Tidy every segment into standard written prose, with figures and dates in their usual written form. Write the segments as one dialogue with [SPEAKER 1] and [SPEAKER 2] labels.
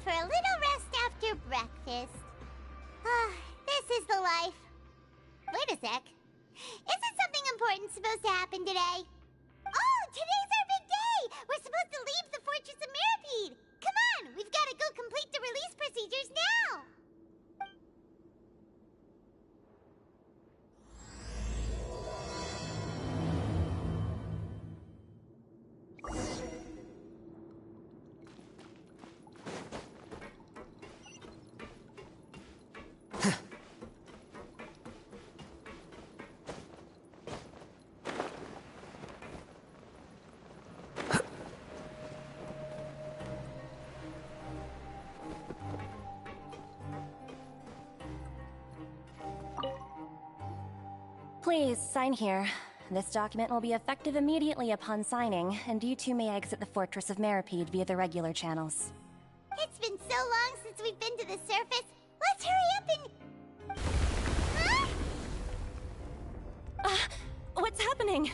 [SPEAKER 1] For a little rest after breakfast. This is the life. Wait a sec. Isn't something important supposed to happen today? Oh, today's our big day! We're supposed to leave the Fortress of Mirapede! Come on, we've got to go complete the release procedures now!
[SPEAKER 2] Please, sign here. This document will be effective immediately upon signing, and you two may exit the Fortress of Mirapede via the regular channels.
[SPEAKER 1] It's been so long since we've been to the surface. Let's hurry up and... Huh?
[SPEAKER 2] What's happening?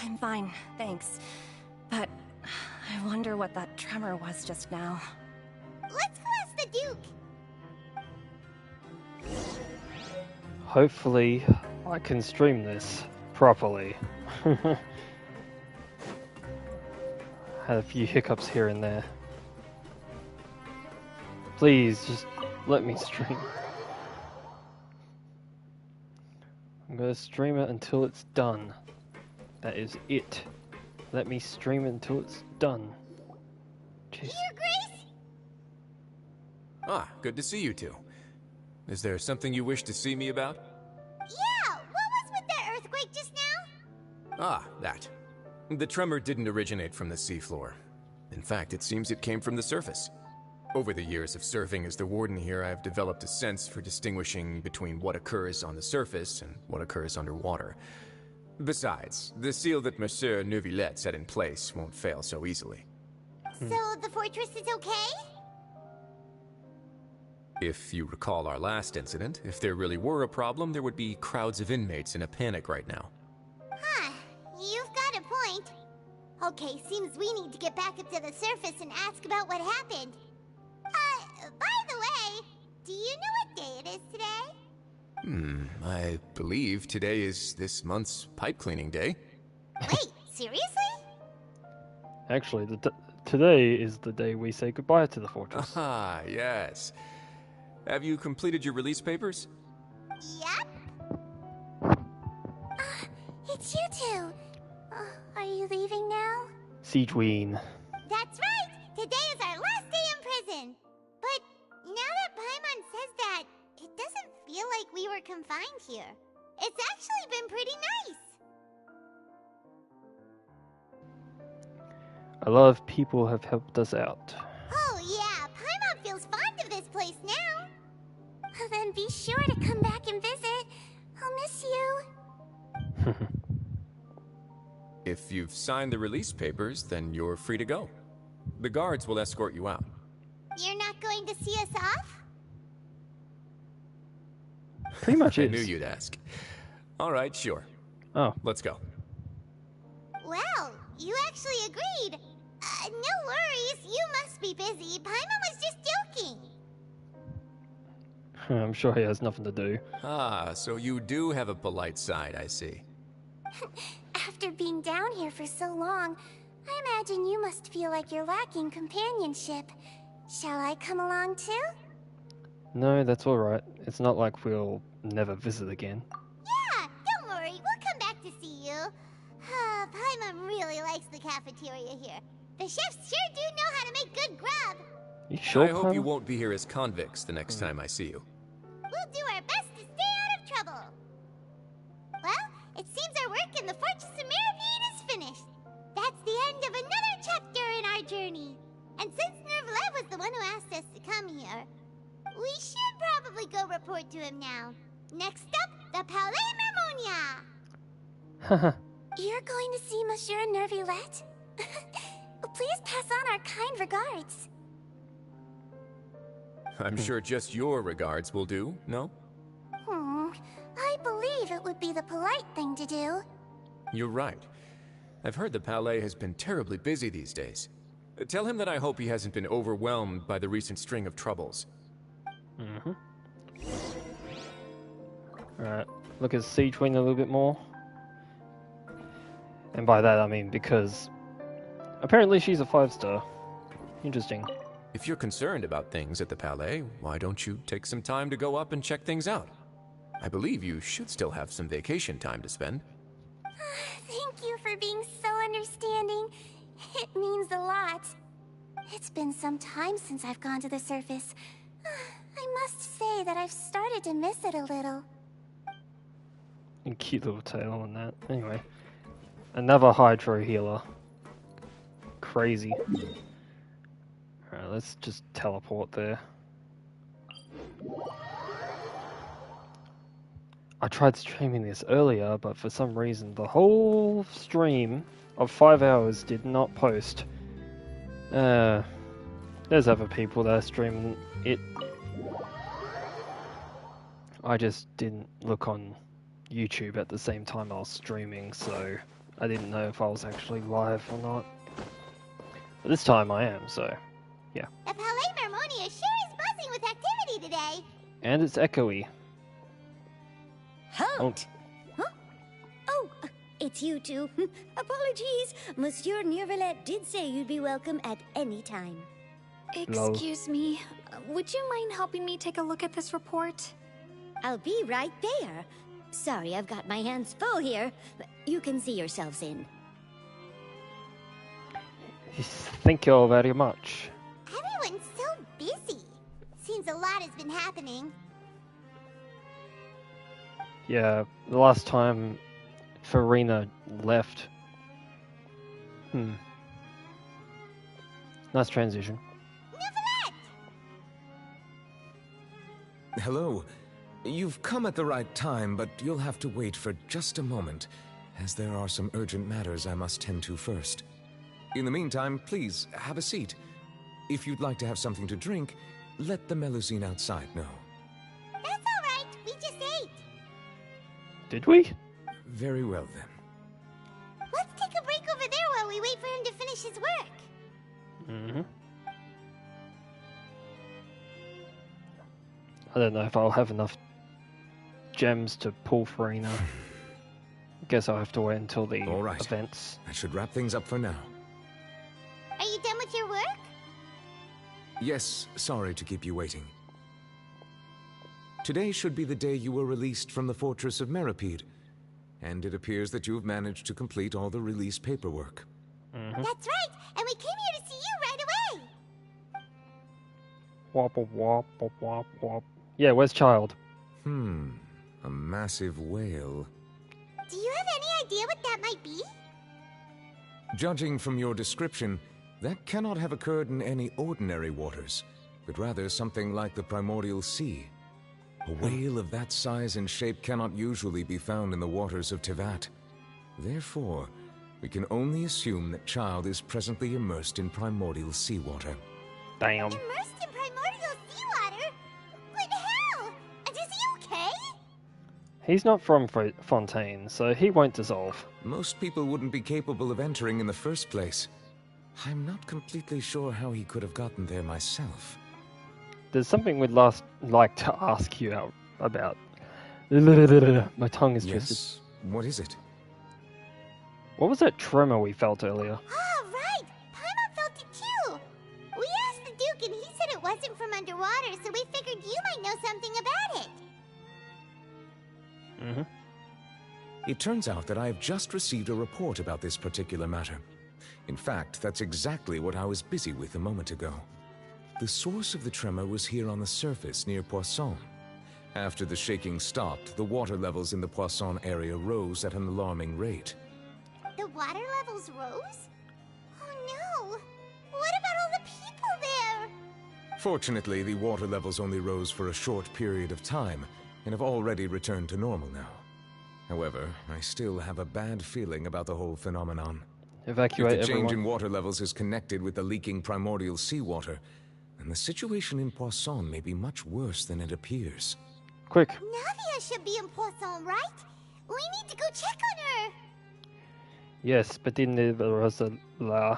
[SPEAKER 2] I'm fine, thanks. But I wonder what that tremor was just now.
[SPEAKER 1] Let's go ask the Duke.
[SPEAKER 3] Hopefully, I can stream this properly. Had a few hiccups here and there. Please, just let me stream. I'm gonna stream it until it's done. That is it. Let me stream it until it's done. Jeez.
[SPEAKER 1] Your Grace?
[SPEAKER 4] Ah, good to see you two. Is there something you wish to see me about?
[SPEAKER 1] Yeah, what was with that earthquake just now?
[SPEAKER 4] Ah, that. The tremor didn't originate from the seafloor. In fact, it seems it came from the surface. Over the years of serving as the warden here, I've developed a sense for distinguishing between what occurs on the surface and what occurs underwater. Besides, the seal that Monsieur Neuvillette set in place won't fail so easily.
[SPEAKER 1] So the fortress is okay?
[SPEAKER 4] If you recall our last incident, if there really were a problem, there would be crowds of inmates in a panic right now.
[SPEAKER 1] Huh, you've got a point. Okay, seems we need to get back up to the surface and ask about what happened. By the way, do you know what day it is today?
[SPEAKER 4] I believe today is this month's pipe cleaning day.
[SPEAKER 1] Wait, seriously?
[SPEAKER 3] Actually, today is the day we say goodbye to the fortress.
[SPEAKER 4] Ah, yes. Have you completed your release papers?
[SPEAKER 1] Yep. It's you two. Are you leaving now?
[SPEAKER 3] Siegeween.
[SPEAKER 1] That's right! Today is our last day in prison! But now that Paimon says that, it doesn't feel like we were confined here. It's actually been pretty nice.
[SPEAKER 3] A lot of people have helped us out.
[SPEAKER 1] Oh yeah, Paimon feels fond of this place now. Then be sure to come back and visit. I'll miss you.
[SPEAKER 4] If you've signed the release papers, then you're free to go. The guards will escort you out.
[SPEAKER 1] You're not going to see us off?
[SPEAKER 3] Pretty much
[SPEAKER 4] I
[SPEAKER 3] is.
[SPEAKER 4] knew you'd ask. All right, sure.
[SPEAKER 3] Oh.
[SPEAKER 4] Let's go.
[SPEAKER 1] Well, you actually agreed. No worries, you must be busy. Paimon was just joking.
[SPEAKER 3] I'm sure he has nothing to do.
[SPEAKER 4] Ah, so you do have a polite side, I see.
[SPEAKER 1] After being down here for so long, I imagine you must feel like you're lacking companionship. Shall I come along too?
[SPEAKER 3] No, that's alright. It's not like we'll never visit again.
[SPEAKER 1] Yeah, don't worry, we'll come back to see you. Paimon really likes the cafeteria here. The chefs sure do know how to make good grub.
[SPEAKER 3] You sure,
[SPEAKER 4] I hope you
[SPEAKER 3] Paimon?
[SPEAKER 4] won't be here as convicts the next time I see you.
[SPEAKER 1] We'll do our best to stay out of trouble. Well, it seems our work in the Fortress of Mirapede is finished. That's the end of another chapter in our journey. And since Nervalet was the one who asked us to come here, we should probably go report to him now. Next up, the Palais Mermonia.
[SPEAKER 3] Haha.
[SPEAKER 1] You're going to see Monsieur Nervalet? Please pass on our kind regards.
[SPEAKER 4] I'm sure just your regards will do, no?
[SPEAKER 1] I believe it would be the polite thing to do.
[SPEAKER 4] You're right. I've heard the Palais has been terribly busy these days. Tell him that I hope he hasn't been overwhelmed by the recent string of troubles.
[SPEAKER 3] Alright, look at Siege Queen a little bit more. And by that I mean because apparently she's a 5-star. Interesting.
[SPEAKER 4] If you're concerned about things at the Palais, why don't you take some time to go up and check things out? I believe you should still have some vacation time to spend.
[SPEAKER 1] Thank you for being so understanding. It means a lot. It's been some time since I've gone to the surface. I must say that I've started to miss it a little.
[SPEAKER 3] And cute little tail on that. Anyway. Another Hydro healer. Crazy. Alright, let's just teleport there. I tried streaming this earlier, but for some reason the whole stream of 5 hours did not post. There's other people that are streaming it. I just didn't look on YouTube at the same time I was streaming, so I didn't know if I was actually live or not. But this time I am, so yeah.
[SPEAKER 1] The Palais Mermonia sure is buzzing with activity today.
[SPEAKER 3] And it's echoey.
[SPEAKER 5] Halt! Huh? Oh, it's you two. Apologies. Monsieur Nervalet did say you'd be welcome at any time.
[SPEAKER 6] Excuse me. Would you mind helping me take a look at this report?
[SPEAKER 5] I'll be right there. Sorry, I've got my hands full here. You can see yourselves in.
[SPEAKER 3] Thank you all very much.
[SPEAKER 1] Everyone's so busy. Seems a lot has been happening.
[SPEAKER 3] Yeah, the last time Furina left. Nice transition.
[SPEAKER 1] Nervalet!
[SPEAKER 7] Hello. You've come at the right time, but you'll have to wait for just a moment, as there are some urgent matters I must tend to first. In the meantime, please, have a seat. If you'd like to have something to drink, let the Melusine outside know.
[SPEAKER 1] That's all right. We just ate.
[SPEAKER 3] Did we?
[SPEAKER 7] Very well, then.
[SPEAKER 1] Let's take a break over there while we wait for him to finish his work.
[SPEAKER 3] I don't know if I'll have enough gems to pull Furina. Guess I'll have to wait until the
[SPEAKER 7] All right.
[SPEAKER 3] events.
[SPEAKER 7] That should wrap things up for now.
[SPEAKER 1] Are you done with your work?
[SPEAKER 7] Yes, sorry to keep you waiting. Today should be the day you were released from the fortress of Meripede, and it appears that you have managed to complete all the release paperwork.
[SPEAKER 1] That's right, and we came here to see you right away.
[SPEAKER 3] Wop, wop, wop, wop, wop. Yeah, where's Child?
[SPEAKER 7] A massive whale.
[SPEAKER 1] Do you have any idea what that might be?
[SPEAKER 7] Judging from your description, that cannot have occurred in any ordinary waters, but rather something like the primordial sea. A whale of that size and shape cannot usually be found in the waters of Tevat. Therefore, we can only assume that Child is presently immersed in primordial seawater.
[SPEAKER 3] Damn.
[SPEAKER 1] Immersed in primordial seawater? What the hell? And is he okay?
[SPEAKER 3] He's not from Fontaine, so he won't dissolve.
[SPEAKER 7] Most people wouldn't be capable of entering in the first place. I'm not completely sure how he could have gotten there myself.
[SPEAKER 3] There's something we'd like to ask you about. My tongue is twisted.
[SPEAKER 7] Yes? What is it?
[SPEAKER 3] What was that tremor we felt earlier?
[SPEAKER 1] Oh, right! Paimon felt it too! We asked the Duke and he said it wasn't from underwater, so we figured you might know something about it.
[SPEAKER 7] It turns out that I have just received a report about this particular matter. In fact, that's exactly what I was busy with a moment ago. The source of the tremor was here on the surface near Poisson. After the shaking stopped, the water levels in the Poisson area rose at an alarming rate.
[SPEAKER 1] The water levels rose?
[SPEAKER 7] Fortunately, the water levels only rose for a short period of time, and have already returned to normal now. However, I still have a bad feeling about the whole phenomenon.
[SPEAKER 3] Evacuate
[SPEAKER 7] If the change
[SPEAKER 3] everyone.
[SPEAKER 7] in water levels is connected with the leaking primordial seawater, then the situation in Poisson may be much worse than it appears.
[SPEAKER 3] Quick.
[SPEAKER 1] Navia should be in Poisson, right? We need to go check on her.
[SPEAKER 3] Yes, but in the Rosala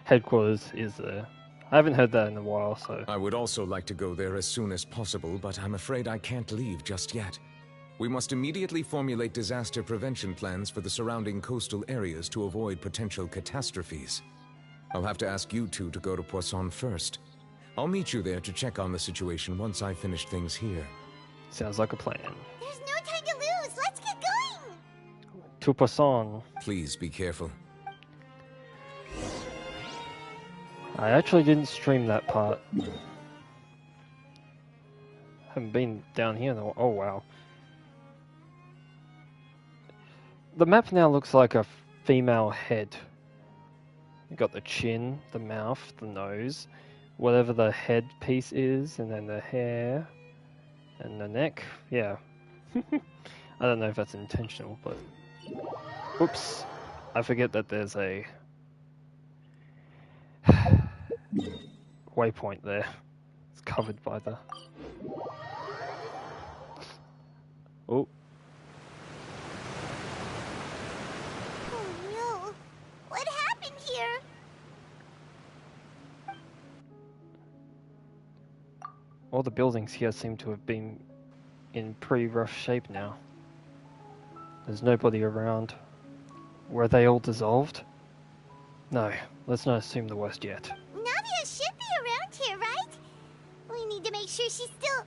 [SPEAKER 3] headquarters is there. I haven't heard that in a while, so...
[SPEAKER 7] I would also like to go there as soon as possible, but I'm afraid I can't leave just yet. We must immediately formulate disaster prevention plans for the surrounding coastal areas to avoid potential catastrophes. I'll have to ask you two to go to Poisson first. I'll meet you there to check on the situation once I've finished things here.
[SPEAKER 3] Sounds like a plan.
[SPEAKER 1] There's no time to lose. Let's get going.
[SPEAKER 3] To Poisson.
[SPEAKER 7] Please be careful.
[SPEAKER 3] I actually didn't stream that part. Haven't been down here in a while. Oh wow. The map now looks like a female head. You got the chin, the mouth, the nose, whatever the head piece is, and then the hair, and the neck. Yeah. I don't know if that's intentional, but... Oops. I forget that there's a... waypoint there. It's covered by the... Oh.
[SPEAKER 1] Oh no. What happened here?
[SPEAKER 3] All the buildings here seem to have been in pretty rough shape now. There's nobody around. Were they all dissolved? No, let's not assume the worst yet.
[SPEAKER 1] Navia should be around here, right? We need to make sure she's still...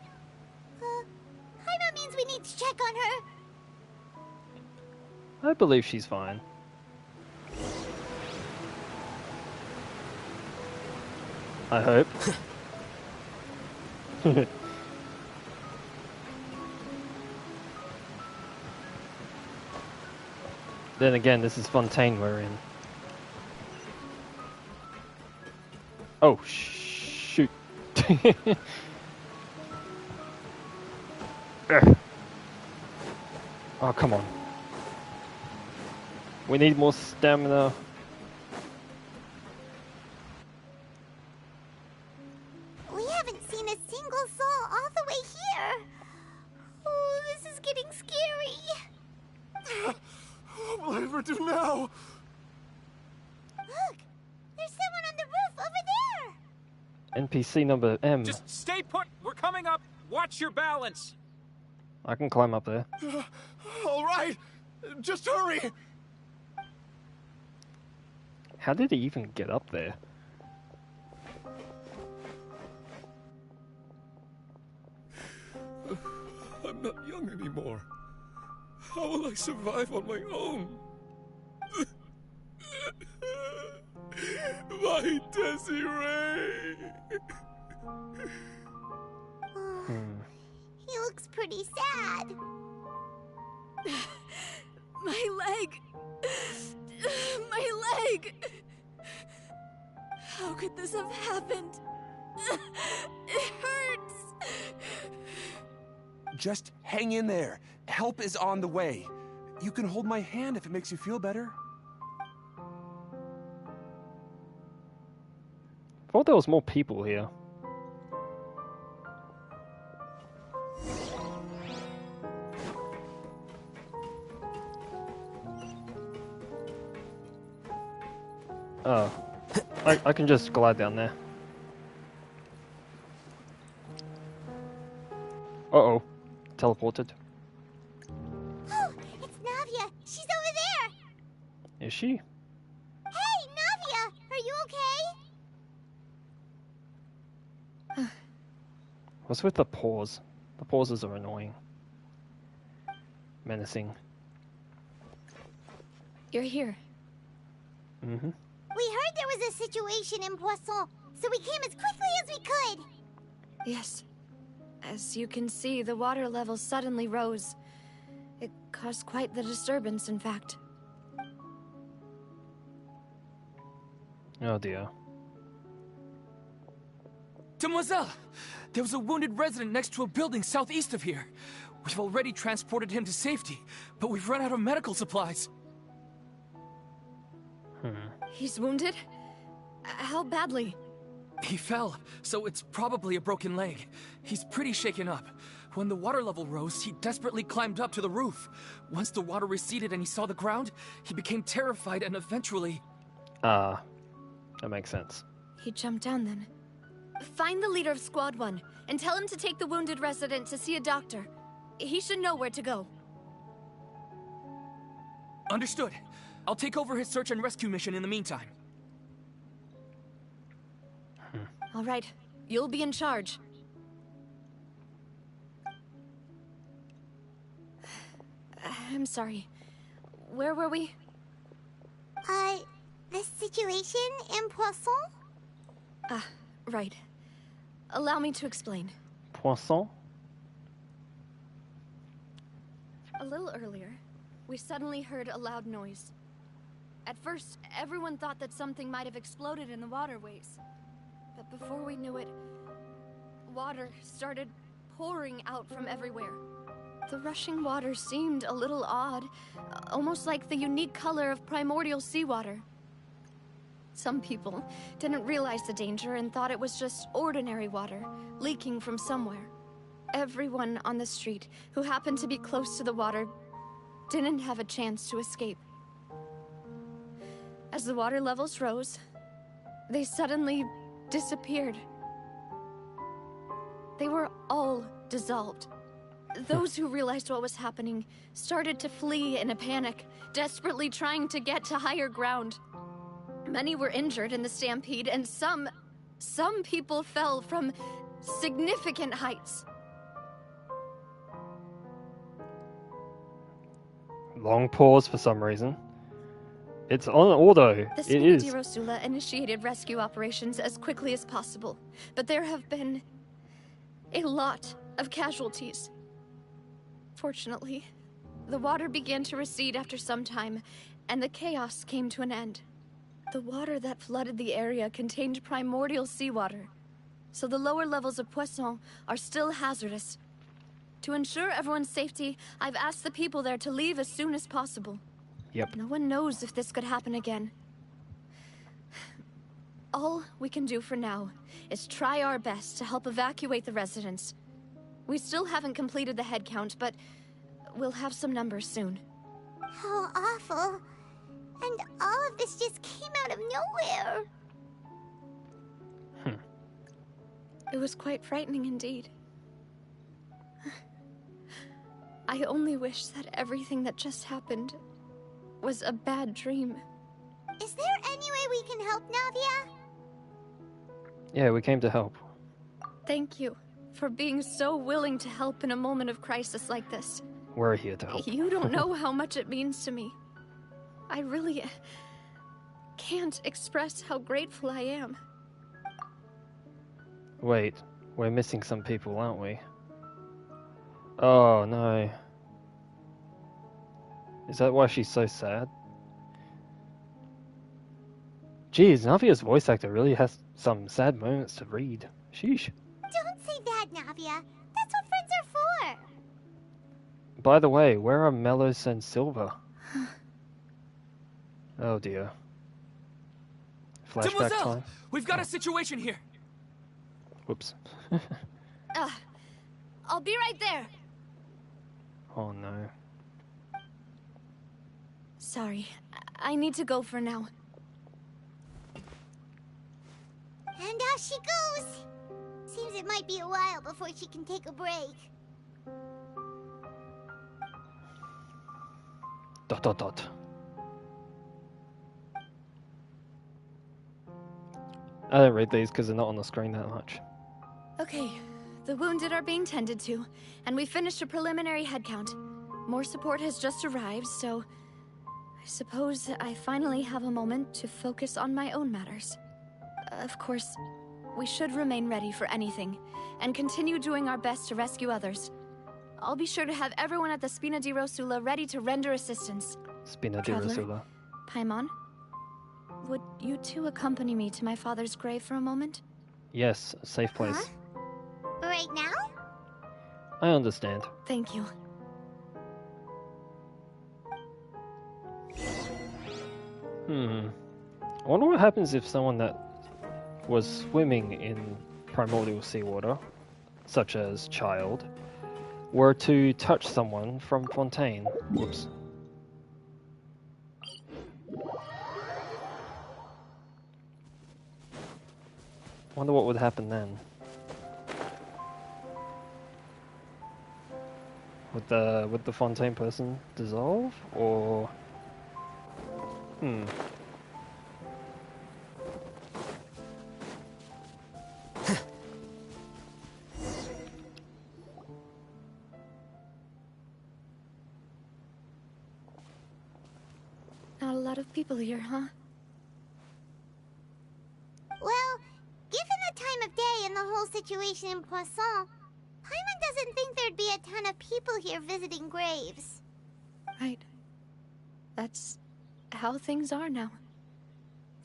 [SPEAKER 1] Jaime means we need to check on her.
[SPEAKER 3] I believe she's fine. I hope. Then again, this is Fontaine we're in. Oh, shoot. Oh, come on. We need more stamina.
[SPEAKER 1] We haven't seen a single soul all the way here. Oh, this is getting scary.
[SPEAKER 8] What will I ever do now?
[SPEAKER 1] Look, there's someone on the roof over there.
[SPEAKER 3] NPC number M.
[SPEAKER 9] Just stay put. We're coming up. Watch your balance.
[SPEAKER 3] I can climb up there.
[SPEAKER 8] All right, just hurry.
[SPEAKER 3] How did he even get up there?
[SPEAKER 8] I'm not young anymore. How will I survive on my own? My Desiree!
[SPEAKER 1] He looks pretty sad.
[SPEAKER 5] My leg! My leg! How could this have happened? It hurts!
[SPEAKER 10] Just hang in there. Help is on the way. You can hold my hand if it makes you feel better.
[SPEAKER 3] I thought there was more people here. Oh. I can just glide down there. Uh-oh. Teleported.
[SPEAKER 1] Oh, it's Navia. She's over there.
[SPEAKER 3] Is she?
[SPEAKER 1] Hey, Navia, are you okay?
[SPEAKER 3] What's with the pause? The pauses are annoying. Menacing.
[SPEAKER 6] You're here.
[SPEAKER 3] Mm-hmm.
[SPEAKER 1] We heard there was a situation in Poisson, so we came as quickly as we could.
[SPEAKER 6] Yes. As you can see, the water level suddenly rose. It caused quite the disturbance, in fact.
[SPEAKER 3] Oh dear.
[SPEAKER 11] Demoiselle! There was a wounded resident next to a building southeast of here. We've already transported him to safety, but we've run out of medical supplies.
[SPEAKER 6] He's wounded? How badly?
[SPEAKER 11] He fell, so it's probably a broken leg. He's pretty shaken up. When the water level rose, he desperately climbed up to the roof. Once the water receded and he saw the ground, he became terrified and eventually...
[SPEAKER 3] That makes sense.
[SPEAKER 6] He jumped down then. Find the leader of Squad 1 and tell him to take the wounded resident to see a doctor. He should know where to go.
[SPEAKER 11] Understood. I'll take over his search and rescue mission in the meantime.
[SPEAKER 6] All right. You'll be in charge. I'm sorry. Where were we?
[SPEAKER 1] The situation in Poisson?
[SPEAKER 6] Right. Allow me to explain.
[SPEAKER 3] Poisson?
[SPEAKER 6] A little earlier, we suddenly heard a loud noise. At first, everyone thought that something might have exploded in the waterways. But before we knew it, water started pouring out from everywhere. The rushing water seemed a little odd, almost like the unique color of primordial seawater. Some people didn't realize the danger and thought it was just ordinary water, leaking from somewhere. Everyone on the street who happened to be close to the water didn't have a chance to escape. As the water levels rose, they suddenly disappeared. They were all dissolved. Those who realized what was happening started to flee in a panic, desperately trying to get to higher ground. Many were injured in the stampede, and some people fell from significant heights.
[SPEAKER 3] Long pause for some reason. It's on auto.
[SPEAKER 6] The
[SPEAKER 3] It is.
[SPEAKER 6] Spina di Rosula initiated rescue operations as quickly as possible, but there have been a lot of casualties. Fortunately, the water began to recede after some time, and the chaos came to an end. The water that flooded the area contained primordial seawater, so the lower levels of Poisson are still hazardous. To ensure everyone's safety, I've asked the people there to leave as soon as possible.
[SPEAKER 3] Yep.
[SPEAKER 6] No one knows if this could happen again. All we can do for now is try our best to help evacuate the residents. We still haven't completed the head count, but we'll have some numbers soon.
[SPEAKER 1] How awful. And all of this just came out of nowhere.
[SPEAKER 6] It was quite frightening indeed. I only wish that everything that just happened was a bad dream.
[SPEAKER 1] Is there any way we can help, Navia?
[SPEAKER 3] Yeah, we came to help.
[SPEAKER 6] Thank you for being so willing to help in a moment of crisis like this.
[SPEAKER 3] We're here to help.
[SPEAKER 6] You don't know how much it means to me. I really can't express how grateful I am.
[SPEAKER 3] Wait, we're missing some people, aren't we? Oh no. Is that why she's so sad? Geez, Navia's voice actor really has some sad moments to read. Sheesh.
[SPEAKER 1] Don't say that, Navia. That's what friends are for.
[SPEAKER 3] By the way, where are Melos and Silva? Oh dear. Flashback
[SPEAKER 11] Demoiselle!
[SPEAKER 3] time.
[SPEAKER 11] We've got a situation here!
[SPEAKER 3] Whoops.
[SPEAKER 6] I'll be right there.
[SPEAKER 3] Oh no.
[SPEAKER 6] Sorry, I need to go for now.
[SPEAKER 1] And off she goes. Seems it might be a while before she can take a break. ...
[SPEAKER 3] I don't read these because they're not on the screen that much.
[SPEAKER 6] Okay, the wounded are being tended to, and we finished a preliminary head count. More support has just arrived, so I suppose I finally have a moment to focus on my own matters. Of course, we should remain ready for anything, and continue doing our best to rescue others. I'll be sure to have everyone at the Spina di Rosula ready to render assistance.
[SPEAKER 3] Spina di
[SPEAKER 6] Traveler,
[SPEAKER 3] Rosula.
[SPEAKER 6] Paimon, would you two accompany me to my father's grave for a moment?
[SPEAKER 3] Yes, a safe place.
[SPEAKER 1] Right now?
[SPEAKER 3] I understand.
[SPEAKER 6] Thank you.
[SPEAKER 3] I wonder what happens if someone that was swimming in primordial seawater, such as Child, were to touch someone from Fontaine. Whoops. Wonder what would happen then. Would the Fontaine person dissolve, or
[SPEAKER 6] Not a lot of people here, huh?
[SPEAKER 1] Well, given the time of day and the whole situation in Poisson, Paimon doesn't think there'd be a ton of people here visiting graves.
[SPEAKER 6] Right. That's how things are now.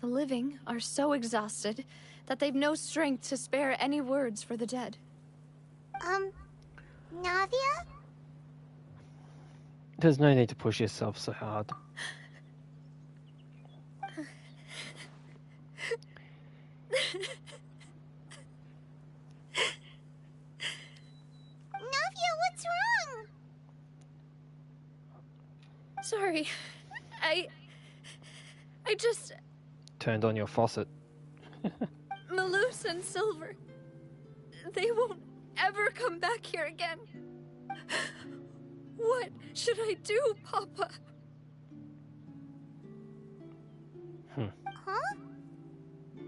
[SPEAKER 6] The living are so exhausted that they've no strength to spare any words for the dead.
[SPEAKER 1] Navia?
[SPEAKER 3] there's no need to push yourself so hard.
[SPEAKER 1] Navia, what's wrong?
[SPEAKER 6] Sorry. I just...
[SPEAKER 3] Turned on your faucet.
[SPEAKER 6] Malus and Silver. They won't ever come back here again. What should I do, Papa?
[SPEAKER 1] Huh?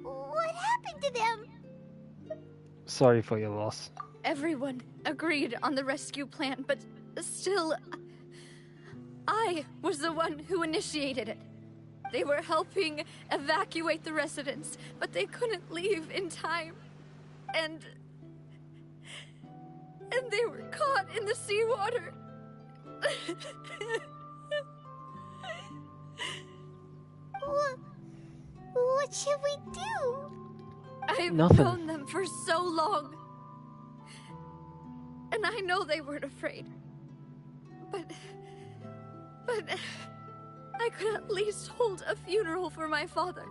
[SPEAKER 1] What happened to them?
[SPEAKER 3] Sorry for your loss.
[SPEAKER 6] Everyone agreed on the rescue plan, but still... I was the one who initiated it. They were helping evacuate the residents, but they couldn't leave in time. And they were caught in the seawater.
[SPEAKER 1] What should we do?
[SPEAKER 6] I've
[SPEAKER 3] Nothing.
[SPEAKER 6] known them for so long. And I know they weren't afraid. But I could at least hold a funeral for my father.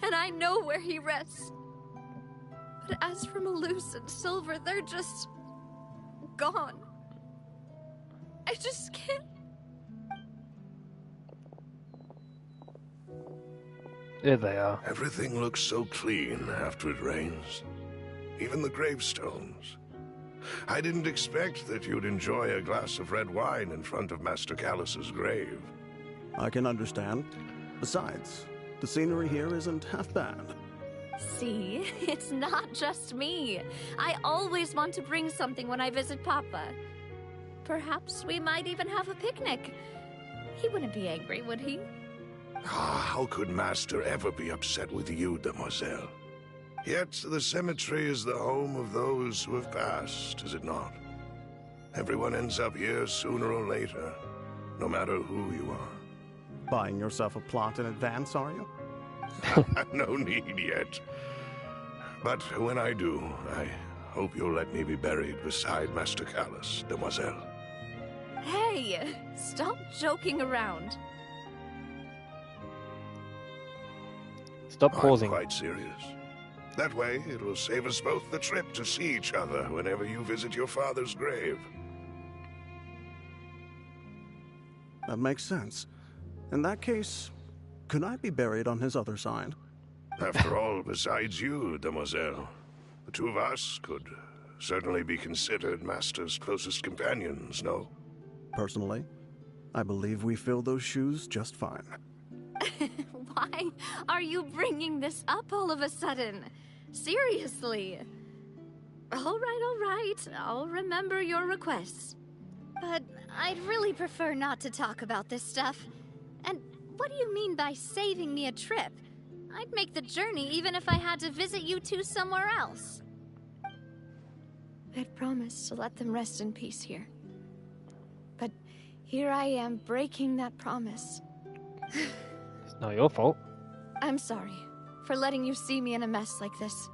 [SPEAKER 6] And I know where he rests. But as for Malus and Silver, they're just... gone. I just can't...
[SPEAKER 3] There they are.
[SPEAKER 12] Everything looks so clean after it rains. Even the gravestones. I didn't expect that you'd enjoy a glass of red wine in front of Master Callus's grave.
[SPEAKER 13] I can understand. Besides, the scenery here isn't half bad.
[SPEAKER 6] See, it's not just me. I always want to bring something when I visit Papa. Perhaps we might even have a picnic. He wouldn't be angry, would he?
[SPEAKER 12] How could Master ever be upset with you, Demoiselle? Yet the cemetery is the home of those who have passed, is it not? Everyone ends up here sooner or later, no matter who you are.
[SPEAKER 13] Buying yourself a plot in advance, are you?
[SPEAKER 12] No need yet. But when I do, I hope you'll let me be buried beside Master Callus, Demoiselle.
[SPEAKER 6] Hey, stop joking around.
[SPEAKER 3] Stop pausing.
[SPEAKER 12] I'm quite serious. That way, it will save us both the trip to see each other whenever you visit your father's grave.
[SPEAKER 13] That makes sense. In that case, could I be buried on his other side?
[SPEAKER 12] After all, besides you, Demoiselle, the two of us could certainly be considered Master's closest companions, no?
[SPEAKER 13] Personally, I believe we fill those shoes just fine.
[SPEAKER 6] Why are you bringing this up all of a sudden? Seriously. All right. I'll remember your requests. But I'd really prefer not to talk about this stuff. And what do you mean by saving me a trip? I'd make the journey even if I had to visit you two somewhere else. I'd promised to let them rest in peace here. But here I am breaking that promise.
[SPEAKER 3] It's not your fault.
[SPEAKER 6] I'm sorry for letting you see me in a mess like this.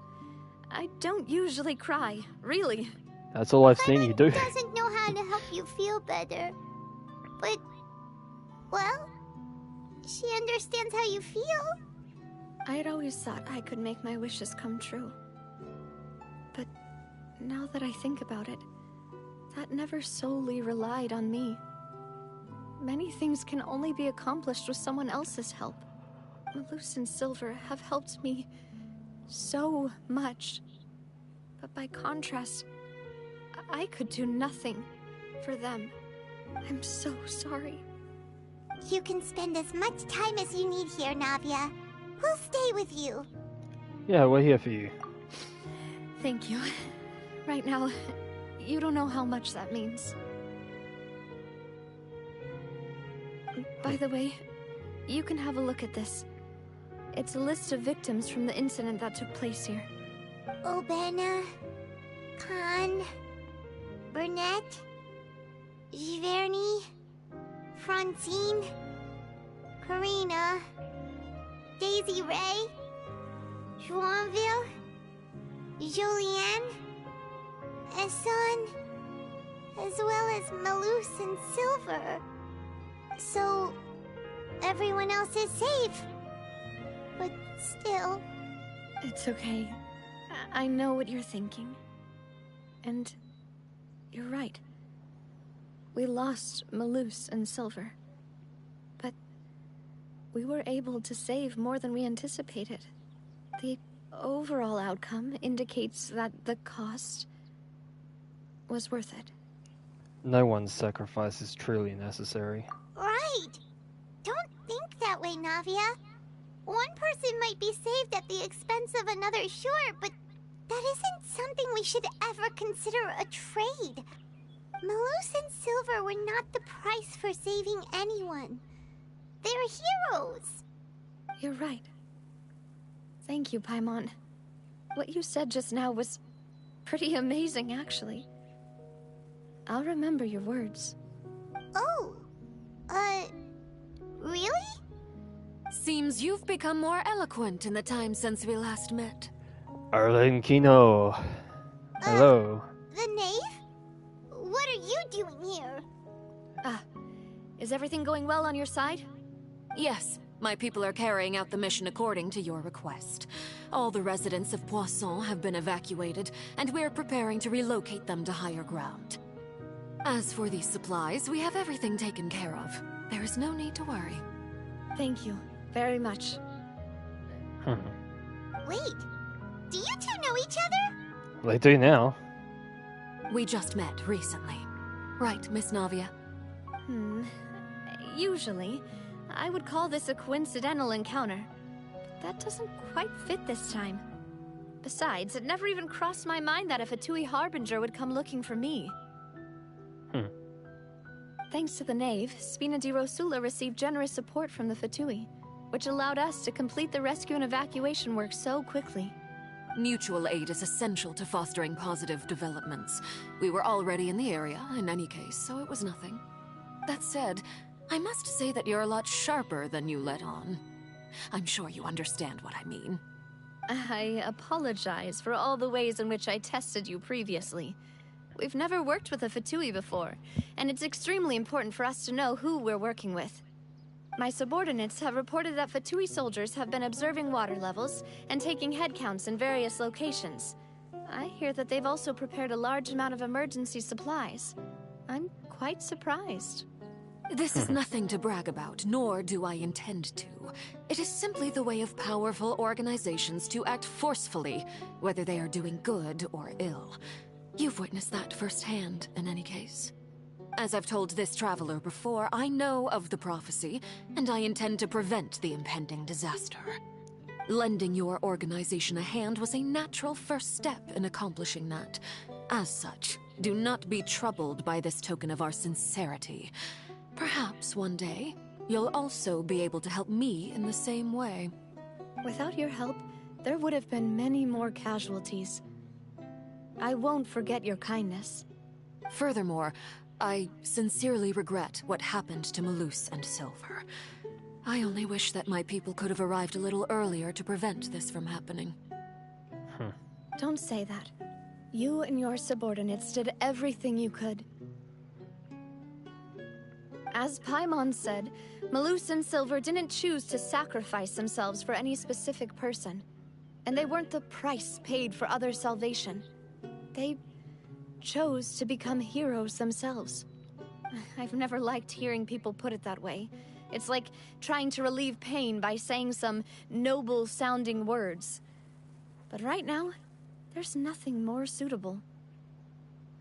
[SPEAKER 6] I don't usually cry, really.
[SPEAKER 3] That's all I've seen you do.
[SPEAKER 1] Doesn't know how to help you feel better. But, well, she understands how you feel.
[SPEAKER 6] I had always thought I could make my wishes come true. But now that I think about it, that never solely relied on me. Many things can only be accomplished with someone else's help. Malus and Silver have helped me so much. But by contrast, I could do nothing for them. I'm so sorry.
[SPEAKER 1] You can spend as much time as you need here, Navia. We'll stay with you.
[SPEAKER 3] Yeah, we're here for you.
[SPEAKER 6] Thank you. Right now, you don't know how much that means. By the way, you can have a look at this. It's a list of victims from the incident that took place here.
[SPEAKER 1] Obena, Khan, Burnett, Giverny, Francine, Karina, Daisy Ray, Joinville, Julianne, Esson, as well as Malus and Silver. So, everyone else is safe. But still...
[SPEAKER 6] It's okay. I know what you're thinking. And you're right. We lost Malus and Silver. But we were able to save more than we anticipated. The overall outcome indicates that the cost was worth it.
[SPEAKER 3] No one's sacrifice is truly necessary.
[SPEAKER 1] Right! Don't think that way, Navia. One person might be saved at the expense of another, sure, but that isn't something we should ever consider a trade. Malus and Silver were not the price for saving anyone. They're heroes.
[SPEAKER 6] You're right. Thank you, Paimon. What you said just now was pretty amazing, actually. I'll remember your words.
[SPEAKER 1] Oh, really?
[SPEAKER 14] Seems you've become more eloquent in the time since we last met.
[SPEAKER 3] Arlenkino. Hello.
[SPEAKER 1] The knave? What are you doing here?
[SPEAKER 6] Is everything going well on your side?
[SPEAKER 14] Yes, my people are carrying out the mission according to your request. All the residents of Poisson have been evacuated, and we're preparing to relocate them to higher ground. As for these supplies, we have everything taken care of. There is no need to worry.
[SPEAKER 6] Thank you very much.
[SPEAKER 1] Wait, do you two know each other?
[SPEAKER 3] They do now.
[SPEAKER 14] We just met recently. Right, Miss Navia?
[SPEAKER 6] Usually, I would call this a coincidental encounter. But that doesn't quite fit this time. Besides, it never even crossed my mind that a Fatui Harbinger would come looking for me. Thanks to the Knave, Spina di Rosula received generous support from the Fatui, which allowed us to complete the rescue and evacuation work so quickly.
[SPEAKER 14] Mutual aid is essential to fostering positive developments. We were already in the area, in any case, so it was nothing. That said, I must say that you're a lot sharper than you let on. I'm sure you understand what I mean.
[SPEAKER 6] I apologize for all the ways in which I tested you previously. We've never worked with a Fatui before, and it's extremely important for us to know who we're working with. My subordinates have reported that Fatui soldiers have been observing water levels and taking head counts in various locations. I hear that they've also prepared a large amount of emergency supplies. I'm quite surprised.
[SPEAKER 14] This is nothing to brag about, nor do I intend to. It is simply the way of powerful organizations to act forcefully, whether they are doing good or ill. You've witnessed that firsthand, in any case. As I've told this traveler before, I know of the prophecy, and I intend to prevent the impending disaster. Lending your organization a hand was a natural first step in accomplishing that. As such, do not be troubled by this token of our sincerity. Perhaps one day, you'll also be able to help me in the same way.
[SPEAKER 6] Without your help, there would have been many more casualties. I won't forget your kindness.
[SPEAKER 14] Furthermore, I sincerely regret what happened to Malus and Silver. I only wish that my people could have arrived a little earlier to prevent this from happening.
[SPEAKER 6] Don't say that. You and your subordinates did everything you could. As Paimon said, Malus and Silver didn't choose to sacrifice themselves for any specific person. And they weren't the price paid for others' salvation. They chose to become heroes themselves. I've never liked hearing people put it that way. It's like trying to relieve pain by saying some noble-sounding words. But right now, there's nothing more suitable.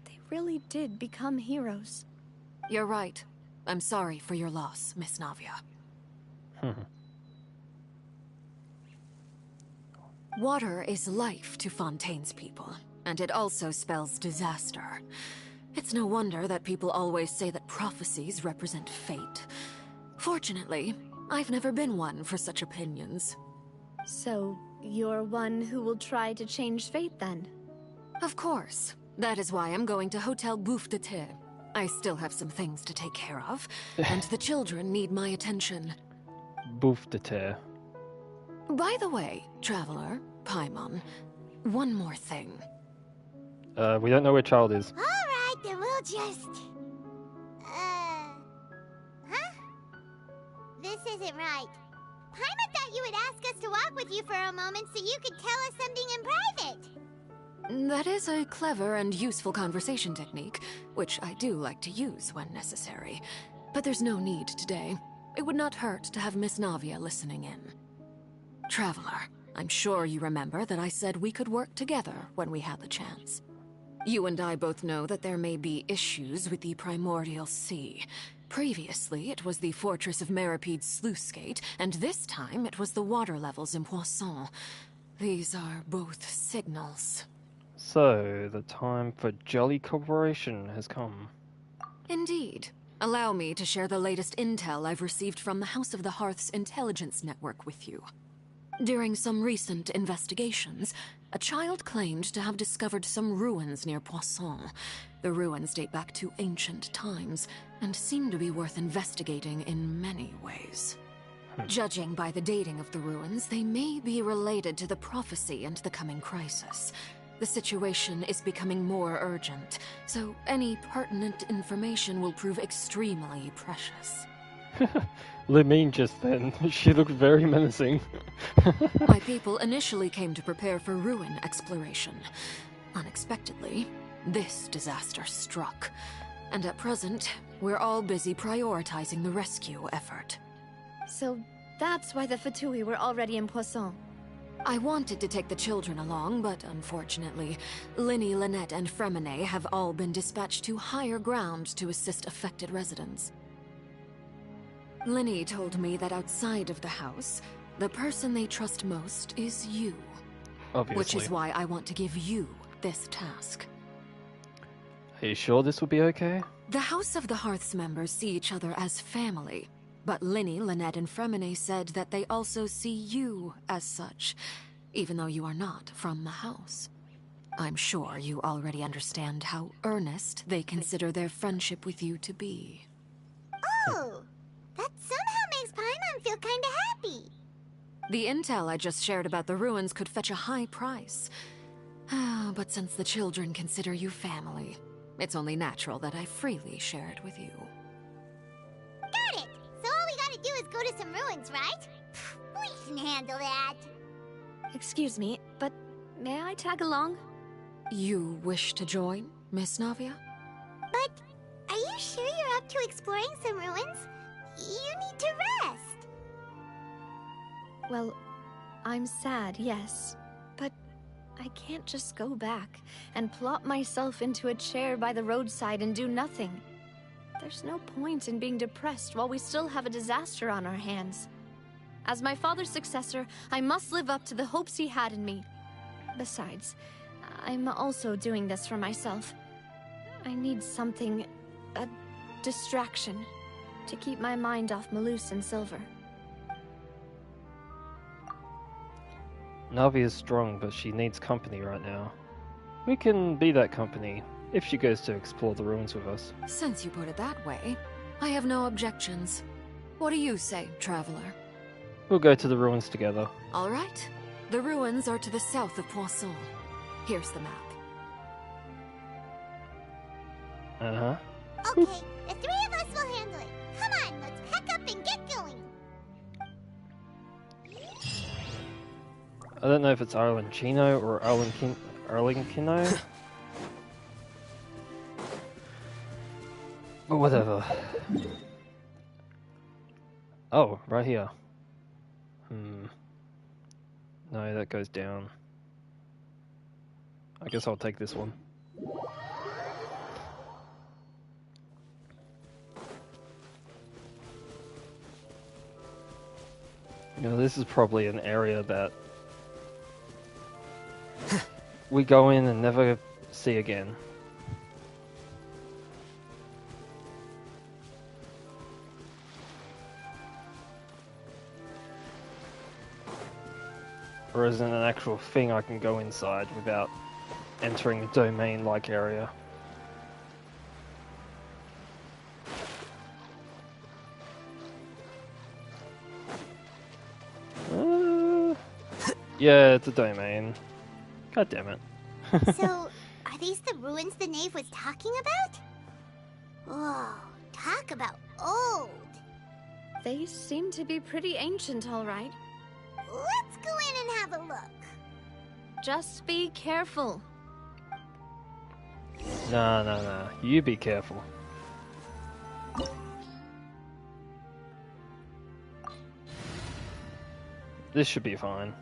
[SPEAKER 6] They really did become heroes.
[SPEAKER 14] You're right. I'm sorry for your loss, Miss Navia. Water is life to Fontaine's people, and it also spells disaster. It's no wonder that people always say that prophecies represent fate. Fortunately, I've never been one for such opinions.
[SPEAKER 6] So, you're one who will try to change fate, then?
[SPEAKER 14] Of course. That is why I'm going to Hotel Bouffe de Thé. I still have some things to take care of, and the children need my attention.
[SPEAKER 3] Bouffe de Thé.
[SPEAKER 14] By the way, Traveler, Paimon, one more thing.
[SPEAKER 3] We don't know where Child is.
[SPEAKER 1] Alright, then we'll just... Huh? This isn't right. Paimon thought you would ask us to walk with you for a moment so you could tell us something in private.
[SPEAKER 14] That is a clever and useful conversation technique, which I do like to use when necessary. But there's no need today. It would not hurt to have Miss Navia listening in. Traveler, I'm sure you remember that I said we could work together when we had the chance. You and I both know that there may be issues with the Primordial Sea. Previously, it was the Fortress of Meripede's sluice gate, and this time it was the water levels in Poisson. These are both signals.
[SPEAKER 3] So, the time for jolly cooperation has come.
[SPEAKER 14] Indeed. Allow me to share the latest intel I've received from the House of the Hearth's intelligence network with you. During some recent investigations, a child claimed to have discovered some ruins near Poisson. The ruins date back to ancient times, and seem to be worth investigating in many ways. Judging by the dating of the ruins, they may be related to the prophecy and the coming crisis. The situation is becoming more urgent, so any pertinent information will prove extremely precious.
[SPEAKER 3] Limine just then. She looked very menacing.
[SPEAKER 14] My people initially came to prepare for ruin exploration. Unexpectedly, this disaster struck. And at present, we're all busy prioritizing the rescue effort.
[SPEAKER 6] So that's why the Fatui were already in Poisson.
[SPEAKER 14] I wanted to take the children along, but unfortunately, Linny, Lynette, and Fremine have all been dispatched to higher ground to assist affected residents. Linny told me that outside of the house, the person they trust most is you.
[SPEAKER 3] Obviously.
[SPEAKER 14] Which is why I want to give you this task.
[SPEAKER 3] Are you sure this will be okay?
[SPEAKER 14] The House of the Hearth's members see each other as family, but Linny, Lynette, and Fremine said that they also see you as such, even though you are not from the house. I'm sure you already understand how earnest they consider their friendship with you to be.
[SPEAKER 1] Oh, that somehow makes Paimon feel kinda happy.
[SPEAKER 14] The intel I just shared about the ruins could fetch a high price. But since the children consider you family, it's only natural that I freely share it with you.
[SPEAKER 1] Got it! So all we gotta do is go to some ruins, right? We can handle that.
[SPEAKER 6] Excuse me, but may I tag along?
[SPEAKER 14] You wish to join, Miss Navia?
[SPEAKER 1] But are you sure you're up to exploring some ruins? You need to rest.
[SPEAKER 6] Well, I'm sad, yes. But I can't just go back and plop myself into a chair by the roadside and do nothing. There's no point in being depressed while we still have a disaster on our hands. As my father's successor, I must live up to the hopes he had in me. Besides, I'm also doing this for myself. I need something, a distraction, to keep my mind off Malus and Silver.
[SPEAKER 3] Navi is strong, but she needs company right now. We can be that company, if she goes to explore the ruins with us.
[SPEAKER 14] Since you put it that way, I have no objections. What do you say, Traveler?
[SPEAKER 3] We'll go to the ruins together.
[SPEAKER 14] All right. The ruins are to the south of Poisson. Here's the map.
[SPEAKER 3] Uh-huh.
[SPEAKER 1] Okay, the three of us will handle it. Come on, let's pack up and get going.
[SPEAKER 3] I don't know if it's Arlencino or Arlenkino. But whatever. Oh, right here. No, that goes down. I guess I'll take this one. You know, this is probably an area that we go in and never see again. Or isn't an actual thing I can go inside without entering a domain-like area. Yeah, it's a domain. God damn it.
[SPEAKER 1] So, are these the ruins the knave was talking about? Whoa, talk about old.
[SPEAKER 6] They seem to be pretty ancient, all right.
[SPEAKER 1] Let's go in and have a look.
[SPEAKER 6] Just be careful.
[SPEAKER 3] Nah. You be careful. This should be fine.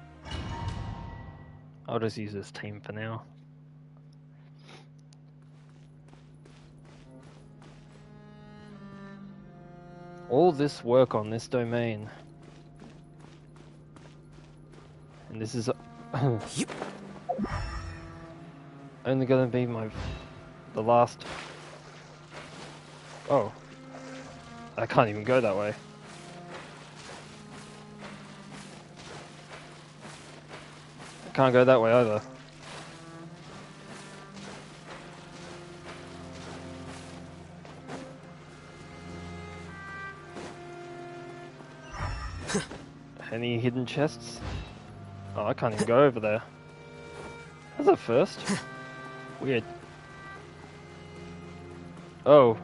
[SPEAKER 3] I'll just use this team for now. All this work on this domain. And this is only gonna be the last. Oh, I can't even go that way. I can't go that way either. Any hidden chests? Oh, I can't even go over there. That's a first. Weird. Oh.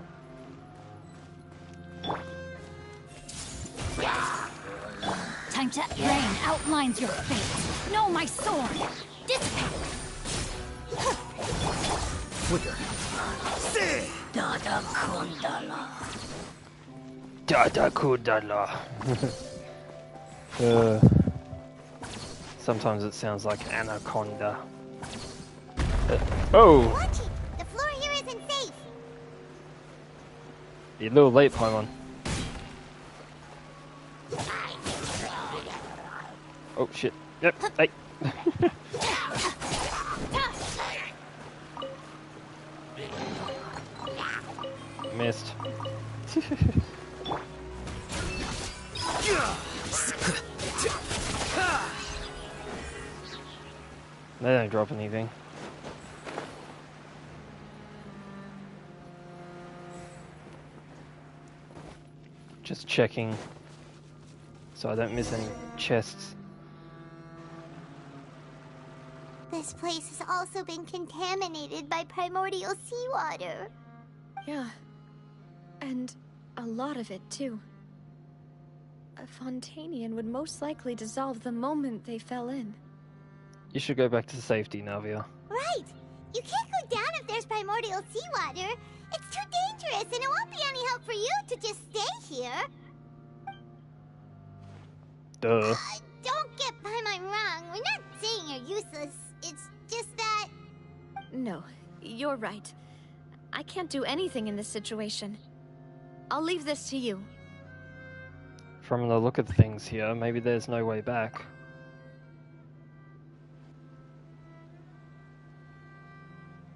[SPEAKER 15] Time to rain outlines your fate. Know my sword. Dissipate. Dada Kundala.
[SPEAKER 3] Dada Kundala. Sometimes it sounds like anaconda. Oh!
[SPEAKER 1] Watch it! The floor here isn't safe!
[SPEAKER 3] You're a little late, Paimon. Oh shit. Yep, hey! Missed. They don't drop anything. Just checking so I don't miss any chests.
[SPEAKER 1] This place has also been contaminated by primordial seawater.
[SPEAKER 6] Yeah. And a lot of it, too. A Fontanian would most likely dissolve the moment they fell in.
[SPEAKER 3] You should go back to safety, Navia.
[SPEAKER 1] Right! You can't go down if there's primordial seawater. It's too dangerous, and it won't be any help for you to just stay here.
[SPEAKER 3] Duh.
[SPEAKER 1] Don't get Paimon wrong. We're not saying you're useless. It's just that...
[SPEAKER 6] No, you're right. I can't do anything in this situation. I'll leave this to you.
[SPEAKER 3] From the look of things here, maybe there's no way back.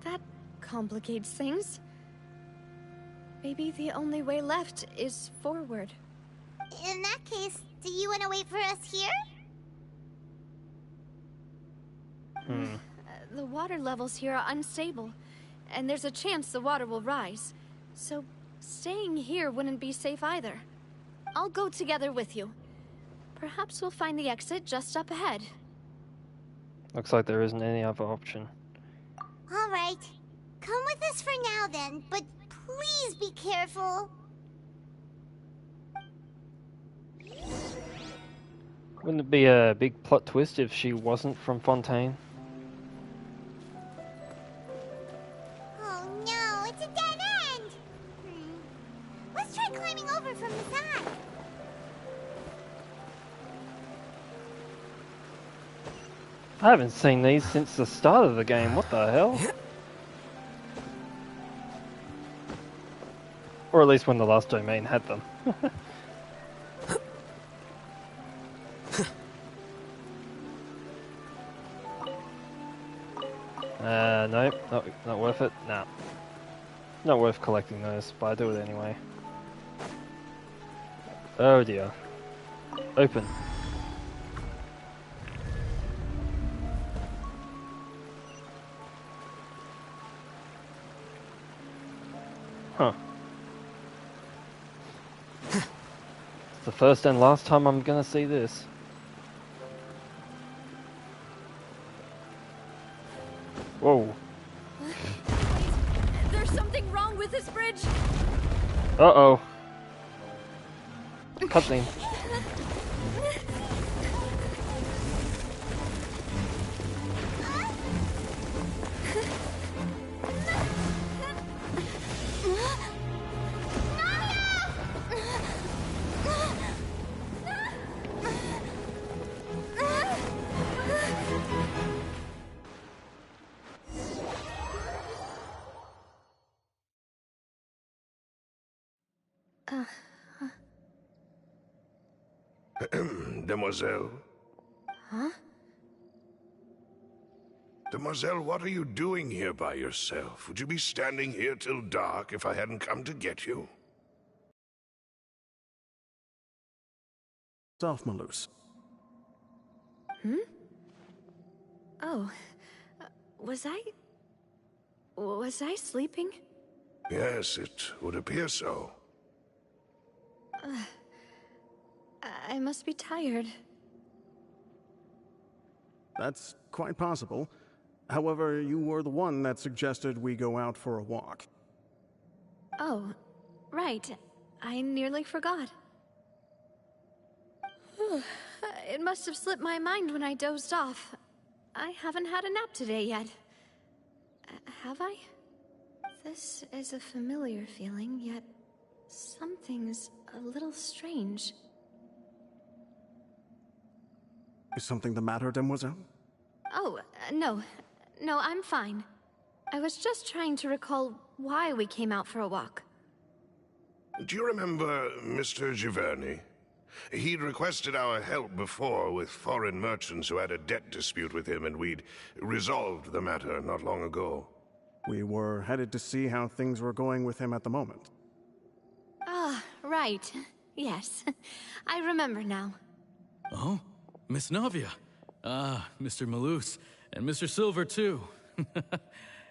[SPEAKER 6] That complicates things. Maybe the only way left is forward.
[SPEAKER 1] In that case, do you want to wait for us here?
[SPEAKER 6] The water levels here are unstable, and there's a chance the water will rise. So, staying here wouldn't be safe either. I'll go together with you. Perhaps we'll find the exit just up ahead.
[SPEAKER 3] Looks like there isn't any other option.
[SPEAKER 1] All right. Come with us for now then, but please be careful.
[SPEAKER 3] Wouldn't it be a big plot twist if she wasn't from Fontaine?
[SPEAKER 1] Oh no, it's a dead end! Let's try climbing over from the side.
[SPEAKER 3] I haven't seen these since the start of the game, what the hell? Or at least when the last domain had them. Nope, not worth it. Nah. Not worth collecting those, but I do it anyway. Oh dear. Open. Huh. It's the first and last time I'm gonna see this. Whoa.
[SPEAKER 6] There's something wrong with this bridge.
[SPEAKER 3] Uh-oh. Cutscene.
[SPEAKER 12] Demoiselle?
[SPEAKER 6] Huh?
[SPEAKER 12] Demoiselle, what are you doing here by yourself? Would you be standing here till dark if I hadn't come to get you?
[SPEAKER 13] Self, Malus.
[SPEAKER 6] Hmm? Oh. Was I sleeping?
[SPEAKER 12] Yes, it would appear so.
[SPEAKER 6] I must be tired.
[SPEAKER 13] That's quite possible. However, you were the one that suggested we go out for a walk.
[SPEAKER 6] Oh, right. I nearly forgot. It must have slipped my mind when I dozed off. I haven't had a nap today yet. Have I? This is a familiar feeling, yet something's a little strange.
[SPEAKER 13] Is something the matter, Demoiselle?
[SPEAKER 6] Oh, no. No, I'm fine. I was just trying to recall why we came out for a walk.
[SPEAKER 12] Do you remember Mr. Giverny? He'd requested our help before with foreign merchants who had a debt dispute with him, and we'd resolved the matter not long ago.
[SPEAKER 13] We were headed to see how things were going with him at the moment.
[SPEAKER 6] Ah, right. Yes. I remember now.
[SPEAKER 11] Oh? Miss Navia. Ah, Mr. Malus. And Mr. Silver, too.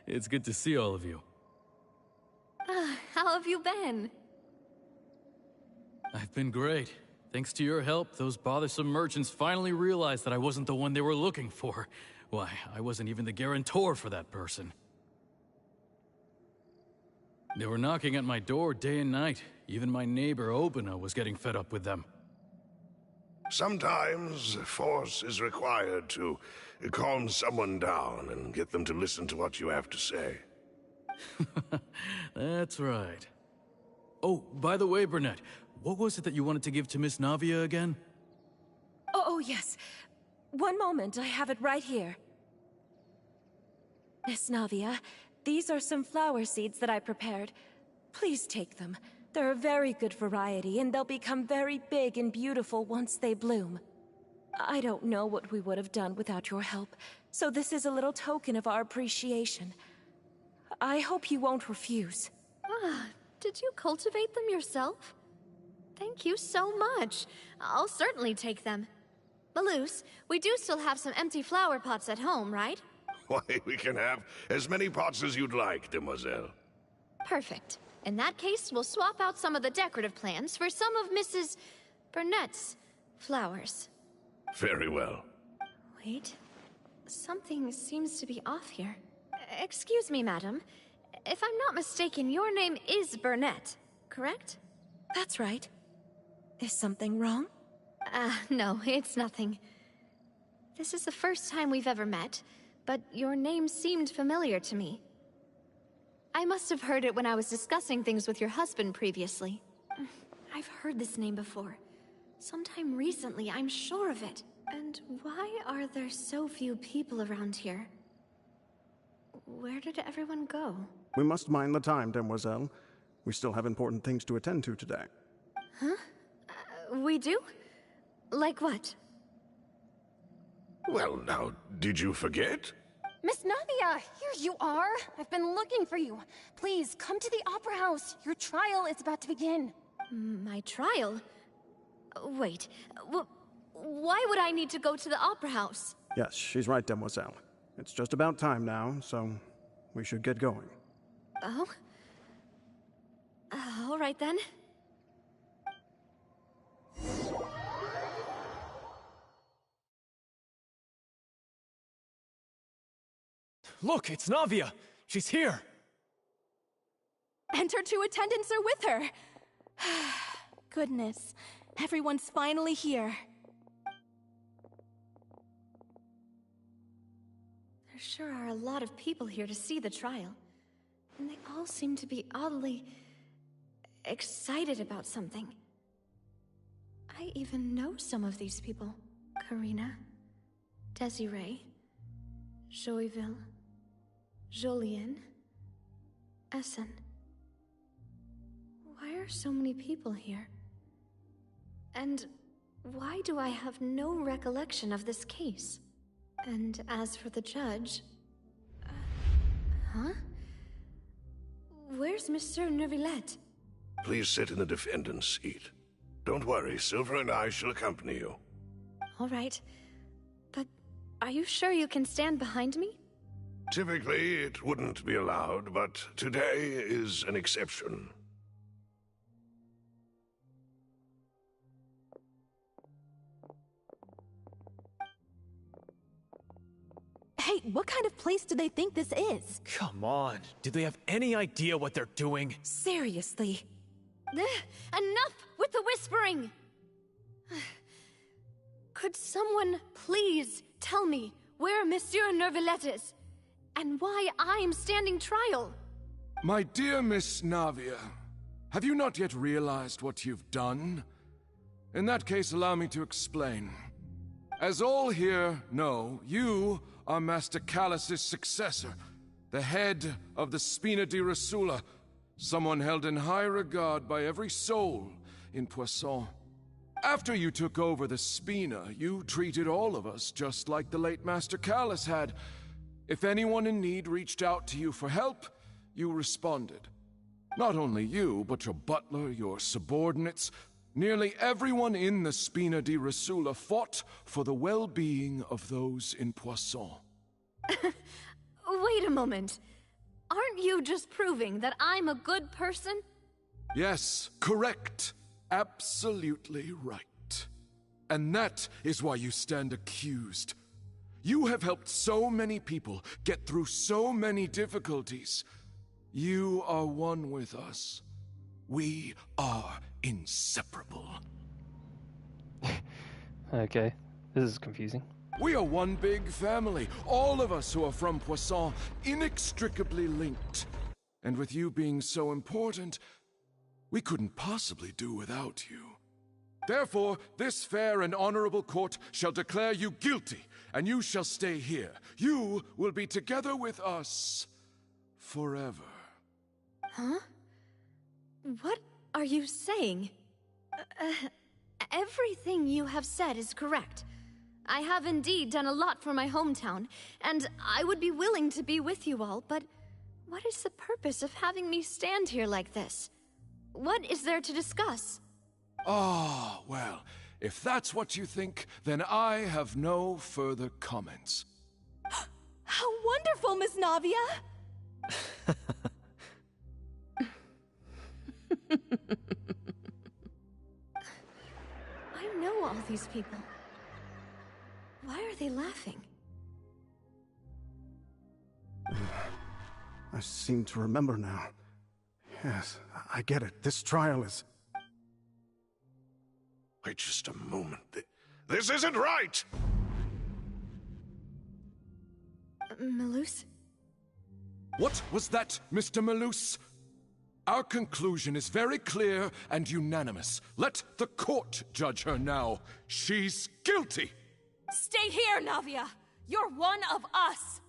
[SPEAKER 11] It's good to see all of you.
[SPEAKER 6] How have you been?
[SPEAKER 11] I've been great. Thanks to your help, those bothersome merchants finally realized that I wasn't the one they were looking for. Why, I wasn't even the guarantor for that person. They were knocking at my door day and night. Even my neighbor, Obina, was getting fed up with them.
[SPEAKER 12] Sometimes force is required to calm someone down and get them to listen to what you have to say.
[SPEAKER 11] That's right. Oh, by the way, Burnett, what was it that you wanted to give to Miss Navia again?
[SPEAKER 16] Oh, yes. One moment, I have it right here. Miss Navia, these are some flower seeds that I prepared. Please take them. They're a very good variety, and they'll become very big and beautiful once they bloom. I don't know what we would have done without your help, so this is a little token of our appreciation. I hope you won't refuse.
[SPEAKER 6] Ah, did you cultivate them yourself? Thank you so much. I'll certainly take them. Malus, we do still have some empty flower pots at home, right?
[SPEAKER 12] Why, we can have as many pots as you'd like, Demoiselle.
[SPEAKER 6] Perfect. In that case, we'll swap out some of the decorative plants for some of Mrs. Burnett's flowers.
[SPEAKER 12] Very well.
[SPEAKER 6] Wait. Something seems to be off here. Excuse me, madam. If I'm not mistaken, your name is Burnett, correct?
[SPEAKER 16] That's right. Is something wrong?
[SPEAKER 6] No, it's nothing. This is the first time we've ever met, but your name seemed familiar to me. I must have heard it when I was discussing things with your husband previously. I've heard this name before. Sometime recently, I'm sure of it. And why are there so few people around here? Where did everyone go?
[SPEAKER 13] We must mind the time, demoiselle. We still have important things to attend to today.
[SPEAKER 6] Huh? We do? Like what?
[SPEAKER 12] Well, now, did you forget?
[SPEAKER 2] Miss Navia, here you are. I've been looking for you. Please, come to the Opera House. Your trial is about to begin.
[SPEAKER 6] My trial? Wait, why would I need to go to the Opera House?
[SPEAKER 13] Yes, she's right, demoiselle. It's just about time now, so we should get going.
[SPEAKER 6] Oh? All right then.
[SPEAKER 11] Look, it's Navia! She's here!
[SPEAKER 16] And her two attendants are with her! Goodness, everyone's finally here.
[SPEAKER 6] There sure are a lot of people here to see the trial. And they all seem to be oddly excited about something. I even know some of these people. Karina, Desiree, Joyville, Jolien, Essen. Why are so many people here? And why do I have no recollection of this case? And as for the judge... huh? Where's Monsieur Neuvillette?
[SPEAKER 12] Please sit in the defendant's seat. Don't worry, Silver and I shall accompany you.
[SPEAKER 6] All right. But are you sure you can stand behind me?
[SPEAKER 12] Typically, it wouldn't be allowed, but today is an exception.
[SPEAKER 16] Hey, what kind of place do they think this is?
[SPEAKER 11] Come on, do they have any idea what they're doing?
[SPEAKER 16] Seriously.
[SPEAKER 6] Enough with the whispering! Could someone please tell me where Monsieur Neuvillette is? And why I'm standing trial?
[SPEAKER 8] My dear Miss Navia, have you not yet realized what you've done? In that case, allow me to explain. As all here know, you are Master Callus's successor, the head of the Spina di Rosula, someone held in high regard by every soul in Poisson. After you took over the Spina, you treated all of us just like the late Master Callus had. If anyone in need reached out to you for help, you responded. Not only you, but your butler, your subordinates, nearly everyone in the Spina di Rosula fought for the well-being of those in Poisson.
[SPEAKER 6] Wait a moment. Aren't you just proving that I'm a good person?
[SPEAKER 8] Yes, correct. Absolutely right. And that is why you stand accused. You have helped so many people get through so many difficulties. You are one with us. We are inseparable.
[SPEAKER 3] Okay, this is confusing.
[SPEAKER 8] We are one big family, all of us who are from Poisson, inextricably linked. And with you being so important, we couldn't possibly do without you. Therefore, this fair and honorable court shall declare you guilty, and you shall stay here. You will be together with us forever.
[SPEAKER 6] Huh? What are you saying? Everything you have said is correct. I have indeed done a lot for my hometown, and I would be willing to be with you all, but what is the purpose of having me stand here like this? What is there to discuss?
[SPEAKER 8] Ah, well, if that's what you think, then I have no further comments.
[SPEAKER 16] How wonderful, Miss Navia!
[SPEAKER 6] I know all these people. Why are they laughing?
[SPEAKER 13] I seem to remember now. Yes, I get it. This trial is...
[SPEAKER 12] Wait just a moment. This isn't right!
[SPEAKER 6] Malus?
[SPEAKER 8] What was that, Mr. Malus? Our conclusion is very clear and unanimous. Let the court judge her now. She's guilty!
[SPEAKER 16] Stay here, Navia! You're one of us!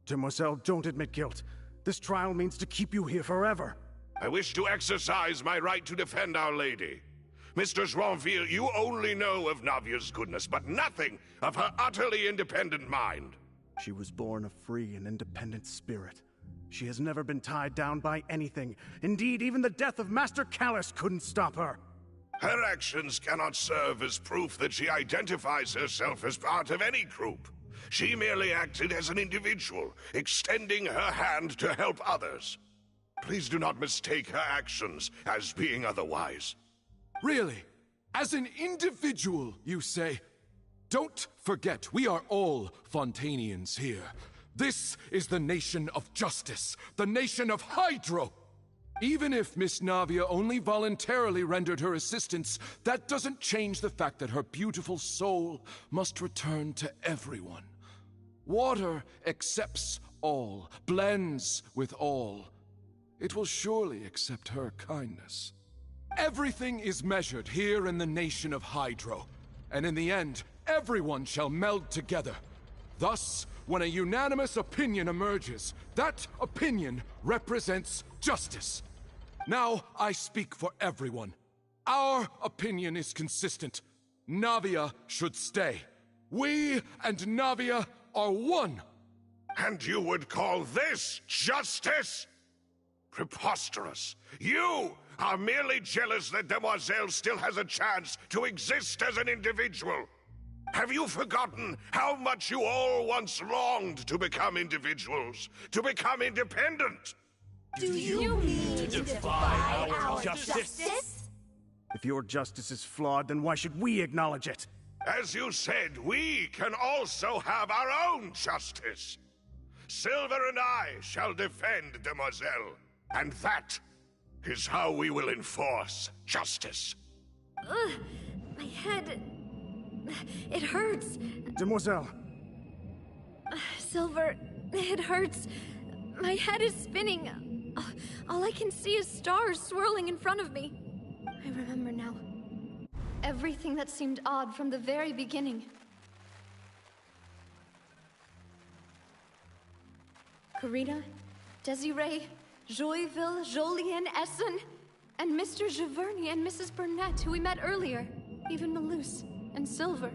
[SPEAKER 13] Demoiselle, don't admit guilt. This trial means to keep you here forever.
[SPEAKER 12] I wish to exercise my right to defend Our Lady. Mr. Joinville, you only know of Navia's goodness, but nothing of her utterly independent mind.
[SPEAKER 13] She was born a free and independent spirit. She has never been tied down by anything. Indeed, even the death of Master Callus couldn't stop her.
[SPEAKER 12] Her actions cannot serve as proof that she identifies herself as part of any group. She merely acted as an individual, extending her hand to help others. Please do not mistake her actions as being otherwise.
[SPEAKER 8] Really? As an individual, you say? Don't forget, we are all Fontanians here. This is the nation of justice, the nation of Hydro. Even if Miss Navia only voluntarily rendered her assistance, that doesn't change the fact that her beautiful soul must return to everyone. Water accepts all, blends with all. It will surely accept her kindness. Everything is measured here in the nation of Hydro, and in the end, everyone shall meld together. Thus, when a unanimous opinion emerges, that opinion represents justice. Now I speak for everyone. Our opinion is consistent. Navia should stay. We and Navia are one.
[SPEAKER 12] And you would call this justice? Preposterous. You are merely jealous that Demoiselle still has a chance to exist as an individual. Have you forgotten how much you all once longed to become individuals, to become independent?
[SPEAKER 15] Do you mean to defy our justice?
[SPEAKER 13] If your justice is flawed, then why should we acknowledge it?
[SPEAKER 12] As you said, we can also have our own justice. Silver and I shall defend Demoiselle, and that is how we will enforce justice.
[SPEAKER 6] Ugh, my head... it hurts.
[SPEAKER 13] Demoiselle.
[SPEAKER 6] Silver, it hurts. My head is spinning. All I can see is stars swirling in front of me. I remember now. Everything that seemed odd from the very beginning. Karina, Desiree, Joyville, Jolien, Essen, and Mr. Giverny and Mrs. Burnett, who we met earlier. Even Malus and Silver.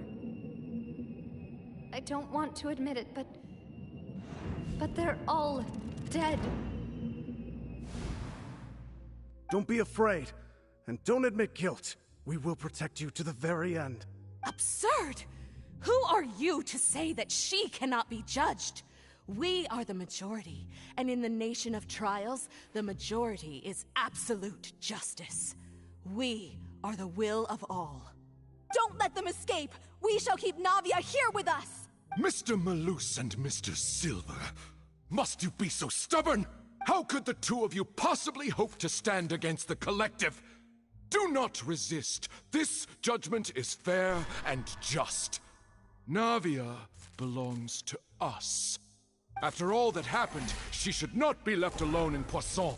[SPEAKER 6] I don't want to admit it, but they're all dead.
[SPEAKER 13] Don't be afraid, and don't admit guilt. We will protect you to the very end.
[SPEAKER 17] Absurd! Who are you to say that she cannot be judged? We are the majority, and in the nation of trials, the majority is absolute justice. We are the will of all.
[SPEAKER 16] Don't let them escape! We shall keep Navia here with us!
[SPEAKER 8] Mr. Malus and Mr. Silver, must you be so stubborn? How could the two of you possibly hope to stand against the collective? Do not resist. This judgment is fair and just. Navia belongs to us. After all that happened, she should not be left alone in Poisson.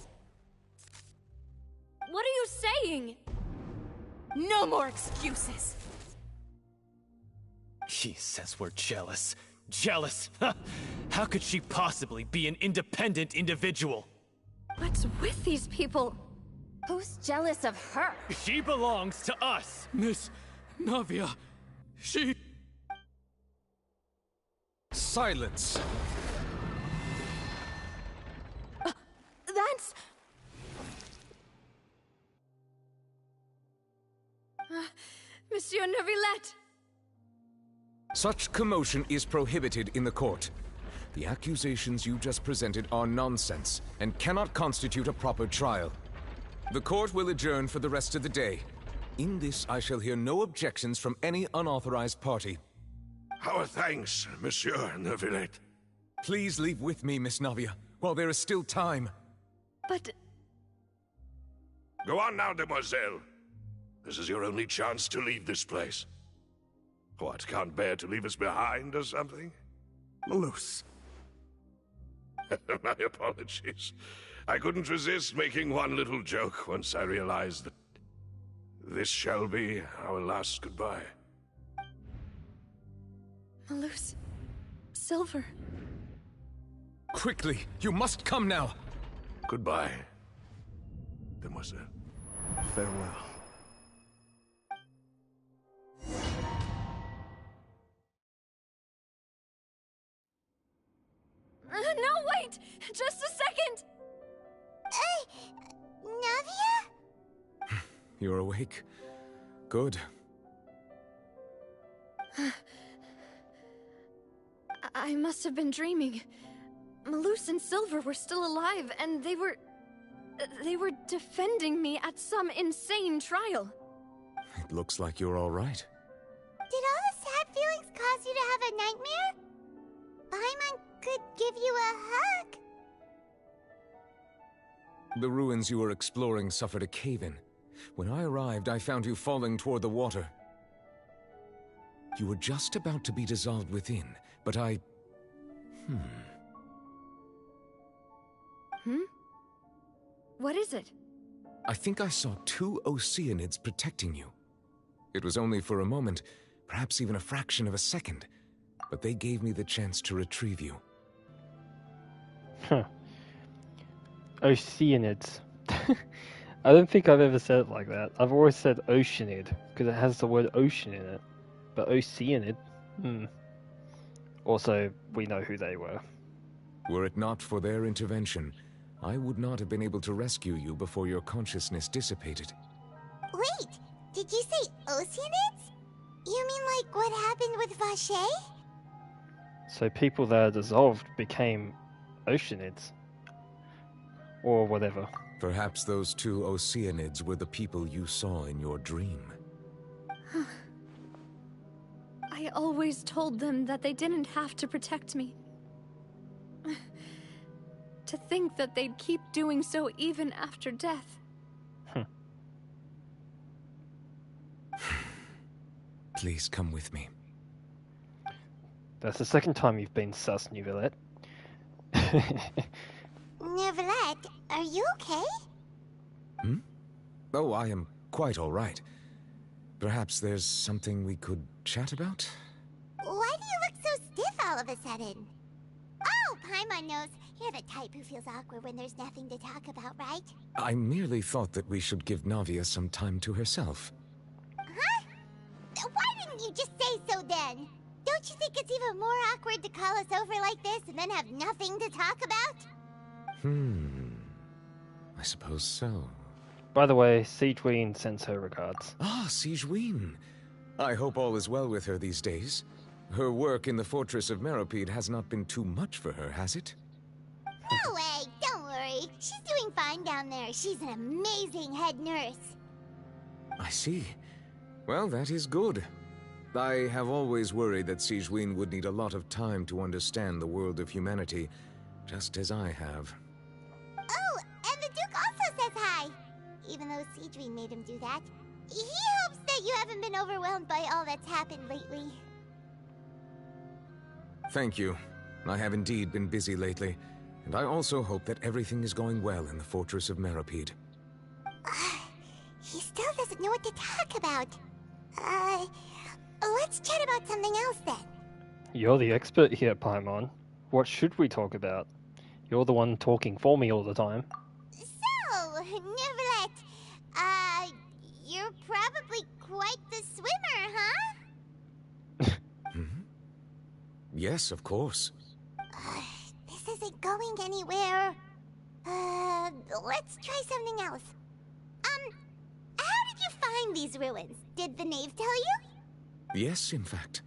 [SPEAKER 6] What are you saying?
[SPEAKER 17] No more excuses!
[SPEAKER 18] She says we're jealous. Jealous? How could she possibly be an independent individual?
[SPEAKER 6] What's with these people?
[SPEAKER 2] Who's jealous of her?
[SPEAKER 18] She belongs to us!
[SPEAKER 11] Miss Navia, she...
[SPEAKER 7] Silence!
[SPEAKER 16] That's...
[SPEAKER 6] Monsieur Neuvillette!
[SPEAKER 7] Such commotion is prohibited in the court. The accusations you just presented are nonsense and cannot constitute a proper trial. The court will adjourn for the rest of the day. In this, I shall hear no objections from any unauthorized party.
[SPEAKER 12] Our thanks, Monsieur Neuvillette.
[SPEAKER 7] Please leave with me, Miss Navia. while there is still time.
[SPEAKER 6] But...
[SPEAKER 12] Go on now, demoiselle. This is your only chance to leave this place. What, can't bear to leave us behind or something?
[SPEAKER 13] Malus.
[SPEAKER 12] My apologies. I couldn't resist making one little joke once I realized that this shall be our last goodbye.
[SPEAKER 6] Malus... Silver...
[SPEAKER 7] Quickly, you must come now!
[SPEAKER 12] Goodbye, demoiselle.
[SPEAKER 13] Farewell.
[SPEAKER 6] No, wait! Just a second!
[SPEAKER 1] Navia?
[SPEAKER 7] You're awake. Good.
[SPEAKER 6] I must have been dreaming. Malus and Silver were still alive, and they were defending me at some insane trial.
[SPEAKER 7] It looks like you're all right.
[SPEAKER 1] Did all the sad feelings cause you to have a nightmare? Paimon could give you a hug.
[SPEAKER 7] The ruins you were exploring suffered a cave-in. When I arrived, I found you falling toward the water. You were just about to be dissolved within, but I...
[SPEAKER 6] What is it?
[SPEAKER 7] I think I saw 2 Oceanids protecting you. It was only for a moment, perhaps even a fraction of a second, but they gave me the chance to retrieve you.
[SPEAKER 3] Huh. Oceanids. I don't think I've ever said it like that. I've always said Oceanid, because it has the word ocean in it. But Oceanid? Also, we know who they were.
[SPEAKER 7] Were it not for their intervention, I would not have been able to rescue you before your consciousness dissipated.
[SPEAKER 1] Wait, did you say Oceanids? You mean like what happened with Vache?
[SPEAKER 3] So people that are dissolved became Oceanids. Or whatever.
[SPEAKER 7] Perhaps those 2 Oceanids were the people you saw in your dream.
[SPEAKER 6] I always told them that they didn't have to protect me. To think that they'd keep doing so even after death.
[SPEAKER 7] Please come with me.
[SPEAKER 3] That's the second time you've been sus, Neuvillette.
[SPEAKER 1] Neuvillette, are you okay?
[SPEAKER 7] Oh, I am quite all right. Perhaps there's something we could chat about?
[SPEAKER 1] Why do you look so stiff all of a sudden? Oh, Paimon knows. You're the type who feels awkward when there's nothing to talk about, right?
[SPEAKER 7] I merely thought that we should give Navia some time to herself.
[SPEAKER 1] Huh? Why didn't you just say so then? Don't you think it's even more awkward to call us over like this and then have nothing to talk about?
[SPEAKER 7] I suppose so.
[SPEAKER 3] By the way, Sigewinne sends her regards.
[SPEAKER 7] Ah, Sigewinne. I hope all is well with her these days. Her work in the Fortress of Meropide has not been too much for her, has it?
[SPEAKER 1] No way, don't worry. She's doing fine down there. She's an amazing head nurse.
[SPEAKER 7] I see. Well, that is good. I have always worried that Sigewinne would need a lot of time to understand the world of humanity, just as I have.
[SPEAKER 1] Oh, and the Duke also says hi. Even though Sigewinne made him do that. He hopes that you haven't been overwhelmed by all that's happened lately.
[SPEAKER 7] Thank you. I have indeed been busy lately, and I also hope that everything is going well in the Fortress of Meropide.
[SPEAKER 1] He still doesn't know what to talk about. Let's chat about something else then.
[SPEAKER 3] You're the expert here, Paimon. What should we talk about? You're the one talking for me all the time.
[SPEAKER 1] So, Neuvillette, you're probably quite the swimmer, huh?
[SPEAKER 7] Yes, of course.
[SPEAKER 1] This isn't going anywhere. Let's try something else. How did you find these ruins? Did the knave tell you?
[SPEAKER 7] Yes, in fact.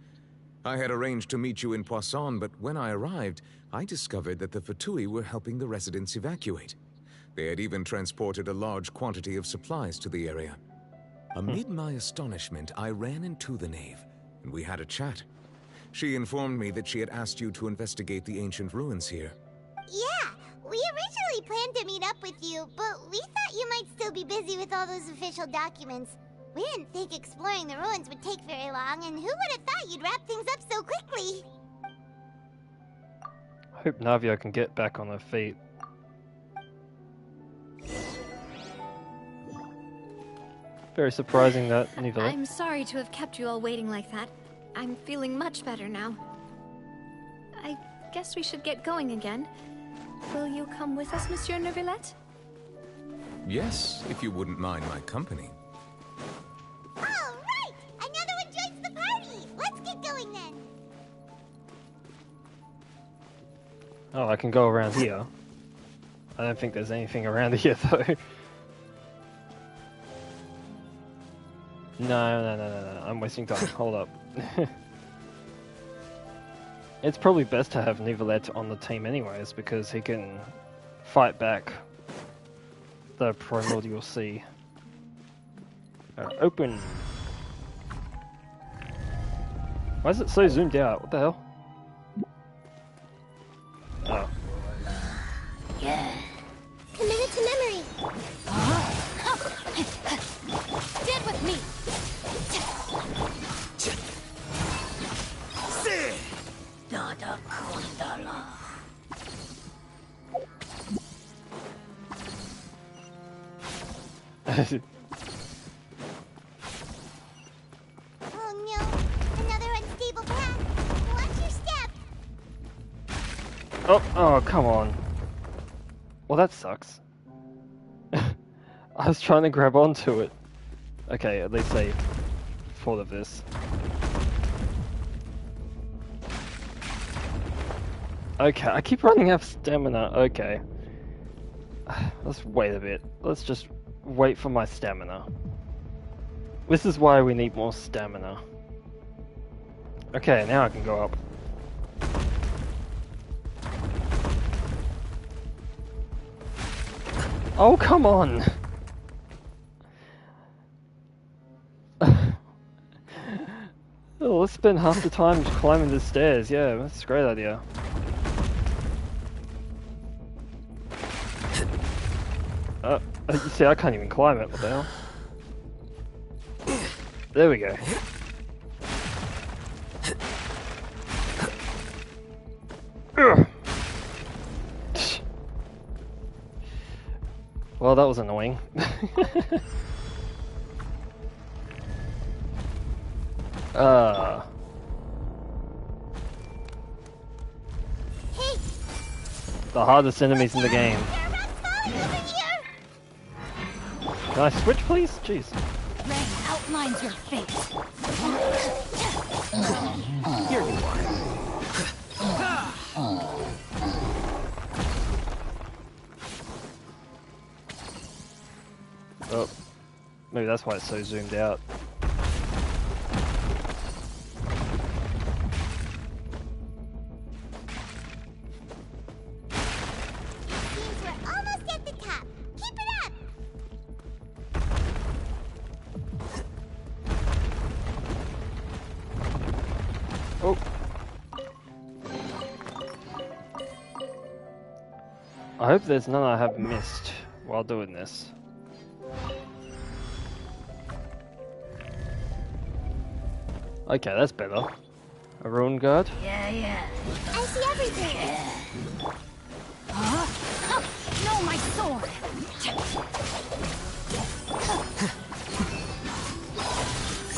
[SPEAKER 7] I had arranged to meet you in Poisson, but when I arrived, I discovered that the Fatui were helping the residents evacuate. They had even transported a large quantity of supplies to the area. Amid my astonishment, I ran into the knave, and we had a chat. She informed me that she had asked you to investigate the ancient ruins here.
[SPEAKER 1] Yeah, we actually planned to meet up with you, but we thought you might still be busy with all those official documents. We didn't think exploring the ruins would take very long, and who would have thought you'd wrap things up so quickly?
[SPEAKER 3] I hope Navia can get back on her feet. Very surprising that Nicolette.
[SPEAKER 6] I'm sorry to have kept you all waiting like that. I'm feeling much better now. I guess we should get going again. Will you come with us, Monsieur Neuvillette?
[SPEAKER 7] Yes, if you wouldn't mind my company.
[SPEAKER 1] All right! Another one joins the party! Let's get going then!
[SPEAKER 3] Oh, I can go around here. I don't think there's anything around here though. No, I'm wasting time. Hold up. It's probably best to have Nicolette on the team anyways, because he can fight back the Primordial Sea. Open! Why is it so zoomed out? What the hell? Oh.
[SPEAKER 1] Yeah. Committed to memory.
[SPEAKER 15] Stand with me. Dada Kundala.
[SPEAKER 1] Oh no, another unstable path. Watch your step.
[SPEAKER 3] Oh, come on. Well, that sucks. I was trying to grab onto it. Okay, at least I thought of this. Okay, I keep running out of stamina. Okay. Let's wait a bit. Let's just wait for my stamina. This is why we need more stamina. Okay, now I can go up. Oh, come on! Oh, let's spend half the time just climbing the stairs. Yeah, that's a great idea. You see, I can't even climb it. What the hell? There we go. Ugh. Well, that was annoying. The hardest enemies in the game. Can I switch, please? Jeez.
[SPEAKER 15] Rain outlines your fate.
[SPEAKER 18] Here you are.
[SPEAKER 3] Oh, maybe that's why it's so zoomed out.
[SPEAKER 1] Seems we're almost at the top. Keep it up!
[SPEAKER 3] Oh. I hope there's none I have missed while doing this. Okay, that's better. A ruin guard?
[SPEAKER 15] Yeah.
[SPEAKER 1] I see everything.
[SPEAKER 15] No, my sword.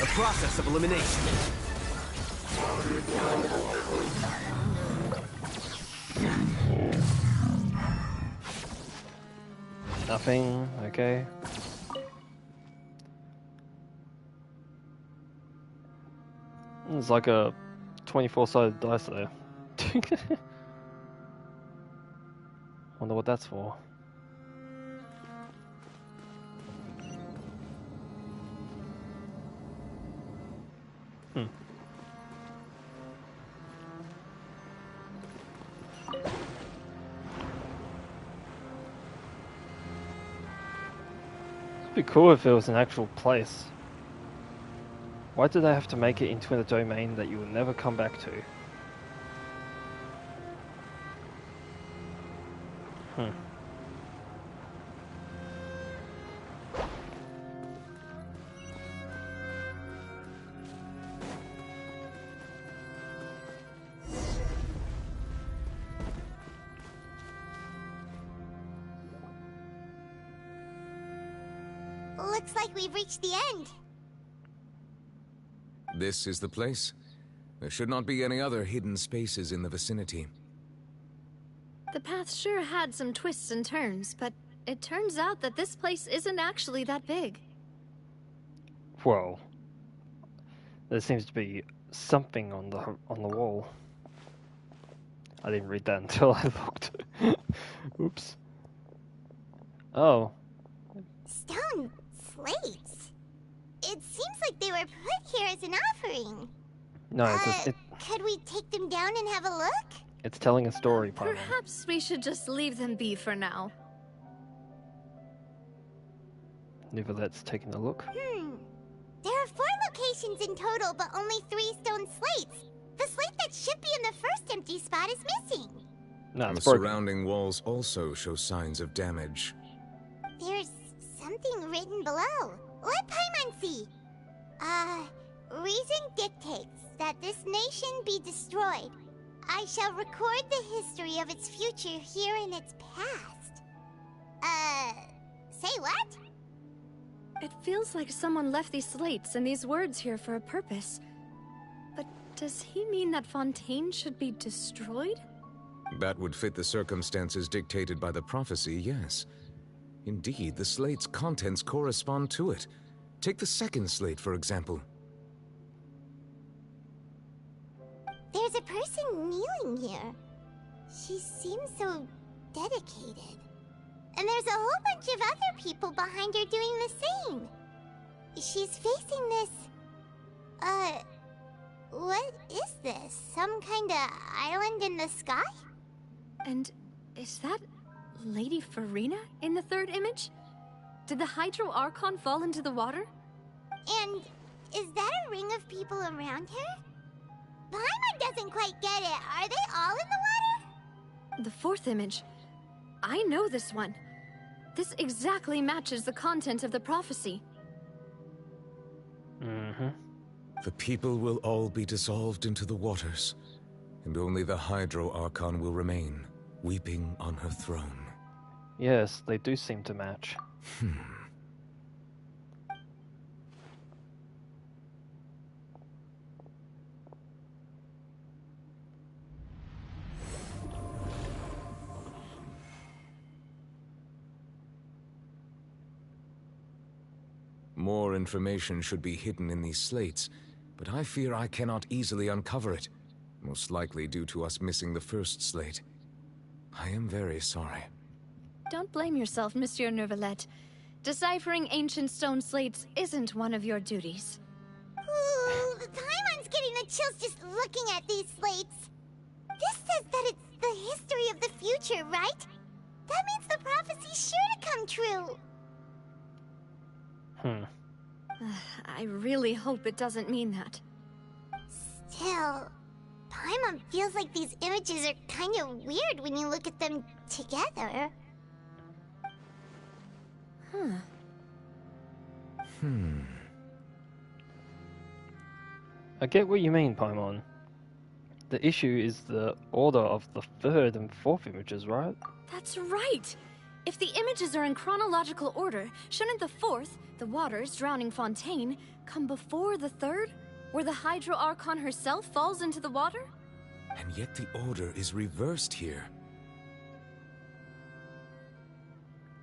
[SPEAKER 18] A process of elimination.
[SPEAKER 3] Nothing, okay. It's like a 24-sided dice there. Wonder what that's for. It'd be cool if it was an actual place. Why did they have to make it into a domain that you will never come back to?
[SPEAKER 1] Looks like we've reached the end.
[SPEAKER 7] This is the place. There should not be any other hidden spaces in the vicinity.
[SPEAKER 6] The path sure had some twists and turns, but it turns out that this place isn't actually that big.
[SPEAKER 3] Well, there seems to be something on the wall. I didn't read that until I looked. Oops. Oh.
[SPEAKER 1] Stone slates. It seems like they were put here as an offering.
[SPEAKER 3] No,
[SPEAKER 1] could we take them down and have a look?
[SPEAKER 3] It's telling a story, Paimon.
[SPEAKER 6] Perhaps we should just leave them be for now.
[SPEAKER 3] Nivelette's taking a look.
[SPEAKER 1] There are 4 locations in total, but only 3 stone slates. The slate that should be in the first empty spot is missing.
[SPEAKER 3] No,
[SPEAKER 7] the
[SPEAKER 3] it's broken.
[SPEAKER 7] surrounding walls also show signs of damage.
[SPEAKER 1] There's something written below. Let Paimon see. Reason dictates that this nation be destroyed. I shall record the history of its future here in its past. Say what?
[SPEAKER 6] It feels like someone left these slates and these words here for a purpose. But does he mean that Fontaine should be destroyed?
[SPEAKER 7] That would fit the circumstances dictated by the prophecy, yes. Indeed, the slate's contents correspond to it. Take the second slate, for example.
[SPEAKER 1] There's a person kneeling here. She seems so dedicated. And there's a whole bunch of other people behind her doing the same. She's facing this... what is this? Some kind of island in the sky?
[SPEAKER 6] And is that Lady Furina in the third image? Did the Hydro Archon fall into the water?
[SPEAKER 1] And is that a ring of people around her? Paimon doesn't quite get it. Are they all in the water?
[SPEAKER 6] The fourth image. I know this one. This exactly matches the content of the prophecy.
[SPEAKER 7] The people will all be dissolved into the waters, and only the Hydro Archon will remain, weeping on her throne.
[SPEAKER 3] Yes, they do seem to match.
[SPEAKER 7] More information should be hidden in these slates, but I fear I cannot easily uncover it, most likely due to us missing the first slate. I am very sorry.
[SPEAKER 6] Don't blame yourself, Monsieur Neuvillette. Deciphering ancient stone slates isn't one of your duties.
[SPEAKER 1] Ooh, Paimon's getting the chills just looking at these slates. This says that it's the history of the future, right? That means the prophecy's sure to come true.
[SPEAKER 6] I really hope it doesn't mean that.
[SPEAKER 1] Still, Paimon feels like these images are kind of weird when you look at them together.
[SPEAKER 3] I get what you mean, Paimon. The issue is the order of the third and fourth images, right?
[SPEAKER 6] That's right! If the images are in chronological order, shouldn't the fourth, the waters drowning Fontaine, come before the third, where the Hydro Archon herself falls into the water?
[SPEAKER 7] And yet the order is reversed here.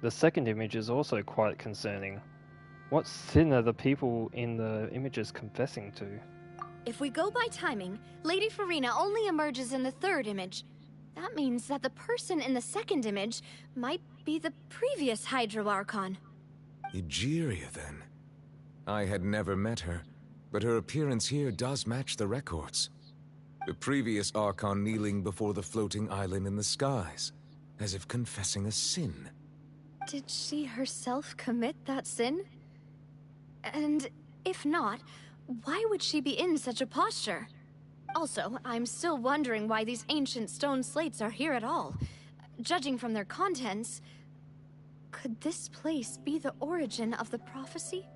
[SPEAKER 3] The second image is also quite concerning. What sin are the people in the images confessing to?
[SPEAKER 6] If we go by timing, Lady Furina only emerges in the third image. That means that the person in the second image might be the previous Hydro Archon.
[SPEAKER 7] Egeria, then. I had never met her, but her appearance here does match the records. The previous Archon kneeling before the floating island in the skies, as if confessing a sin.
[SPEAKER 6] Did she herself commit that sin? And if not, why would she be in such a posture? Also, I'm still wondering why these ancient stone slates are here at all. Judging from their contents, could this place be the origin of the prophecy?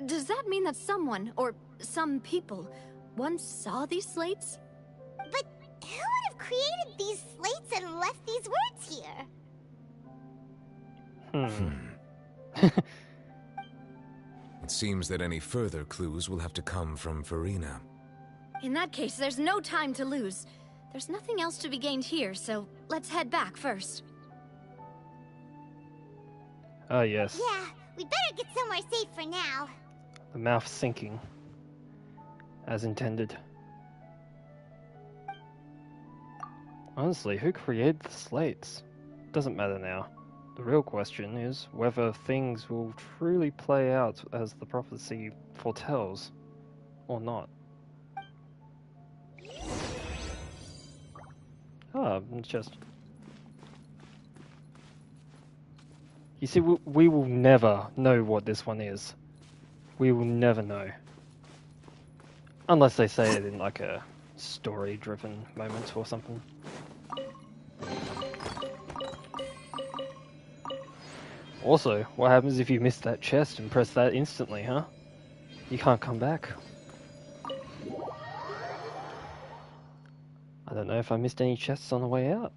[SPEAKER 6] Does that mean that someone, or some people, once saw these slates?
[SPEAKER 1] But who would have created these slates and left these words here?
[SPEAKER 7] It seems that any further clues will have to come from Furina.
[SPEAKER 6] In that case, there's no time to lose. There's nothing else to be gained here, so let's head back first.
[SPEAKER 3] Ah, yes.
[SPEAKER 1] Yeah, we better get somewhere safe for now.
[SPEAKER 3] The mouth sinking. As intended. Honestly, who created the slates? Doesn't matter now. The real question is whether things will truly play out as the prophecy foretells, or not. Ah, it's just... You see, we will never know what this one is. We will never know. Unless they say it in like a story-driven moment or something. Also, what happens if you miss that chest and press that instantly, huh? You can't come back. I don't know if I missed any chests on the way out.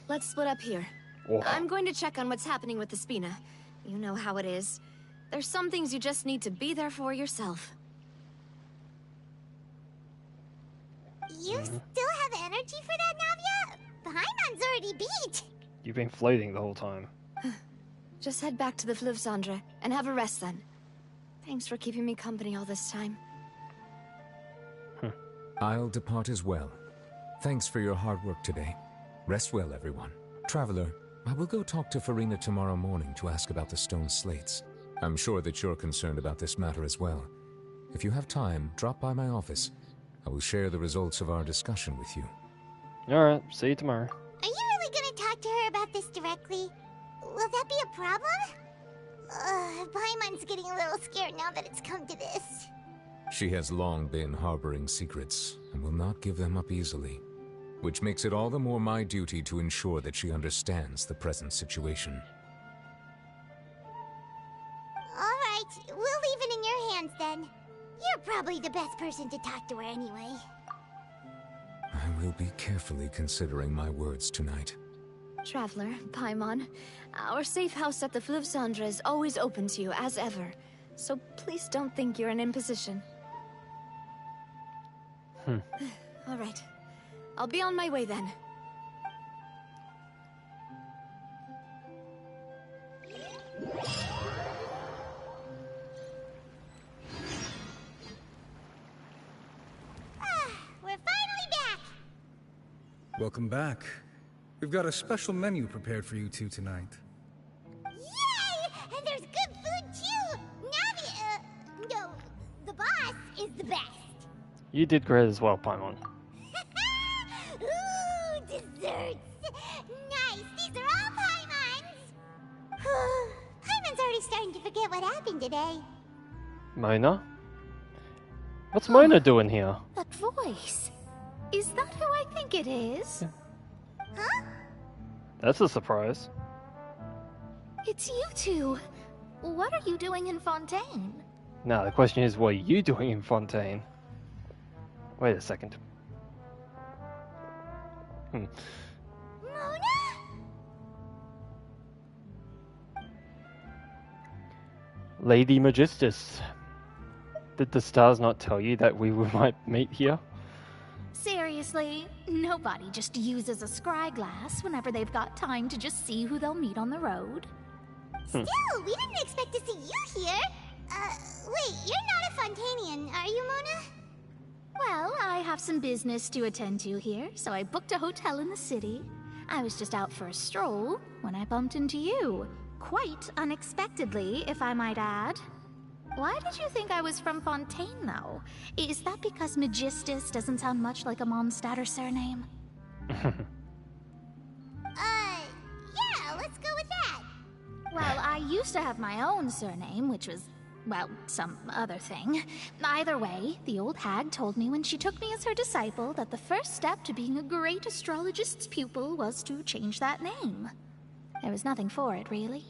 [SPEAKER 6] Let's split up here.
[SPEAKER 3] Oh.
[SPEAKER 6] I'm going to check on what's happening with the Spina. You know how it is. There's some things you just need to be there for yourself.
[SPEAKER 1] You still have energy for that, Navia? Paimon's already beat.
[SPEAKER 3] You've been floating the whole time.
[SPEAKER 6] Just head back to the Fleuve Cendre and have a rest then. Thanks for keeping me company all this time.
[SPEAKER 7] I'll depart as well. Thanks for your hard work today. Rest well, everyone. Traveler, I will go talk to Furina tomorrow morning to ask about the stone slates. I'm sure that you're concerned about this matter as well. If you have time, drop by my office. I will share the results of our discussion with you.
[SPEAKER 3] Alright, see you tomorrow.
[SPEAKER 1] Are you really gonna talk to her about this directly? Will that be a problem? Paimon's getting a little scared now that it's come to this.
[SPEAKER 7] She has long been harboring secrets, and will not give them up easily. Which makes it all the more my duty to ensure that she understands the present situation.
[SPEAKER 1] Alright, we'll leave it in your hands then. You're probably the best person to talk to her anyway.
[SPEAKER 7] I will be carefully considering my words tonight.
[SPEAKER 6] Traveler, Paimon, our safe house at the Fleuve Cendre is always open to you as ever. So please don't think you're an imposition. Alright. I'll be on my way then.
[SPEAKER 1] We're finally back!
[SPEAKER 19] Welcome back. We've got a special menu prepared for you two tonight.
[SPEAKER 1] Yay! And there's good food too! Navi, no, the boss is the best.
[SPEAKER 3] You did great as well, Paimon.
[SPEAKER 1] Ooh, desserts! Nice, these are all Paimon's! Paimon's already starting to forget what happened today.
[SPEAKER 3] Mona? What's Mona doing here?
[SPEAKER 15] That voice. Is that who I think it is?
[SPEAKER 1] Huh?
[SPEAKER 3] That's a surprise.
[SPEAKER 15] It's you two. What are you doing in Fontaine?
[SPEAKER 3] Now, the question is, what are you doing in Fontaine? Wait a second.
[SPEAKER 1] Mona?
[SPEAKER 3] Lady Magistus. Did the stars not tell you that we might meet here?
[SPEAKER 15] Seriously, nobody just uses a scry glass whenever they've got time to just see who they'll meet on the road.
[SPEAKER 1] Still, we didn't expect to see you here. Wait, you're not a Fontanian, are you, Mona?
[SPEAKER 15] Well, I have some business to attend to here, so I booked a hotel in the city. I was just out for a stroll when I bumped into you. Quite unexpectedly, if I might add. Why did you think I was from Fontaine, though? Is that because Magistus doesn't sound much like a Mondstadt surname?
[SPEAKER 1] Yeah, let's go with that.
[SPEAKER 15] Well, I used to have my own surname, which was, well, some other thing. Either way, the old hag told me when she took me as her disciple that the first step to being a great astrologist's pupil was to change that name. There was nothing for it, really.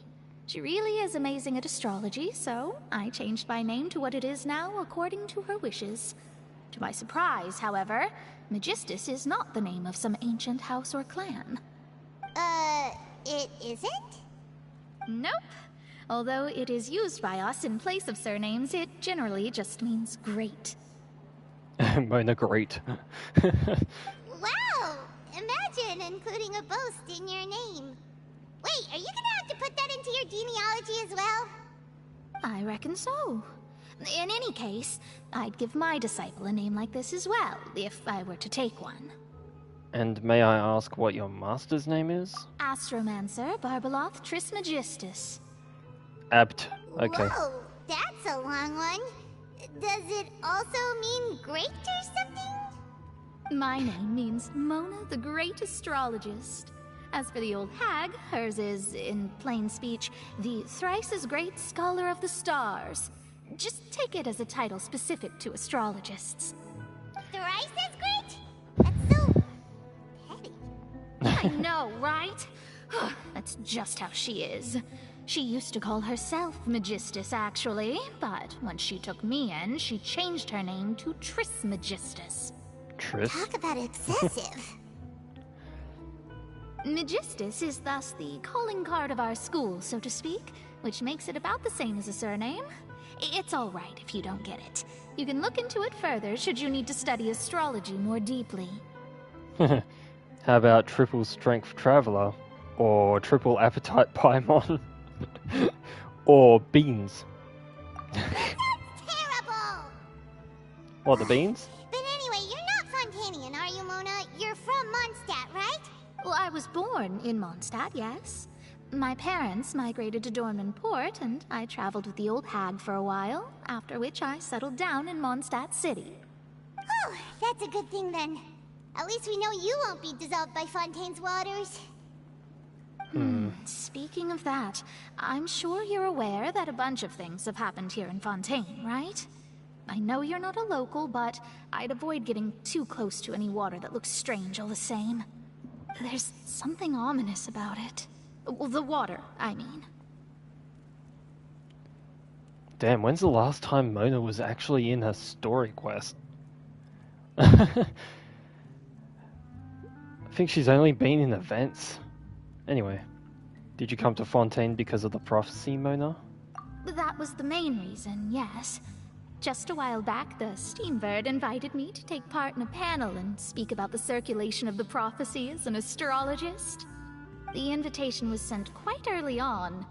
[SPEAKER 15] She really is amazing at astrology, so I changed my name to what it is now according to her wishes. To my surprise, however, Magistus is not the name of some ancient house or clan.
[SPEAKER 1] It isn't?
[SPEAKER 15] Nope. Although it is used by us in place of surnames, it generally just means great.
[SPEAKER 3] Mona great.
[SPEAKER 1] Wow! Imagine including a boast in your name. Wait, are you gonna have to put that into your genealogy as well?
[SPEAKER 15] I reckon so. In any case, I'd give my disciple a name like this as well, if I were to take one.
[SPEAKER 3] And may I ask what your master's name is?
[SPEAKER 15] Astromancer Barbeloth Trismegistus.
[SPEAKER 3] Abt. Okay.
[SPEAKER 1] Whoa, that's a long one. Does it also mean great or something?
[SPEAKER 15] My name means Mona the Great Astrologist. As for the old hag, hers is, in plain speech, the thrice-as-great Scholar of the Stars. Just take it as a title specific to astrologists.
[SPEAKER 1] Thrice as great? That's so petty.
[SPEAKER 15] I know, right? That's just how she is. She used to call herself Magistus, actually, but when she took me in, she changed her name to Trismegistus.
[SPEAKER 3] Tris?
[SPEAKER 1] Talk about excessive.
[SPEAKER 15] Magistus is thus the calling card of our school, so to speak, which makes it about the same as a surname. It's all right if you don't get it. You can look into it further should you need to study astrology more deeply.
[SPEAKER 3] How about triple strength traveler? Or triple appetite paimon? Or beans?
[SPEAKER 1] Terrible!
[SPEAKER 3] What, the beans?
[SPEAKER 1] But anyway, you're not Fontanian, are you, Mona? You're from Mondstadt, right?
[SPEAKER 15] Well, I was born in Mondstadt, yes. My parents migrated to Dornman Port, and I traveled with the old hag for a while, after which I settled down in Mondstadt City.
[SPEAKER 1] Oh, that's a good thing then. At least we know you won't be dissolved by Fontaine's waters.
[SPEAKER 15] Speaking of that, I'm sure you're aware that a bunch of things have happened here in Fontaine, right? I know you're not a local, but I'd avoid getting too close to any water that looks strange all the same. There's something ominous about it. Well, the water, I mean.
[SPEAKER 3] Damn, when's the last time Mona was actually in a story quest? I think she's only been in events. Anyway, did you come to Fontaine because of the prophecy, Mona?
[SPEAKER 15] That was the main reason, yes. Just a while back, the Steambird invited me to take part in a panel and speak about the circulation of the prophecy as an astrologist. The invitation was sent quite early on.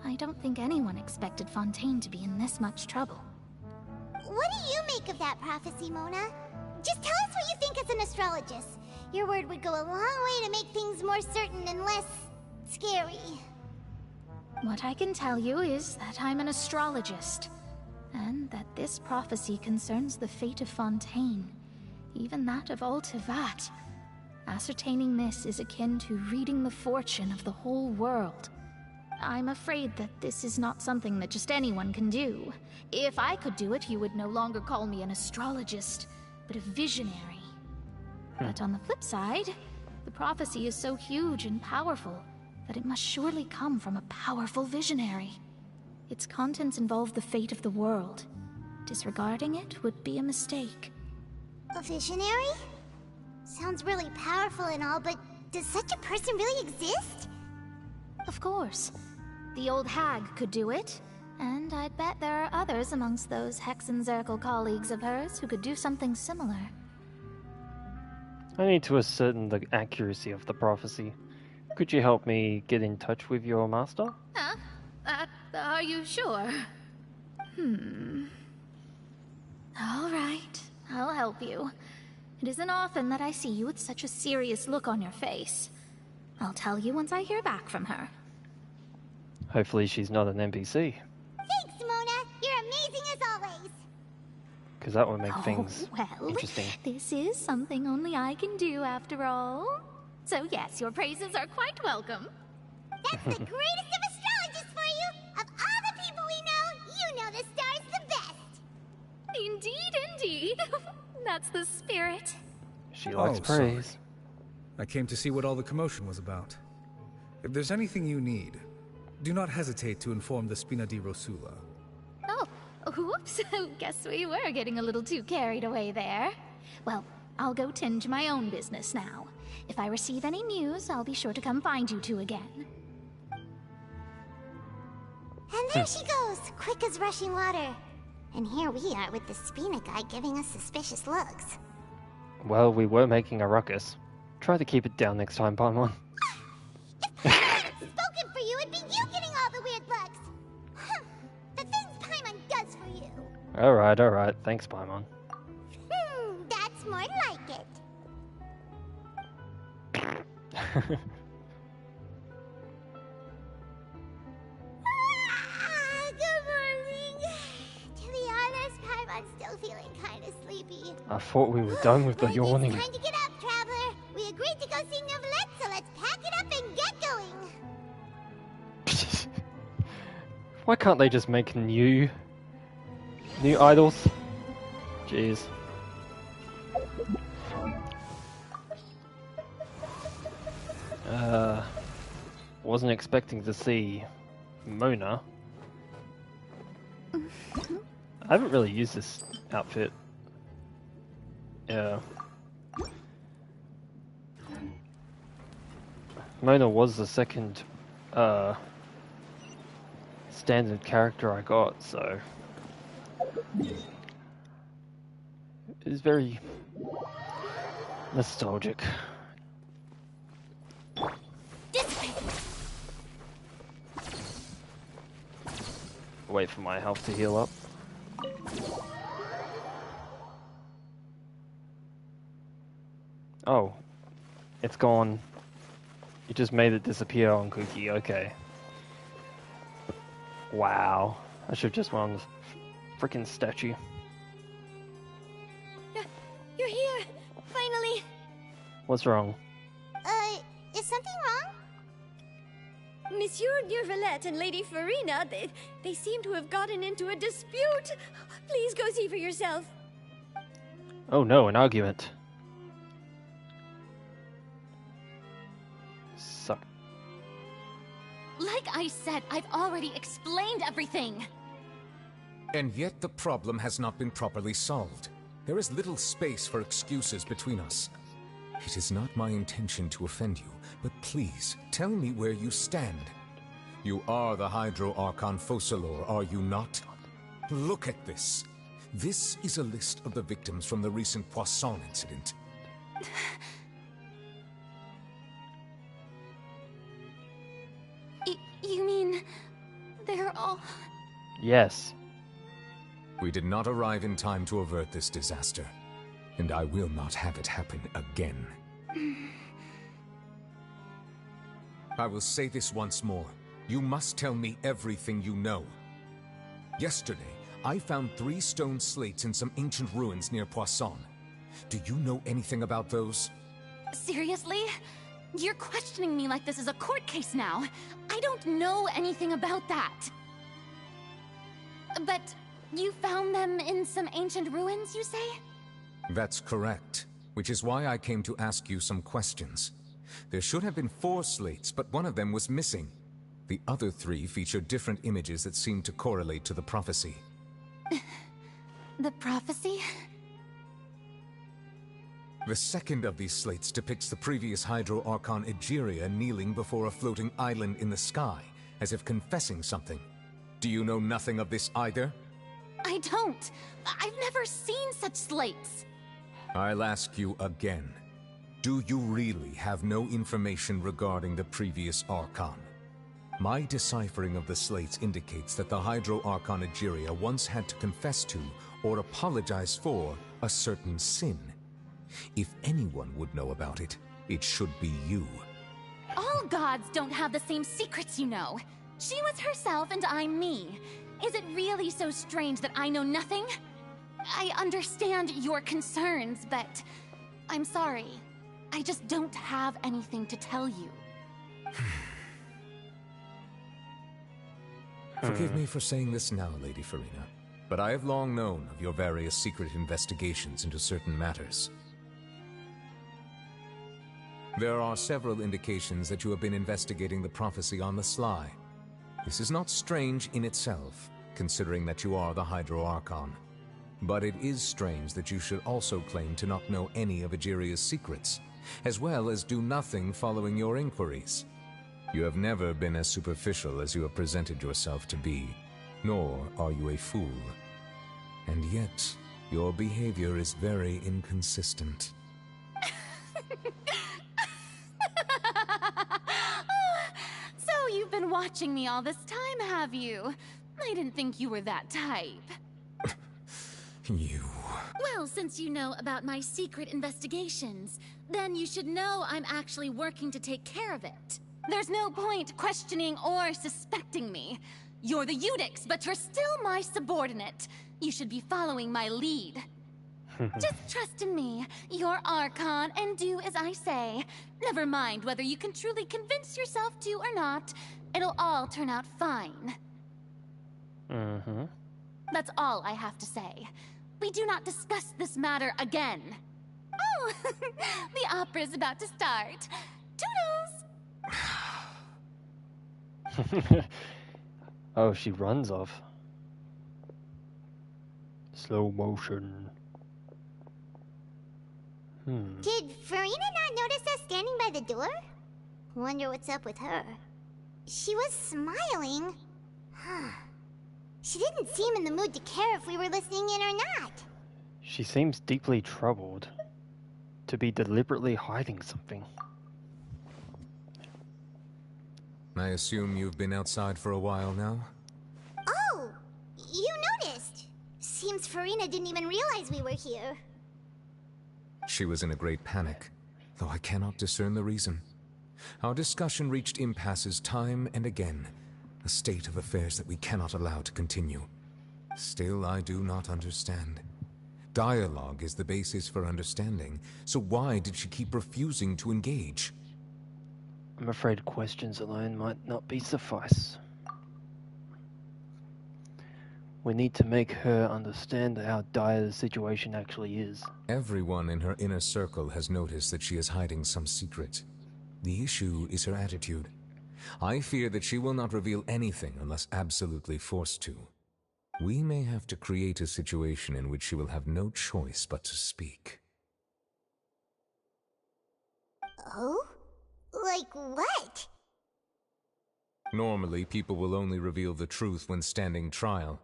[SPEAKER 15] I don't think anyone expected Fontaine to be in this much trouble.
[SPEAKER 1] What do you make of that prophecy, Mona? Just tell us what you think as an astrologist. Your word would go a long way to make things more certain and less scary.
[SPEAKER 15] What I can tell you is that I'm an astrologist, and that this prophecy concerns the fate of Fontaine, even that of all Tevat. Ascertaining this is akin to reading the fortune of the whole world. I'm afraid that this is not something that just anyone can do. If I could do it, you would no longer call me an astrologist, but a visionary. But on the flip side, the prophecy is so huge and powerful that it must surely come from a powerful visionary. Its contents involve the fate of the world. Disregarding it would be a mistake.
[SPEAKER 1] A visionary? Sounds really powerful and all, but does such a person really exist?
[SPEAKER 15] Of course. The old hag could do it, and I'd bet there are others amongst those Hexenzirkel colleagues of hers who could do something similar.
[SPEAKER 3] I need to ascertain the accuracy of the prophecy. Could you help me get in touch with your master?
[SPEAKER 15] Huh? Are you sure? All right, I'll help you. It isn't often that I see you with such a serious look on your face. I'll tell you once I hear back from her.
[SPEAKER 3] Hopefully she's not an NPC,
[SPEAKER 1] Thanks, Mona. You're amazing as always.
[SPEAKER 3] because that would make things
[SPEAKER 15] well,
[SPEAKER 3] interesting.
[SPEAKER 15] This is something only I can do after all. So yes, your praises are quite welcome.
[SPEAKER 1] That's the greatest of astrologists for you. Of all the people we know, you know the star's the best.
[SPEAKER 15] Indeed, indeed. That's the spirit.
[SPEAKER 3] She likes
[SPEAKER 19] sorry.
[SPEAKER 3] praise.
[SPEAKER 19] I came to see what all the commotion was about. If there's anything you need, do not hesitate to inform the Spina di Rosula.
[SPEAKER 15] Oh, whoops. Guess we were getting a little too carried away there. Well, I'll go tend to my own business now. If I receive any news, I'll be sure to come find you two again.
[SPEAKER 1] And there she goes, quick as rushing water. And here we are with the Spina guy giving us suspicious looks.
[SPEAKER 3] Well, we were making a ruckus. Try to keep it down next time, Paimon.
[SPEAKER 1] Spoken for you, it'd be you getting all the weird looks. The things Paimon does for you.
[SPEAKER 3] Alright. Thanks, Paimon.
[SPEAKER 1] That's more like it. Good morning. To be honest, Paimon's still feeling kind of sleepy.
[SPEAKER 3] I thought we were done with the yawning.
[SPEAKER 1] It's time to get up, traveler. We agreed to go see Neuvillette, so let's pack it up and get going.
[SPEAKER 3] Why can't they just make new idols? Jeez. Wasn't expecting to see Mona. I haven't really used this outfit. Yeah. Mona was the second standard character I got, so it's very nostalgic. Wait for my health to heal up. Oh, it's gone. You just made it disappear on Cookie, okay. Wow, I should have just went on this freaking statue.
[SPEAKER 5] You're here, finally.
[SPEAKER 3] What's wrong?
[SPEAKER 1] Is something wrong?
[SPEAKER 5] Monsieur Neuvillette and Lady Furina, they seem to have gotten into a dispute. Please go see for yourself.
[SPEAKER 3] Oh no, an argument. Suck.
[SPEAKER 6] Like I said, I've already explained everything.
[SPEAKER 7] And yet the problem has not been properly solved. There is little space for excuses between us. It is not my intention to offend you, but please, tell me where you stand. You are the Hydro Archon Focalor, are you not? Look at this. This is a list of the victims from the recent Poisson incident.
[SPEAKER 6] You mean... they're all...
[SPEAKER 3] Yes.
[SPEAKER 7] We did not arrive in time to avert this disaster, and I will not have it happen again. I will say this once more. You must tell me everything you know. Yesterday, I found 3 stone slates in some ancient ruins near Poisson. Do you know anything about those?
[SPEAKER 6] Seriously? You're questioning me like this is a court case now. I don't know anything about that. But you found them in some ancient ruins, you say?
[SPEAKER 7] That's correct, which is why I came to ask you some questions. There should have been 4 slates, but one of them was missing. The other 3 feature different images that seem to correlate to the prophecy.
[SPEAKER 6] The prophecy?
[SPEAKER 7] The second of these slates depicts the previous Hydro Archon Egeria kneeling before a floating island in the sky, as if confessing something. Do you know nothing of this either?
[SPEAKER 6] I don't. I've never seen such slates.
[SPEAKER 7] I'll ask you again. Do you really have no information regarding the previous Archon? My deciphering of the slates indicates that the Hydro Archon Egeria once had to confess to, or apologize for, a certain sin. If anyone would know about it, it should be you.
[SPEAKER 6] All gods don't have the same secrets, you know. She was herself and I'm me. Is it really so strange that I know nothing? I understand your concerns, but I'm sorry. I just don't have anything to tell you.
[SPEAKER 7] Forgive me for saying this now, Lady Furina, but I have long known of your various secret investigations into certain matters. There are several indications that you have been investigating the prophecy on the sly. This is not strange in itself, considering that you are the Hydro Archon. But it is strange that you should also claim to not know any of Egeria's secrets, as well as do nothing following your inquiries. You have never been as superficial as you have presented yourself to be, nor are you a fool. And yet, your behavior is very inconsistent.
[SPEAKER 20] So you've been watching me all this time, have you? I didn't think you were that type.
[SPEAKER 7] You...
[SPEAKER 20] Well, since you know about my secret investigations, then you should know I'm actually working to take care of it. There's no point questioning or suspecting me. You're the Eunuchs, but you're still my subordinate. You should be following my lead. Just trust in me. You're Archon, and do as I say. Never mind whether you can truly convince yourself to or not. It'll all turn out fine.
[SPEAKER 3] Mm-hmm.
[SPEAKER 20] That's all I have to say. We do not discuss this matter again. Oh, the opera's about to start. Toodles!
[SPEAKER 3] Oh, she runs off. Slow motion.
[SPEAKER 1] Did Furina not notice us standing by the door? Wonder what's up with her. She was smiling. She didn't seem in the mood to care if we were listening in or not.
[SPEAKER 3] She seems deeply troubled. To be deliberately hiding something.
[SPEAKER 7] I assume you've been outside for a while now?
[SPEAKER 1] Oh! You noticed! Seems Furina didn't even realize we were here.
[SPEAKER 7] She was in a great panic, though I cannot discern the reason. Our discussion reached impasses time and again, a state of affairs that we cannot allow to continue. Still, I do not understand. Dialogue is the basis for understanding, so why did she keep refusing to engage?
[SPEAKER 3] I'm afraid questions alone might not be suffice. We need to make her understand how dire the situation actually is.
[SPEAKER 7] Everyone in her inner circle has noticed that she is hiding some secret. The issue is her attitude. I fear that she will not reveal anything unless absolutely forced to. We may have to create a situation in which she will have no choice but to speak.
[SPEAKER 1] Oh? Like what?
[SPEAKER 7] Normally, people will only reveal the truth when standing trial.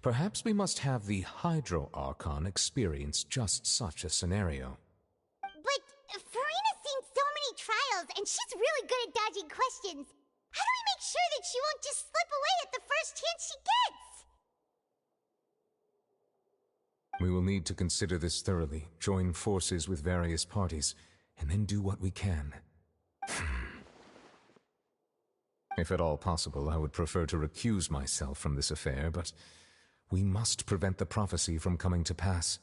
[SPEAKER 7] Perhaps we must have the Hydro Archon experience just such a scenario.
[SPEAKER 1] But Furina's seen so many trials, and she's really good at dodging questions. How do we make sure that she won't just slip away at the first chance she gets?
[SPEAKER 7] We will need to consider this thoroughly, join forces with various parties, and then do what we can. If at all possible, I would prefer to recuse myself from this affair, but we must prevent the prophecy from coming to pass.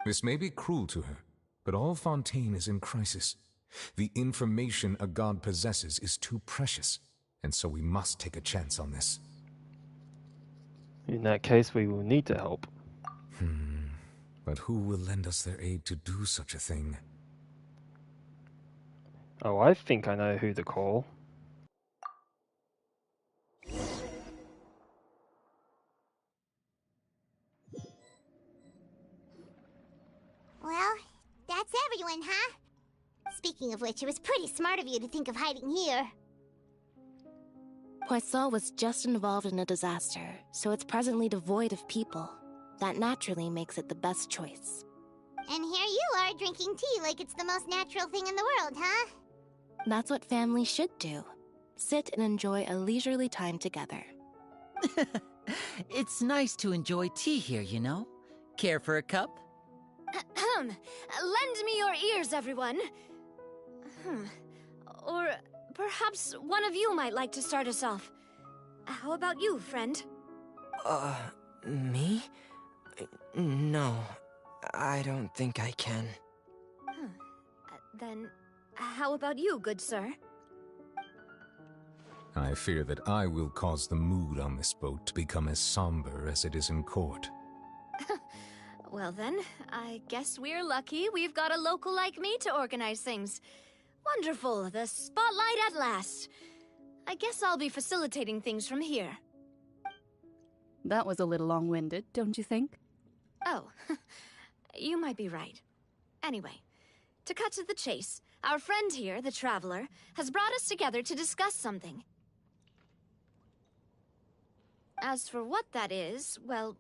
[SPEAKER 7] This may be cruel to her, but all Fontaine is in crisis. The information a god possesses is too precious, and so we must take a chance on this.
[SPEAKER 3] In that case, we will need to help.
[SPEAKER 7] But who will lend us their aid to do such a thing?
[SPEAKER 3] Oh, I think I know who to call.
[SPEAKER 1] Well, that's everyone, huh? Speaking of which, it was pretty smart of you to think of hiding here.
[SPEAKER 21] Poisson was just involved in a disaster, so it's presently devoid of people. That naturally makes it the best choice.
[SPEAKER 1] And here you are drinking tea like it's the most natural thing in the world, huh?
[SPEAKER 21] That's what families should do. Sit and enjoy a leisurely time together.
[SPEAKER 22] It's nice to enjoy tea here, you know? Care for a cup?
[SPEAKER 5] Lend me your ears, everyone. Or perhaps one of you might like to start us off. How about you, friend?
[SPEAKER 23] Me? No, I don't think I can.
[SPEAKER 5] Then, how about you, good sir?
[SPEAKER 7] I fear that I will cause the mood on this boat to become as somber as it is in court.
[SPEAKER 5] Well then, I guess we're lucky we've got a local like me to organize things. Wonderful, the spotlight at last. I guess I'll be facilitating things from here.
[SPEAKER 24] That was a little long-winded, don't you think?
[SPEAKER 5] Oh, you might be right. Anyway, to cut to the chase, Our friend here, the Traveler, has brought us together to discuss something. As for what that is, well,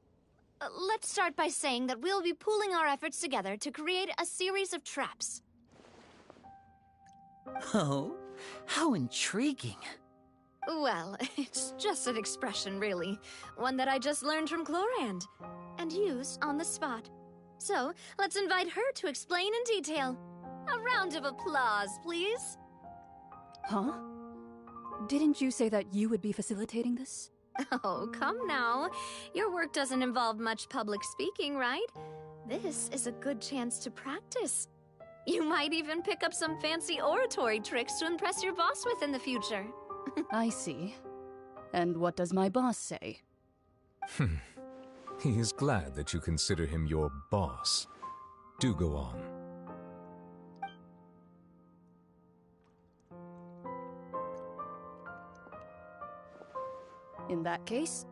[SPEAKER 5] let's start by saying that we'll be pooling our efforts together to create a series of traps.
[SPEAKER 22] Oh, how intriguing.
[SPEAKER 5] Well, it's just an expression, really. One that I just learned from Chlorand, and used on the spot. So, let's invite her to explain in detail. A round of applause, please.
[SPEAKER 24] Huh? Didn't you say that you would be facilitating this?
[SPEAKER 5] Oh, come now. Your work doesn't involve much public speaking, right? This is a good chance to practice. You might even pick up some fancy oratory tricks to impress your boss with in the future.
[SPEAKER 24] I see. And what does my boss say?
[SPEAKER 7] He is glad that you consider him your boss. Do go on.
[SPEAKER 24] In that case,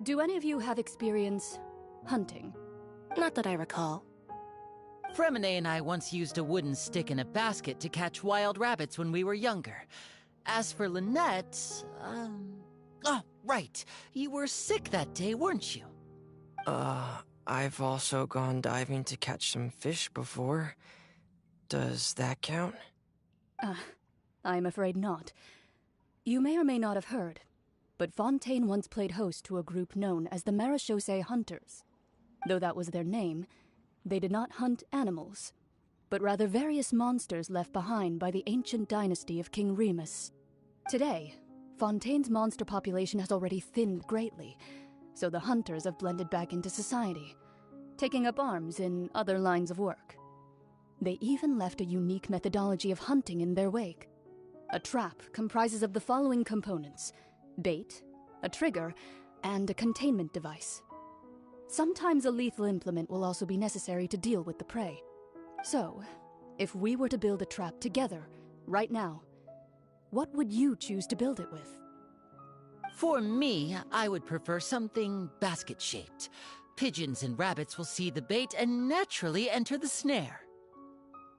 [SPEAKER 24] do any of you have experience hunting?
[SPEAKER 21] Not that I recall.
[SPEAKER 22] Fremine and I once used a wooden stick in a basket to catch wild rabbits when we were younger. As for Lynette, oh, right. You were sick that day, weren't you?
[SPEAKER 23] I've also gone diving to catch some fish before. Does that count?
[SPEAKER 24] I'm afraid not. You may or may not have heard, but Fontaine once played host to a group known as the Marechaussee Hunters. Though that was their name, they did not hunt animals, but rather various monsters left behind by the ancient dynasty of King Remus. Today, Fontaine's monster population has already thinned greatly, so the hunters have blended back into society, taking up arms in other lines of work. They even left a unique methodology of hunting in their wake. A trap comprises of the following components: bait, a trigger, and a containment device. Sometimes a lethal implement will also be necessary to deal with the prey. So, if we were to build a trap together, right now, what would you choose to build it with?
[SPEAKER 22] For me, I would prefer something basket-shaped. Pigeons and rabbits will see the bait and naturally enter the snare.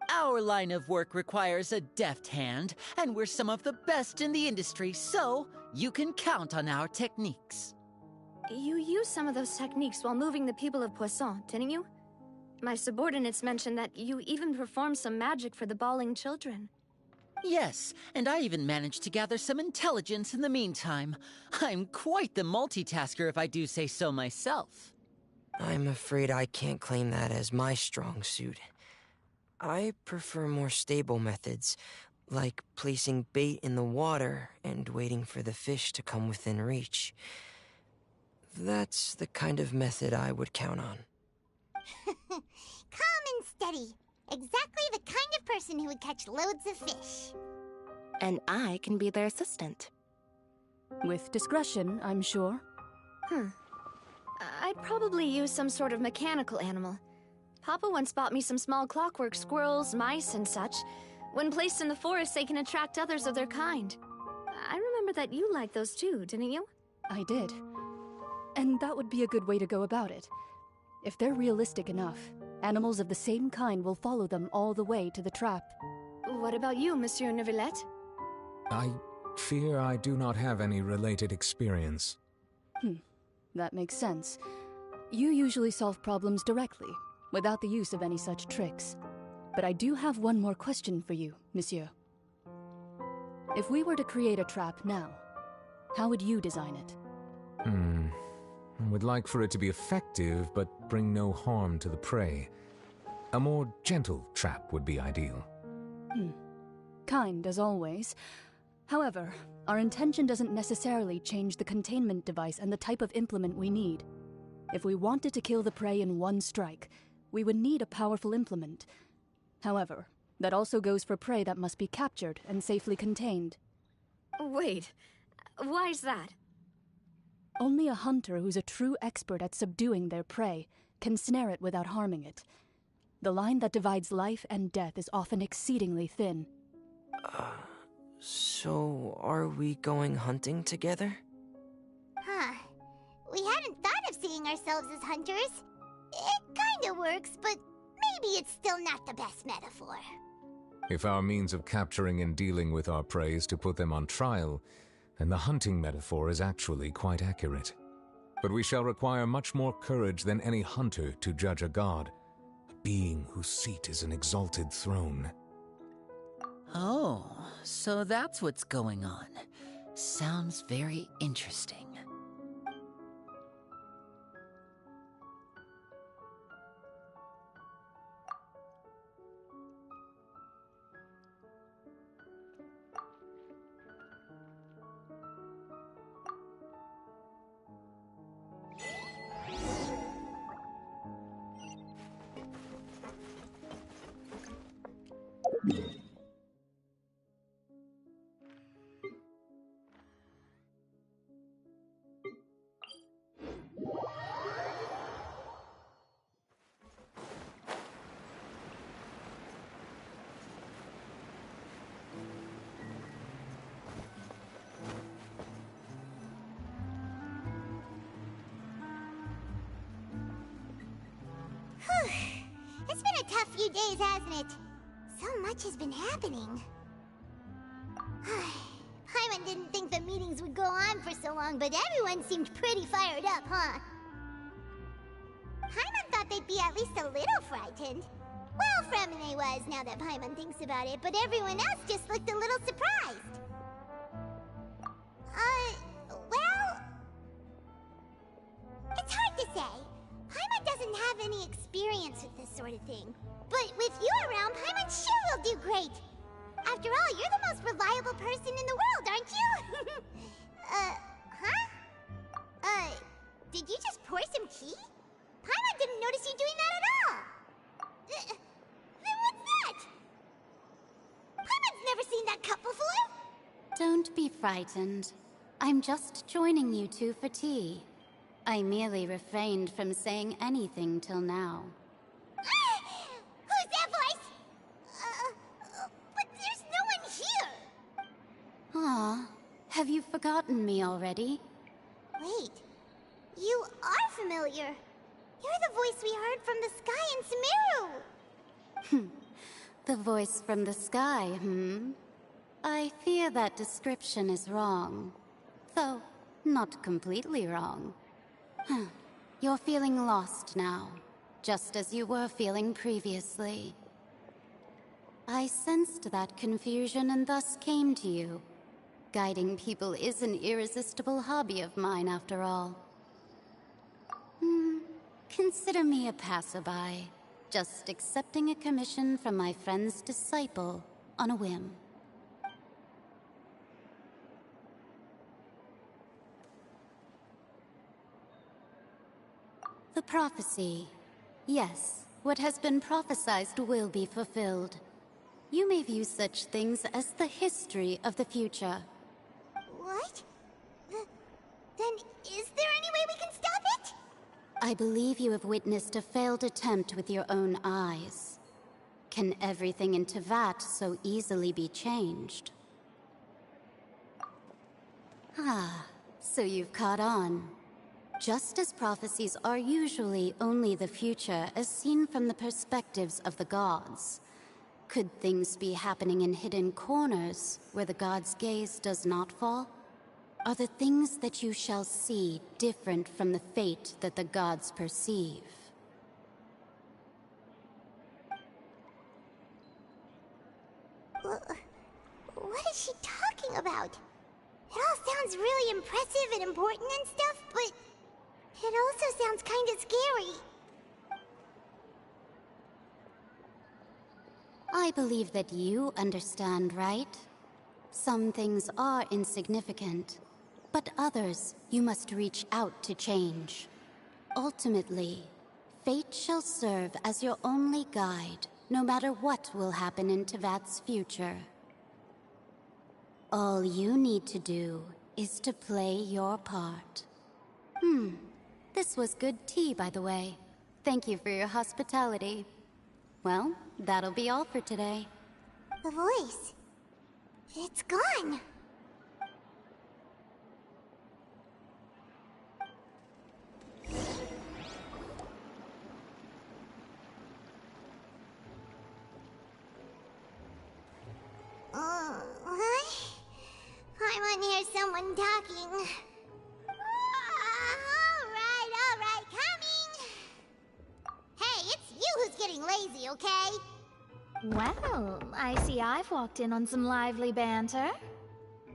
[SPEAKER 22] Our line of work requires a deft hand, and we're some of the best in the industry, so you can count on our techniques.
[SPEAKER 5] You used some of those techniques while moving the people of Poisson, didn't you? My subordinates mentioned that you even performed some magic for the bawling children.
[SPEAKER 22] Yes, and I even managed to gather some intelligence in the meantime. I'm quite the multitasker if I do say so myself.
[SPEAKER 23] I'm afraid I can't claim that as my strong suit. I prefer more stable methods, like placing bait in the water and waiting for the fish to come within reach. That's the kind of method I would count on.
[SPEAKER 1] Calm and steady. Exactly the kind of person who would catch loads of fish.
[SPEAKER 21] And I can be their assistant.
[SPEAKER 24] With discretion, I'm sure.
[SPEAKER 5] I'd probably use some sort of mechanical animal. Papa once bought me some small clockwork squirrels, mice, and such. When placed in the forest, they can attract others of their kind. I remember that you liked those too, didn't you?
[SPEAKER 24] I did. And that would be a good way to go about it. If they're realistic enough, animals of the same kind will follow them all the way to the trap.
[SPEAKER 5] What about you, Monsieur Neuvillette?
[SPEAKER 7] I fear I do not have any related experience.
[SPEAKER 24] That makes sense. You usually solve problems directly, without the use of any such tricks. But I do have one more question for you, Monsieur. If we were to create a trap now, how would you design it?
[SPEAKER 7] I would like for it to be effective, but bring no harm to the prey. A more gentle trap would be ideal.
[SPEAKER 24] Kind, as always. However, our intention doesn't necessarily change the containment device and the type of implement we need. If we wanted to kill the prey in one strike, we would need a powerful implement. However, that also goes for prey that must be captured and safely contained.
[SPEAKER 5] Wait, why's that?
[SPEAKER 24] Only a hunter who's a true expert at subduing their prey can snare it without harming it. The line that divides life and death is often exceedingly thin.
[SPEAKER 23] So are we going hunting together?
[SPEAKER 1] We hadn't thought of seeing ourselves as hunters. It kinda works, but maybe it's still not the best metaphor.
[SPEAKER 7] If our means of capturing and dealing with our prey is to put them on trial, then the hunting metaphor is actually quite accurate. But we shall require much more courage than any hunter to judge a god, a being whose seat is an exalted throne.
[SPEAKER 22] Oh, so that's what's going on. Sounds very interesting.
[SPEAKER 1] It's been a tough few days, hasn't it? So much has been happening. Paimon didn't think the meetings would go on for so long, but everyone seemed pretty fired up, huh? Paimon thought they'd be at least a little frightened. Well, Fremine was, now that Paimon thinks about it, but everyone else just looked a little surprised. Well... It's hard to say. Paimon doesn't have any experience with this sort of thing. But with you around, Paimon sure will do great. After all, you're the most reliable person in the world, aren't you? Did you just pour some tea? Paimon didn't notice you doing that at all. Then what's that? Paimon's never seen that cup before.
[SPEAKER 20] Don't be frightened. I'm just joining you two for tea. I merely refrained from saying anything till now.
[SPEAKER 1] Who's that voice? But there's no one here.
[SPEAKER 20] Aw, have you forgotten me already?
[SPEAKER 1] Wait, you are familiar. You're the voice we heard from the sky in Sumeru.
[SPEAKER 20] The voice from the sky, I fear that description is wrong. Though, not completely wrong. You're feeling lost now, just as you were feeling previously. I sensed that confusion and thus came to you. Guiding people is an irresistible hobby of mine, after all. Consider me a passerby, just accepting a commission from my friend's disciple on a whim. The prophecy. Yes, what has been prophesized will be fulfilled. You may view such things as the history of the future.
[SPEAKER 1] What? Then is there any way we can stop it?
[SPEAKER 20] I believe you have witnessed a failed attempt with your own eyes. Can everything in Teyvat so easily be changed? Ah, so you've caught on. Just as prophecies are usually only the future as seen from the perspectives of the gods, could things be happening in hidden corners where the gods' gaze does not fall? Are the things that you shall see different from the fate that the gods perceive?
[SPEAKER 1] What is she talking about? It all sounds really impressive and important and stuff, but it also sounds kind of scary.
[SPEAKER 20] I believe that you understand, right? Some things are insignificant, but others you must reach out to change. Ultimately, fate shall serve as your only guide, no matter what will happen in Teyvat's future. All you need to do is to play your part. This was good tea, by the way. Thank you for your hospitality. Well, that'll be all for today.
[SPEAKER 1] The voice. It's gone. someone talking. Alright, coming! Hey, it's you who's getting lazy, okay?
[SPEAKER 15] Well, I see I've walked in on some lively banter.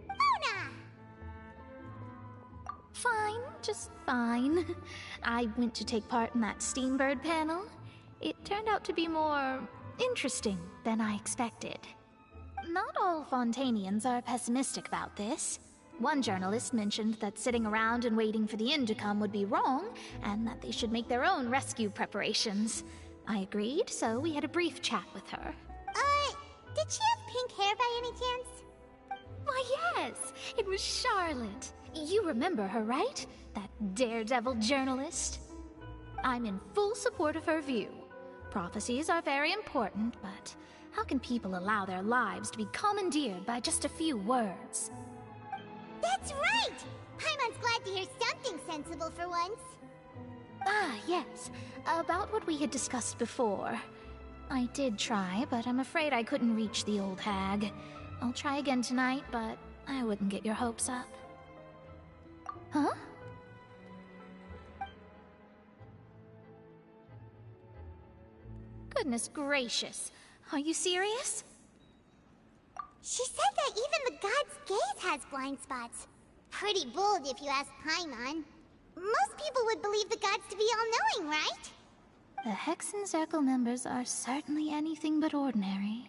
[SPEAKER 1] Luna!
[SPEAKER 15] Fine, just fine. I went to take part in that Steambird panel. It turned out to be more interesting than I expected. Not all Fontainians are pessimistic about this. One journalist mentioned that sitting around and waiting for the end to come would be wrong, and that they should make their own rescue preparations. I agreed, so we had a brief chat with her.
[SPEAKER 1] Did she have pink hair by any chance?
[SPEAKER 15] Why, yes! It was Charlotte. You remember her, right? That daredevil journalist? I'm in full support of her view. Prophecies are very important, but how can people allow their lives to be commandeered by just a few words?
[SPEAKER 1] That's right! Paimon's glad to hear something sensible for once.
[SPEAKER 15] Ah, yes. About what we had discussed before. I did try, but I'm afraid I couldn't reach the old hag. I'll try again tonight, but I wouldn't get your hopes up. Huh? Goodness gracious. Are you serious?
[SPEAKER 1] She said that even the god's gaze has blind spots. Pretty bold if you ask Paimon. Most people would believe the gods to be all-knowing, right?
[SPEAKER 15] The Hexen Circle members are certainly anything but ordinary.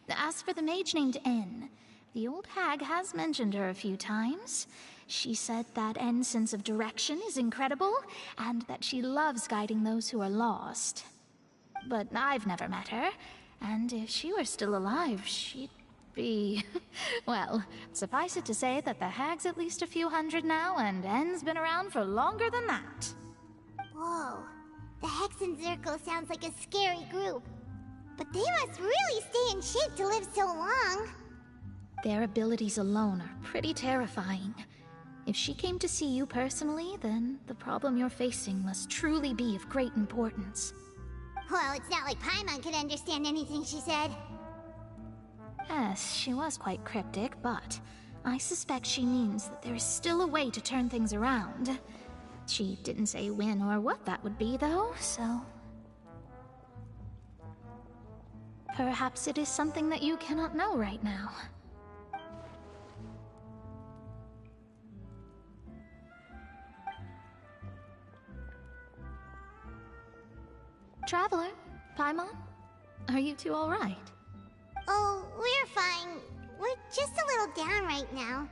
[SPEAKER 15] As for the mage named N, the old hag has mentioned her a few times. She said that N's sense of direction is incredible, and that she loves guiding those who are lost. But I've never met her, and if she were still alive, she'd be... well, suffice it to say that the hag's at least a few hundred now, and N's been around for longer than that.
[SPEAKER 1] Whoa. The Hexen Circle sounds like a scary group. But they must really stay in shape to live so long.
[SPEAKER 15] Their abilities alone are pretty terrifying. If she came to see you personally, then the problem you're facing must truly be of great importance.
[SPEAKER 1] Well, it's not like Paimon could understand anything she said.
[SPEAKER 15] Yes, she was quite cryptic, but I suspect she means that there is still a way to turn things around. She didn't say when or what that would be, though, so... perhaps it is something that you cannot know right now. Traveler, Paimon, are you two all right?
[SPEAKER 1] Oh, we're fine. We're just a little down right now.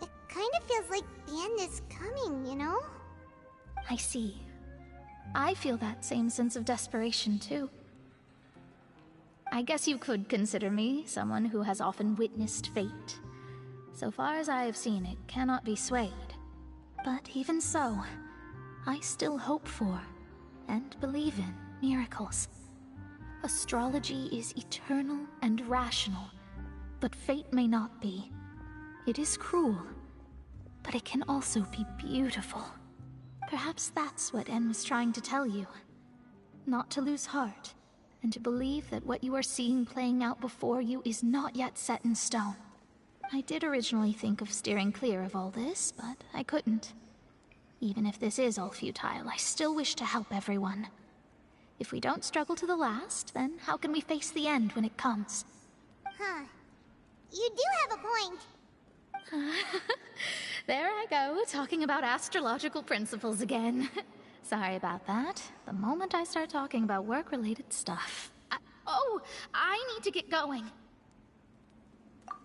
[SPEAKER 1] It kind of feels like the end is coming, you know?
[SPEAKER 15] I see. I feel that same sense of desperation, too. I guess you could consider me someone who has often witnessed fate. So far as I have seen, it cannot be swayed. But even so, I still hope for, and believe in, miracles. Astrology is eternal and rational, but fate may not be. It is cruel, but it can also be beautiful. Perhaps that's what En was trying to tell you. Not to lose heart, and to believe that what you are seeing playing out before you is not yet set in stone. I did originally think of steering clear of all this, but I couldn't. Even if this is all futile, I still wish to help everyone. If we don't struggle to the last, then how can we face the end when it comes?
[SPEAKER 1] Huh. You do have a point.
[SPEAKER 15] There I go, talking about astrological principles again. Sorry about that. The moment I start talking about work-related stuff... I need to get going.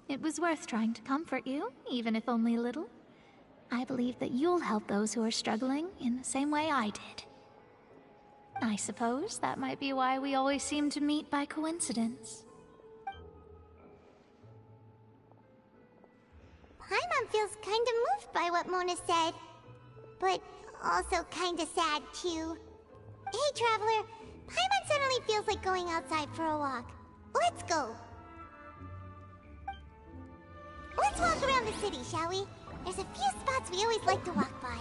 [SPEAKER 15] It was worth trying to comfort you, even if only a little. I believe that you'll help those who are struggling in the same way I did. I suppose that might be why we always seem to meet by coincidence.
[SPEAKER 1] Paimon feels kinda moved by what Mona said. But also kinda sad, too. Hey, Traveler. Paimon suddenly feels like going outside for a walk. Let's go. Let's walk around the city, shall we? There's a few spots we always like to walk by.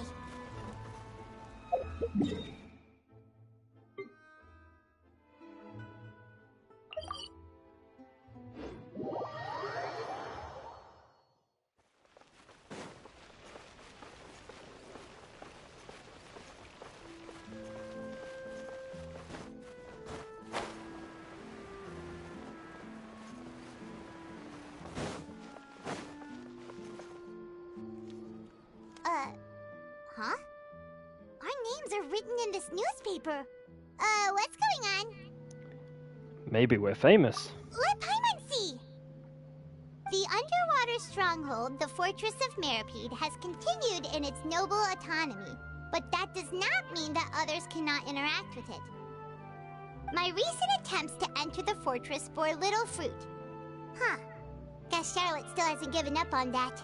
[SPEAKER 1] Huh? Our names are written in this newspaper. What's going on?
[SPEAKER 3] Maybe we're famous.
[SPEAKER 1] Let Paimon see! The underwater stronghold, the Fortress of Meripede, has continued in its noble autonomy, but that does not mean that others cannot interact with it. My recent attempts to enter the fortress bore little fruit. Huh. Guess Charlotte still hasn't given up on that.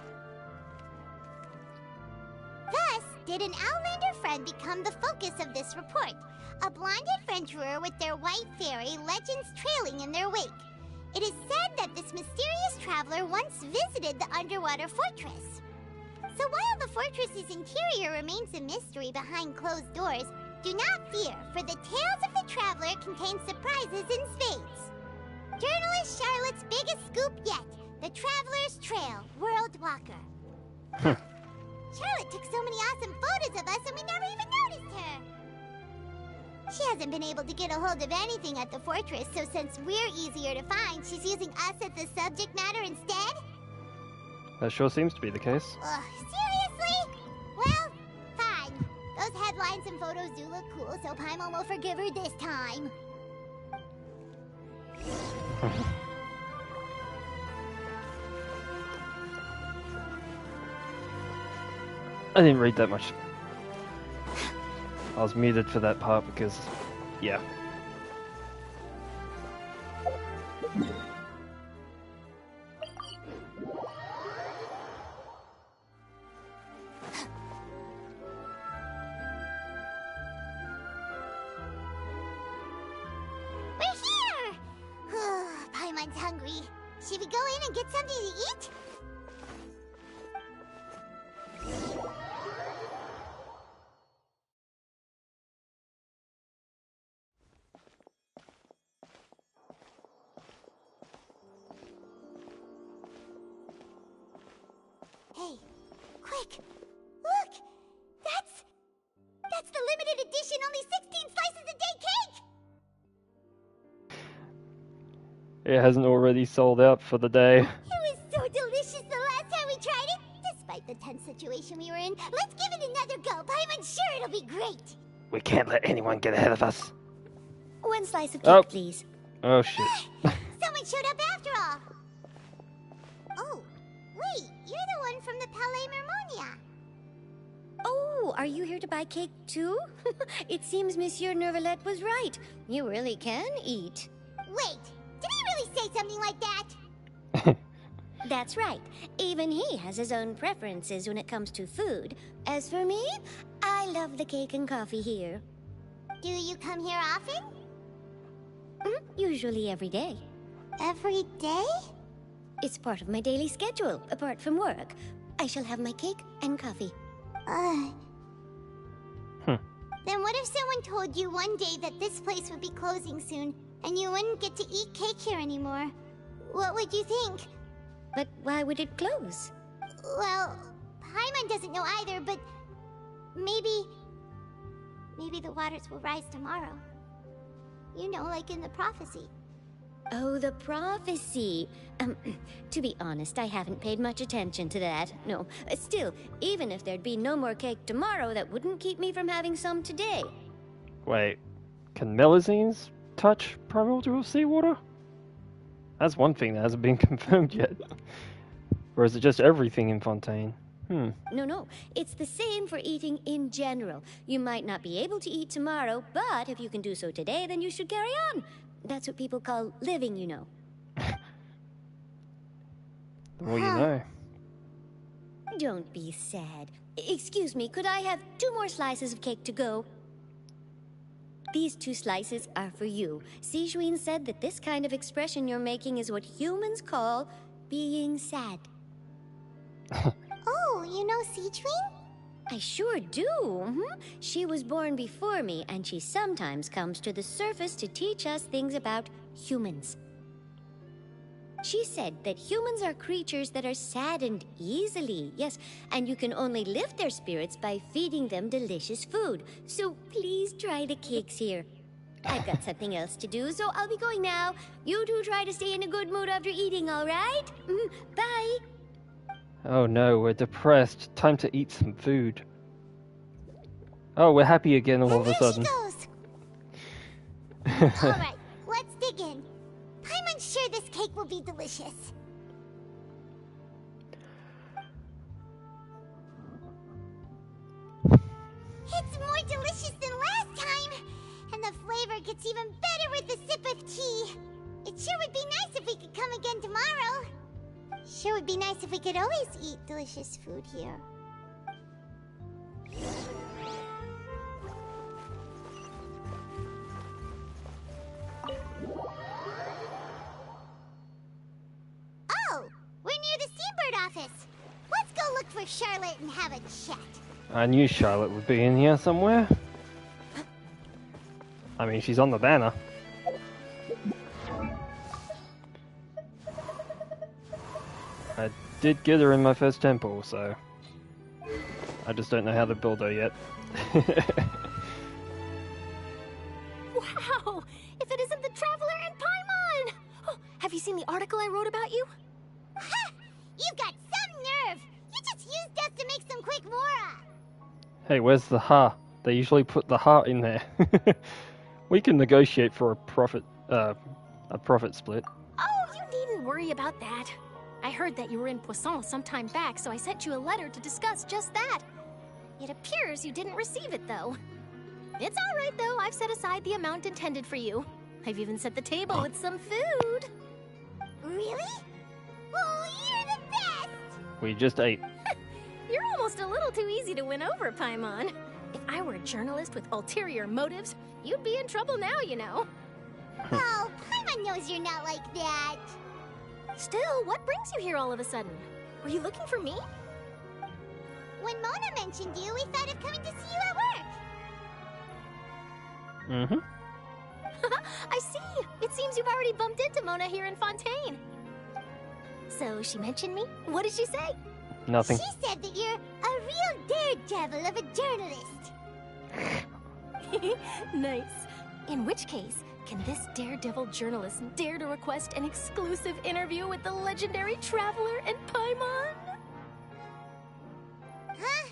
[SPEAKER 1] Thus, did an Outlander friend become the focus of this report, a blonde adventurer with their white fairy legends trailing in their wake. It is said that this mysterious traveler once visited the underwater fortress. So while the fortress's interior remains a mystery behind closed doors, do not fear, for the tales of the traveler contain surprises in spades. Journalist Charlotte's biggest scoop yet, the Traveler's Trail, World Walker. Charlotte took so many awesome photos of us and we never even noticed her. She hasn't been able to get a hold of anything at the fortress, so since we're easier to find, she's using us as the subject matter instead?
[SPEAKER 3] That sure seems to be the case.
[SPEAKER 1] Ugh, seriously? Well, fine. Those headlines and photos do look cool, so Paimon will forgive her this time.
[SPEAKER 3] I didn't read that much. I was muted for that part because, yeah.
[SPEAKER 1] We're here! Paimon's hungry. Should we go in and get something to eat? Hey, quick! Look! That's the limited edition, only 16 slices a day cake!
[SPEAKER 3] It hasn't already sold out for the day.
[SPEAKER 1] It was so delicious the last time we tried it! Despite the tense situation we were in, let's give it another go. Paimon's sure it'll be great!
[SPEAKER 3] We can't let anyone get ahead of us.
[SPEAKER 1] One slice of
[SPEAKER 3] Oh.
[SPEAKER 1] cake, please.
[SPEAKER 3] Oh shit.
[SPEAKER 1] Someone showed up after all! Oh, wait, you're the one from the Palais Mermonia.
[SPEAKER 4] Oh, are you here to buy cake too? It seems Monsieur Nervalette was right. You really can eat.
[SPEAKER 1] Wait, did he really say something like that?
[SPEAKER 4] That's right. Even he has his own preferences when it comes to food. As for me, I love the cake and coffee here.
[SPEAKER 1] Do you come here often?
[SPEAKER 4] Usually every day.
[SPEAKER 1] Every day?
[SPEAKER 4] It's part of my daily schedule, apart from work. I shall have my cake and coffee.
[SPEAKER 1] Then what if someone told you one day that this place would be closing soon, and you wouldn't get to eat cake here anymore? What would you think?
[SPEAKER 4] But why would it close?
[SPEAKER 1] Well, Paimon doesn't know either, but maybe the waters will rise tomorrow. You know, like in the prophecy.
[SPEAKER 4] Oh, the prophecy. To be honest, I haven't paid much attention to that. No, still, even if there'd be no more cake tomorrow, that wouldn't keep me from having some today.
[SPEAKER 3] Wait, can Melazines touch primordial seawater? That's one thing that hasn't been confirmed yet. Or is it just everything in Fontaine?
[SPEAKER 4] No, it's the same for eating in general. You might not be able to eat tomorrow, but if you can do so today, then you should carry on. That's what people call living, you know.
[SPEAKER 3] The more you know.
[SPEAKER 4] Don't be sad. Excuse me, could I have 2 more slices of cake to go? These 2 slices are for you. Sijuin said that this kind of expression you're making is what humans call being sad.
[SPEAKER 1] Oh, you know Sijuin?
[SPEAKER 4] I sure do. She was born before me, and she sometimes comes to the surface to teach us things about humans. She said that humans are creatures that are saddened easily, yes, and you can only lift their spirits by feeding them delicious food. So please try the cakes here. I've got something else to do, so I'll be going now. You two try to stay in a good mood after eating, all right? Bye.
[SPEAKER 3] Oh no, we're depressed. Time to eat some food. Oh, we're happy again all of a sudden.
[SPEAKER 1] Alright, let's dig in. Paimon's sure this cake will be delicious. It's more delicious than last time! And the flavor gets even better with a sip of tea. It sure would be nice if we could come again tomorrow. Sure would be nice if we could always eat delicious food here. Oh, we're near the Seabird office. Let's go look for Charlotte and have a chat.
[SPEAKER 3] I knew Charlotte would be in here somewhere. I mean, she's on the banner. I did get her in my first temple, so I just don't know how to build her yet.
[SPEAKER 8] Wow! If it isn't the Traveler and Paimon! Oh, have you seen the article I wrote about you?
[SPEAKER 1] Ha! You've got some nerve! You just used us to make some quick mora!
[SPEAKER 3] Hey, where's the ha? They usually put the ha in there. We can negotiate for a profit split.
[SPEAKER 8] Oh, you needn't worry about that. I heard that you were in Poisson some time back, so I sent you a letter to discuss just that. It appears you didn't receive it, though. It's all right, though. I've set aside the amount intended for you. I've even set the table with some food.
[SPEAKER 1] Really? Oh, you're the best!
[SPEAKER 3] We just ate.
[SPEAKER 8] You're almost a little too easy to win over, Paimon. If I were a journalist with ulterior motives, you'd be in trouble now, you know.
[SPEAKER 1] Oh, Paimon knows you're not like that.
[SPEAKER 8] Still, what brings you here all of a sudden? Were you looking for me?
[SPEAKER 1] When Mona mentioned you, we thought of coming to see you at work.
[SPEAKER 3] Mm-hmm.
[SPEAKER 8] I see. It seems you've already bumped into Mona here in Fontaine. So she mentioned me? What did she say?
[SPEAKER 3] Nothing.
[SPEAKER 1] She said that you're a real daredevil of a journalist.
[SPEAKER 8] Nice. In which case, can this daredevil journalist dare to request an exclusive interview with the legendary Traveler and Paimon?
[SPEAKER 1] Huh?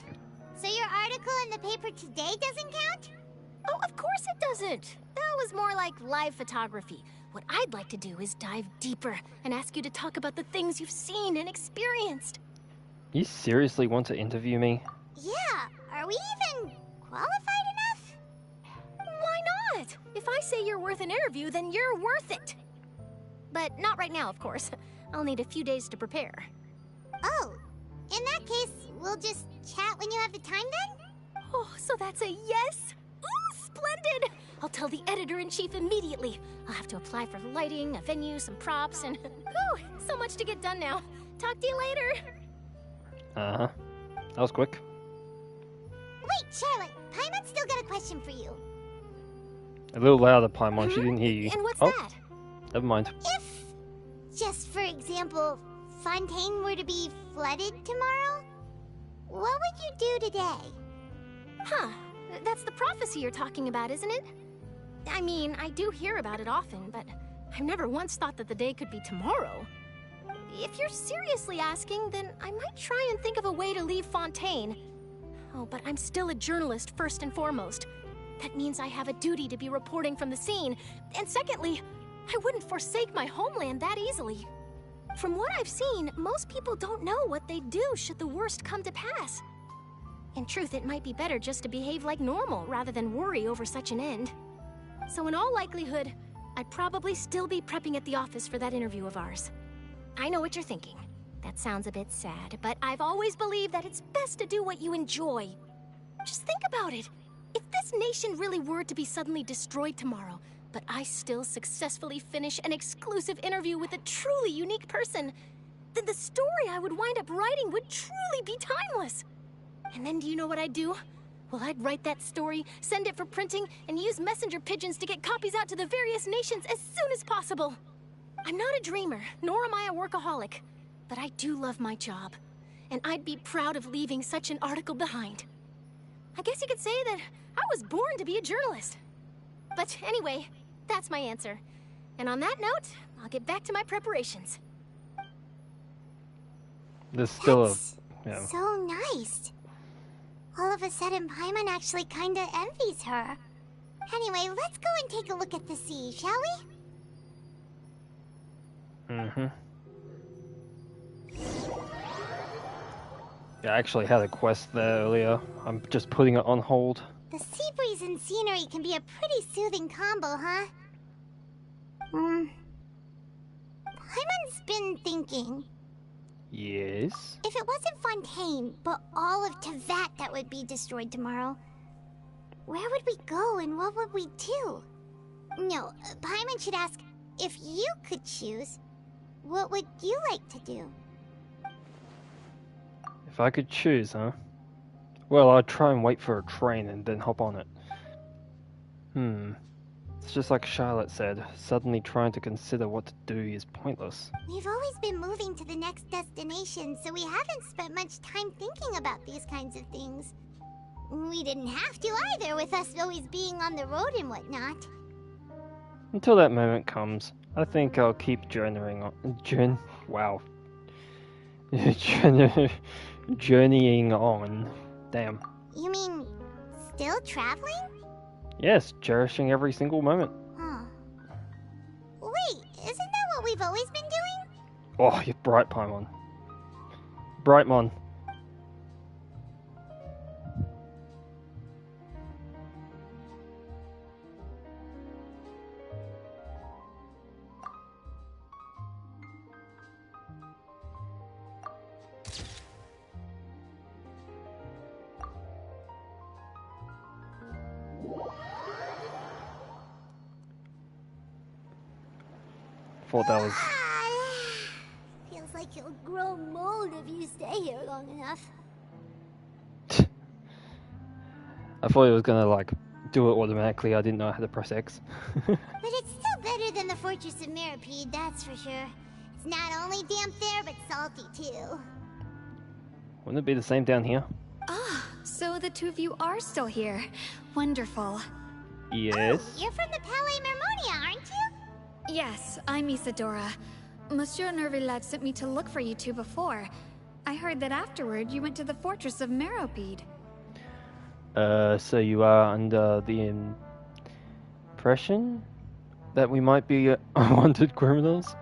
[SPEAKER 1] So your article in the paper today doesn't count?
[SPEAKER 8] Oh, of course it doesn't. That was more like live photography. What I'd like to do is dive deeper and ask you to talk about the things you've seen and experienced.
[SPEAKER 3] You seriously want to interview me?
[SPEAKER 1] Yeah, are we even qualified enough?
[SPEAKER 8] Why not? If I say you're worth an interview, then you're worth it. But not right now, of course. I'll need a few days to prepare.
[SPEAKER 1] Oh, in that case, we'll just chat when you have the time then?
[SPEAKER 8] Oh, so that's a yes? Ooh, splendid! I'll tell the editor-in-chief immediately. I'll have to apply for lighting, a venue, some props, and... Whew, so much to get done now. Talk to you later.
[SPEAKER 3] Uh-huh. That was quick.
[SPEAKER 1] Wait, Charlotte, Paimon's still got a question for you.
[SPEAKER 3] A little louder, Paimon. She didn't hear you.
[SPEAKER 8] And what's
[SPEAKER 3] oh,
[SPEAKER 8] that?
[SPEAKER 3] Never mind.
[SPEAKER 1] If, just for example, Fontaine were to be flooded tomorrow, what would you do today?
[SPEAKER 8] Huh. That's the prophecy you're talking about, isn't it? I mean, I do hear about it often, but I've never once thought that the day could be tomorrow. If you're seriously asking, then I might try and think of a way to leave Fontaine. Oh, but I'm still a journalist first and foremost. That means I have a duty to be reporting from the scene. And secondly, I wouldn't forsake my homeland that easily. From what I've seen, most people don't know what they'd do should the worst come to pass. In truth, it might be better just to behave like normal rather than worry over such an end. So in all likelihood, I'd probably still be prepping at the office for that interview of ours. I know what you're thinking. That sounds a bit sad, but I've always believed that it's best to do what you enjoy. Just think about it. If this nation really were to be suddenly destroyed tomorrow, but I still successfully finish an exclusive interview with a truly unique person, then the story I would wind up writing would truly be timeless. And then do you know what I'd do? Well, I'd write that story, send it for printing, and use messenger pigeons to get copies out to the various nations as soon as possible. I'm not a dreamer, nor am I a workaholic, but I do love my job, and I'd be proud of leaving such an article behind. I guess you could say that I was born to be a journalist. But anyway, that's my answer. And on that note, I'll get back to my preparations.
[SPEAKER 3] There's still
[SPEAKER 1] That's
[SPEAKER 3] a... Yeah.
[SPEAKER 1] so nice. All of a sudden, Paimon actually kinda envies her. Anyway, let's go and take a look at the sea, shall we?
[SPEAKER 3] Mm-hmm. Yeah, I actually had a quest there earlier. I'm just putting it on hold.
[SPEAKER 1] The sea breeze and scenery can be a pretty soothing combo, huh? Paimon's been thinking.
[SPEAKER 3] Yes?
[SPEAKER 1] If it wasn't Fontaine, but all of Tevat that would be destroyed tomorrow, where would we go and what would we do? No, Paimon should ask, if you could choose, what would you like to do?
[SPEAKER 3] If I could choose, huh? Well, I'd try and wait for a train and then hop on it. It's just like Charlotte said, suddenly trying to consider what to do is pointless.
[SPEAKER 1] We've always been moving to the next destination, so we haven't spent much time thinking about these kinds of things. We didn't have to either, with us always being on the road and whatnot.
[SPEAKER 3] Until that moment comes, I think I'll keep journeying on. Damn.
[SPEAKER 1] You mean, still traveling?
[SPEAKER 3] Yes, cherishing every single moment.
[SPEAKER 1] Huh. Wait, isn't that what we've always been doing?
[SPEAKER 3] Oh, you're bright, Paimon. Brightmon. Thought that was...
[SPEAKER 1] Feels like you'll grow mold if you stay here long enough.
[SPEAKER 3] I thought it was gonna, like, do it automatically. I didn't know how to press X.
[SPEAKER 1] But it's still better than the Fortress of Meripede, that's for sure. It's not only damp there, but salty too.
[SPEAKER 3] Wouldn't it be the same down here?
[SPEAKER 5] Ah, so the two of you are still here. Wonderful.
[SPEAKER 3] Yes.
[SPEAKER 1] Oh, you're from the Palais Mermonia, aren't you?
[SPEAKER 5] Yes, I'm Isadora. Monsieur Nervillat sent me to look for you two before. I heard that afterward you went to the Fortress of Meripede.
[SPEAKER 3] So you are under the impression that we might be wanted criminals?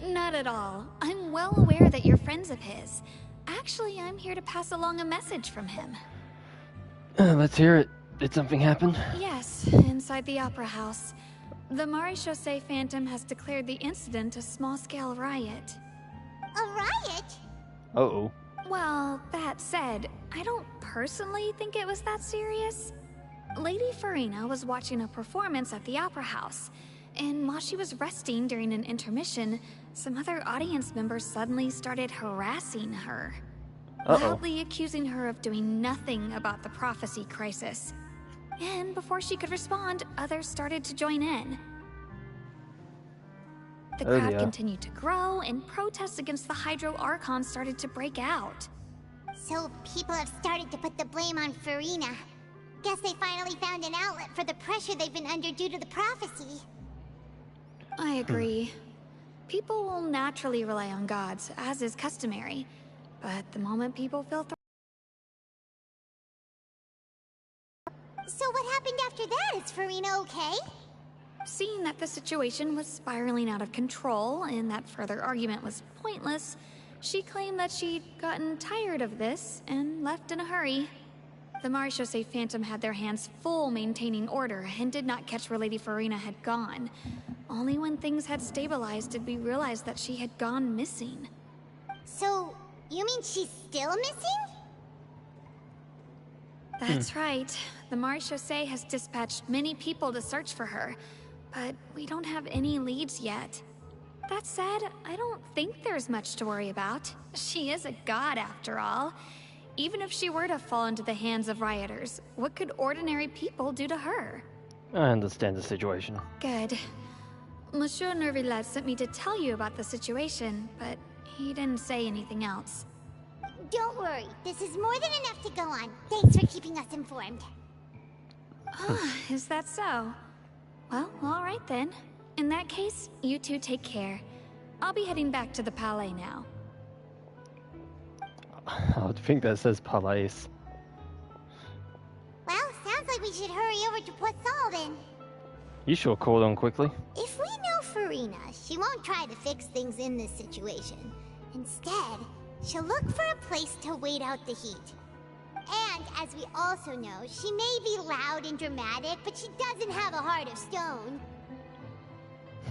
[SPEAKER 5] Not at all. I'm well aware that you're friends of his. Actually, I'm here to pass along a message from him.
[SPEAKER 3] Let's hear it. Did something happen?
[SPEAKER 5] Yes, inside the Opera House. The Maréchaussée Phantom has declared the incident a small-scale riot.
[SPEAKER 1] A riot?
[SPEAKER 3] Uh-oh.
[SPEAKER 5] Well, that said, I don't personally think it was that serious. Lady Furina was watching a performance at the Opera House, and while she was resting during an intermission, some other audience members suddenly started harassing her. Loudly accusing her of doing nothing about the prophecy crisis. And before she could respond, others started to join in. The crowd continued to grow, and protests against the Hydro Archon started to break out.
[SPEAKER 1] So people have started to put the blame on Furina. Guess they finally found an outlet for the pressure they've been under due to the prophecy.
[SPEAKER 5] I agree. People will naturally rely on gods, as is customary. But the moment people feel
[SPEAKER 1] So what happened after that? Is Furina okay?
[SPEAKER 5] Seeing that the situation was spiraling out of control and that further argument was pointless, she claimed that she'd gotten tired of this and left in a hurry. The Maréchaussée Phantom had their hands full maintaining order and did not catch where Lady Furina had gone. Only when things had stabilized did we realize that she had gone missing.
[SPEAKER 1] So, you mean she's still missing?
[SPEAKER 5] That's right. The Maréchaussée has dispatched many people to search for her, but we don't have any leads yet. That said, I don't think there's much to worry about. She is a god after all. Even if she were to fall into the hands of rioters, what could ordinary people do to her?
[SPEAKER 3] I understand the situation.
[SPEAKER 5] Good. Monsieur Nervillat sent me to tell you about the situation, but he didn't say anything else.
[SPEAKER 1] Don't worry, this is more than enough to go on. Thanks for keeping us informed.
[SPEAKER 5] Is that so? Well, alright then. In that case, you two take care. I'll be heading back to the Palais now.
[SPEAKER 3] I would think that says Palais.
[SPEAKER 1] we should hurry over to Poisson then.
[SPEAKER 3] You sure caught on quickly.
[SPEAKER 1] If we know Furina, she won't try to fix things in this situation. Instead, she'll look for a place to wait out the heat. And, as we also know, she may be loud and dramatic, but she doesn't have a heart of stone.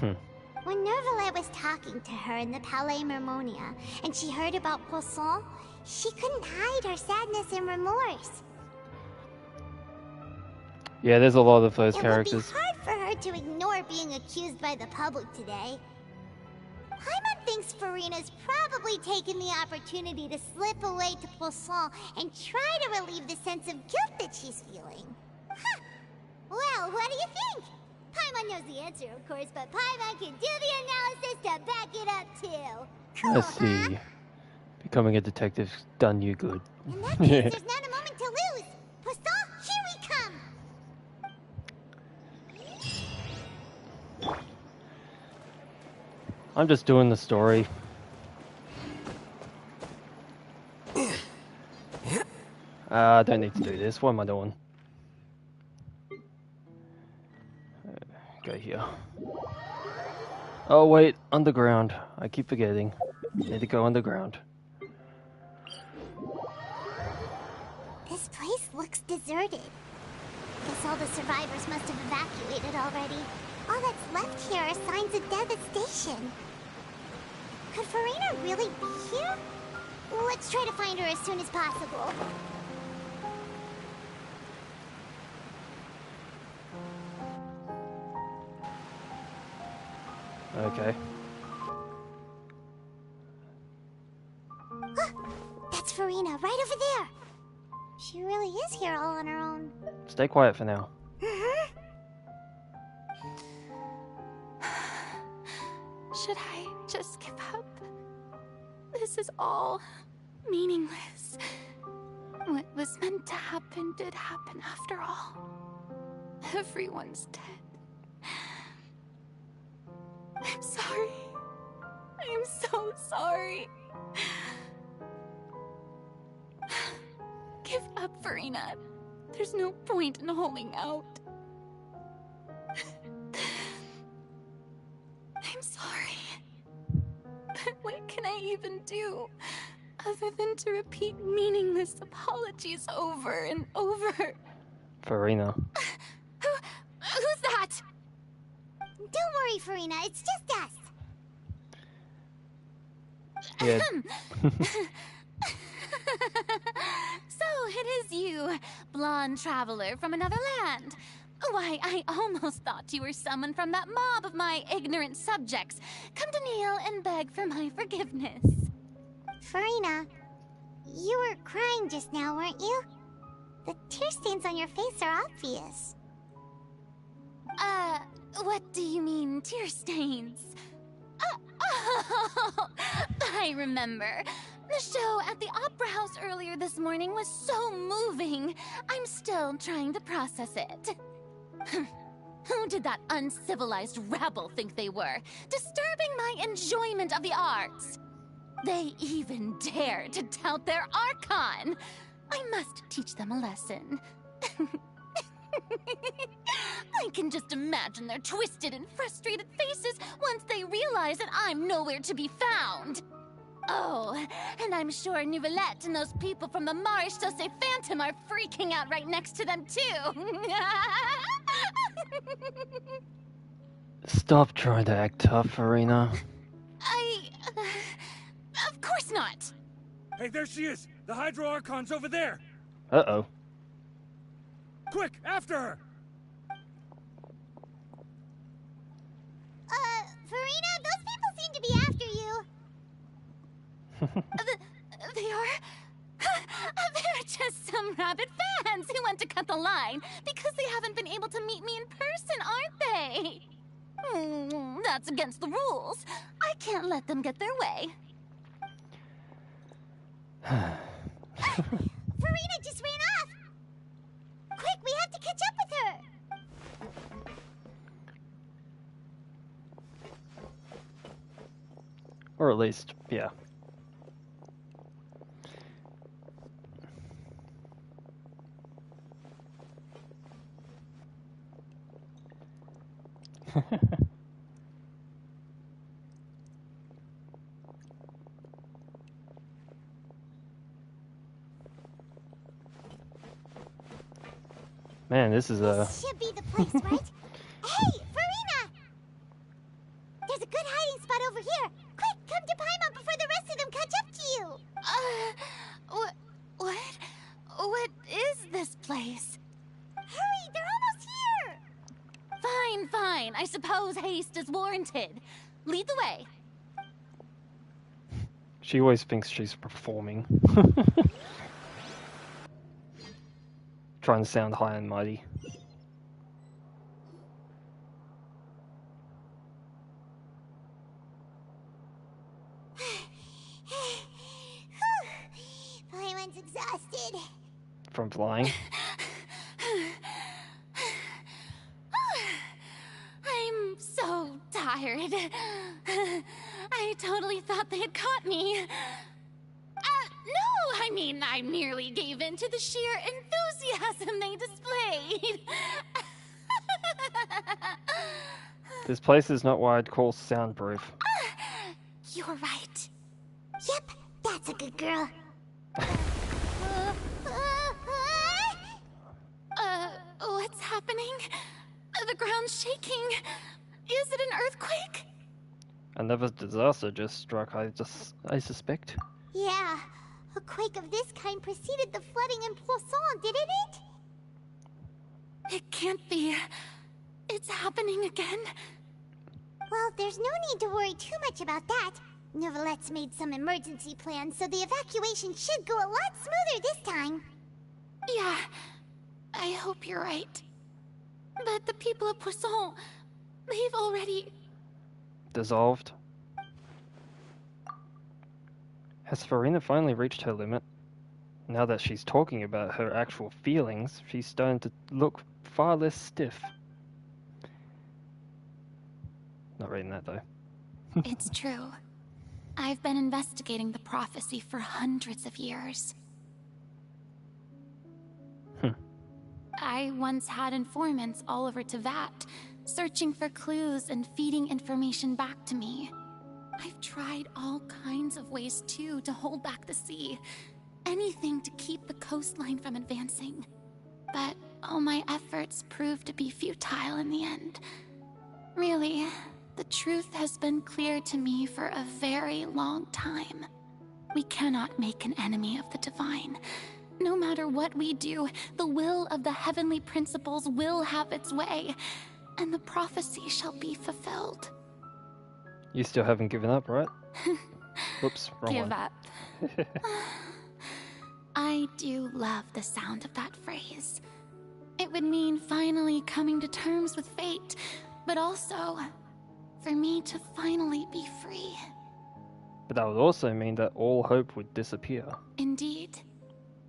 [SPEAKER 1] When Nervalet was talking to her in the Palais Mermonia, and she heard about Poisson, she couldn't hide her sadness and remorse.
[SPEAKER 3] Yeah, there's a lot of those characters.
[SPEAKER 1] It would be hard for her to ignore being accused by the public today. Paimon thinks Furina's probably taken the opportunity to slip away to Poisson and try to relieve the sense of guilt that she's feeling. Huh. Well, what do you think? Paimon knows the answer, of course, but Paimon can do the analysis to back it up, too. Cool,
[SPEAKER 3] I see. Becoming a detective's done you good.
[SPEAKER 1] In that case, there's not a moment to lose. Poisson, here we come!
[SPEAKER 3] I'm just doing the story. I don't need to do this. What am I doing? Go here. Oh wait, underground. I keep forgetting. Need to go underground.
[SPEAKER 1] This place looks deserted. Guess all the survivors must have evacuated already. All that's left here are signs of devastation. Could Furina really be here? Let's try to find her as soon as possible.
[SPEAKER 3] Okay.
[SPEAKER 1] That's Furina, right over there. She really is here all on her own.
[SPEAKER 3] Stay quiet for now.
[SPEAKER 15] Should I just give up? This is all meaningless. What was meant to happen did happen after all. Everyone's dead. I'm sorry. I'm so sorry. Give up, Furina. There's no point in holding out. I'm sorry. But what can I even do other than to repeat meaningless apologies over and over?
[SPEAKER 3] Furina.
[SPEAKER 15] Who's that?
[SPEAKER 1] Don't worry, Furina. It's just us.
[SPEAKER 3] Yeah.
[SPEAKER 20] So it is you, blonde traveler from another land. Why, I almost thought you were someone from that mob of my ignorant subjects. Come to kneel and beg for my forgiveness.
[SPEAKER 1] Furina, you were crying just now, weren't you? The tear stains on your face are obvious.
[SPEAKER 20] What do you mean, tear stains? I remember. The show at the Opera House earlier this morning was so moving. I'm still trying to process it. Who did that uncivilized rabble think they were, disturbing my enjoyment of the arts? They even dare to tout their Archon. I must teach them a lesson. I can just imagine their twisted and frustrated faces once they realize that I'm nowhere to be found. Oh, and I'm sure Nouvellette and those people from the Marche Sauce Phantom are freaking out right next to them, too.
[SPEAKER 3] Stop trying to act tough, Furina.
[SPEAKER 20] Of course not.
[SPEAKER 9] Hey, there she is! The Hydro Archon's over there!
[SPEAKER 3] Uh-oh.
[SPEAKER 9] Quick, after her!
[SPEAKER 1] Furina, those people seem to be after you.
[SPEAKER 20] They are... They're just some rabid fans who want to cut the line because they haven't been able to meet me in person, aren't they? That's against the rules. I can't let them get their way.
[SPEAKER 1] Furina just ran off! Quick, we have to catch up with her!
[SPEAKER 3] Or at least, yeah. Man, this is a...
[SPEAKER 1] This should be the place, right? Hey, Furina! There's a good hiding spot over here. Quick, come to Paimon before the rest of them catch up to you.
[SPEAKER 20] What is this place?
[SPEAKER 1] Hurry, they're almost here.
[SPEAKER 20] Fine. I suppose haste is warranted. Lead the way.
[SPEAKER 3] She always thinks she's performing. Trying to sound high and mighty.
[SPEAKER 1] Paimon's exhausted.
[SPEAKER 3] From flying.
[SPEAKER 20] I'm so tired. I totally thought they had caught me. No, I mean, I merely gave in to the sheer enthusiasm they displayed.
[SPEAKER 3] This place is not what I'd call soundproof.
[SPEAKER 1] You're right. Yep, that's a good girl.
[SPEAKER 20] What's happening? The ground's shaking. Is it an earthquake?
[SPEAKER 3] Another disaster just struck, I suspect.
[SPEAKER 1] Yeah, a quake of this kind preceded the flooding in Poisson, didn't it?
[SPEAKER 20] It can't be. It's happening again.
[SPEAKER 1] Well, there's no need to worry too much about that. Neverlette's made some emergency plans, so the evacuation should go a lot smoother this time.
[SPEAKER 20] Yeah, I hope you're right. But the people of Poisson, they've already...
[SPEAKER 3] Dissolved. Has Furina finally reached her limit? Now that she's talking about her actual feelings, she's starting to look far less stiff. Not reading that though.
[SPEAKER 20] It's true. I've been investigating the prophecy for hundreds of years. I once had informants all over Tevat, searching for clues and feeding information back to me. I've tried all kinds of ways too to hold back the sea. Anything to keep the coastline from advancing. But all my efforts proved to be futile in the end. Really, the truth has been clear to me for a very long time. We cannot make an enemy of the divine. No matter what we do, the will of the heavenly principles will have its way, and the prophecy shall be fulfilled.
[SPEAKER 3] You still haven't given up, right? Whoops, wrong
[SPEAKER 20] Give
[SPEAKER 3] one.
[SPEAKER 20] up. I do love the sound of that phrase. It would mean finally coming to terms with fate, but also for me to finally be free.
[SPEAKER 3] But that would also mean that all hope would disappear.
[SPEAKER 20] Indeed.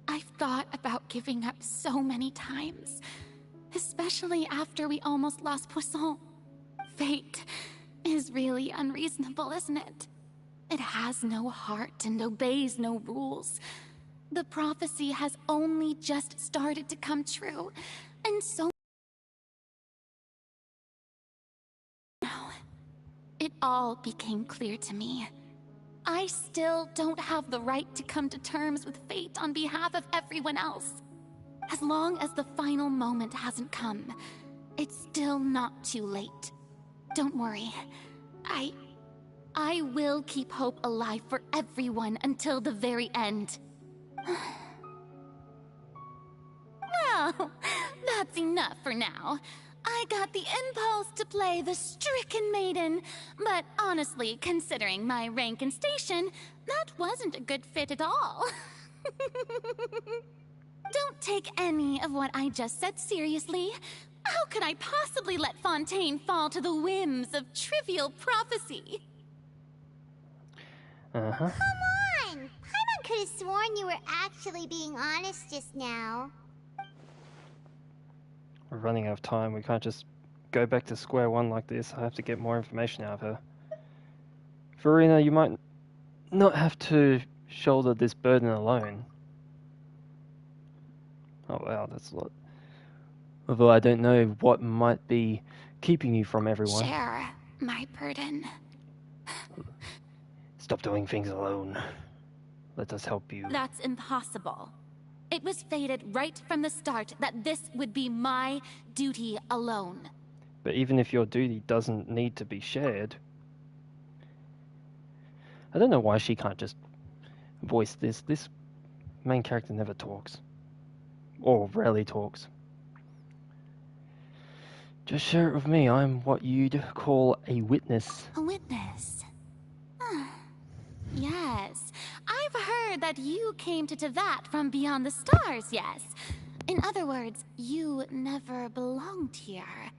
[SPEAKER 20] I've thought about giving up so many times, especially after we almost lost Poisson. Fate is really unreasonable, isn't it? It has no heart and obeys no rules. The prophecy has only just started to come true, and so now it all became clear to me. I still don't have the right to come to terms with fate on behalf of everyone else. As long as the final moment hasn't come, it's still not too late. Don't worry. I will keep hope alive for everyone until the very end. Well, that's enough for now. I got the impulse to play the stricken maiden, but honestly, considering my rank and station, that wasn't a good fit at all. Don't take any of what I just said seriously. How could I possibly let Fontaine fall to the whims of trivial prophecy?
[SPEAKER 3] Uh-huh.
[SPEAKER 1] Come on! Paimon could have sworn you were actually being honest just now.
[SPEAKER 3] We're running out of time. We can't just go back to square one like this. I have to get more information out of her. Furina, you might not have to shoulder this burden alone. Oh wow, that's a lot. Although I don't know what might be keeping you from everyone.
[SPEAKER 15] Share my burden.
[SPEAKER 3] Stop doing things alone. Let us help you.
[SPEAKER 20] That's impossible. It was fated right from the start that this would be my duty alone.
[SPEAKER 3] But even if your duty doesn't need to be shared, I don't know why she can't just voice this. This main character never talks. Or rarely talks. Just share it with me. I'm what you'd call a witness.
[SPEAKER 20] A witness? Yes. I've heard that you came to Tevat from beyond the stars, yes. In other words, you never belonged here.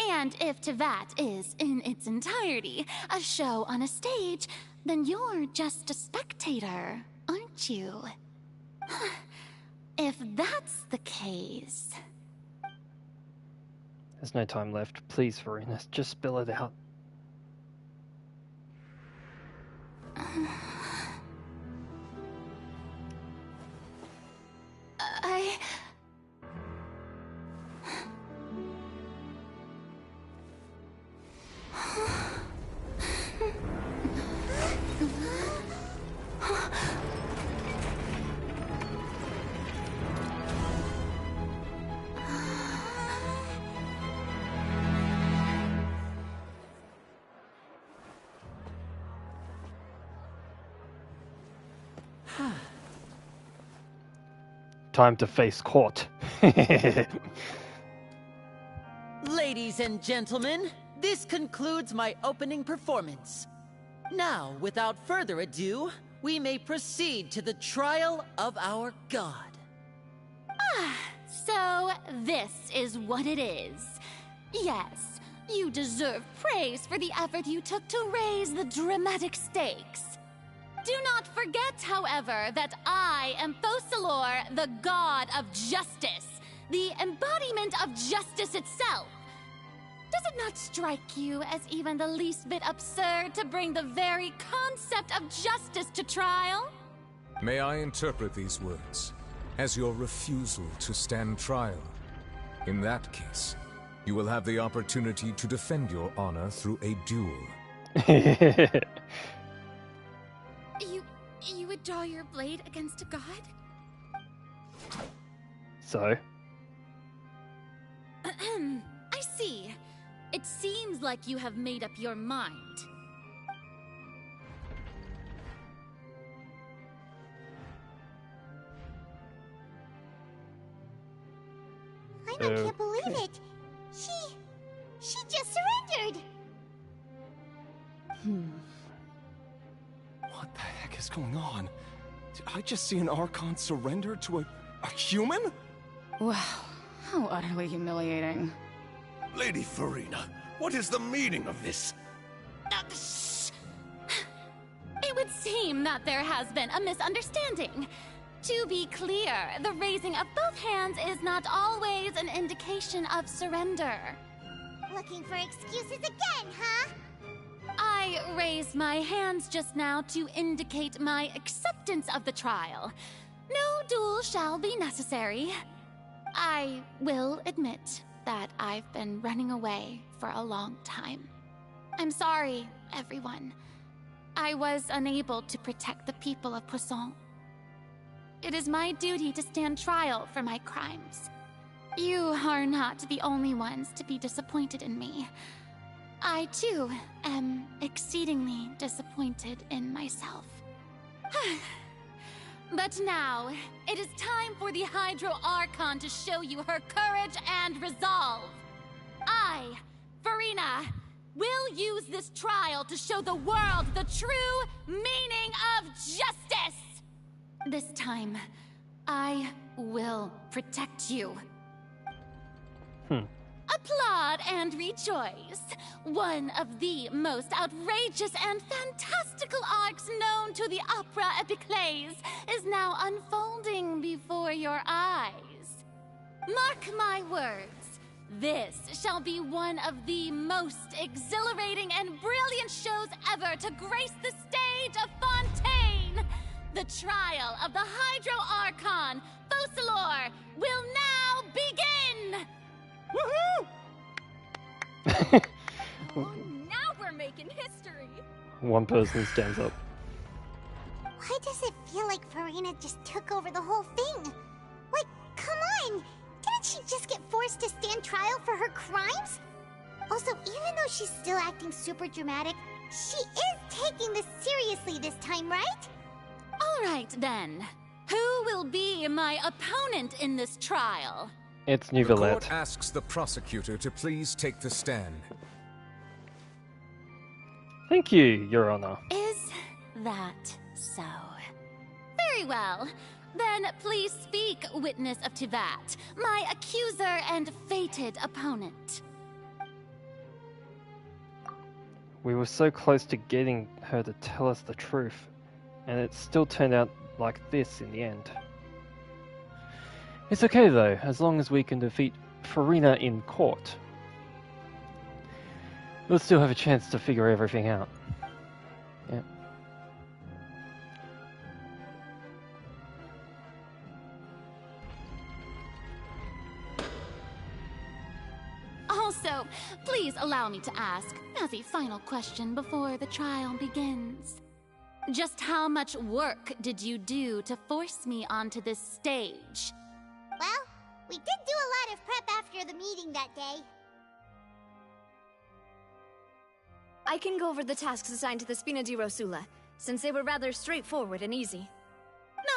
[SPEAKER 20] And if Tevat is, in its entirety, a show on a stage, then you're just a spectator, aren't you? If that's the case...
[SPEAKER 3] There's no time left. Please, Furina, just spill it out. Time to face court.
[SPEAKER 22] Ladies and gentlemen, this concludes my opening performance. Now, without further ado, we may proceed to the trial of our god.
[SPEAKER 20] So this is what it is. Yes, you deserve praise for the effort you took to raise the dramatic stakes. Do not forget, however, that I am Focalor, the god of justice, the embodiment of justice itself. Does it not strike you as even the least bit absurd to bring the very concept of justice to trial?
[SPEAKER 7] May I interpret these words as your refusal to stand trial? In that case, you will have the opportunity to defend your honor through a duel.
[SPEAKER 20] You would draw your blade against a god?
[SPEAKER 3] So?
[SPEAKER 20] I see. It seems like you have made up your mind.
[SPEAKER 1] I can't believe it. She just surrendered.
[SPEAKER 2] What the heck is going on? Did I just see an Archon surrender to a human?
[SPEAKER 10] Wow, how utterly humiliating.
[SPEAKER 9] Lady Furina, what is the meaning of this?
[SPEAKER 20] It would seem that there has been a misunderstanding. To be clear, the raising of both hands is not always an indication of surrender.
[SPEAKER 1] Looking for excuses again, huh?
[SPEAKER 20] I raised my hands just now to indicate my acceptance of the trial. No duel shall be necessary. I will admit that I've been running away for a long time. I'm sorry, everyone. I was unable to protect the people of Poisson. It is my duty to stand trial for my crimes. You are not the only ones to be disappointed in me. I, too, am exceedingly disappointed in myself. But now, it is time for the Hydro Archon to show you her courage and resolve. I, Furina, will use this trial to show the world the true meaning of justice! This time, I will protect you. Applaud and rejoice. One of the most outrageous and fantastical arcs known to the opera epiclese is now unfolding before your eyes. Mark my words, this shall be one of the most exhilarating and brilliant shows ever to grace the stage of Fontaine. The trial of the Hydro Archon, Focalor, will now begin!
[SPEAKER 6] Now we're making history!
[SPEAKER 3] One person stands up.
[SPEAKER 1] Why does it feel like Furina just took over the whole thing? Like, come on! Didn't she just get forced to stand trial for her crimes? Also, even though she's still acting super dramatic, she is taking this seriously this time, right?
[SPEAKER 20] All right, then. Who will be my opponent in this trial?
[SPEAKER 3] It's
[SPEAKER 7] The court
[SPEAKER 3] Neuvillette.
[SPEAKER 7] asks the prosecutor to please take the stand.
[SPEAKER 3] Thank you, Your Honor.
[SPEAKER 20] Is that so? Very well. Then please speak, witness of Tivat, my accuser and fated opponent.
[SPEAKER 3] We were so close to getting her to tell us the truth, and it still turned out like this in the end. It's okay though, as long as we can defeat Furina in court. We'll still have a chance to figure everything out. Yeah.
[SPEAKER 20] Also, please allow me to ask, as a final question before the trial begins. Just how much work did you do to force me onto this stage?
[SPEAKER 1] Well, we did do a lot of prep after the meeting that day.
[SPEAKER 5] I can go over the tasks assigned to the Spina di Rosula, since they were rather straightforward and easy.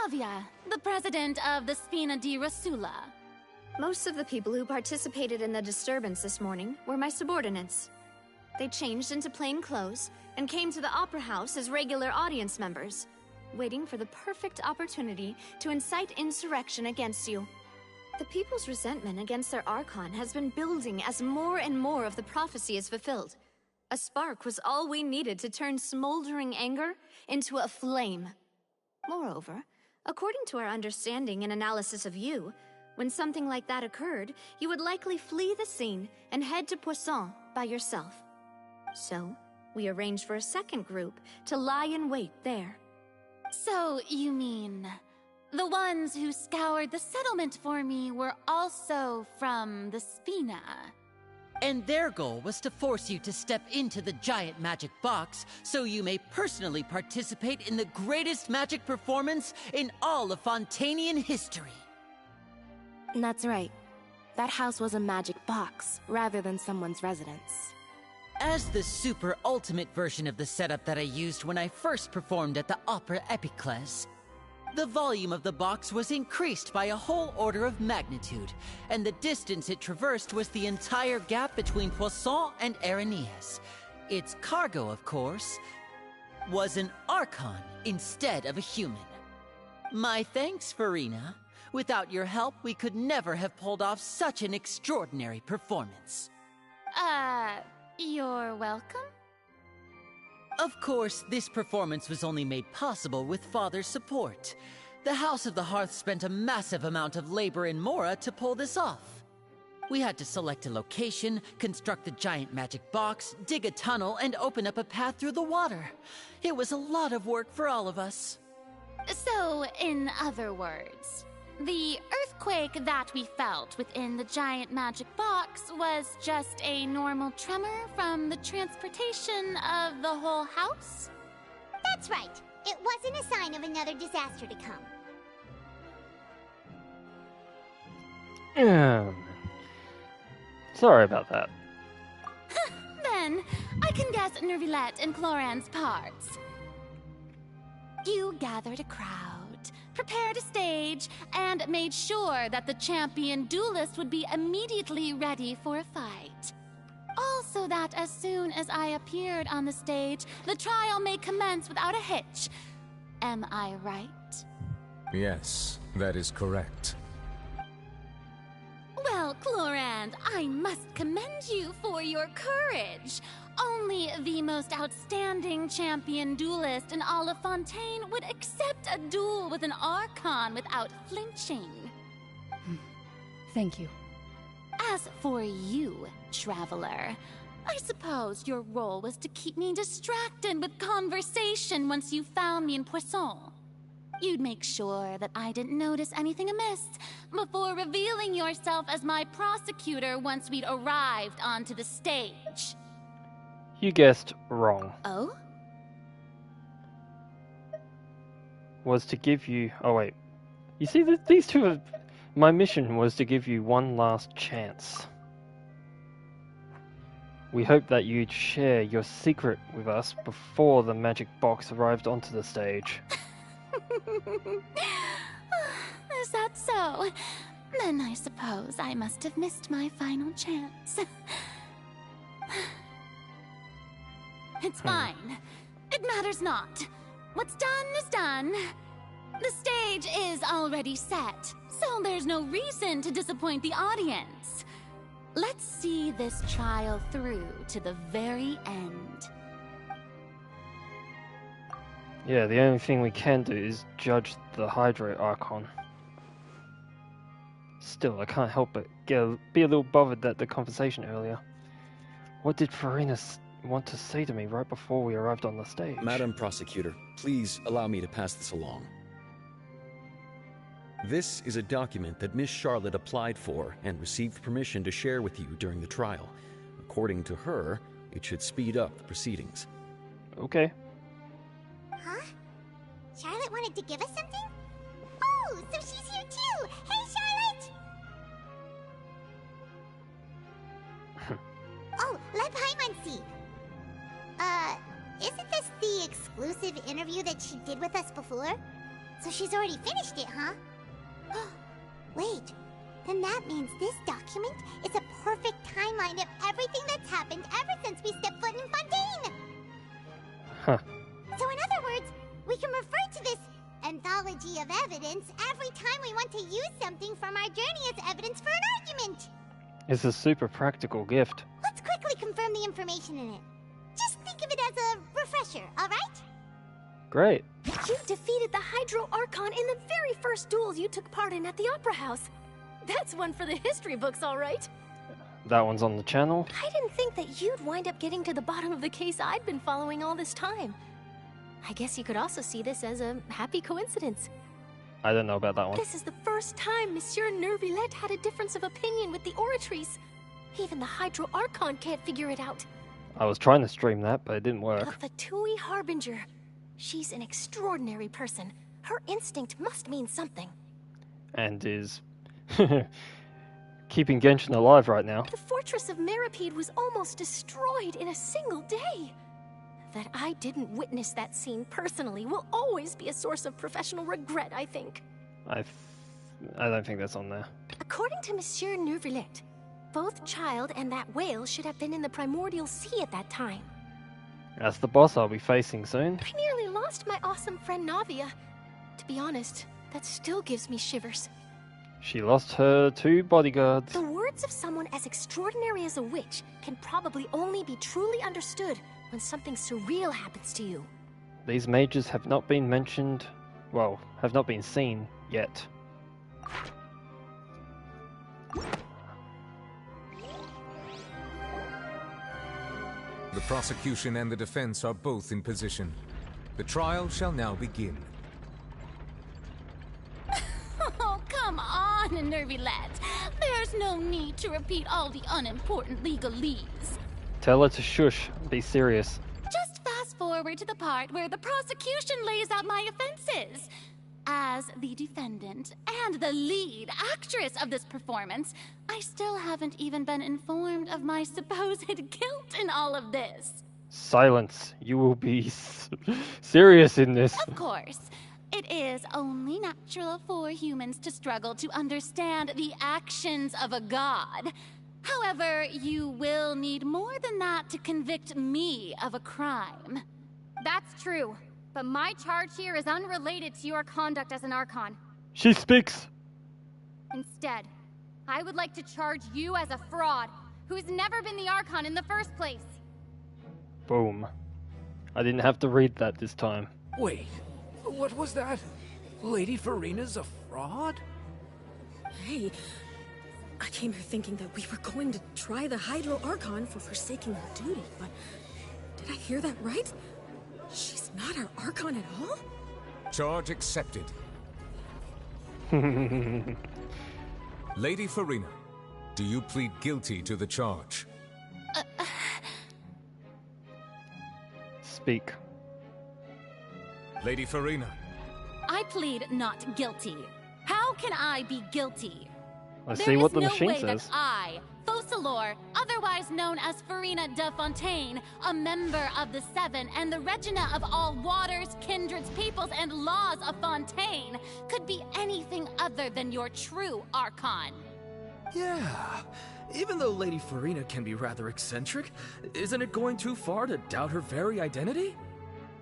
[SPEAKER 20] Navia, the president of the Spina di Rosula.
[SPEAKER 5] Most of the people who participated in the disturbance this morning were my subordinates. They changed into plain clothes and came to the Opera House as regular audience members, waiting for the perfect opportunity to incite insurrection against you. The people's resentment against their Archon has been building as more and more of the prophecy is fulfilled. A spark was all we needed to turn smoldering anger into a flame. Moreover, according to our understanding and analysis of you, when something like that occurred, you would likely flee the scene and head to Poisson by yourself. So, we arranged for a second group to lie in wait there.
[SPEAKER 20] So, you mean, the ones who scoured the settlement for me were also from the Spina?
[SPEAKER 22] And their goal was to force you to step into the giant magic box so you may personally participate in the greatest magic performance in all of Fontanian history.
[SPEAKER 21] That's right. That house was a magic box, rather than someone's residence.
[SPEAKER 22] As the super ultimate version of the setup that I used when I first performed at the Opera Epiclese, the volume of the box was increased by a whole order of magnitude, and the distance it traversed was the entire gap between Poisson and Aranias. Its cargo, of course, was an Archon instead of a human. My thanks, Furina. Without your help, we could never have pulled off such an extraordinary performance.
[SPEAKER 20] You're welcome?
[SPEAKER 22] Of course, this performance was only made possible with Father's support. The House of the Hearth spent a massive amount of labor in Mora to pull this off. We had to select a location, construct the giant magic box, dig a tunnel, and open up a path through the water. It was a lot of work for all of us.
[SPEAKER 20] So, in other words, the earthquake that we felt within the giant magic box was just a normal tremor from the transportation of the whole house?
[SPEAKER 1] That's right. It wasn't a sign of another disaster to come.
[SPEAKER 3] Sorry about that.
[SPEAKER 20] Then, I can guess Neuvillette and Cloran's parts. You gathered a crowd, prepared a stage, and made sure that the champion duelist would be immediately ready for a fight. Also that as soon as I appeared on the stage, the trial may commence without a hitch. Am I right?
[SPEAKER 7] Yes, that is correct.
[SPEAKER 20] Well, Clorand, I must commend you for your courage. Only the most outstanding champion duelist in all of Fontaine would accept a duel with an Archon without flinching.
[SPEAKER 24] Thank you.
[SPEAKER 20] As for you, Traveler, I suppose your role was to keep me distracted with conversation once you found me in Poisson. you'd make sure that I didn't notice anything amiss before revealing yourself as my prosecutor once we'd arrived onto the stage.
[SPEAKER 3] You guessed wrong.
[SPEAKER 20] Oh?
[SPEAKER 3] Was to give you... Oh, wait. You see, these two are... My mission was to give you one last chance. We hoped that you'd share your secret with us before the magic box arrived onto the stage.
[SPEAKER 20] Is that so? Then I suppose I must have missed my final chance. It's fine. It matters not. What's done is done. The stage is already set, so there's no reason to disappoint the audience. Let's see this trial through to the very end.
[SPEAKER 3] Yeah, the only thing we can do is judge the Hydro Archon. Still, I can't help but be a little bothered at the conversation earlier. What did Furina want to say to me right before we arrived on the stage?
[SPEAKER 11] Madam Prosecutor, please allow me to pass this along. This is a document that Miss Charlotte applied for and received permission to share with you during the trial. According to her, it should speed up the proceedings.
[SPEAKER 3] Okay.
[SPEAKER 1] Huh? Charlotte wanted to give us something? Oh, so she's here too! Hey, Charlotte! Oh, let Paimon see. Isn't this the exclusive interview that she did with us before? So she's already finished it, huh? Wait, then that means this document is a perfect timeline of everything that's happened ever since we stepped foot in Fontaine!
[SPEAKER 3] Huh.
[SPEAKER 1] So in other words, we can refer to this anthology of evidence every time we want to use something from our journey as evidence for an argument!
[SPEAKER 3] It's a super practical gift.
[SPEAKER 1] Let's quickly confirm the information in it. Just think of it as a refresher, alright?
[SPEAKER 3] Great.
[SPEAKER 8] You defeated the Hydro Archon in the very first duels you took part in at the Opera House. That's one for the history books, all right.
[SPEAKER 3] That one's on the channel.
[SPEAKER 8] I didn't think that you'd wind up getting to the bottom of the case I'd been following all this time. I guess you could also see this as a happy coincidence.
[SPEAKER 3] I don't know about that one.
[SPEAKER 8] This is the first time Monsieur Nervillette had a difference of opinion with the Oratrice. Even the Hydro Archon can't figure it out.
[SPEAKER 3] I was trying to stream that, but it didn't work.
[SPEAKER 8] But the Tui Harbinger. She's an extraordinary person. Her instinct must mean something.
[SPEAKER 3] And is keeping Genshin alive right now.
[SPEAKER 8] The fortress of Meripede was almost destroyed in a single day. That I didn't witness that scene personally will always be a source of professional regret, I think.
[SPEAKER 3] I don't think that's on there.
[SPEAKER 8] According to Monsieur Nervillette, both Child and that whale should have been in the Primordial Sea at that time.
[SPEAKER 3] That's the boss I'll be facing soon.
[SPEAKER 8] I nearly lost my awesome friend Navia. To be honest, that still gives me shivers.
[SPEAKER 3] She lost her 2 bodyguards.
[SPEAKER 8] The words of someone as extraordinary as a witch can probably only be truly understood when something surreal happens to you.
[SPEAKER 3] These mages have not been mentioned, well, have not been seen yet.
[SPEAKER 7] The prosecution and the defense are both in position. The trial shall now begin.
[SPEAKER 20] Oh, come on, Nervillette. There's no need to repeat all the unimportant legalese.
[SPEAKER 3] Tell her to shush. Be serious.
[SPEAKER 20] Just fast forward to the part where the prosecution lays out my offenses. As the defendant and the lead actress of this performance, I still haven't even been informed of my supposed guilt in all of this.
[SPEAKER 3] Silence. You will be serious in this.
[SPEAKER 20] Of course. It is only natural for humans to struggle to understand the actions of a god. However, you will need more than that to convict me of a crime.
[SPEAKER 6] That's true, but my charge here is unrelated to your conduct as an Archon.
[SPEAKER 3] She speaks.
[SPEAKER 6] Instead, I would like to charge you as a fraud who's never been the Archon in the first place.
[SPEAKER 3] Boom. I didn't have to read that this time.
[SPEAKER 14] Wait, what was that? Lady Furina's a fraud?
[SPEAKER 16] Hey, I came here thinking that we were going to try the Hydro Archon for forsaking her duty, but did I hear that right? She's not our Archon at all?
[SPEAKER 7] Charge accepted. Lady Furina, do you plead guilty to the charge?
[SPEAKER 3] Speak.
[SPEAKER 7] Lady Furina.
[SPEAKER 20] I plead not guilty. How can I be guilty?
[SPEAKER 3] Let's see what the machine
[SPEAKER 20] There is no way
[SPEAKER 3] says.
[SPEAKER 20] that I, Focalor, otherwise known as Furina de Fontaine, a member of the Seven and the Regina of all waters, kindreds, peoples, and laws of Fontaine, could be anything other than your true Archon.
[SPEAKER 14] Yeah. Even though Lady Furina can be rather eccentric, isn't it going too far to doubt her very identity?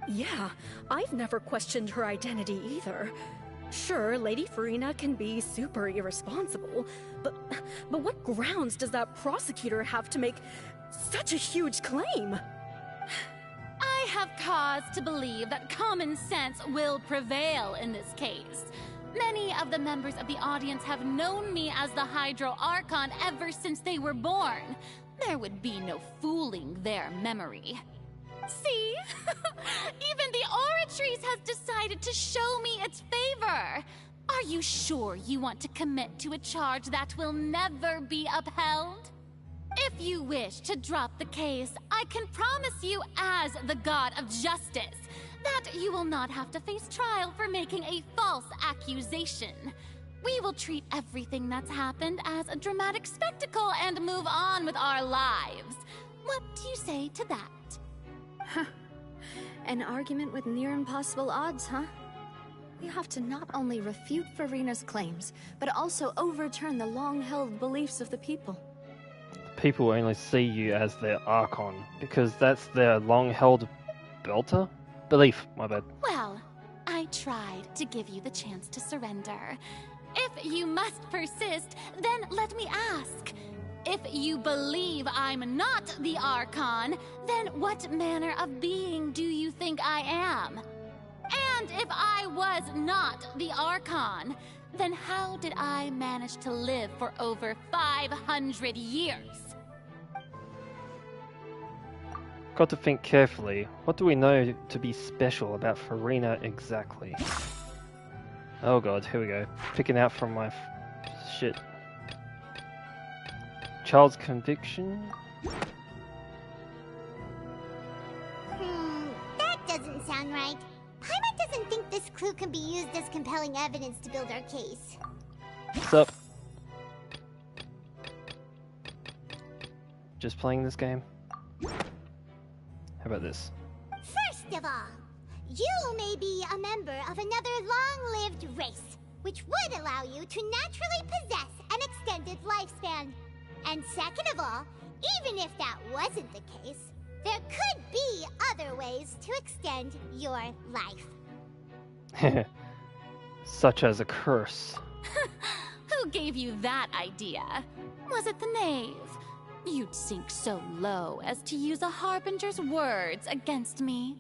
[SPEAKER 16] Yeah, I've never questioned her identity either. Sure, Lady Furina can be super irresponsible, but what grounds does that prosecutor have to make such a huge claim?
[SPEAKER 20] I have cause to believe that common sense will prevail in this case. Many of the members of the audience have known me as the Hydro Archon ever since they were born. There would be no fooling their memory. See? Even the Oratrice has decided to show me its favor. Are you sure you want to commit to a charge that will never be upheld? If you wish to drop the case, I can promise you as the God of Justice that you will not have to face trial for making a false accusation. We will treat everything that's happened as a dramatic spectacle and move on with our lives. What do you say to that?
[SPEAKER 6] Huh. An argument with near impossible odds, huh? We have to not only refute Furina's claims, but also overturn the long-held beliefs of the people.
[SPEAKER 3] People only see you as their Archon, because that's their long-held belief, my bad.
[SPEAKER 20] Well, I tried to give you the chance to surrender. If you must persist, then let me ask. If you believe I'm not the Archon, then what manner of being do you think I am? And if I was not the Archon, then how did I manage to live for over 500 years?
[SPEAKER 3] Got to think carefully. What do we know to be special about Furina exactly? Oh god, here we go. Picking out from my shit. Child's conviction?
[SPEAKER 1] That doesn't sound right. Paimon doesn't think this clue can be used as compelling evidence to build our case.
[SPEAKER 3] What's up? Just playing this game? How about this?
[SPEAKER 1] First of all, you may be a member of another long-lived race, which would allow you to naturally possess an extended lifespan. And second of all, even if that wasn't the case, there could be other ways to extend your life.
[SPEAKER 3] Such as a curse.
[SPEAKER 20] Who gave you that idea? Was it the knave? You'd sink so low as to use a harbinger's words against me.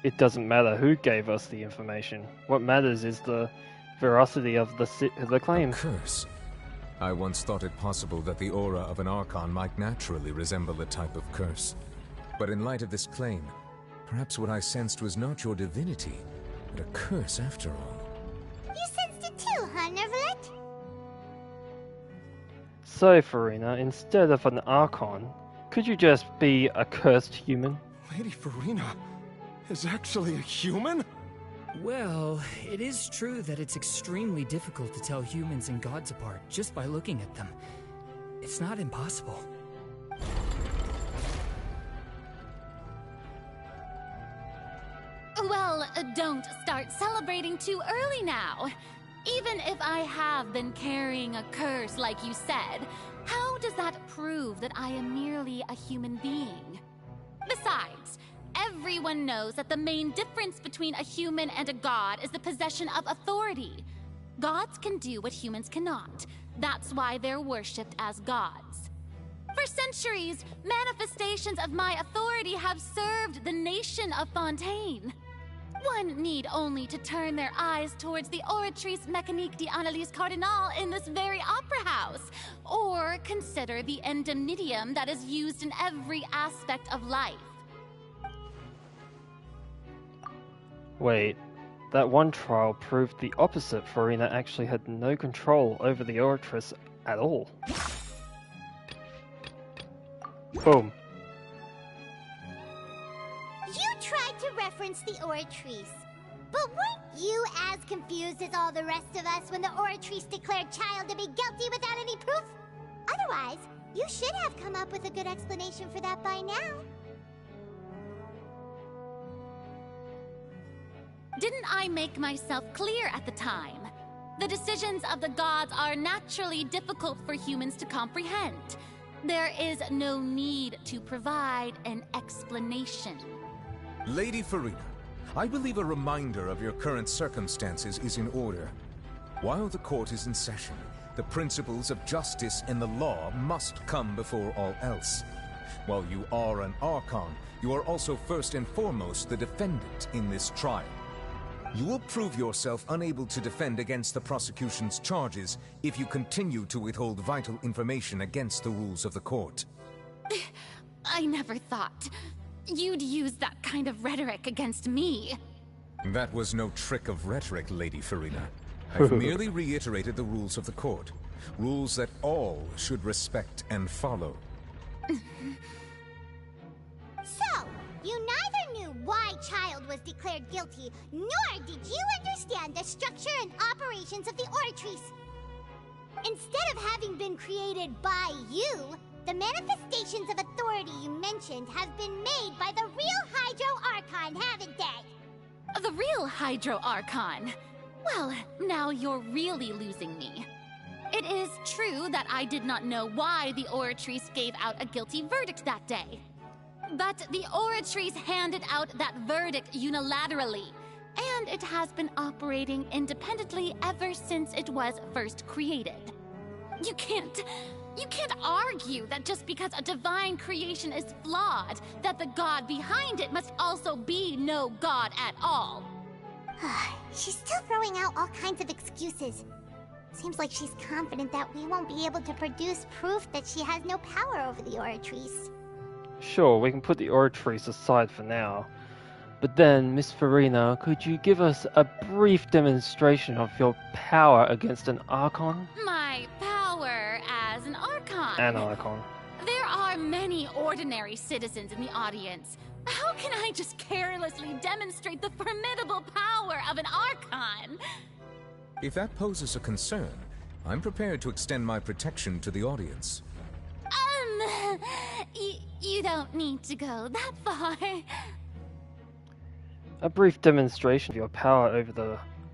[SPEAKER 3] It doesn't matter who gave us the information. What matters is the veracity of the claim.
[SPEAKER 7] A curse? I once thought it possible that the aura of an Archon might naturally resemble a type of curse. But in light of this claim, perhaps what I sensed was not your divinity, but a curse after all.
[SPEAKER 1] You sensed it too, huh, Nervalet?
[SPEAKER 3] So, Furina, instead of an Archon, could you just be a cursed human?
[SPEAKER 2] Lady Furina is actually a human?
[SPEAKER 14] Well, it is true that it's extremely difficult to tell humans and gods apart just by looking at them. It's not impossible.
[SPEAKER 20] Well, don't start celebrating too early now. Even if I have been carrying a curse like you said, how does that prove that I am merely a human being? Besides, everyone knows that the main difference between a human and a god is the possession of authority. Gods can do what humans cannot. That's why they're worshipped as gods. For centuries, manifestations of my authority have served the nation of Fontaine. One need only to turn their eyes towards the Oratrice Mécanique d'Analyse Cardinal in this very opera house, or consider the indemnitium that is used in every aspect of life.
[SPEAKER 3] Wait, that one trial proved the opposite. Furina actually had no control over the Oratrice at all. Boom.
[SPEAKER 1] You tried to reference the Oratrice, but weren't you as confused as all the rest of us when the Oratrice declared Child to be guilty without any proof? Otherwise, you should have come up with a good explanation for that by now.
[SPEAKER 20] Didn't I make myself clear at the time? The decisions of the gods are naturally difficult for humans to comprehend. There is no need to provide an explanation.
[SPEAKER 7] Lady Furina, I believe a reminder of your current circumstances is in order. While the court is in session, the principles of justice and the law must come before all else. While you are an Archon, you are also first and foremost the defendant in this trial. You will prove yourself unable to defend against the prosecution's charges if you continue to withhold vital information against the rules of the court.
[SPEAKER 20] I never thought you'd use that kind of rhetoric against me.
[SPEAKER 7] That was no trick of rhetoric, Lady Furina. I've merely reiterated the rules of the court. Rules that all should respect and follow.
[SPEAKER 1] So, you neither knew why Child was declared guilty, nor did you understand the structure and operations of the Oratrice. Instead of having been created by you, the manifestations of authority you mentioned have been made by the real Hydro Archon, haven't they?
[SPEAKER 20] The real Hydro Archon? Well, now you're really losing me. It is true that I did not know why the Oratrice gave out a guilty verdict that day. But the Oratrice handed out that verdict unilaterally, and it has been operating independently ever since it was first created. You can't argue that just because a divine creation is flawed, that the god behind it must also be no god at all.
[SPEAKER 1] She's still throwing out all kinds of excuses. Seems like she's confident that we won't be able to produce proof that she has no power over the Oratrice.
[SPEAKER 3] Sure, we can put the Oratrice aside for now. But then, Miss Furina, could you give us a brief demonstration of your power against an Archon?
[SPEAKER 20] My power as an Archon?
[SPEAKER 3] An Archon.
[SPEAKER 20] There are many ordinary citizens in the audience. How can I just carelessly demonstrate the formidable power of an Archon?
[SPEAKER 7] If that poses a concern, I'm prepared to extend my protection to the audience.
[SPEAKER 20] You don't need to go that far.
[SPEAKER 3] A brief demonstration of your power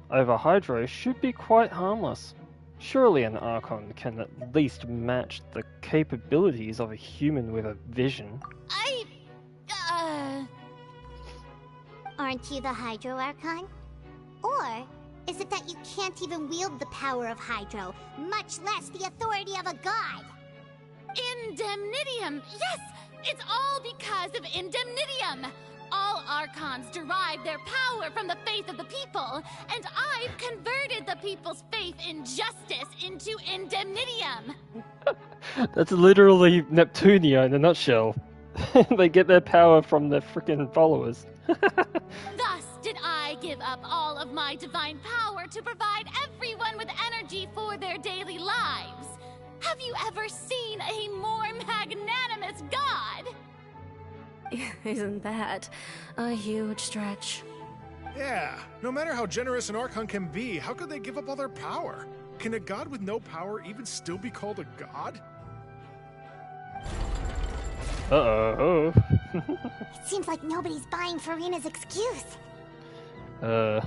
[SPEAKER 3] over Hydro should be quite harmless. Surely an Archon can at least match the capabilities of a human with a vision.
[SPEAKER 1] Aren't you the Hydro Archon? Or is it that you can't even wield the power of Hydro, much less the authority of a god?
[SPEAKER 20] Indemnitium! Yes! It's all because of Indemnitium! All Archons derive their power from the faith of the people, and I've converted the people's faith in justice into Indemnitium!
[SPEAKER 3] That's literally Neptunia in a nutshell. They get their power from their freaking followers.
[SPEAKER 20] Thus did I give up all of my divine power to provide everyone with energy for their daily lives. Have you ever seen a more magnanimous god?
[SPEAKER 16] Isn't that a huge stretch?
[SPEAKER 9] Yeah, no matter how generous an Archon can be, how could they give up all their power? Can a god with no power even still be called a god?
[SPEAKER 3] Uh-oh.
[SPEAKER 1] It seems like nobody's buying Furina's excuse.
[SPEAKER 3] That's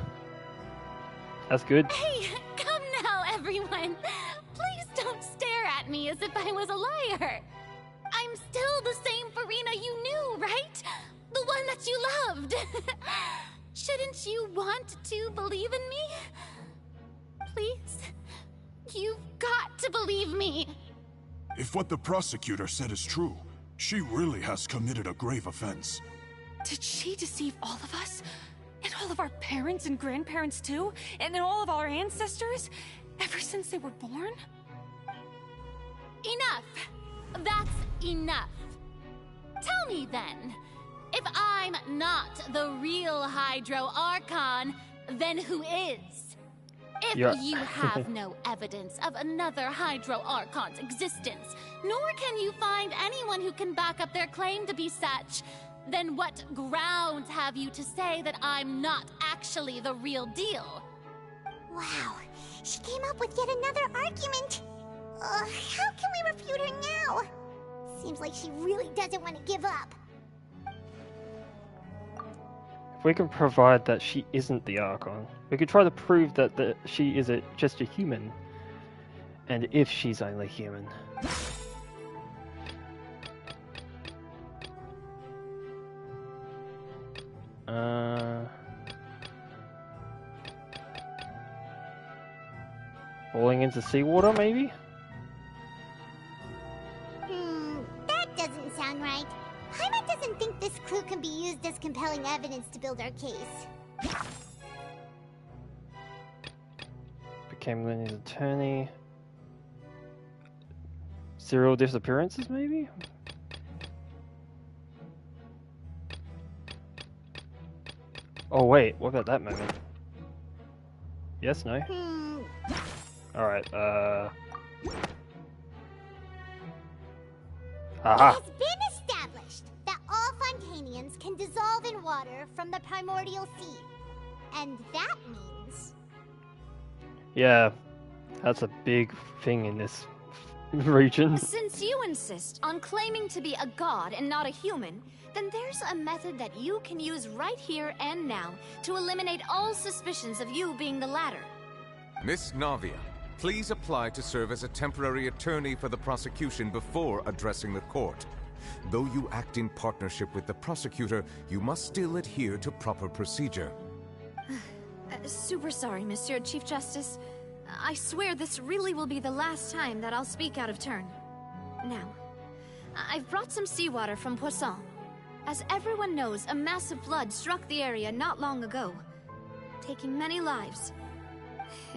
[SPEAKER 3] good.
[SPEAKER 20] Hey, come now, everyone. Please don't stare at me as if I was a liar. I'm still the same Furina you knew, right? The one that you loved. Shouldn't you want to believe in me? Please? You've got to believe me.
[SPEAKER 9] If what the prosecutor said is true, she really has committed a grave offense.
[SPEAKER 6] Did she deceive all of us? And all of our parents and grandparents too? And all of our ancestors? Ever since they were born?
[SPEAKER 20] Enough! That's enough. Tell me then, if I'm not the real Hydro Archon, then who is? If
[SPEAKER 3] Yeah.
[SPEAKER 20] you have no evidence of another Hydro Archon's existence, nor can you find anyone who can back up their claim to be such, then what grounds have you to say that I'm not actually the real deal?
[SPEAKER 1] Wow, she came up with yet another argument. How can we refute her now? Seems like she really doesn't want to give up.
[SPEAKER 3] If we can provide that she isn't the Archon, we could try to prove that she is just a human. And if she's only human. Falling into seawater, maybe?
[SPEAKER 1] That doesn't sound right. Paimon doesn't think this clue can be used as compelling evidence to build our case.
[SPEAKER 3] Became Lenny's attorney. Serial disappearances, maybe? Oh wait, what about that moment? Yes, no? Alright, Aha!
[SPEAKER 1] It has been established that all Fontanians can dissolve in water from the primordial sea. And that means...
[SPEAKER 3] Yeah, that's a big thing in this region.
[SPEAKER 5] Since you insist on claiming to be a god and not a human, then there's a method that you can use right here and now to eliminate all suspicions of you being the latter.
[SPEAKER 7] Miss Navia, please apply to serve as a temporary attorney for the prosecution before addressing the court. Though you act in partnership with the prosecutor, you must still adhere to proper procedure.
[SPEAKER 5] Super sorry, Monsieur Chief Justice. I swear this really will be the last time that I'll speak out of turn. Now, I've brought some seawater from Poisson. As everyone knows, a massive flood struck the area not long ago, taking many lives,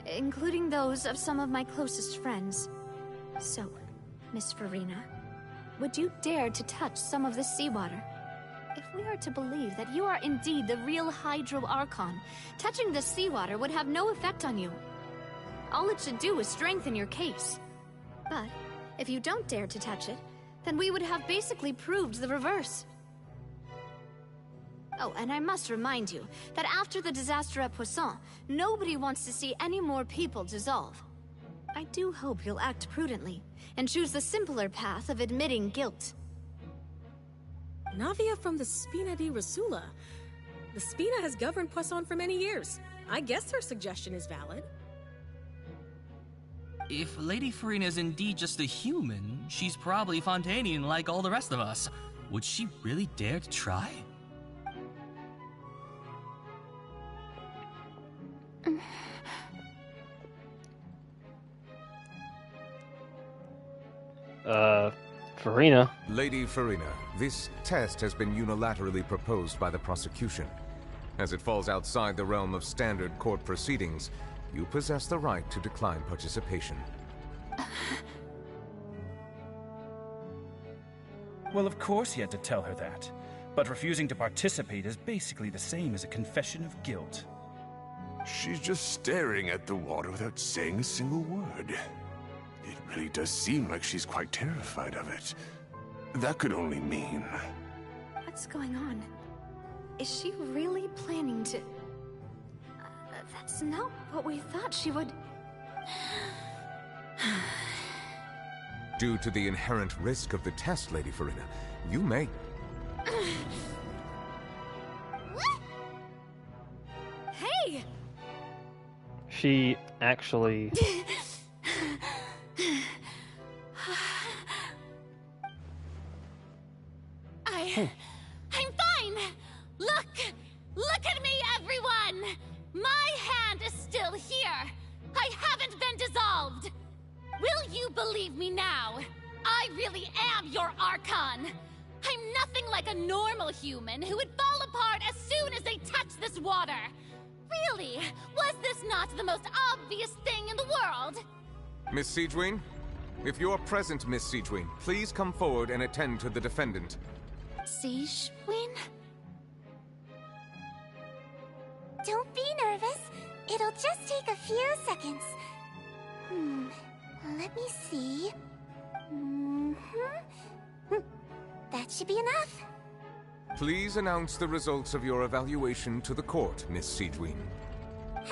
[SPEAKER 5] including those of some of my closest friends. So, Miss Furina, would you dare to touch some of this seawater? If we are to believe that you are indeed the real Hydro Archon, touching this seawater would have no effect on you. All it should do is strengthen your case. But if you don't dare to touch it, then we would have basically proved the reverse. Oh, and I must remind you that after the disaster at Poisson, nobody wants to see any more people dissolve. I do hope you'll act prudently and choose the simpler path of admitting guilt.
[SPEAKER 16] Navia from the Spina di Rasula. The Spina has governed Poisson for many years. I guess her suggestion is valid.
[SPEAKER 12] If Lady Furina is indeed just a human, she's probably Fontanian like all the rest of us. Would she really dare to try?
[SPEAKER 3] Furina.
[SPEAKER 7] Lady Furina, this test has been unilaterally proposed by the prosecution. As it falls outside the realm of standard court proceedings, you possess the right to decline participation.
[SPEAKER 13] Well, of course he had to tell her that. But refusing to participate is basically the same as a confession of guilt.
[SPEAKER 17] She's just staring at the water without saying a single word. It really does seem like she's quite terrified of it. That could only mean...
[SPEAKER 5] What's going on? Is she really planning to... that's not what we thought she would...
[SPEAKER 7] Due to the inherent risk of the test, Lady Furina, you may...
[SPEAKER 5] Hey!
[SPEAKER 3] She actually...
[SPEAKER 20] I'm fine! Look at me, everyone! My hand is still here! I haven't been dissolved! Will you believe me now? I really am your Archon! I'm nothing like a normal human who would fall apart as soon as they touch this water! Really? Was this not the most obvious thing in the world?
[SPEAKER 7] Miss Siegewin? If you're present, Miss Siegewin, please come forward and attend to the defendant.
[SPEAKER 1] Siegewin? Don't be nervous. take a few seconds. Let me see. That should be enough.
[SPEAKER 7] Please announce the results of your evaluation to the court, Miss Siegewien.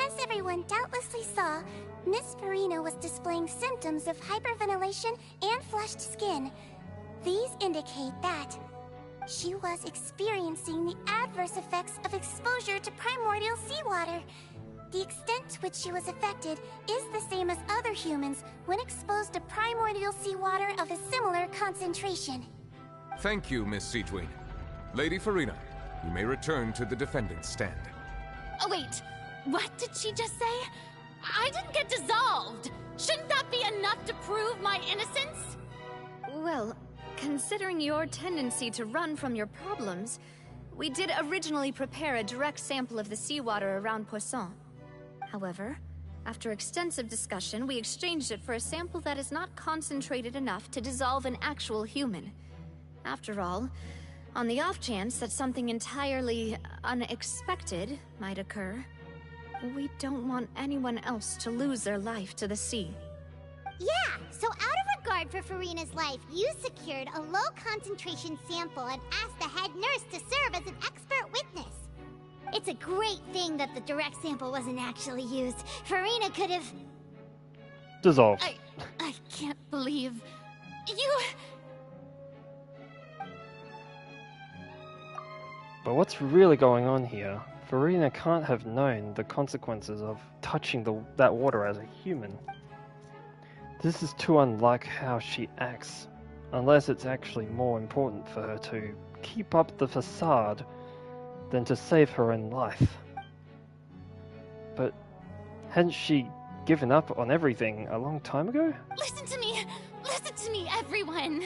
[SPEAKER 1] As everyone doubtlessly saw, Miss Furina was displaying symptoms of hyperventilation and flushed skin. These indicate that she was experiencing the adverse effects of exposure to primordial seawater. The extent to which she was affected is the same as other humans when exposed to primordial seawater of a similar concentration.
[SPEAKER 7] Thank you, Miss Siegewien. Lady Furina, you may return to the defendant's stand.
[SPEAKER 20] Oh, wait. What did she just say? I didn't get dissolved. Shouldn't that be enough to prove my innocence?
[SPEAKER 5] Well, considering your tendency to run from your problems, we did originally prepare a direct sample of the seawater around Poisson. However, after extensive discussion, we exchanged it for a sample that is not concentrated enough to dissolve an actual human. After all, on the off chance that something entirely unexpected might occur, we don't want anyone else to lose their life to the sea.
[SPEAKER 1] Yeah, so out of regard for Furina's life, you secured a low-concentration sample and asked the head nurse to serve as an expert witness. It's a great thing that the direct sample wasn't actually used. Furina could have...
[SPEAKER 3] Dissolved.
[SPEAKER 20] I can't believe... you...
[SPEAKER 3] But what's really going on here? Furina can't have known the consequences of touching that water as a human. This is too unlike how she acts, unless it's actually more important for her to keep up the facade than to save her own life. But hadn't she given up on everything a long time ago?
[SPEAKER 20] Listen to me, everyone.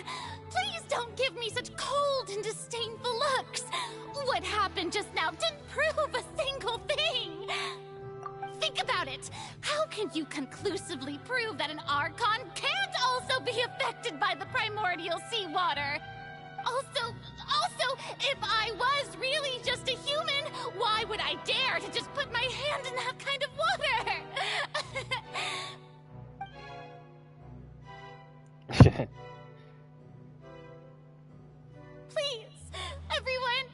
[SPEAKER 20] Please don't give me such cold and disdainful looks. What happened just now didn't prove a single thing. Think about it. How can you conclusively prove that an Archon can't also be affected by the primordial seawater? Also, if I was really just a human, why would I dare to just put my hand in that kind of water? Please, everyone,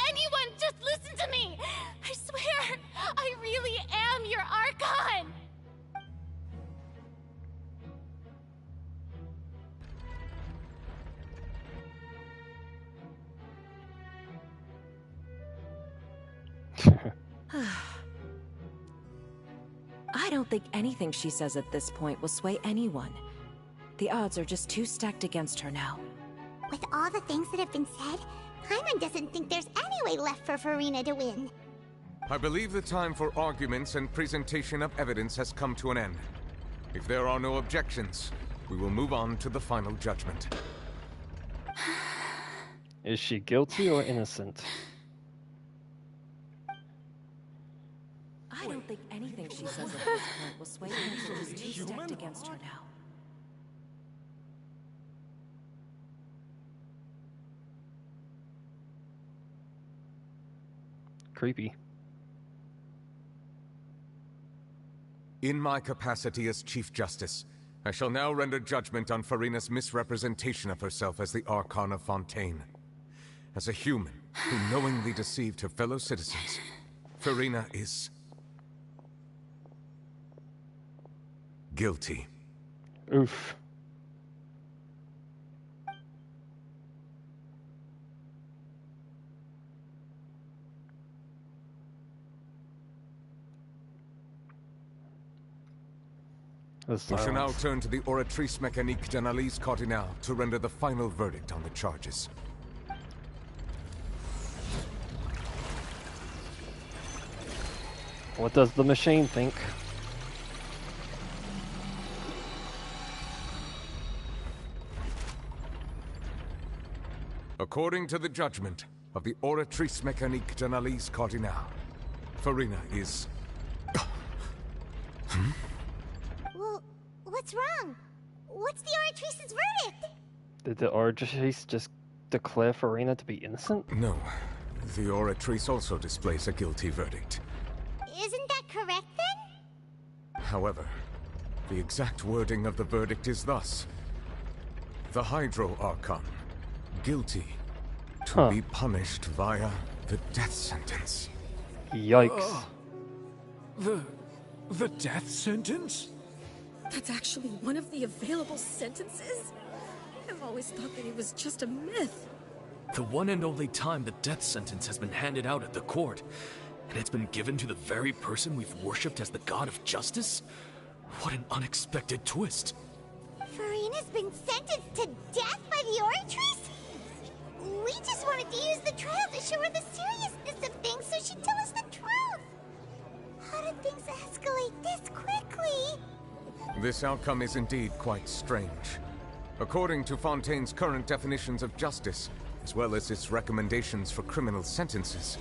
[SPEAKER 20] anyone, just listen to me. I swear, I really am your Archon.
[SPEAKER 4] I don't think anything she says at this point will sway anyone. The odds are just too stacked against her now.
[SPEAKER 1] With all the things that have been said, Paimon doesn't think there's any way left for Furina to win.
[SPEAKER 7] I believe the time for arguments and presentation of evidence has come to an end. If there are no objections, we will move on to the final judgment.
[SPEAKER 3] Is she guilty or innocent?
[SPEAKER 4] I don't think anything she says at this point will sway anyone. She's too stacked against her now.
[SPEAKER 3] Creepy.
[SPEAKER 7] In my capacity as Chief Justice, I shall now render judgment on Furina's misrepresentation of herself as the Archon of Fontaine. As a human who knowingly deceived her fellow citizens, Furina is... guilty.
[SPEAKER 3] Oof.
[SPEAKER 7] We shall now turn to the Oratrice Mécanique d'Analyse Cardinale to render the final verdict on the charges.
[SPEAKER 3] What does the machine think?
[SPEAKER 7] According to the judgment of the Oratrice Mécanique d'Analyse Cardinale, Furina is...
[SPEAKER 1] Well, what's wrong? What's the Oratrice's verdict?
[SPEAKER 3] Did the Oratrice just declare Furina to be innocent?
[SPEAKER 7] No. The Oratrice also displays a guilty verdict.
[SPEAKER 1] Isn't that correct then?
[SPEAKER 7] However, the exact wording of the verdict is thus. The Hydro Archon, guilty, to be punished via the death sentence.
[SPEAKER 3] Yikes.
[SPEAKER 15] The death sentence?
[SPEAKER 16] That's actually one of the available sentences? I've always thought that it was just a myth.
[SPEAKER 15] The one and only time the death sentence has been handed out at the court, and it's been given to the very person we've worshipped as the god of justice? What an unexpected twist.
[SPEAKER 1] Furina's been sentenced to death by the Oratrice? We just wanted to use the trial to show her the seriousness of things so she'd tell us the truth. How did things escalate this quickly?
[SPEAKER 7] This outcome is indeed quite strange. According to Fontaine's current definitions of justice, as well as its recommendations for criminal sentences,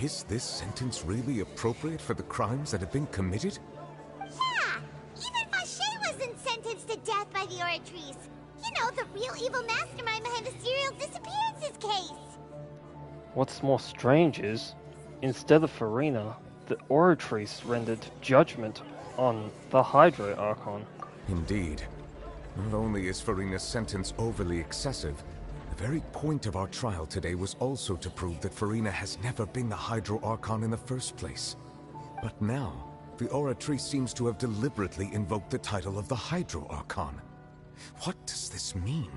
[SPEAKER 7] is this sentence really appropriate for the crimes that have been committed?
[SPEAKER 1] Yeah! Even Vacher wasn't sentenced to death by the Oratrice. You know, the real evil mastermind behind the serial disappearances case.
[SPEAKER 3] What's more strange is, instead of Furina, the Oratrice rendered judgment on the Hydro Archon.
[SPEAKER 7] Indeed. Not only is Furina's sentence overly excessive, the very point of our trial today was also to prove that Furina has never been the Hydro Archon in the first place. But now, the Oratrice seems to have deliberately invoked the title of the Hydro Archon. What does this mean?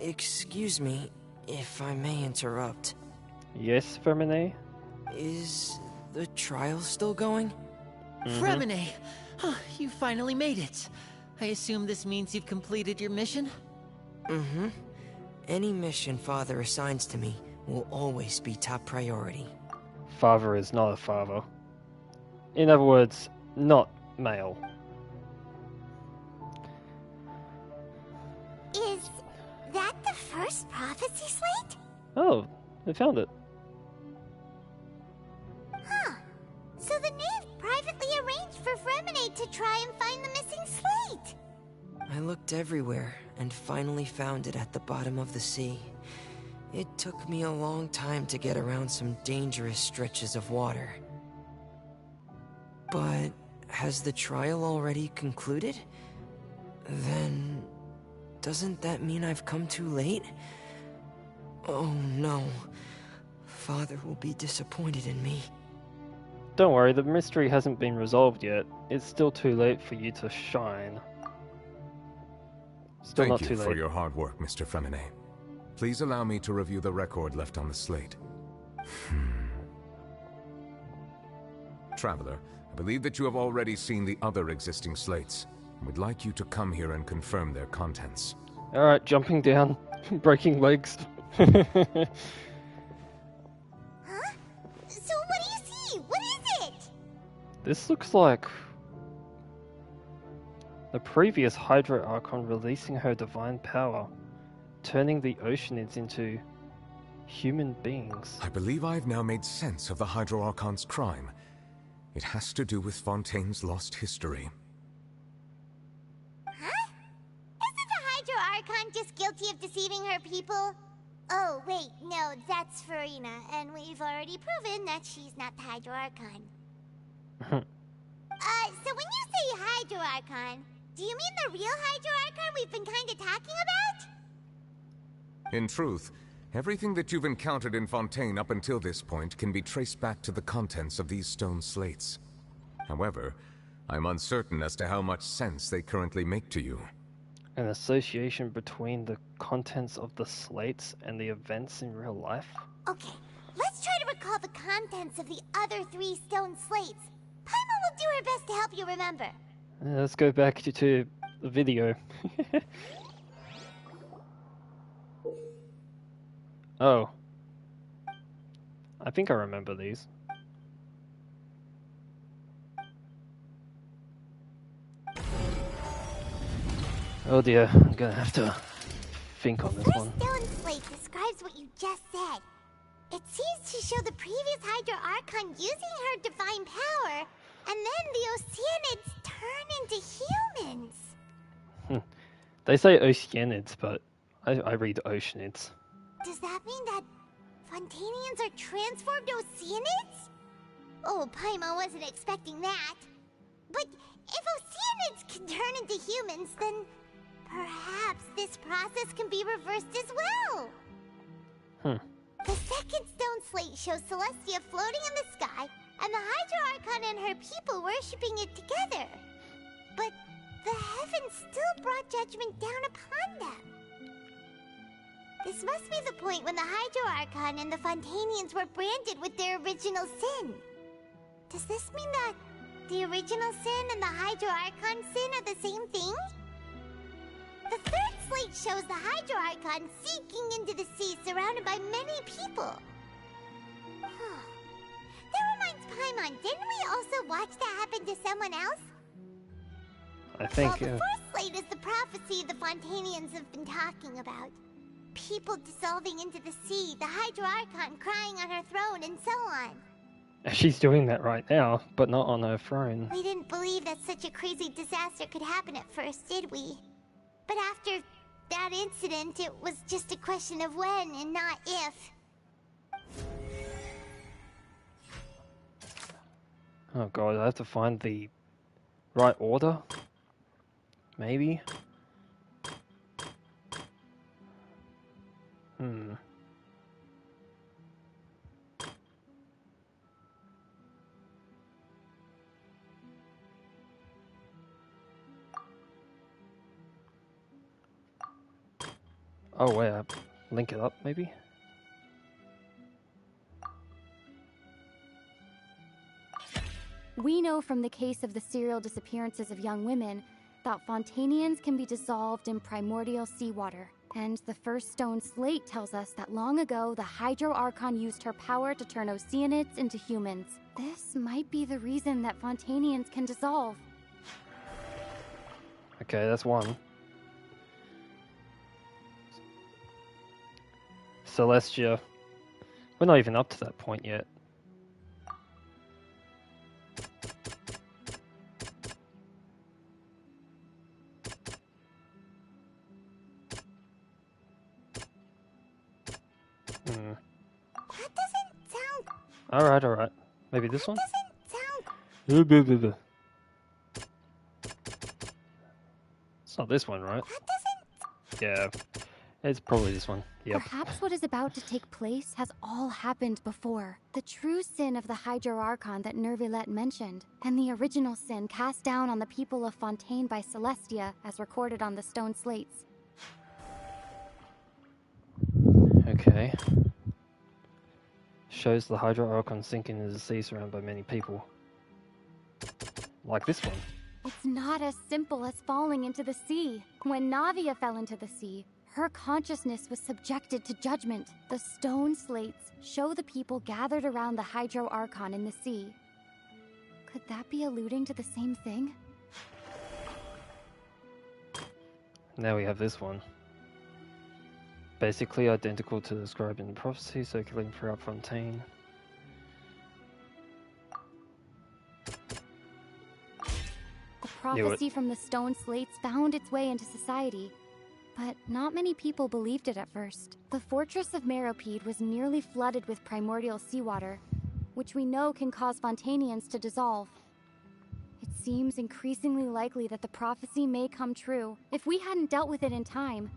[SPEAKER 18] Excuse me, if I may interrupt.
[SPEAKER 3] Yes, Femine?
[SPEAKER 18] Is the trial still going?
[SPEAKER 22] Fremine! You finally made it. I assume this means you've completed your mission?
[SPEAKER 18] Mm-hmm. Any mission Father assigns to me will always be top priority.
[SPEAKER 3] Father is not a father. In other words, not male.
[SPEAKER 1] Is that the first prophecy slate?
[SPEAKER 3] Oh, I found it.
[SPEAKER 1] Huh. So the knave privately arranged for Fremine to try and find the missing slate.
[SPEAKER 18] I looked everywhere and finally found it at the bottom of the sea. It took me a long time to get around some dangerous stretches of water. But has the trial already concluded? Then doesn't that mean I've come too late? Oh no. Father will be disappointed in me.
[SPEAKER 3] Don't worry, the mystery hasn't been resolved yet. It's still too late for you to shine. Still not too late.
[SPEAKER 7] Thank you for your hard work, Mr. Fremine. Please allow me to review the record left on the slate. Traveler, I believe that you have already seen the other existing slates. I would like you to come here and confirm their contents.
[SPEAKER 3] Alright, jumping down, breaking legs.
[SPEAKER 1] Huh? So what do you see? What is it?
[SPEAKER 3] This looks like the previous Hydro Archon releasing her divine power, turning the Oceanids into human beings.
[SPEAKER 7] I believe I have now made sense of the Hydro Archon's crime. It has to do with Fontaine's lost history.
[SPEAKER 1] Huh? Isn't the Hydro Archon just guilty of deceiving her people? Oh, wait, no, that's Furina, and we've already proven that she's not the Hydro Archon. So when you say Hydro Archon, do you mean the real Hydro Archon we've been kinda talking about?
[SPEAKER 7] In truth, everything that you've encountered in Fontaine up until this point can be traced back to the contents of these stone slates. However, I'm uncertain as to how much sense they currently make to you.
[SPEAKER 3] An association between the contents of the slates and the events in real life?
[SPEAKER 1] Okay, let's try to recall the contents of the other 3 stone slates. Paimon will do her best to help you remember.
[SPEAKER 3] Let's go back to the video. Oh. I think I remember these. Oh dear, I'm gonna have to think on this one.
[SPEAKER 1] The stone slate describes what you just said. It seems to show the previous Hydro Archon using her divine power, and then the Oceanids turn into humans.
[SPEAKER 3] They say Oceanids, but I read Oceanids.
[SPEAKER 1] Does that mean that Fontanians are transformed Oceanids? Oh, Paimon wasn't expecting that. But if Oceanids can turn into humans, then perhaps this process can be reversed as well. The second stone slate shows Celestia floating in the sky, and the Hydro Archon and her people worshipping it together. But the heavens still brought judgment down upon them. This must be the point when the Hydro Archon and the Fontanians were branded with their original sin. Does this mean that the original sin and the Hydro Archon sin are the same thing? The third slate shows the Hydro Archon sinking into the sea surrounded by many people. That reminds Paimon, didn't we also watch that happen to someone else?
[SPEAKER 3] I think,
[SPEAKER 1] Well, the fourth slate is the prophecy the Fontanians have been talking about. People dissolving into the sea, the Hydro Archon crying on her throne, and so on.
[SPEAKER 3] She's doing that right now, but not on her throne.
[SPEAKER 1] We didn't believe that such a crazy disaster could happen at first, did we? But after that incident, it was just a question of when and not if.
[SPEAKER 3] Oh god, I have to find the right order? Maybe? Oh wait, link it up maybe?
[SPEAKER 10] We know from the case of the serial disappearances of young women that Fontanians can be dissolved in primordial seawater. And the first stone slate tells us that long ago, the Hydro Archon used her power to turn Oceanids into humans. This might be the reason that Fontanians can dissolve.
[SPEAKER 3] Okay, that's one. Celestia. We're not even up to that point yet.
[SPEAKER 1] That doesn't sound...
[SPEAKER 3] Alright. Maybe this one?
[SPEAKER 1] Doesn't sound...
[SPEAKER 3] It's not this one, right? Yeah. It's probably this one. Yep.
[SPEAKER 10] Perhaps what is about to take place has all happened before. The true sin of the Hydro Archon that Nervilette mentioned, and the original sin cast down on the people of Fontaine by Celestia, as recorded on the stone slates.
[SPEAKER 3] Okay. Shows the Hydro Archon sinking into the sea surrounded by many people. Like this one.
[SPEAKER 10] It's not as simple as falling into the sea. When Navia fell into the sea, her consciousness was subjected to judgment. The stone slates show the people gathered around the Hydro Archon in the sea. Could that be alluding to the same thing?
[SPEAKER 3] Now we have this one. Basically identical to the described in the prophecy circulating throughout Fontaine.
[SPEAKER 10] The prophecy from the stone slates found its way into society, but not many people believed it at first. The fortress of Meropide was nearly flooded with primordial seawater, which we know can cause Fontanians to dissolve. It seems increasingly likely that the prophecy may come true. If we hadn't dealt with it in time,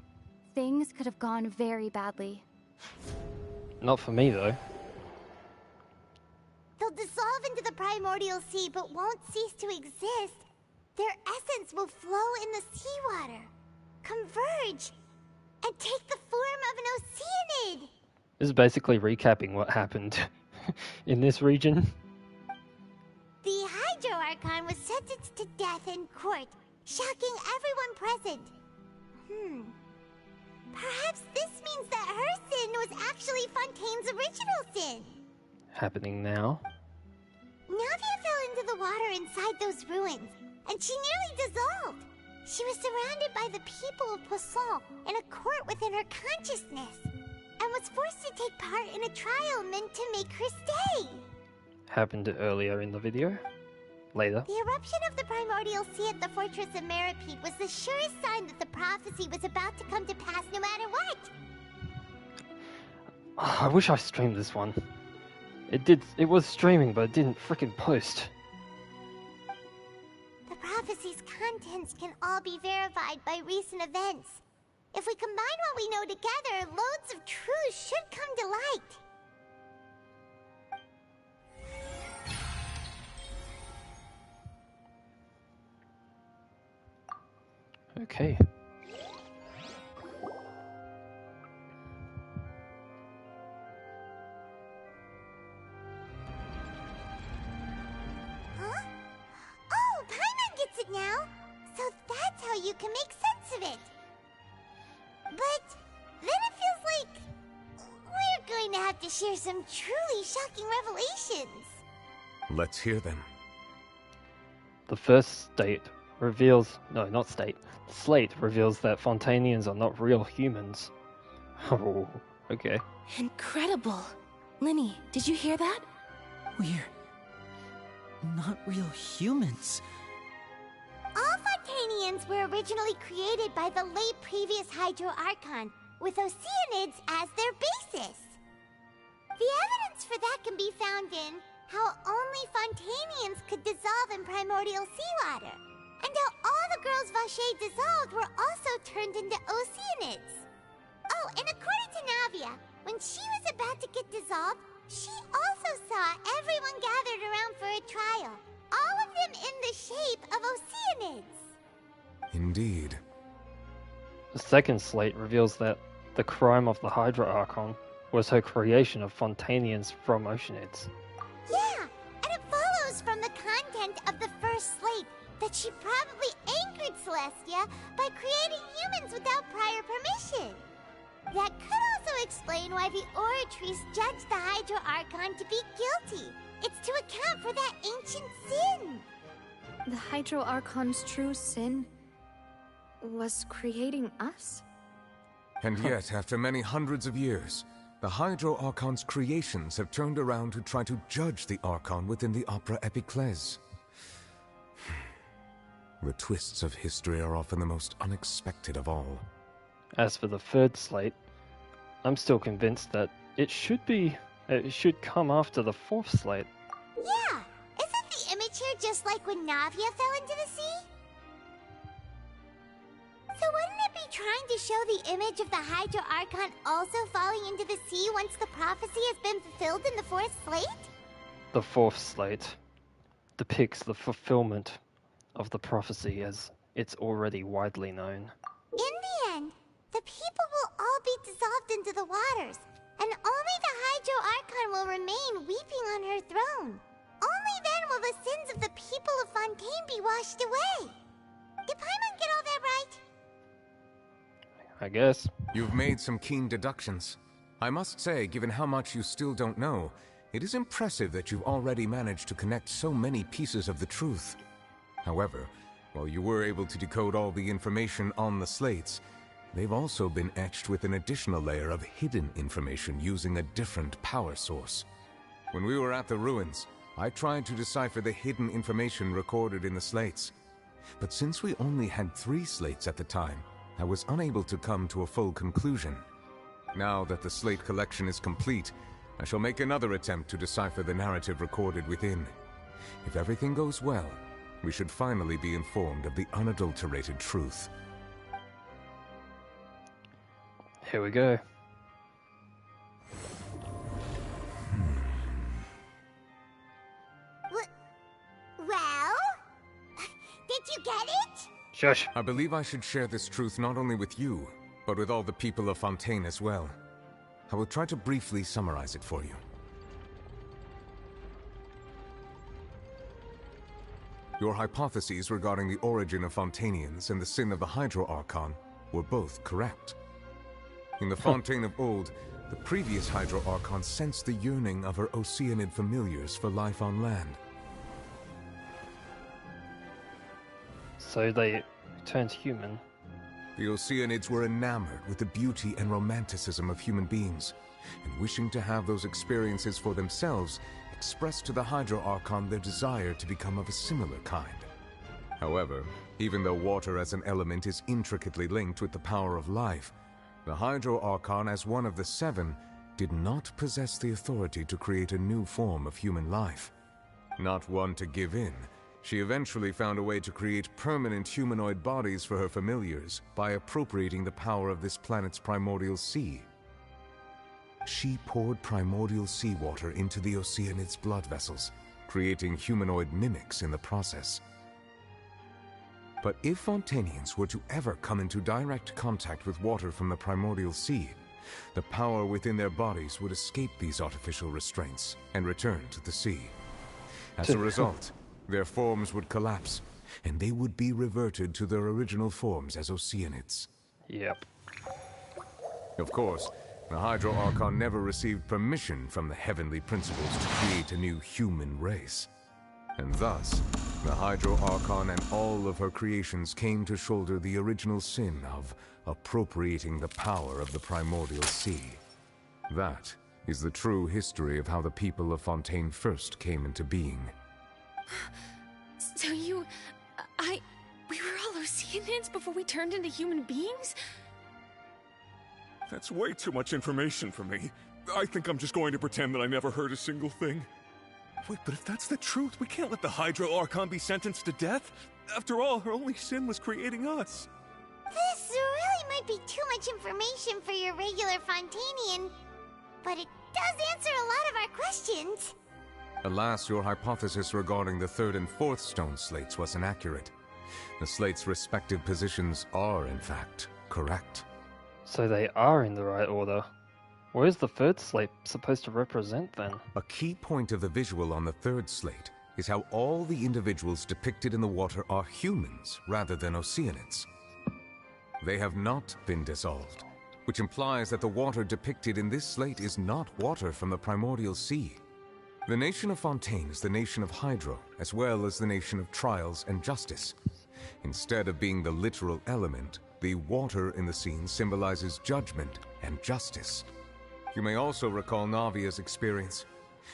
[SPEAKER 10] things could have gone very badly.
[SPEAKER 3] Not for me, though.
[SPEAKER 1] They'll dissolve into the primordial sea, but won't cease to exist. Their essence will flow in the seawater, converge, and take the form of an Oceanid.
[SPEAKER 3] This is basically recapping what happened in this region.
[SPEAKER 1] The Hydro Archon was sentenced to death in court, shocking everyone present. Perhaps this means that her sin was actually Fontaine's original sin.
[SPEAKER 3] Happening now.
[SPEAKER 1] Navia fell into the water inside those ruins, and she nearly dissolved. She was surrounded by the people of Poisson in a court within her consciousness, and was forced to take part in a trial meant to make her stay.
[SPEAKER 3] Happened earlier in the video. Later.
[SPEAKER 1] The eruption of the primordial sea at the fortress of Meropide was the surest sign that the prophecy was about to come to pass no matter what.
[SPEAKER 3] I wish I streamed this one. It was streaming, but it didn't frickin' post.
[SPEAKER 1] The prophecy's contents can all be verified by recent events. If we combine what we know together, loads of truths should come to light.
[SPEAKER 3] Okay.
[SPEAKER 1] Huh? Oh, Paimon gets it now! So that's how you can make sense of it! But then it feels like we're going to have to share some truly shocking revelations.
[SPEAKER 7] Let's hear them.
[SPEAKER 3] The first slate reveals that Fontanians are not real humans. Oh, okay.
[SPEAKER 4] Incredible. Linny, did you hear that?
[SPEAKER 22] We're not real humans.
[SPEAKER 1] All Fontanians were originally created by the late previous Hydro Archon, with Oceanids as their basis. The evidence for that can be found in how only Fontanians could dissolve in primordial seawater, and how all the girls Vacher dissolved were also turned into Oceanids. Oh, and according to Navia, when she was about to get dissolved, she also saw everyone gathered around for a trial, all of them in the shape of Oceanids.
[SPEAKER 7] Indeed.
[SPEAKER 3] The second slate reveals that the crime of the Hydra Archon was her creation of Fontanians from Oceanids.
[SPEAKER 1] Yeah, and it follows from the content of the first slate that she probably angered Celestia by creating humans without prior permission. That could also explain why the Oratrice judged the Hydro Archon to be guilty. It's to account for that ancient sin.
[SPEAKER 6] The Hydro Archon's true sin was creating us?
[SPEAKER 7] And yet, after many hundreds of years, the Hydro Archon's creations have turned around to try to judge the Archon within the Opera Epiclese. The twists of history are often the most unexpected of all.
[SPEAKER 3] As for the third slate, I'm still convinced that it should come after the fourth slate.
[SPEAKER 1] Yeah, isn't the image here just like when Navia fell into the sea? So wouldn't it be trying to show the image of the Hydro Archon also falling into the sea once the prophecy has been fulfilled in the fourth slate?
[SPEAKER 3] The fourth slate depicts the fulfillment of the prophecy as it's already widely known.
[SPEAKER 1] In the end, the people will all be dissolved into the waters, and only the Hydro Archon will remain weeping on her throne. Only then will the sins of the people of Fontaine be washed away. Did Paimon get all that right?
[SPEAKER 3] I guess.
[SPEAKER 7] You've made some keen deductions. I must say, given how much you still don't know, it is impressive that you've already managed to connect so many pieces of the truth. However, while you were able to decode all the information on the slates, they've also been etched with an additional layer of hidden information using a different power source. When we were at the ruins, I tried to decipher the hidden information recorded in the slates. But since we only had 3 slates at the time, I was unable to come to a full conclusion. Now that the slate collection is complete, I shall make another attempt to decipher the narrative recorded within. If everything goes well, we should finally be informed of the unadulterated truth.
[SPEAKER 3] Here we go.
[SPEAKER 1] Well? Did you get it?
[SPEAKER 3] Shush.
[SPEAKER 7] I believe I should share this truth not only with you, but with all the people of Fontaine as well. I will try to briefly summarize it for you. Your hypotheses regarding the origin of Fontanians and the sin of the Hydro Archon were both correct. In the Fontaine of old, the previous Hydro Archon sensed the yearning of her Oceanid familiars for life on land.
[SPEAKER 3] So they turned human.
[SPEAKER 7] The Oceanids were enamored with the beauty and romanticism of human beings, and wishing to have those experiences for themselves, expressed to the Hydro Archon their desire to become of a similar kind. However, even though water as an element is intricately linked with the power of life, the Hydro Archon, as one of the 7, did not possess the authority to create a new form of human life. Not one to give in, she eventually found a way to create permanent humanoid bodies for her familiars by appropriating the power of this planet's primordial sea. She poured primordial seawater into the Oceanids' blood vessels, creating humanoid mimics in the process. But if Fontanians were to ever come into direct contact with water from the primordial sea, the power within their bodies would escape these artificial restraints and return to the sea. As a result, their forms would collapse, and they would be reverted to their original forms as Oceanids.
[SPEAKER 3] Yep.
[SPEAKER 7] Of course, the Hydro Archon never received permission from the heavenly principles to create a new human race. And thus, the Hydro Archon and all of her creations came to shoulder the original sin of appropriating the power of the primordial sea. That is the true history of how the people of Fontaine first came into being.
[SPEAKER 6] So we were all Oceanids before we turned into human beings?
[SPEAKER 19] That's way too much information for me. I think I'm just going to pretend that I never heard a single thing. Wait, but if that's the truth, we can't let the Hydro Archon be sentenced to death. After all, her only sin was creating us.
[SPEAKER 1] This really might be too much information for your regular Fontanian, but it does answer a lot of our questions.
[SPEAKER 7] Alas, your hypothesis regarding the third and fourth stone slates was inaccurate. The slates' respective positions are, in fact, correct.
[SPEAKER 3] So they are in the right order. What is the third slate supposed to represent then?
[SPEAKER 7] A key point of the visual on the third slate is how all the individuals depicted in the water are humans rather than Oceanids. They have not been dissolved, which implies that the water depicted in this slate is not water from the primordial sea. The nation of Fontaine is the nation of Hydro, as well as the nation of trials and justice. Instead of being the literal element, the water in the scene symbolizes judgment and justice. You may also recall Navia's experience.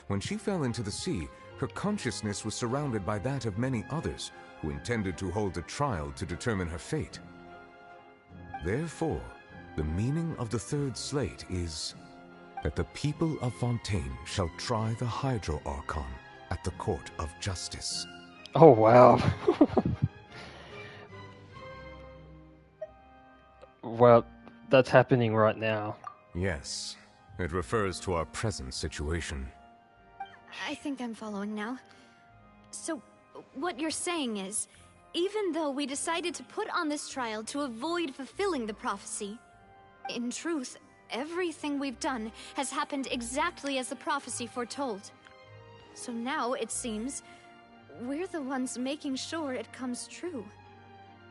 [SPEAKER 7] When she fell into the sea, her consciousness was surrounded by that of many others who intended to hold a trial to determine her fate. Therefore, the meaning of the third slate is that the people of Fontaine shall try the Hydro Archon at the court of justice.
[SPEAKER 3] Oh, wow. Well, that's happening right now.
[SPEAKER 7] Yes, it refers to our present situation.
[SPEAKER 5] I think I'm following now. So, what you're saying is, even though we decided to put on this trial to avoid fulfilling the prophecy, in truth, everything we've done has happened exactly as the prophecy foretold. So now, it seems, we're the ones making sure it comes true.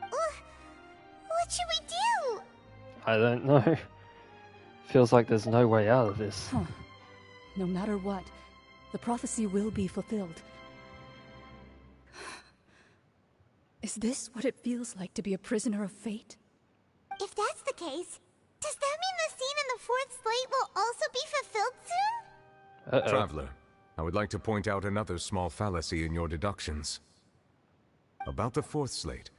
[SPEAKER 1] What should we do?
[SPEAKER 3] I don't know. Feels like there's no way out of this.
[SPEAKER 21] Huh. No matter what, the prophecy will be fulfilled. Is this what it feels like to be a prisoner of fate?
[SPEAKER 1] If that's the case, does that mean the scene in the fourth slate will also be fulfilled soon?
[SPEAKER 7] Traveler, I would like to point out another small fallacy in your deductions. About the fourth slate,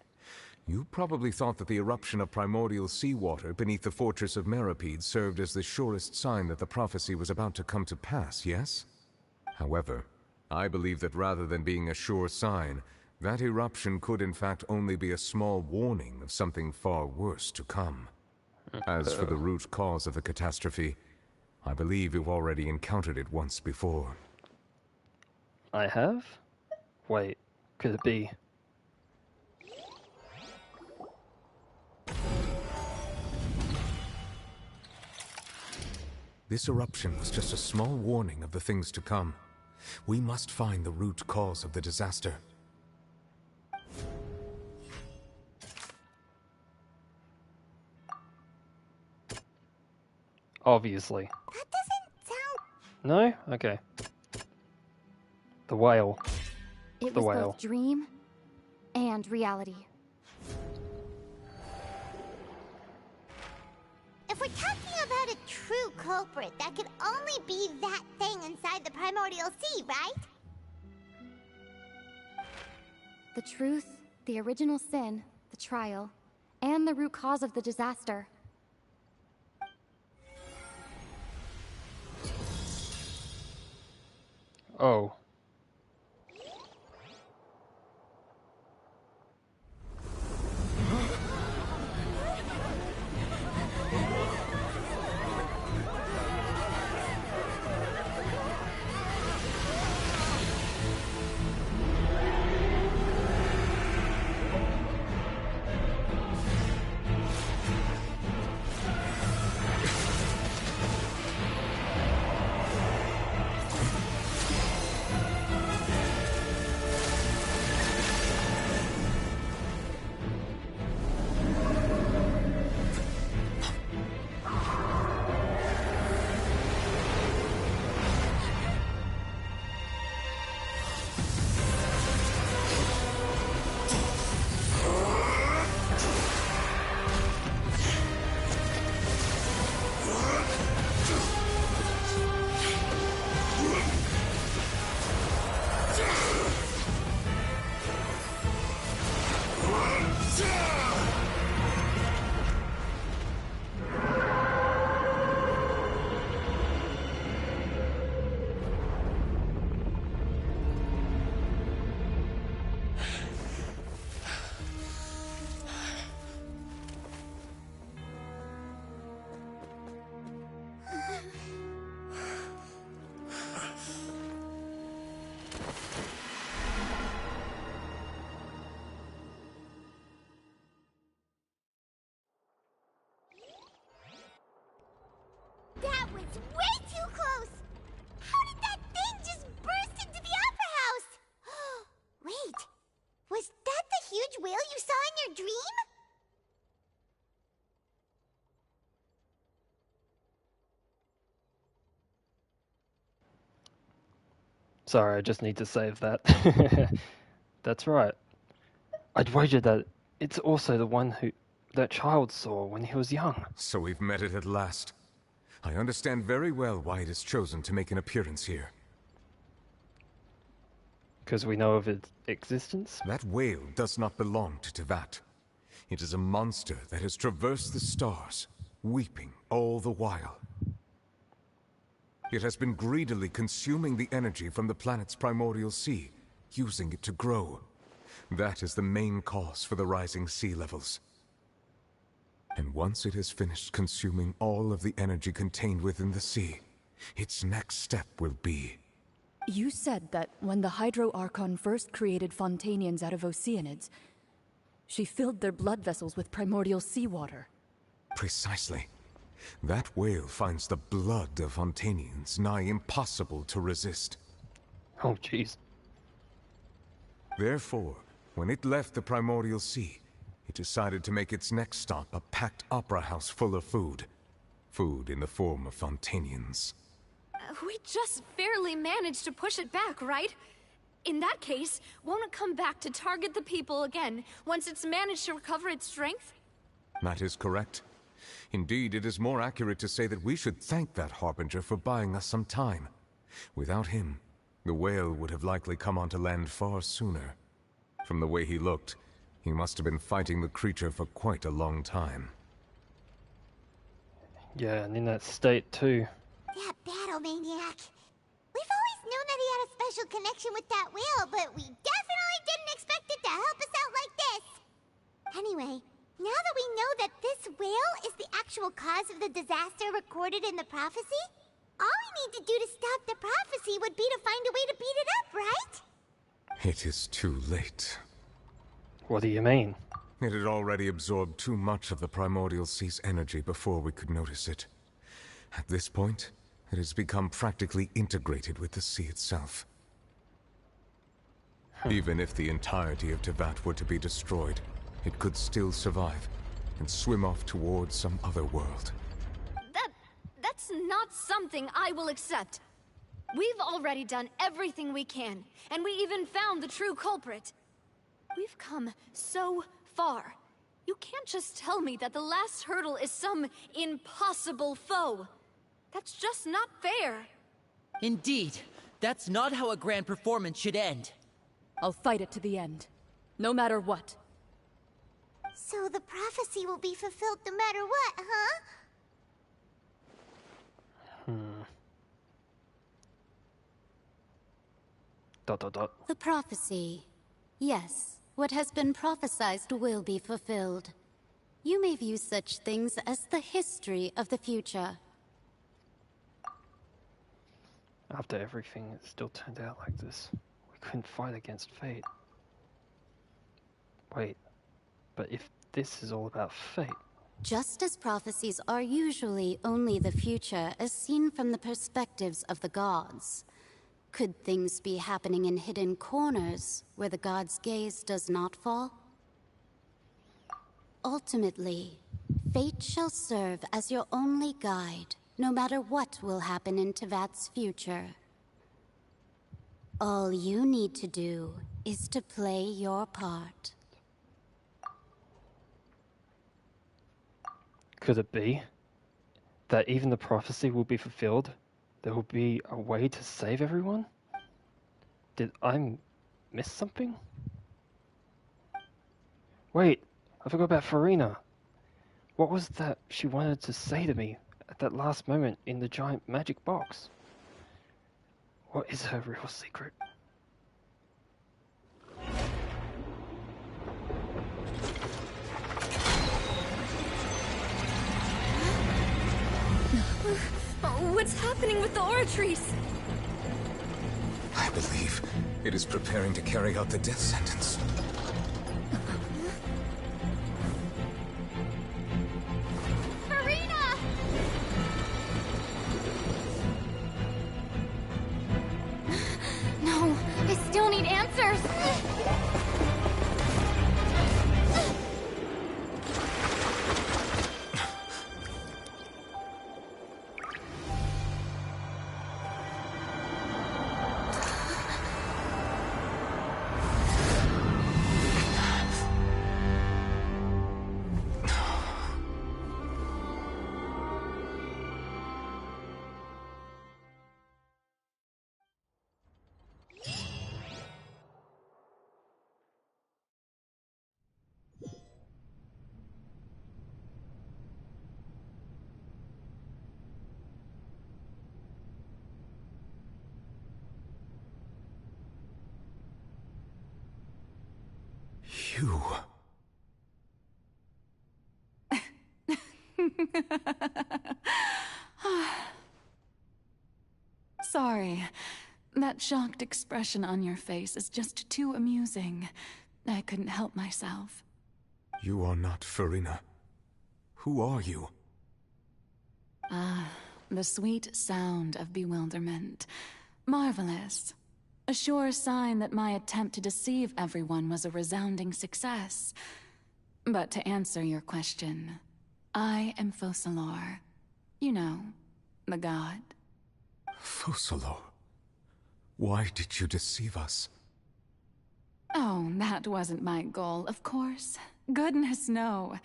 [SPEAKER 7] you probably thought that the eruption of primordial seawater beneath the fortress of Meropide served as the surest sign that the prophecy was about to come to pass, yes? However, I believe that rather than being a sure sign, that eruption could in fact only be a small warning of something far worse to come. As for the root cause of the catastrophe, I believe you've already encountered it once before.
[SPEAKER 3] I have? Wait, could it be?
[SPEAKER 7] This eruption was just a small warning of the things to come. We must find the root cause of the disaster.
[SPEAKER 3] Obviously.
[SPEAKER 1] That doesn't sound...
[SPEAKER 3] No? Okay. The whale.
[SPEAKER 10] It
[SPEAKER 3] The
[SPEAKER 10] was
[SPEAKER 3] whale.
[SPEAKER 10] both dream and reality.
[SPEAKER 1] If we're talking about a true culprit, that could only be that thing inside the primordial sea, right?
[SPEAKER 10] The truth, the original sin, the trial, and the root cause of the disaster.
[SPEAKER 3] Oh.
[SPEAKER 1] That was way too close! How did that thing just burst into the Opera House? Wait, was that the huge whale you saw in your dream?
[SPEAKER 3] Sorry, I just need to save that. That's right. I'd wager that it's also the one that child saw when he was young.
[SPEAKER 7] So we've met it at last. I understand very well why it has chosen to make an appearance here.
[SPEAKER 3] Because we know of its existence?
[SPEAKER 7] That whale does not belong to Tevat. It is a monster that has traversed the stars, weeping all the while. It has been greedily consuming the energy from the planet's primordial sea, using it to grow. That is the main cause for the rising sea levels. And once it has finished consuming all of the energy contained within the sea, its next step will be...
[SPEAKER 21] You said that when the Hydro Archon first created Fontanians out of Oceanids, she filled their blood vessels with primordial seawater.
[SPEAKER 7] Precisely. That whale finds the blood of Fontanians nigh impossible to resist.
[SPEAKER 3] Oh, jeez.
[SPEAKER 7] Therefore, when it left the primordial sea, it decided to make its next stop a packed opera house full of food. Food in the form of Fontanians.
[SPEAKER 6] We just barely managed to push it back, right? In that case, won't it come back to target the people again once it's managed to recover its strength?
[SPEAKER 7] That is correct. Indeed, it is more accurate to say that we should thank that Harbinger for buying us some time. Without him, the whale would have likely come onto land far sooner. From the way he looked, he must have been fighting the creature for quite a long time.
[SPEAKER 3] Yeah, and in that state too.
[SPEAKER 1] That battle maniac. We've always known that he had a special connection with that whale, but we definitely didn't expect it to help us out like this. Anyway, now that we know that this whale is the actual cause of the disaster recorded in the prophecy, all we need to do to stop the prophecy would be to find a way to beat it up, right?
[SPEAKER 7] It is too late.
[SPEAKER 3] What do you mean?
[SPEAKER 7] It had already absorbed too much of the primordial sea's energy before we could notice it. At this point, it has become practically integrated with the sea itself. Even if the entirety of Tevat were to be destroyed, it could still survive and swim off towards some other world.
[SPEAKER 6] That's not something I will accept. We've already done everything we can, and we even found the true culprit. We've come so far. You can't just tell me that the last hurdle is some impossible foe. That's just not fair.
[SPEAKER 22] Indeed. That's not how a grand performance should end.
[SPEAKER 21] I'll fight it to the end. No matter what.
[SPEAKER 1] So the prophecy will be fulfilled no matter what, huh?
[SPEAKER 20] The prophecy. Yes, what has been prophesized will be fulfilled. You may view such things as the history of the future.
[SPEAKER 3] After everything, it still turned out like this. We couldn't fight against fate. Wait, but if this is all about fate...
[SPEAKER 20] Just as prophecies are usually only the future as seen from the perspectives of the gods, could things be happening in hidden corners where the gods' gaze does not fall? Ultimately, fate shall serve as your only guide, no matter what will happen in Tevat's future. All you need to do is to play your part.
[SPEAKER 3] Could it be that even the prophecy will be fulfilled? There will be a way to save everyone? Did I miss something? Wait, I forgot about Furina. What was that she wanted to say to me at that last moment in the giant magic box? What is her real secret?
[SPEAKER 6] What's happening with the aura trees?
[SPEAKER 7] I believe it is preparing to carry out the death sentence.
[SPEAKER 1] Furina!
[SPEAKER 10] No, I still need answers.
[SPEAKER 7] You...
[SPEAKER 8] Sorry. That shocked expression on your face is just too amusing. I couldn't help myself.
[SPEAKER 7] You are not Furina. Who are you?
[SPEAKER 8] Ah, the sweet sound of bewilderment. Marvelous. A sure sign that my attempt to deceive everyone was a resounding success. But to answer your question, I am Focalor. You know, the god.
[SPEAKER 7] Focalor? Why did you deceive us?
[SPEAKER 8] Oh, that wasn't my goal, of course. Goodness, no.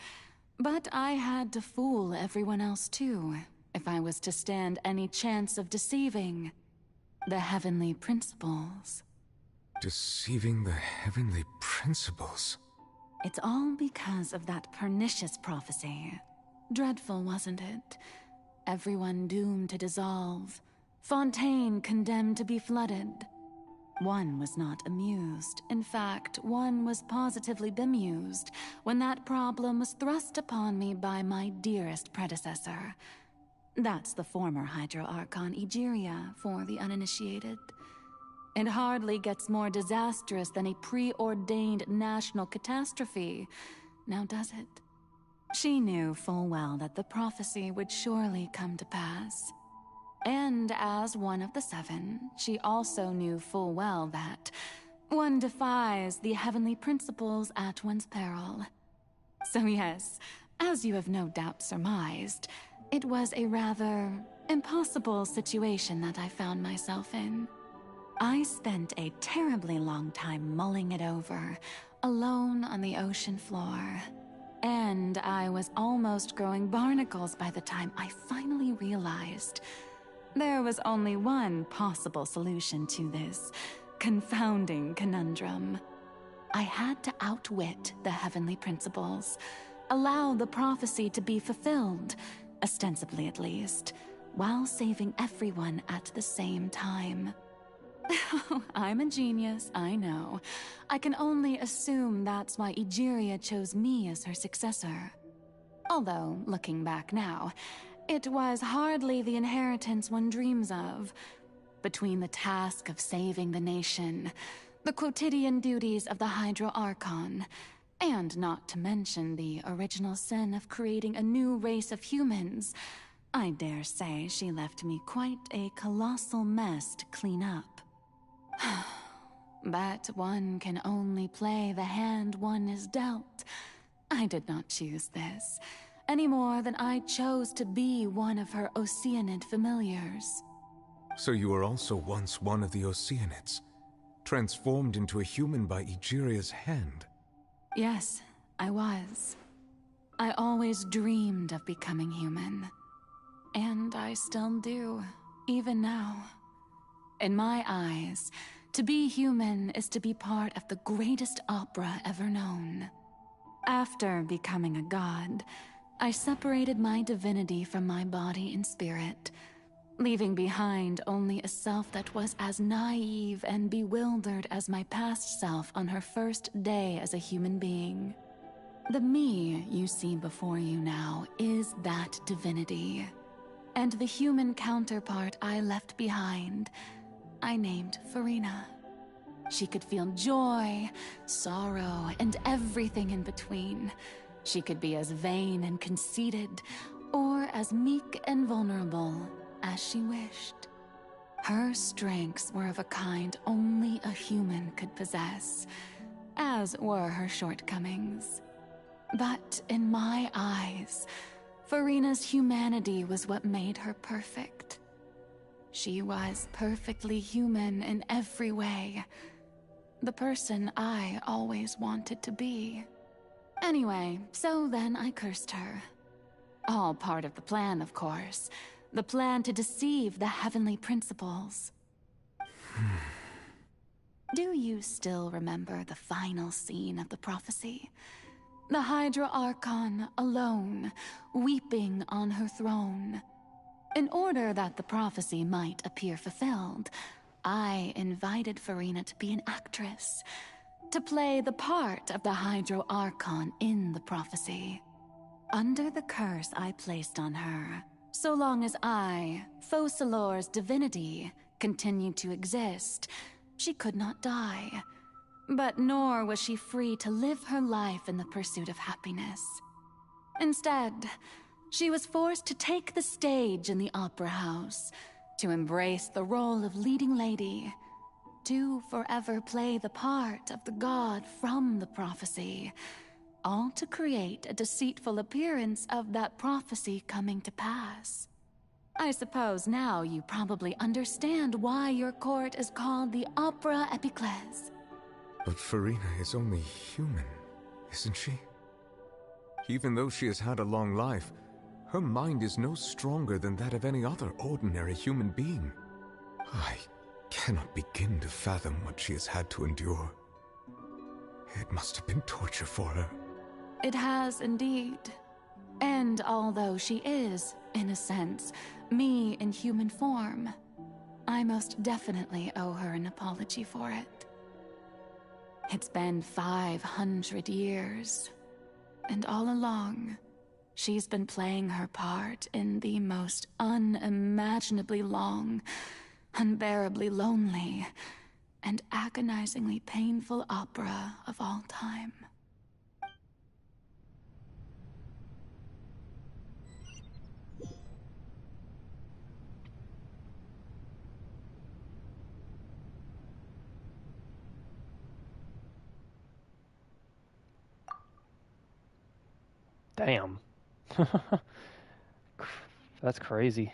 [SPEAKER 8] But I had to fool everyone else too, if I was to stand any chance of deceiving the heavenly principles.
[SPEAKER 7] Deceiving the heavenly principles?
[SPEAKER 8] It's all because of that pernicious prophecy. Dreadful, wasn't it? Everyone doomed to dissolve. Fontaine condemned to be flooded. One was not amused. In fact, one was positively bemused when that problem was thrust upon me by my dearest predecessor. That's the former Hydro Archon Egeria, for the uninitiated. It hardly gets more disastrous than a preordained national catastrophe, now does it? She knew full well that the prophecy would surely come to pass. And as one of the seven, she also knew full well that one defies the heavenly principles at one's peril. So yes, as you have no doubt surmised, it was a rather impossible situation that I found myself in. I spent a terribly long time mulling it over, alone on the ocean floor. And I was almost growing barnacles by the time I finally realized there was only one possible solution to this confounding conundrum. I had to outwit the heavenly principles, allow the prophecy to be fulfilled, ostensibly at least, while saving everyone at the same time. I'm a genius, I know. I can only assume that's why Egeria chose me as her successor. Although, looking back now, it was hardly the inheritance one dreams of. Between the task of saving the nation, the quotidian duties of the Hydro Archon, and not to mention the original sin of creating a new race of humans, I dare say she left me quite a colossal mess to clean up. But one can only play the hand one is dealt. I did not choose this, any more than I chose to be one of her Oceanid familiars.
[SPEAKER 7] So you were also once one of the Oceanids, transformed into a human by Egeria's hand?
[SPEAKER 8] Yes, I was. I always dreamed of becoming human. And I still do, even now. In my eyes, to be human is to be part of the greatest opera ever known. After becoming a god, I separated my divinity from my body and spirit, leaving behind only a self that was as naive and bewildered as my past self on her first day as a human being. The me you see before you now is that divinity. And the human counterpart I left behind, I named Furina. She could feel joy, sorrow, and everything in between. She could be as vain and conceited, or as meek and vulnerable as she wished. Her strengths were of a kind only a human could possess, as were her shortcomings. But in my eyes, Furina's humanity was what made her perfect. She was perfectly human in every way. The person I always wanted to be. Anyway, so then I cursed her. All part of the plan, of course. The plan to deceive the heavenly principles. Do you still remember the final scene of the prophecy? The Hydra Archon, alone, weeping on her throne. In order that the prophecy might appear fulfilled, I invited Furina to be an actress, to play the part of the Hydro Archon in the prophecy. Under the curse I placed on her, so long as I, Focalor's divinity, continued to exist, she could not die. But nor was she free to live her life in the pursuit of happiness. Instead, she was forced to take the stage in the opera house, to embrace the role of leading lady, to forever play the part of the god from the prophecy, all to create a deceitful appearance of that prophecy coming to pass. I suppose now you probably understand why your court is called the Opera Epiclese.
[SPEAKER 7] But Furina is only human, isn't she? Even though she has had a long life, her mind is no stronger than that of any other ordinary human being. I cannot begin to fathom what she has had to endure. It must have been torture for her.
[SPEAKER 8] It has indeed. And although she is, in a sense, me in human form, I most definitely owe her an apology for it. It's been 500 years, and all along, she's been playing her part in the most unimaginably long, unbearably lonely, and agonizingly painful opera of all time.
[SPEAKER 3] Damn. That's crazy.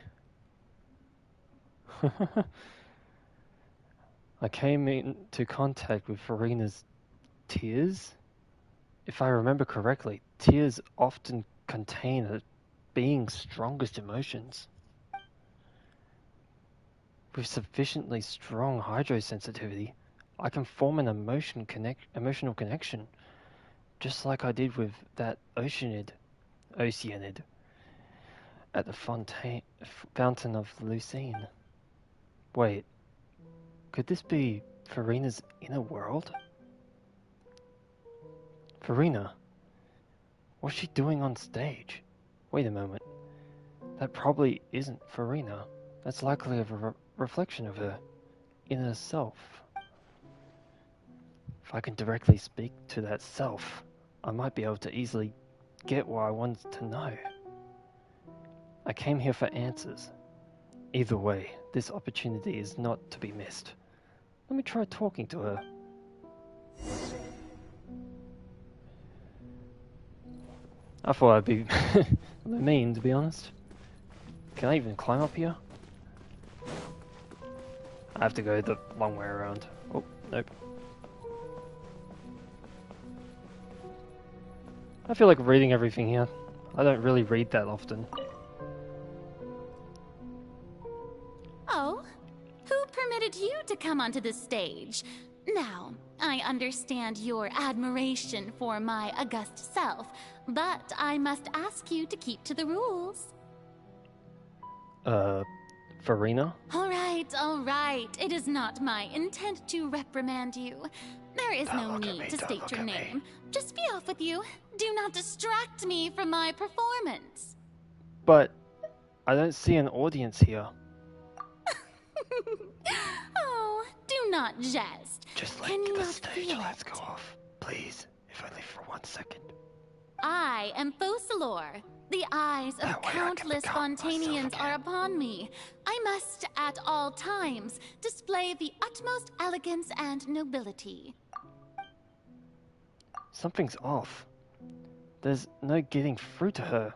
[SPEAKER 3] I came into contact with Furina's tears. If I remember correctly, tears often contain a being's strongest emotions. With sufficiently strong hydrosensitivity, I can form an emotional connection, just like I did with that Oceanid, at the Fountain of Lucine. Wait, Could this be Furina's inner world? Furina? What's she doing on stage? Wait a moment. That probably isn't Furina. That's likely a reflection of her inner self. If I can directly speak to that self, I might be able to easily get what I wanted to know. I came here for answers. Either way, this opportunity is not to be missed. Let me try talking to her. I thought I'd be mean, to be honest. Can I even climb up here? I have to go the long way around. Oh, nope. I feel like reading everything here. I don't really read that often.
[SPEAKER 20] Oh, who permitted you to come onto the stage? Now, I understand your admiration for my august self, but I must ask you to keep to the rules.
[SPEAKER 3] Furina?
[SPEAKER 20] All right. It is not my intent to reprimand you. There is no need to state your name. Just be off with you. Do not distract me from my performance.
[SPEAKER 3] But I don't see an audience here.
[SPEAKER 20] Oh, do not jest.
[SPEAKER 3] Just like the stage lights go off. Please, if only for 1 second.
[SPEAKER 20] I am Focalor. The eyes of countless Fontanians are upon me. I must, at all times, display the utmost elegance and nobility.
[SPEAKER 3] Something's off. There's no getting through to her.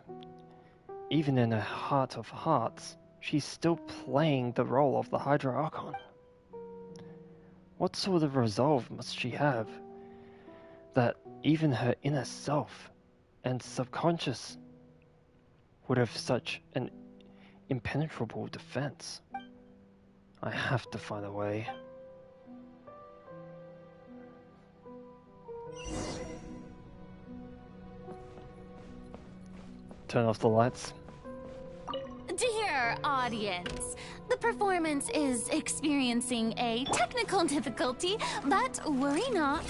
[SPEAKER 3] Even in her heart of hearts, she's still playing the role of the Hydra Archon. What sort of resolve must she have that even her inner self and subconscious would have such an impenetrable defense? I have to find a way. Turn off the lights.
[SPEAKER 20] Dear audience, the performance is experiencing a technical difficulty, but worry not.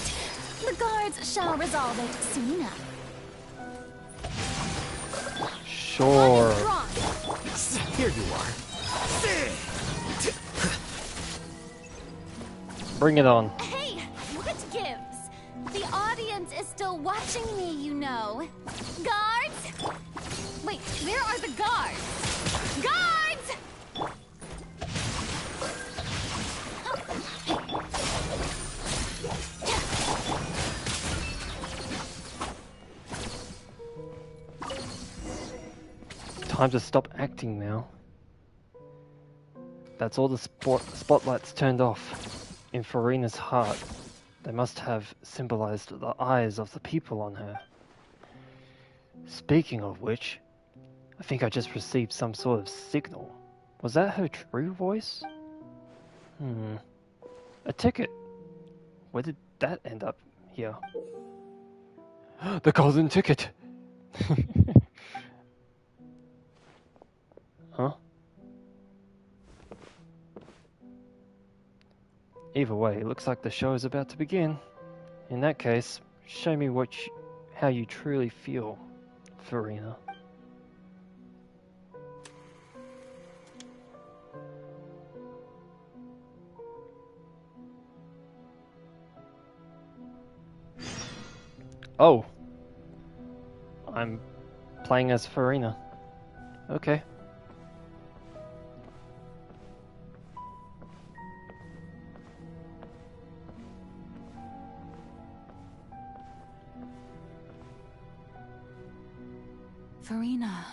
[SPEAKER 20] The guards shall resolve it soon enough.
[SPEAKER 3] Sure.
[SPEAKER 15] Here you are.
[SPEAKER 3] Bring it on.
[SPEAKER 20] Hey, what gives? The audience is still watching me, you know. Guards? Wait, where are the guards? Guards!
[SPEAKER 3] Time to stop acting now. That's all the spotlights turned off. In Furina's heart, they must have symbolized the eyes of the people on her. Speaking of which, I think I just received some sort of signal. Was that her true voice? A ticket. Where did that end up here? The golden ticket! Huh? Either way, it looks like the show is about to begin. In that case, show me how you truly feel, Furina. Oh! I'm playing as Furina. Okay.
[SPEAKER 8] Furina.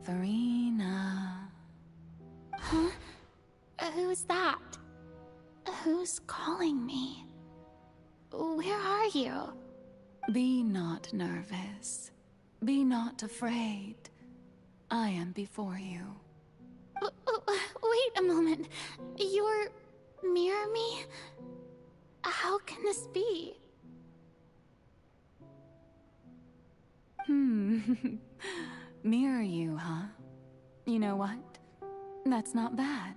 [SPEAKER 8] Furina.
[SPEAKER 20] Huh? Who's that? Who's calling me? Where are you?
[SPEAKER 8] Be not nervous. Be not afraid. I am before you.
[SPEAKER 20] Wait a moment. You're mirror me? How can this be?
[SPEAKER 8] Mirror you, huh? You know what? That's not bad.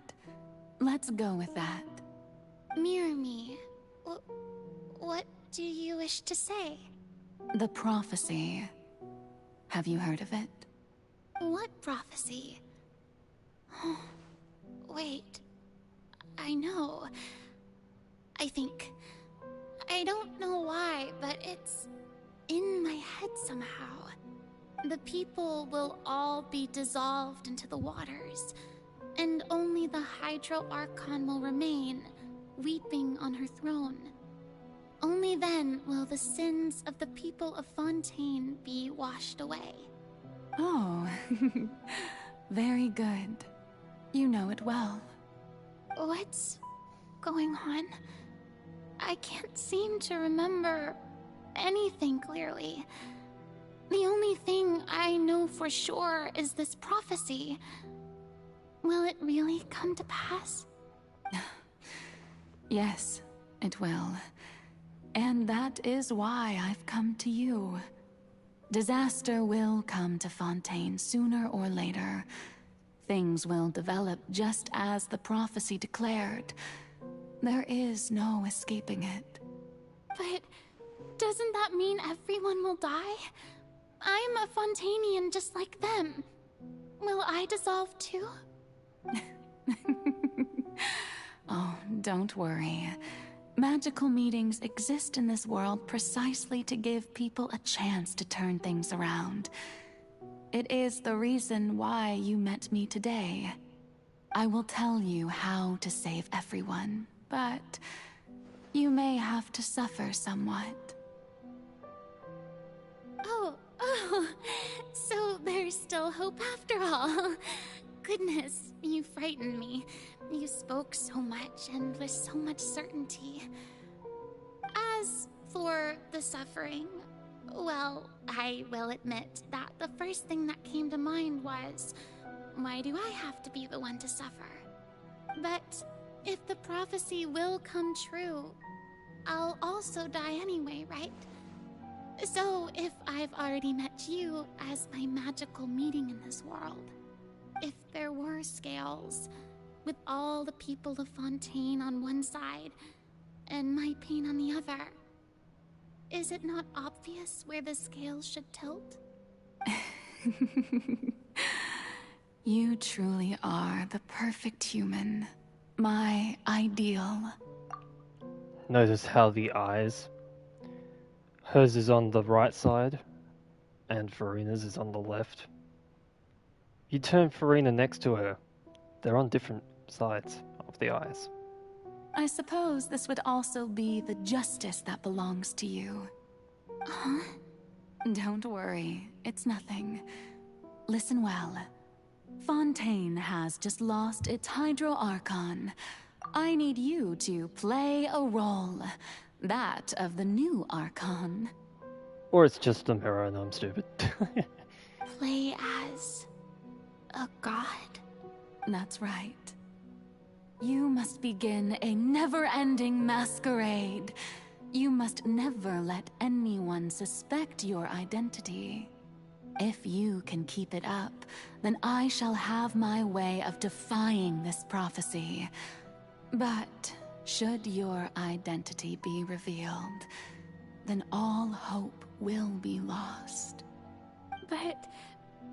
[SPEAKER 8] Let's go with that.
[SPEAKER 20] Mirror me. What do you wish to say?
[SPEAKER 8] The prophecy. Have you heard of it?
[SPEAKER 20] What prophecy? Wait. I know. I think. I don't know why, but it's in my head somehow. The people will all be dissolved into the waters, and only the Hydro Archon will remain, weeping on her throne. Only then will the sins of the people of Fontaine be washed away.
[SPEAKER 8] Oh, very good. You know it well.
[SPEAKER 20] What's going on? I can't seem to remember anything clearly. The only thing I know for sure is this prophecy. Will it really come to pass?
[SPEAKER 8] Yes, it will. And that is why I've come to you. Disaster will come to Fontaine sooner or later. Things will develop just as the prophecy declared. There is no escaping it.
[SPEAKER 20] But doesn't that mean everyone will die? I'm a Fontainian just like them. Will I dissolve too?
[SPEAKER 8] Oh, don't worry. Magical meetings exist in this world precisely to give people a chance to turn things around. It is the reason why you met me today. I will tell you how to save everyone, but you may have to suffer somewhat.
[SPEAKER 20] Oh, so there's still hope after all. Goodness, you frightened me. You spoke so much and with so much certainty. As for the suffering, well, I will admit that the first thing that came to mind was, why do I have to be the one to suffer? But if the prophecy will come true, I'll also die anyway, right? So if I've already met you as my magical meeting in this world, if there were scales, with all the people of Fontaine on one side, and my pain on the other, is it not obvious where the scales should tilt?
[SPEAKER 8] You truly are the perfect human. My ideal.
[SPEAKER 3] Notice how the eyes. Hers is on the right side, and Furina's is on the left. You turn Furina next to her. They're on different sides of the eyes.
[SPEAKER 8] I suppose this would also be the justice that belongs to you.
[SPEAKER 20] Huh?
[SPEAKER 8] Don't worry, it's nothing. Listen well. Fontaine has just lost its Hydro Archon. I need you to play a role. That of the new Archon.
[SPEAKER 3] Or it's just a mirror and I'm stupid.
[SPEAKER 20] Play as a god?
[SPEAKER 8] That's right. You must begin a never-ending masquerade. You must never let anyone suspect your identity. If you can keep it up, then I shall have my way of defying this prophecy. But should your identity be revealed, then all hope will be lost.
[SPEAKER 20] But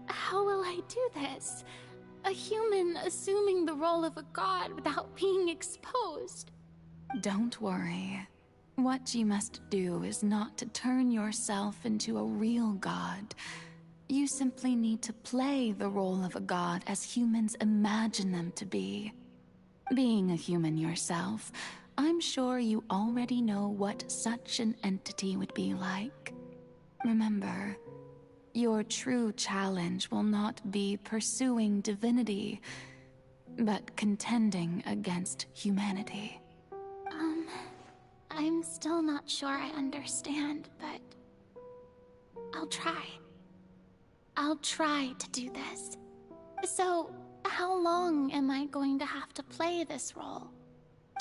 [SPEAKER 20] how will I do this? A human assuming the role of a god without being exposed.
[SPEAKER 8] Don't worry. What you must do is not to turn yourself into a real god. You simply need to play the role of a god as humans imagine them to be. Being a human yourself, I'm sure you already know what such an entity would be like. Remember, your true challenge will not be pursuing divinity, but contending against humanity.
[SPEAKER 20] I'm still not sure I understand, but I'll try. I'll try to do this. So, how long am I going to have to play this role?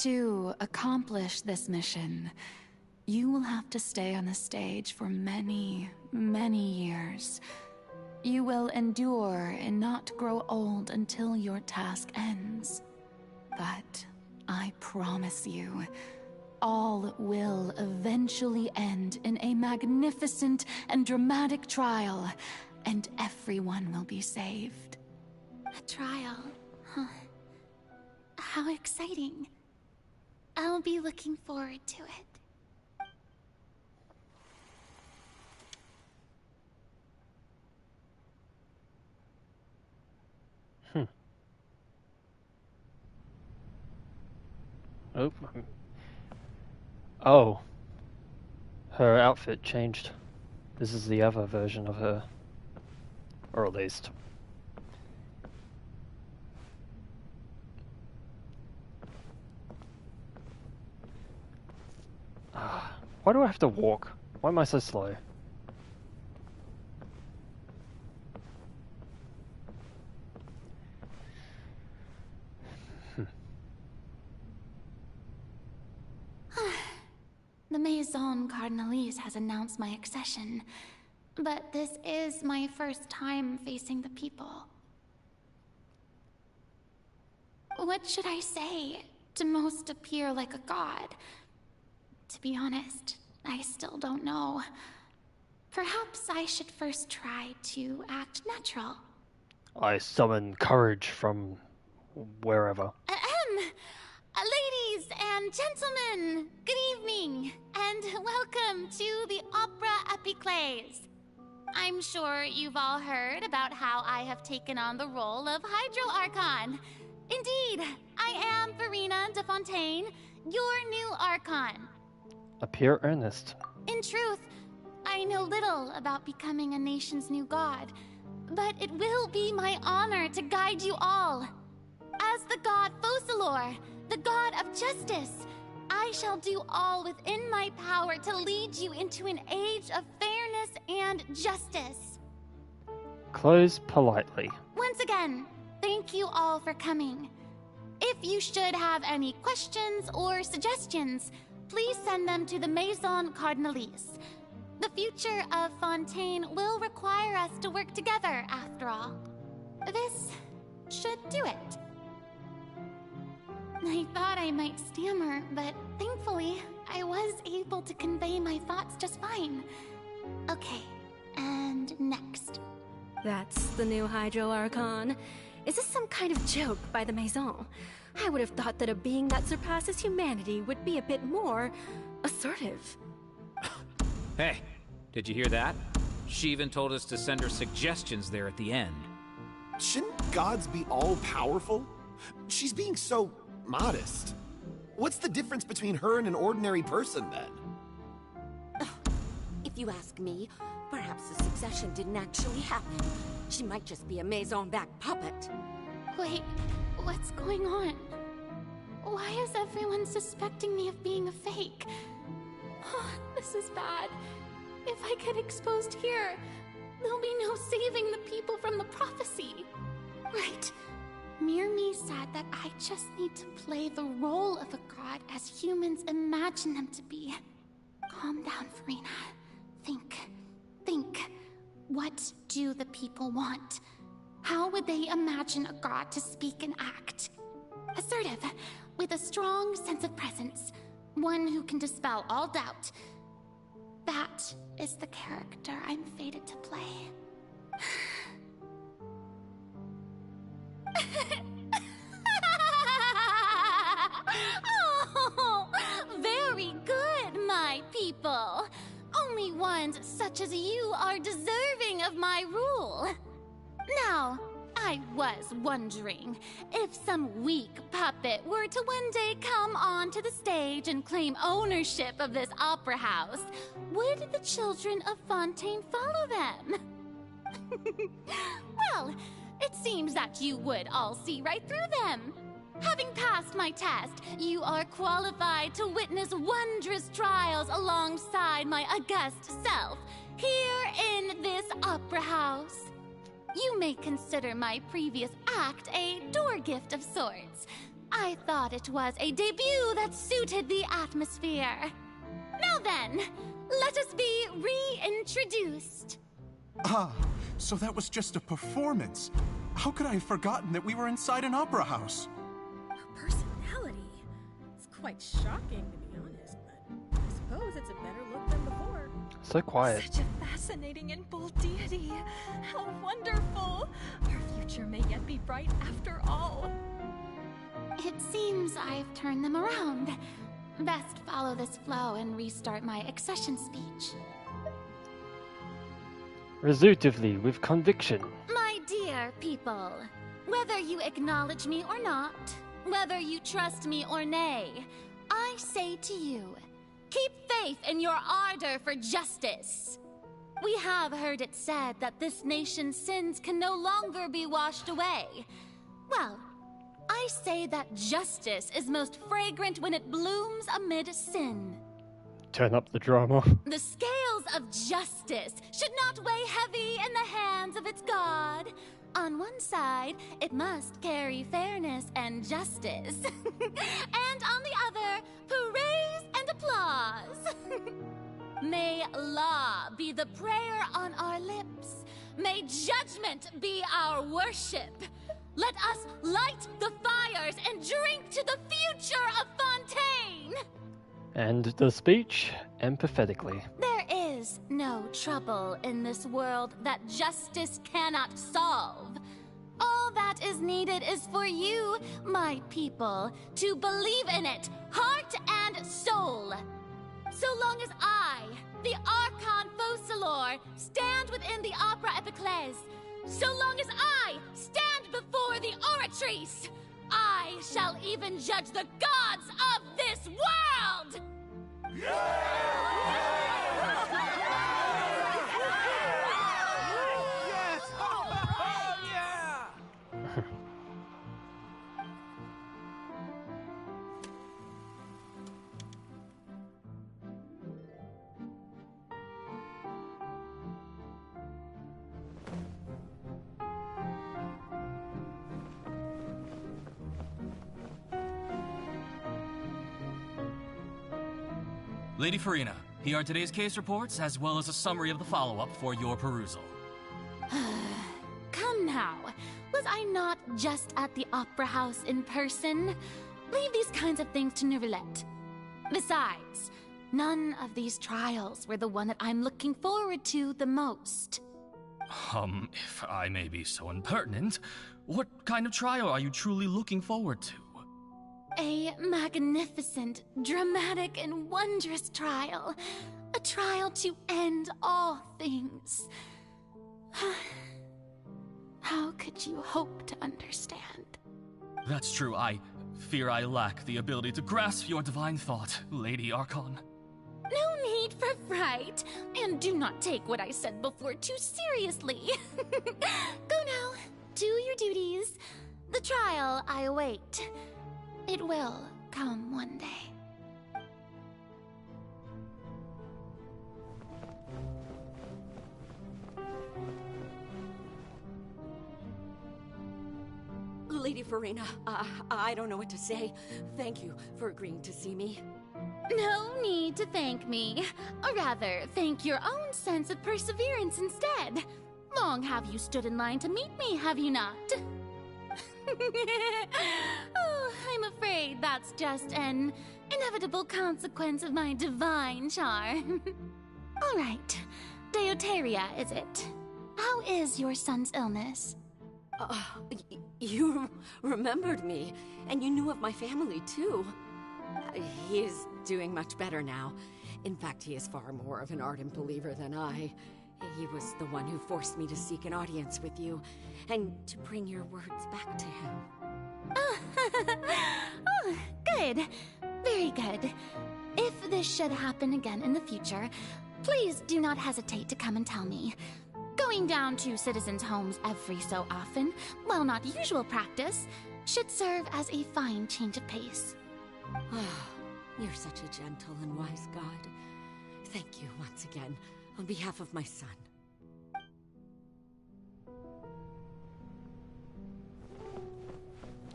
[SPEAKER 8] To accomplish this mission, you will have to stay on the stage for many, many years. You will endure and not grow old until your task ends. But I promise you, all will eventually end in a magnificent and dramatic trial, and everyone will be saved.
[SPEAKER 20] A trial, huh? How exciting. I'll be looking forward to it.
[SPEAKER 3] Oh. Oh. Her outfit changed. This is the other version of her. Or at least. Why do I have to walk? Why am I so slow?
[SPEAKER 20] The Maison Cardinalise has announced my accession, but this is my first time facing the people. What should I say to most appear like a god? To be honest, I still don't know. Perhaps I should first try to act natural.
[SPEAKER 3] I summon courage from wherever.
[SPEAKER 20] Ladies and gentlemen, good evening, and welcome to the Opera Epiclese. I'm sure you've all heard about how I have taken on the role of Hydro Archon. Indeed, I am Furina de Fontaine, your new Archon.
[SPEAKER 3] Appear earnest.
[SPEAKER 20] In truth, I know little about becoming a nation's new god, but it will be my honor to guide you all. As the god Focalor, the god of justice, I shall do all within my power to lead you into an age of fairness and justice.
[SPEAKER 3] Close politely.
[SPEAKER 20] Once again, thank you all for coming. If you should have any questions or suggestions, please send them to the Maison Cardinalise. The future of Fontaine will require us to work together, after all. This should do it. I thought I might stammer, but thankfully, I was able to convey my thoughts just fine. Okay, and next.
[SPEAKER 16] That's the new Hydro Archon. Is this some kind of joke by the Maison? I would have thought that a being that surpasses humanity would be a bit more assertive.
[SPEAKER 2] Hey, did you hear that? She even told us to send her suggestions there at the end.
[SPEAKER 11] Shouldn't gods be all-powerful? She's being so modest. What's the difference between her and an ordinary person, then?
[SPEAKER 23] If you ask me, perhaps the succession didn't actually happen. She might just be a Maison-back puppet.
[SPEAKER 20] Wait, what's going on? Why is everyone suspecting me of being a fake? Oh, this is bad. If I get exposed here, there'll be no saving the people from the prophecy. Right. Mirmi said that I just need to play the role of a god as humans imagine them to be. Calm down, Furina. Think. What do the people want? How would they imagine a god to speak and act? Assertive, with a strong sense of presence. One who can dispel all doubt. That is the character I'm fated to play. Oh, very good, my people. Only ones such as you are deserving of my rule. Now, I was wondering, if some weak puppet were to one day come onto the stage and claim ownership of this opera house, would the children of Fontaine follow them? Well, it seems that you would all see right through them. Having passed my test, you are qualified to witness wondrous trials alongside my august self, here in this opera house. You may consider my previous act a door gift of sorts. I thought it was a debut that suited the atmosphere. Now then, let us be reintroduced.
[SPEAKER 24] Ah, so that was just a performance. How could I have forgotten that we were inside an opera house?
[SPEAKER 16] A personality? quite shocking, to be honest, but I suppose it's a better look than before.
[SPEAKER 3] So quiet.
[SPEAKER 16] Such a fascinating and bold deity. How wonderful! Our future may yet be bright after all.
[SPEAKER 20] It seems I've turned them around. Best follow this flow and restart my accession speech.
[SPEAKER 3] Resolutively, with conviction.
[SPEAKER 20] My dear people, whether you acknowledge me or not, whether you trust me or nay, I say to you, keep faith in your ardor for justice. We have heard it said that this nation's sins can no longer be washed away. Well, I say that justice is most fragrant when it blooms amid sin.
[SPEAKER 3] Turn up the drama.
[SPEAKER 20] The scales of justice should not weigh heavy in the hands of its god. On one side, it must carry fairness and justice. And on the other, praise and applause. May law be the prayer on our lips. May judgment be our worship. Let us light the fires and drink to the future of Fontaine!
[SPEAKER 3] And the speech, empathetically.
[SPEAKER 20] There is no trouble in this world that justice cannot solve. All that is needed is for you, my people, to believe in it, heart and soul. So long as I, the Archon Quest, stand within the Opera Epiclese, so long as I stand before the Oratrice, I shall even judge the gods of this world!
[SPEAKER 9] Lady Furina, here are today's case reports, as well as a summary of the follow-up for your perusal.
[SPEAKER 20] Come now. Was I not just at the Opera House in person? Leave these kinds of things to Neuvillette. Besides, none of these trials were the one that I'm looking forward to the most.
[SPEAKER 9] If I may be so impertinent, what kind of trial are you truly looking forward to?
[SPEAKER 20] A magnificent, dramatic, and wondrous trial. A trial to end all things. How could you hope to understand?
[SPEAKER 9] That's true. I fear I lack the ability to grasp your divine thought, Lady Archon.
[SPEAKER 20] No need for fright, and do not take what I said before too seriously. Go now, do your duties. The trial I await. It will come one day.
[SPEAKER 23] Lady Furina, I don't know what to say. Thank you for agreeing to see me.
[SPEAKER 20] No need to thank me. Or rather, thank your own sense of perseverance instead. Long have you stood in line to meet me, have you not? Oh, I'm afraid that's just an inevitable consequence of my divine charm. All right, Deoteria, is it? How is your son's illness?
[SPEAKER 23] You remembered me, and you knew of my family, too. He is doing much better now. In fact, he is far more of an ardent believer than I. He was the one who forced me to seek an audience with you, and to bring your words back to him.
[SPEAKER 20] Oh, good. Very good. If this should happen again in the future, please do not hesitate to come and tell me. Going down to citizens' homes every so often, while not usual practice, should serve as a fine change of pace.
[SPEAKER 23] You're such a gentle and wise god. Thank you once again, on behalf of my son.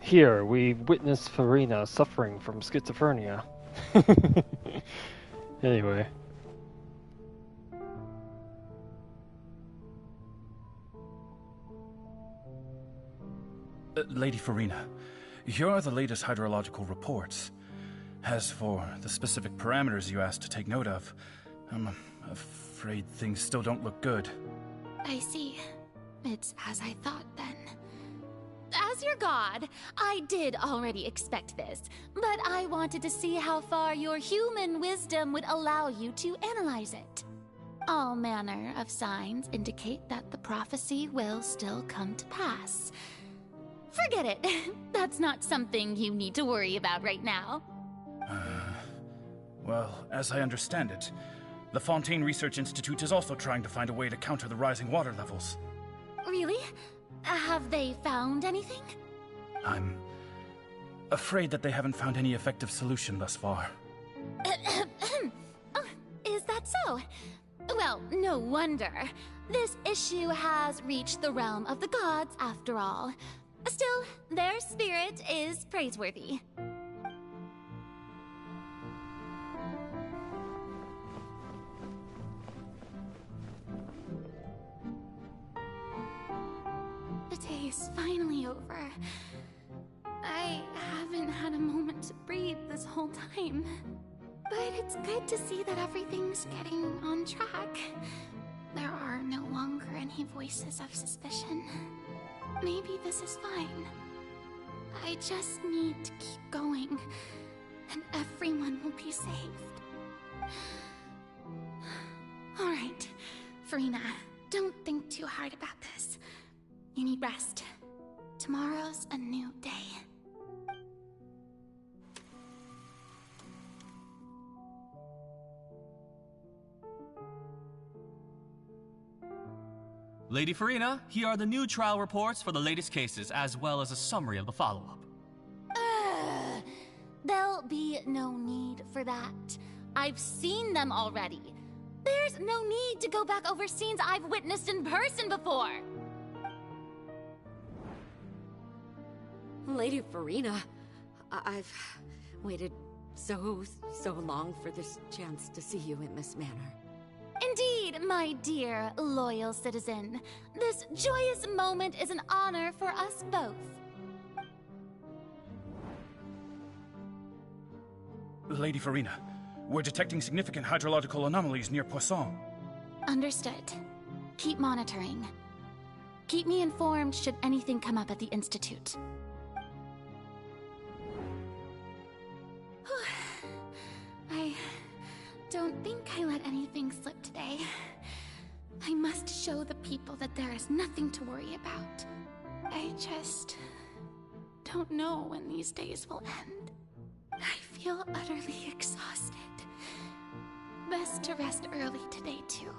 [SPEAKER 3] Here, we witness Furina suffering from schizophrenia. Anyway.
[SPEAKER 15] Lady Furina, here are the latest hydrological reports.
[SPEAKER 9] As for the specific parameters you asked to take note of, I'm afraid things still don't look good.
[SPEAKER 20] I see. It's as I thought then. As your god, I did already expect this, but I wanted to see how far your human wisdom would allow you to analyze it. All manner of signs indicate that the prophecy will still come to pass. Forget it. That's not something you need to worry about right now.
[SPEAKER 9] Well, as I understand it, the Fontaine Research Institute is also trying to find a way to counter the rising water levels.
[SPEAKER 20] Really? Have they found anything?
[SPEAKER 9] I'm afraid that they haven't found any effective solution thus far.
[SPEAKER 20] Oh, is that so? Well, no wonder. This issue has reached the realm of the gods, after all. Still, their spirit is praiseworthy. The day is finally over. I haven't had a moment to breathe this whole time. But it's good to see that everything's getting on track. There are no longer any voices of suspicion. Maybe this is fine. I just need to keep going, and everyone will be saved. Alright, Furina, don't think too hard about this. You need rest. Tomorrow's a new day.
[SPEAKER 9] Lady Furina, here are the new trial reports for the latest cases, as well as a summary of the follow-up.
[SPEAKER 20] There'll be no need for that. I've seen them already. There's no need to go back over scenes I've witnessed in person before.
[SPEAKER 23] Lady Furina, I've waited so long for this chance to see you in this manner.
[SPEAKER 20] Indeed, my dear, loyal citizen. This joyous moment is an honor for us both.
[SPEAKER 9] Lady Furina, we're detecting significant hydrological anomalies near Poisson.
[SPEAKER 20] Understood. Keep monitoring. Keep me informed should anything come up at the Institute. I don't think I let anything slip today. I must show the people that there is nothing to worry about. I just don't know when these days will end. I feel utterly exhausted. Best to rest early today, too.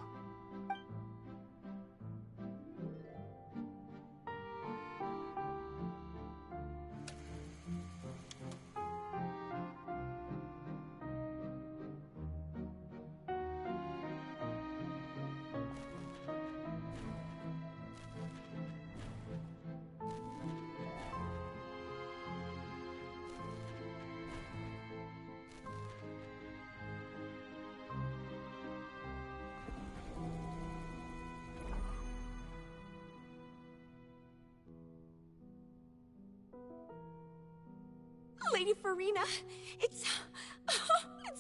[SPEAKER 12] Lady Furina, it's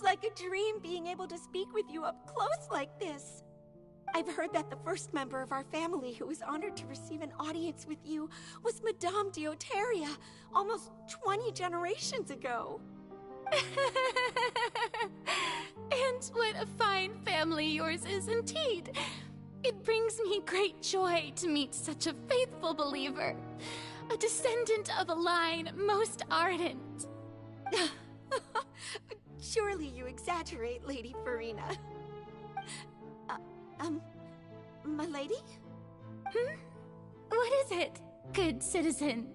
[SPEAKER 12] like a dream being able to speak with you up close like this. I've heard that the first member of our family who was honored to receive an audience with you was Madame Dioteria, almost 20 generations ago.
[SPEAKER 20] And what a fine family yours is indeed. It brings me great joy to meet such a faithful believer. A descendant of a line most ardent.
[SPEAKER 12] Surely you exaggerate, Lady Furina. My lady?
[SPEAKER 20] What is it, good citizen?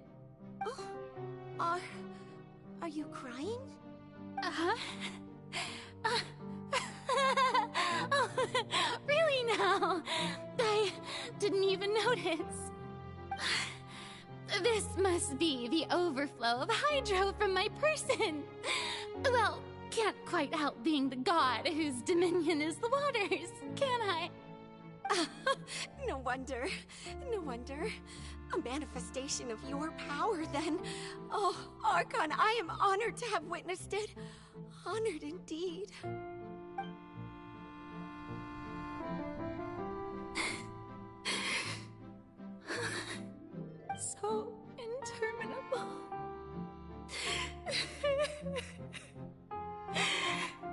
[SPEAKER 12] Oh, are you crying?
[SPEAKER 20] Oh, really now? I didn't even notice. This must be the overflow of hydro from my person. Well, can't quite help being the god whose dominion is the waters, can I?
[SPEAKER 12] No wonder. No wonder. A manifestation of your power, then. Oh, Archon, I am honored to have witnessed it. Honored indeed.
[SPEAKER 8] So interminable.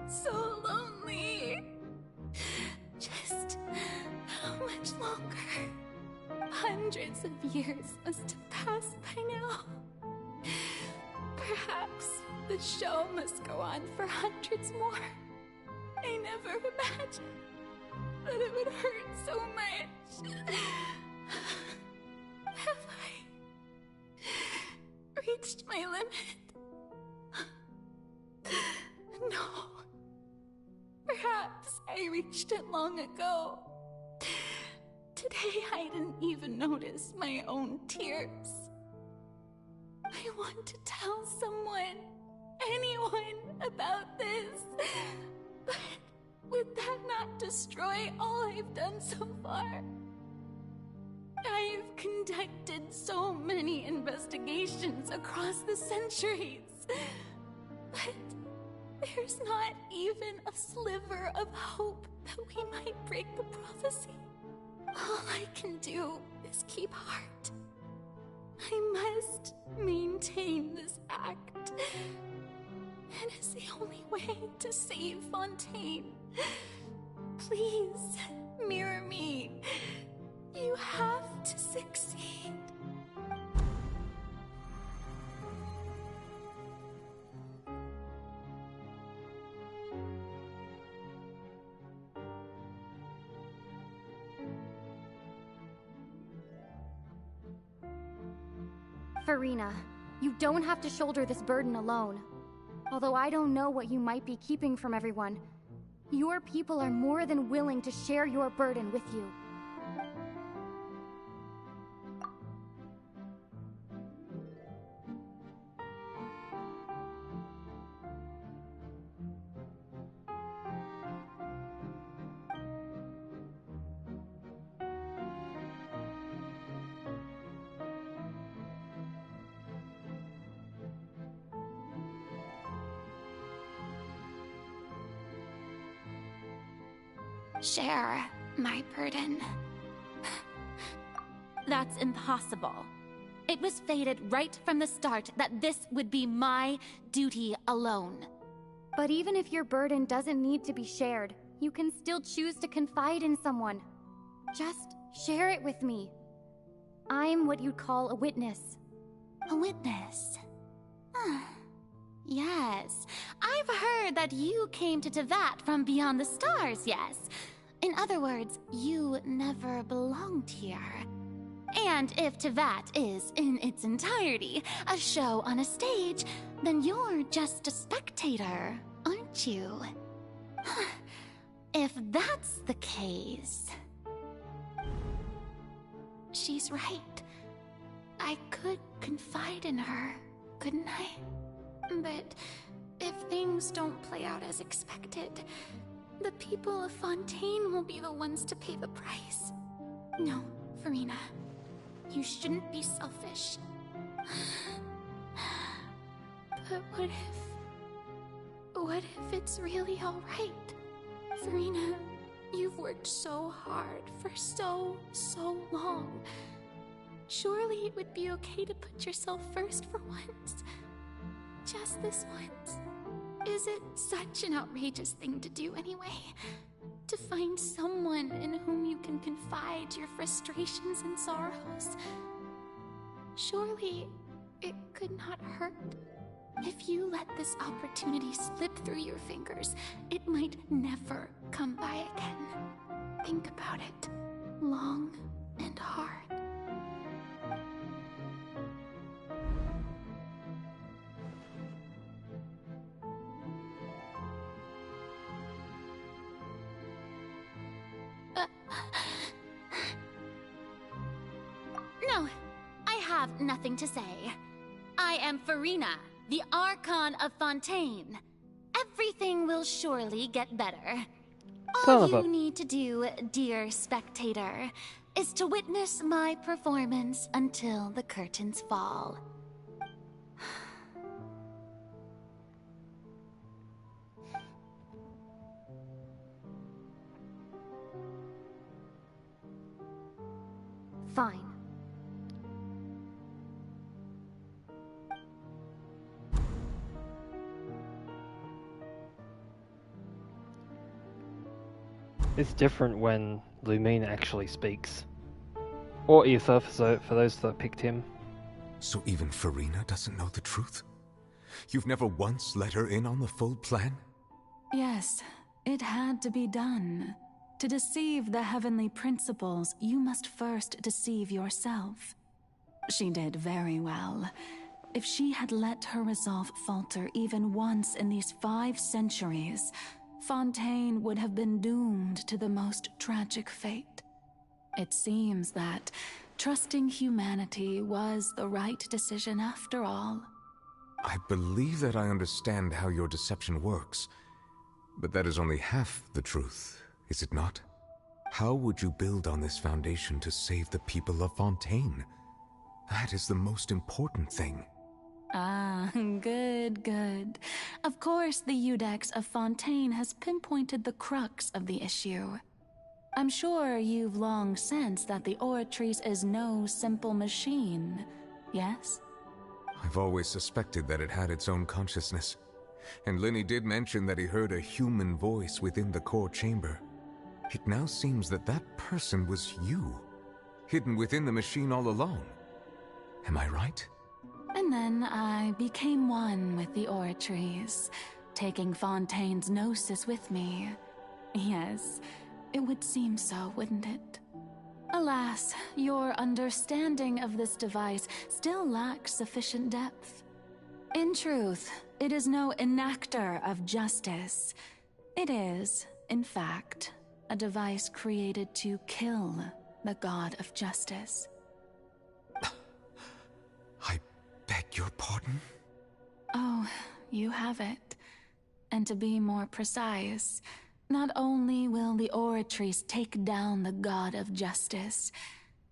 [SPEAKER 8] So lonely. Just how much longer? Hundreds of years must have passed by now. Perhaps the show must go on for hundreds more. I never imagined that it would hurt so much. Have I reached my limit? No. Perhaps I reached it long ago. Today I didn't even notice my own tears. I want to tell someone, anyone, about this. But would that not destroy all I've done so far? I've conducted so many investigations across the centuries. But there's not even a sliver of hope that we might break the prophecy. All I can do is keep heart. I must maintain this act. It is the only way to save Fontaine. Please, mirror me. You have to succeed.
[SPEAKER 10] Furina, you don't have to shoulder this burden alone. Although I don't know what you might be keeping from everyone, your people are more than willing to share your burden with you.
[SPEAKER 20] Share my burden. That's impossible. It was fated right from the start that this would be my duty alone.
[SPEAKER 10] But even if your burden doesn't need to be shared, you can still choose to confide in someone. Just share it with me. I'm what you'd call a witness.
[SPEAKER 20] A witness? Yes, I've heard that you came to Tevat from beyond the stars, yes. In other words, you never belonged here. And if Tevat is, in its entirety, a show on a stage, then you're just a spectator, aren't you? If that's the case... She's right. I could confide in her, couldn't I? But if things don't play out as expected, the people of Fontaine will be the ones to pay the price. No, Furina, you shouldn't be selfish. But what if it's really all right? Furina, you've worked so hard for so long. Surely it would be okay to put yourself first for once. Just this once. Is it such an outrageous thing to do anyway? To find someone in whom you can confide your frustrations and sorrows? Surely it could not hurt. If you let this opportunity slip through your fingers, it might never come by again. Think about it long and hard. No, I have nothing to say. I am Furina, the Archon of Fontaine. Everything will surely get better.
[SPEAKER 10] All you need to do, dear spectator, is to witness my performance until the curtains fall. Fine.
[SPEAKER 3] It's different when Lumine actually speaks. Or Ether, for those that picked him.
[SPEAKER 7] So even Furina doesn't know the truth? You've never once let her in on the full plan?
[SPEAKER 8] Yes, it had to be done. To deceive the heavenly principles, you must first deceive yourself. She did very well. If she had let her resolve falter even once in these 5 centuries, Fontaine would have been doomed to the most tragic fate. It seems that trusting humanity was the right decision after all.
[SPEAKER 7] I believe that I understand how your deception works, but that is only half the truth, is it not? How would you build on this foundation to save the people of Fontaine? That is the most important thing.
[SPEAKER 8] Ah, good, good. Of course, the Iudex of Fontaine has pinpointed the crux of the issue. I'm sure you've long sensed that the Oratrice is no simple machine, yes?
[SPEAKER 7] I've always suspected that it had its own consciousness. And Lenny did mention that he heard a human voice within the core chamber. It now seems that that person was you, hidden within the machine all along. Am I right?
[SPEAKER 8] And then I became one with the Oratrice, taking Fontaine's gnosis with me. Yes, it would seem so, wouldn't it? Alas, your understanding of this device still lacks sufficient depth. In truth, it is no enactor of justice. It is, in fact, a device created to kill the god of justice.
[SPEAKER 7] I beg your pardon?
[SPEAKER 8] Oh, you have it. And to be more precise, not only will the Oratrice take down the god of justice,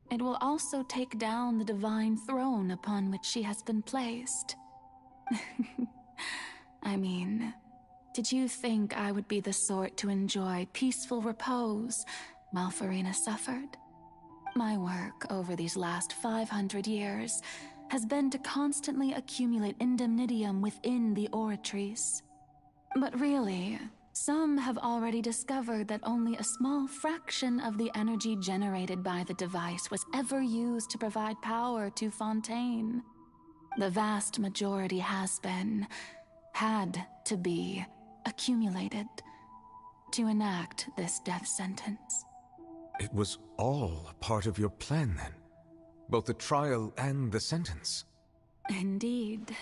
[SPEAKER 8] it will also take down the divine throne upon which she has been placed. I mean, did you think I would be the sort to enjoy peaceful repose while Furina suffered? My work over these last 500 years has been to constantly accumulate indemnitium within the Oratrice. But really, some have already discovered that only a small fraction of the energy generated by the device was ever used to provide power to Fontaine. The vast majority had to be, accumulated to enact this death sentence.
[SPEAKER 7] It was all a part of your plan, then? Both the trial and the sentence?
[SPEAKER 8] Indeed.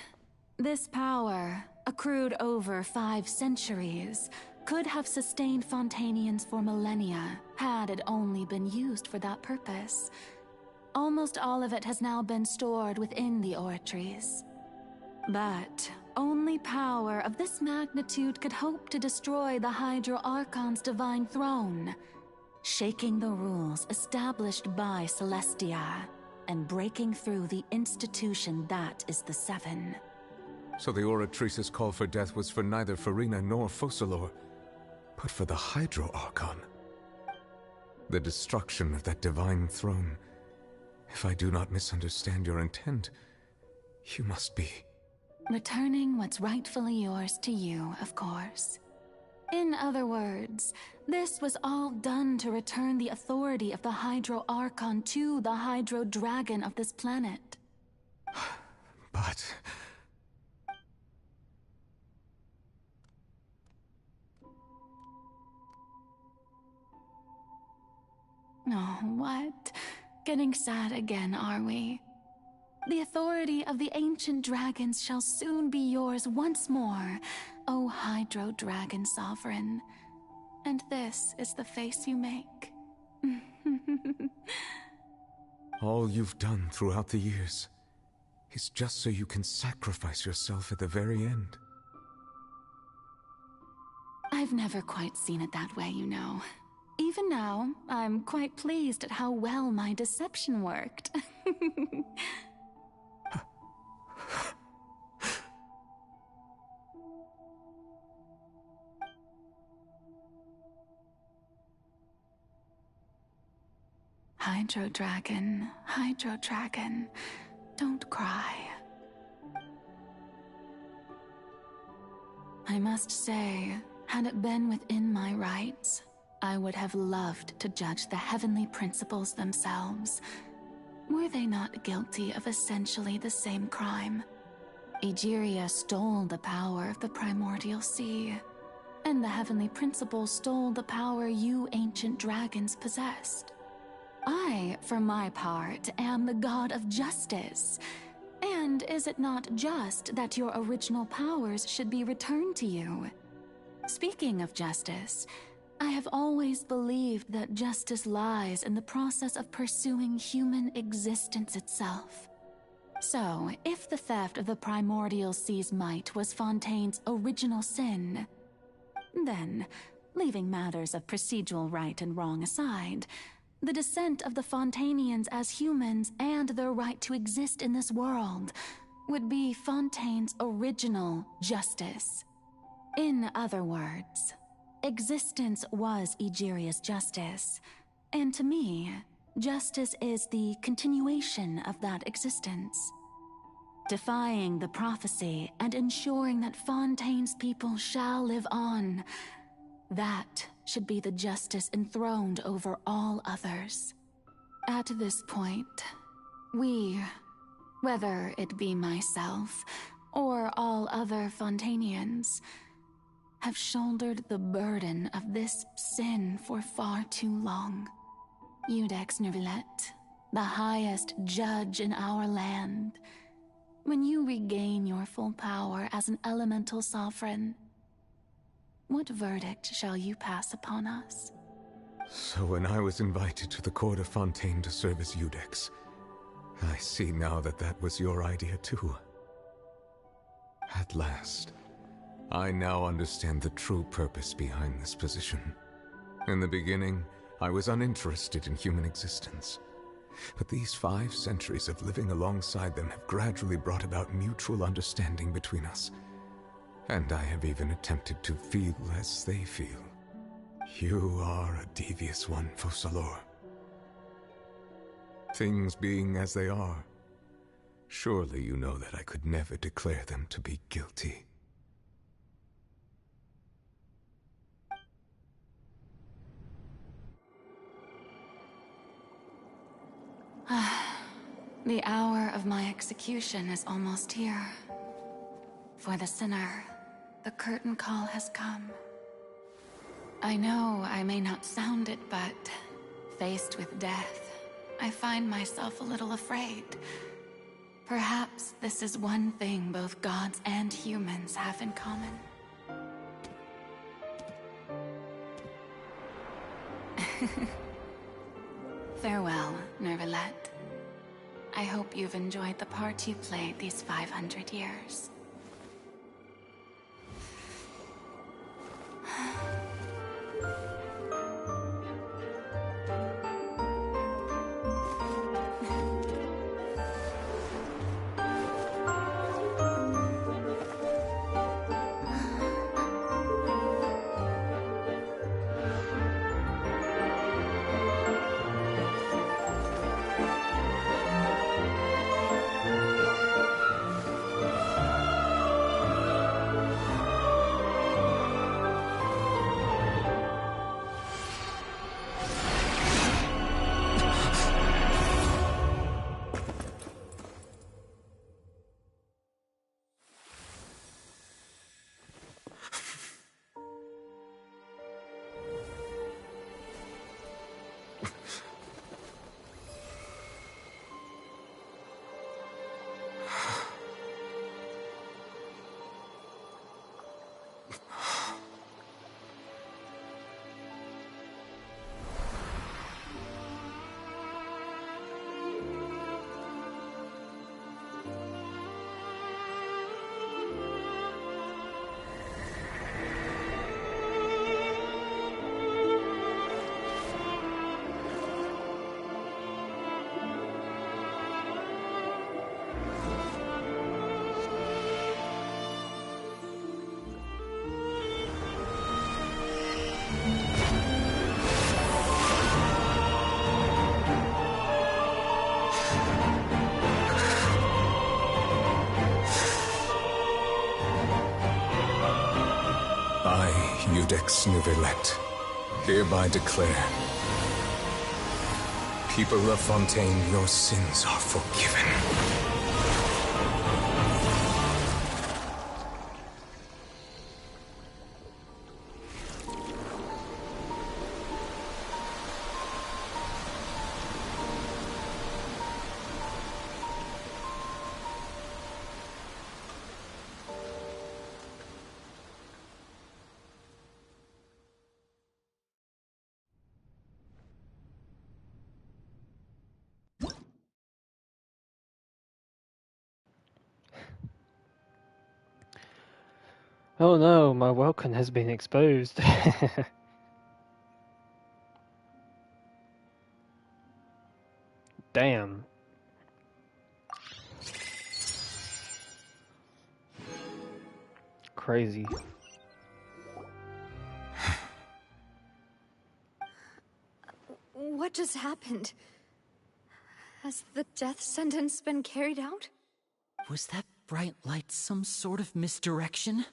[SPEAKER 8] This power, accrued over 5 centuries, could have sustained Fontainians for millennia, had it only been used for that purpose. Almost all of it has now been stored within the Oratrice. But only power of this magnitude could hope to destroy the Hydro Archon's divine throne, shaking the rules established by Celestia, and breaking through the institution that is the Seven.
[SPEAKER 7] So the Oratrice's call for death was for neither Furina nor Focalor, but for the Hydro Archon. The destruction of that divine throne. If I do not misunderstand your intent, you must be...
[SPEAKER 8] Returning what's rightfully yours to you, of course. In other words, this was all done to return the authority of the Hydro Archon to the Hydro Dragon of this planet.
[SPEAKER 7] But...
[SPEAKER 8] Oh, what? Getting sad again, are we? The authority of the ancient dragons shall soon be yours once more, O Hydro Dragon Sovereign. And this is the face you make.
[SPEAKER 7] All you've done throughout the years is just so you can sacrifice yourself at the very end.
[SPEAKER 8] I've I've never quite seen it that way, you know. Even now, I'm quite pleased at how well my deception worked. Hydro Dragon, don't cry. I must say, had it been within my rights, I would have loved to judge the heavenly principles themselves. Were they not guilty of essentially the same crime? Egeria stole the power of the primordial sea, and the heavenly principles stole the power you ancient dragons possessed. I, for my part, am the god of justice. And is it not just that your original powers should be returned to you? Speaking of justice, I have always believed that justice lies in the process of pursuing human existence itself. So, if the theft of the primordial sea's might was Fontaine's original sin, then, leaving matters of procedural right and wrong aside, the descent of the Fontanians as humans and their right to exist in this world would be Fontaine's original justice. In other words, existence was Egeria's justice, and to me, justice is the continuation of that existence. Defying the prophecy and ensuring that Fontaine's people shall live on, that should be the justice enthroned over all others. At this point, we, whether it be myself or all other Fontanians, have shouldered the burden of this sin for far too long. Iudex Neuvillette, the highest judge in our land, when you regain your full power as an elemental sovereign, what verdict shall you pass upon us?
[SPEAKER 7] So when I was invited to the court of Fontaine to serve as Iudex, I see now that that was your idea too. At last, I now understand the true purpose behind this position. In the beginning, I was uninterested in human existence. But these 5 centuries of living alongside them have gradually brought about mutual understanding between us. And I have even attempted to feel as they feel. You are a devious one, Focalors. Things being as they are, surely you know that I could never declare them to be guilty.
[SPEAKER 8] The hour of my execution is almost here. For the sinner, the curtain call has come. I know I may not sound it, but faced with death, I find myself a little afraid. Perhaps this is one thing both gods and humans have in common. Farewell, Neuvillette. I hope you've enjoyed the part you played these 500 years.
[SPEAKER 7] Iudex Nuvelet, hereby declare, people of Fontaine, your sins are forgiven.
[SPEAKER 3] Oh no, my Welkin has been exposed. Damn. Crazy.
[SPEAKER 6] What just happened? Has the death sentence been carried out?
[SPEAKER 22] Was that bright light some sort of misdirection?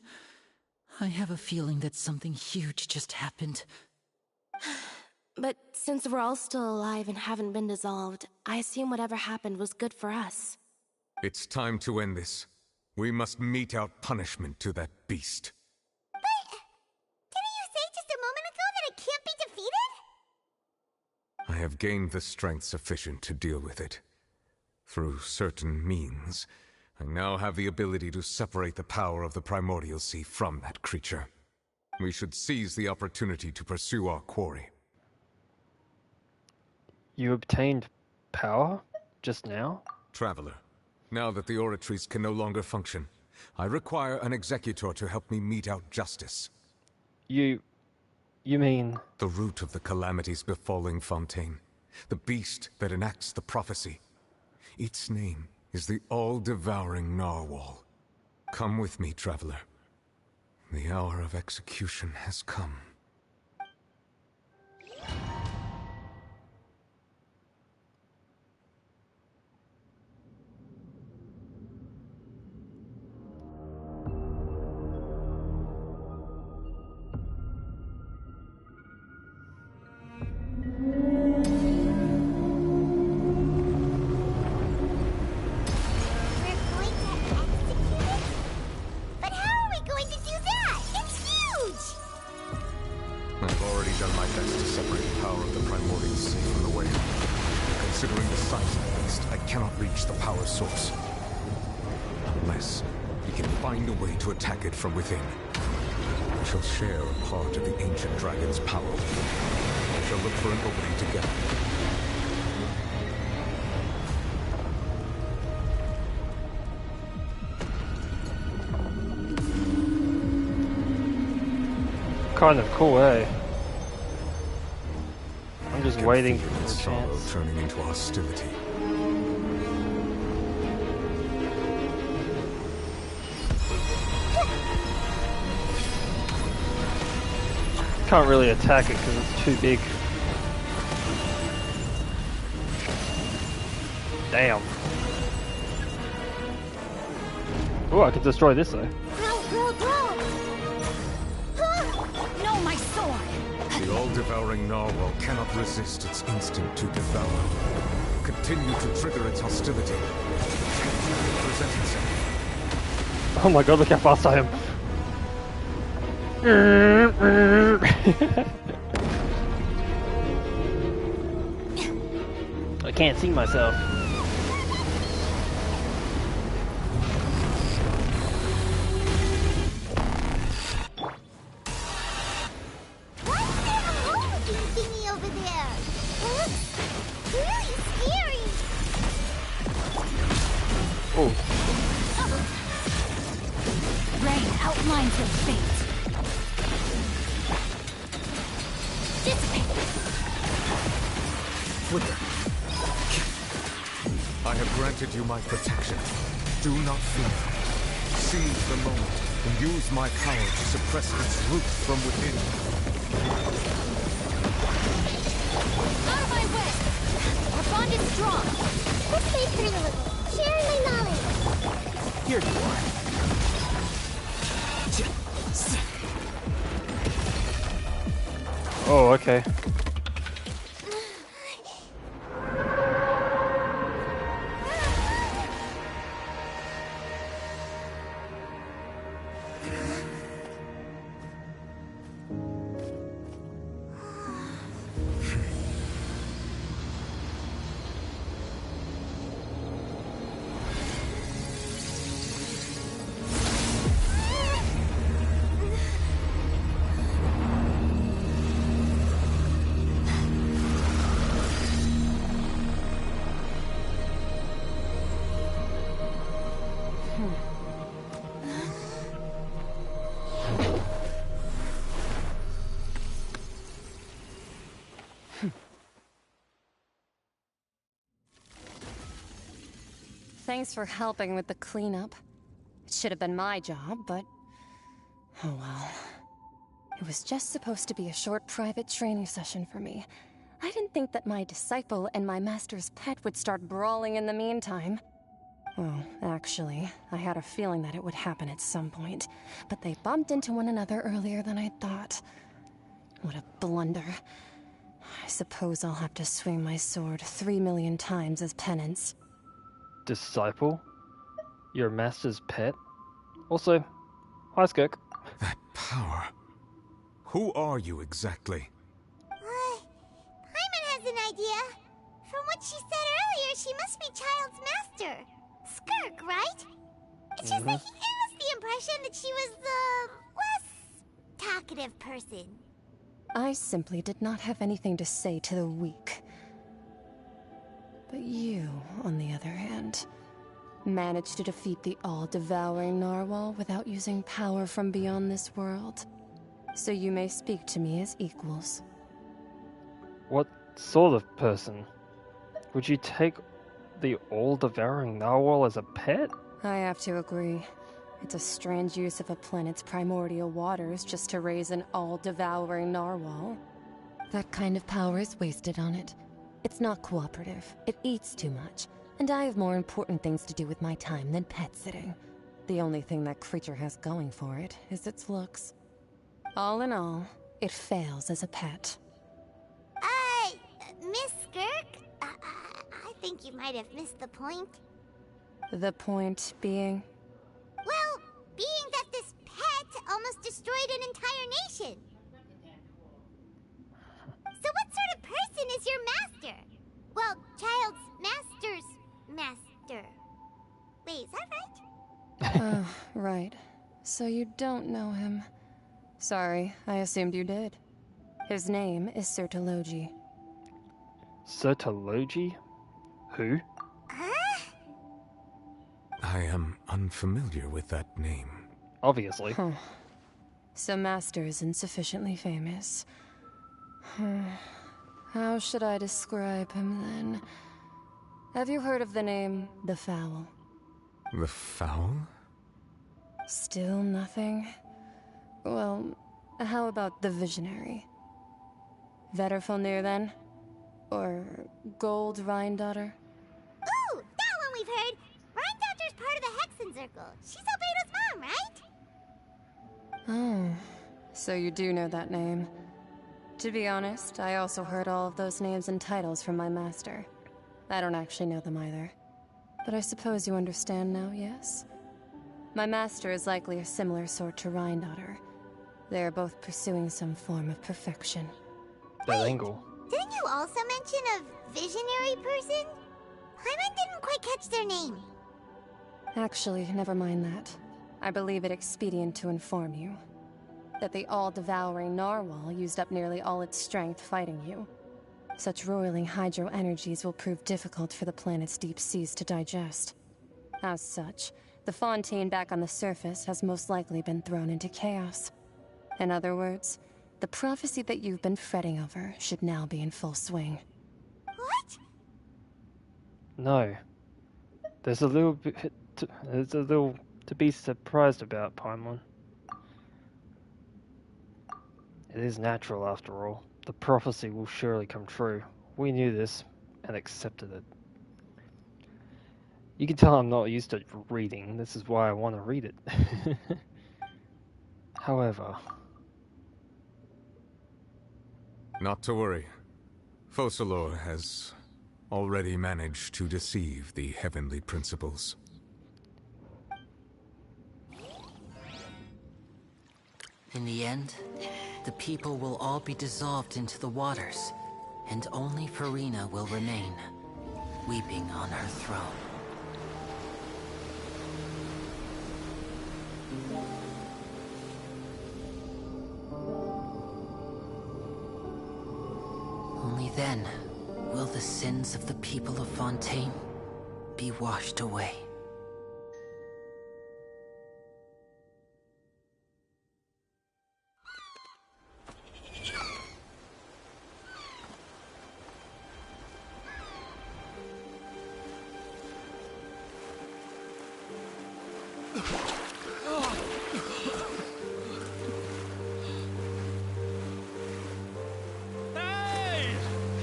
[SPEAKER 22] I have a feeling that something huge just happened.
[SPEAKER 13] But since we're all still alive and haven't been dissolved, I assume whatever happened was good for us.
[SPEAKER 7] It's time to end this. We must mete out punishment to that beast.
[SPEAKER 1] But didn't you say just a moment ago that it can't be defeated?
[SPEAKER 7] I have gained the strength sufficient to deal with it. Through certain means, I now have the ability to separate the power of the Primordial Sea from that creature. We should seize the opportunity to pursue our quarry.
[SPEAKER 3] You obtained power just now?
[SPEAKER 7] Traveler, now that the oratories can no longer function, I require an executor to help me mete out justice.
[SPEAKER 3] You mean...
[SPEAKER 7] The root of the calamities befalling Fontaine. The beast that enacts the prophecy. Its name is the all-devouring narwhal. Come with me, traveler. The hour of execution has come. From within. We shall share a part of the ancient dragon's power. We shall look for an opening together.
[SPEAKER 3] Kind of cool, eh? I'm just waiting for a
[SPEAKER 7] sorrow
[SPEAKER 3] chance.
[SPEAKER 7] Turning into hostility.
[SPEAKER 3] Can't really attack it because it's too big. Damn. Oh, I can destroy this though.
[SPEAKER 20] No, my sword!
[SPEAKER 7] The all-devouring narwhal cannot resist its instinct to devour. Continue to trigger its hostility. Present itself.
[SPEAKER 3] Oh my god, look how fast I am. I can't see myself.
[SPEAKER 1] What's that hole-looking thingy over there? It looks really scary.
[SPEAKER 3] Oh.
[SPEAKER 20] Rain outlines your fate.
[SPEAKER 7] I have granted you my protection. Do not fear. Seize the moment and use my power to suppress its roots from within.
[SPEAKER 20] Out of my way! Our bond is strong.
[SPEAKER 1] Let's stay pretty a little. Sharing my knowledge.
[SPEAKER 22] Here you are.
[SPEAKER 3] Oh, okay.
[SPEAKER 21] Thanks for helping with the cleanup. It should have been my job, but... oh well. It was just supposed to be a short private training session for me. I didn't think that my disciple and my master's pet would start brawling in the meantime. Well, actually, I had a feeling that it would happen at some point, but they bumped into one another earlier than I thought. What a blunder. I suppose I'll have to swing my sword 3 million times as penance.
[SPEAKER 3] Disciple? Your master's pet? Also, hi Skirk.
[SPEAKER 7] That power. Who are you exactly?
[SPEAKER 1] Paimon has an idea. From what she said earlier, she must be Child's master. Skirk, right? It's just that he gave us the impression that she was the less talkative person.
[SPEAKER 21] I simply did not have anything to say to the weak. But you, on the other hand, managed to defeat the all-devouring narwhal without using power from beyond this world. So you may speak to me as equals.
[SPEAKER 3] What sort of person? Would you take the all-devouring narwhal as a pet?
[SPEAKER 21] I have to agree. It's a strange use of a planet's primordial waters just to raise an all-devouring narwhal. That kind of power is wasted on it. It's not cooperative. It eats too much. And I have more important things to do with my time than pet sitting. The only thing that creature has going for it is its looks. All in all, it fails as a pet.
[SPEAKER 1] Miss Skirk? I think you might have missed the point.
[SPEAKER 21] The point being?
[SPEAKER 1] Well, being that this pet almost destroyed an entire nation. So what sort of person is your master? Well, Child's master's master. Wait, is that right?
[SPEAKER 21] Oh, right. So you don't know him. Sorry, I assumed you did. His name is Sir Tologi.
[SPEAKER 3] Sir Tologi? Who?
[SPEAKER 7] I am unfamiliar with that name.
[SPEAKER 3] Obviously.
[SPEAKER 21] Huh. So Master isn't sufficiently famous. How should I describe him then? Have you heard of the name The Fowl?
[SPEAKER 7] The Fowl?
[SPEAKER 21] Still nothing? Well, how about the Visionary? Vetterfulnir then? Or Gold Rhine-daughter?
[SPEAKER 1] Ooh, that one we've heard! Rhine-daughter's part of the Hexen Circle. She's Albedo's mom, right?
[SPEAKER 21] Oh, so you do know that name. To be honest, I also heard all of those names and titles from my master. I don't actually know them either. But I suppose you understand now, yes? My master is likely a similar sort to Rhine-daughter. They are both pursuing some form of perfection.
[SPEAKER 3] That angle.
[SPEAKER 1] Didn't you also mention a visionary person? Paimon didn't quite catch their name.
[SPEAKER 21] Actually, never mind that. I believe it expedient to inform you that the all-devouring narwhal used up nearly all its strength fighting you. Such roiling hydro energies will prove difficult for the planet's deep seas to digest. As such, the Fontaine back on the surface has most likely been thrown into chaos. In other words, the prophecy that you've been fretting over should now be in full swing.
[SPEAKER 1] What?
[SPEAKER 3] No. There's a little to be surprised about, Paimon. It is natural after all. The prophecy will surely come true. We knew this and accepted it. You can tell I'm not used to reading. This is why I want to read it. However,
[SPEAKER 7] Not to worry. Focalor has already managed to deceive the heavenly principles.
[SPEAKER 4] In the end, the people will all be dissolved into the waters, and only Furina will remain, weeping on her throne. Only then will the sins of the people of Fontaine be washed away.
[SPEAKER 14] Hey!